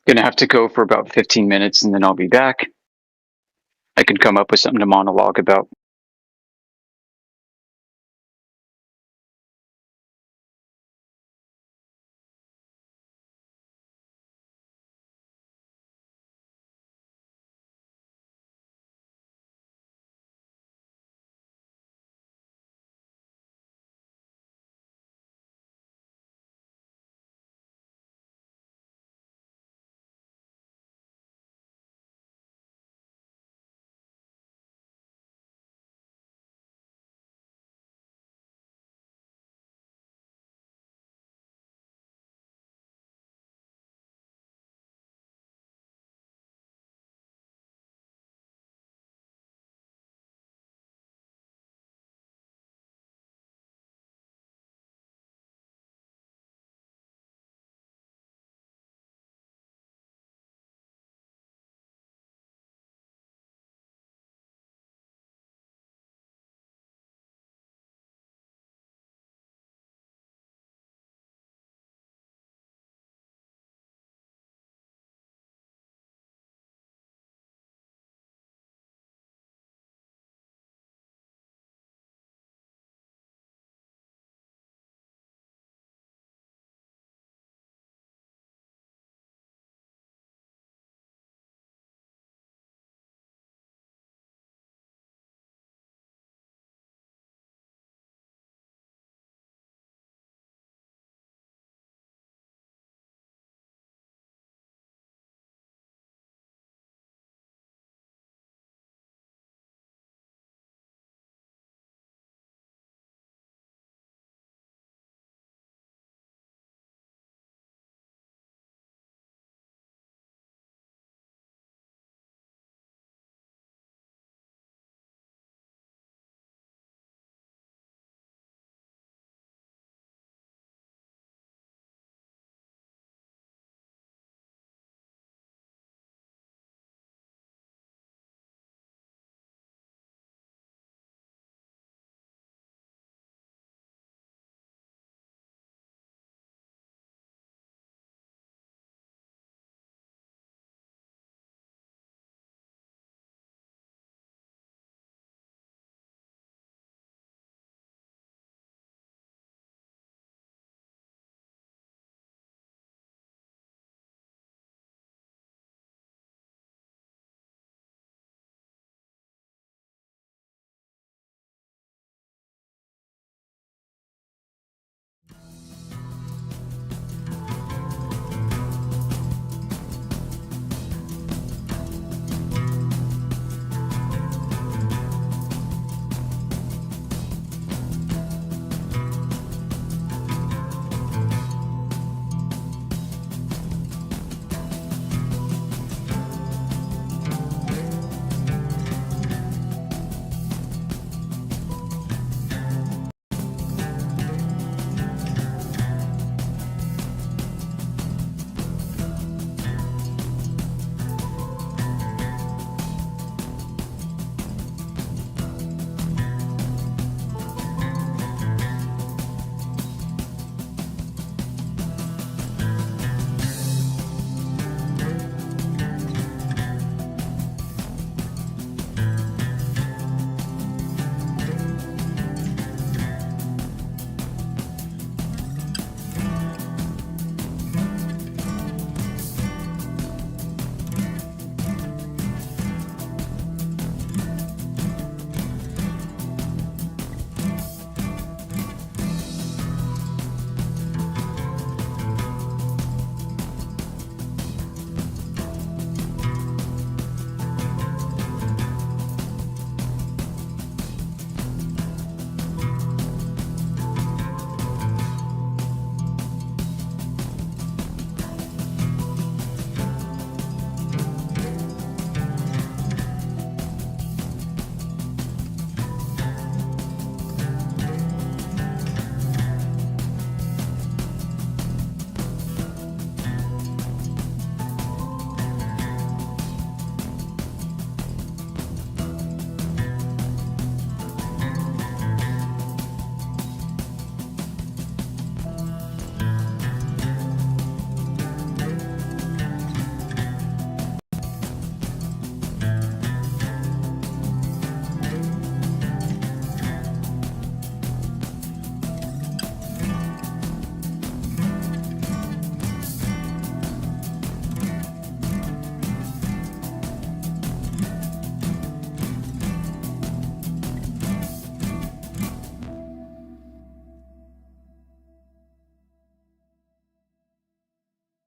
Gonna have to go for about 15 minutes and then I'll be back. I can come up with something to monologue about.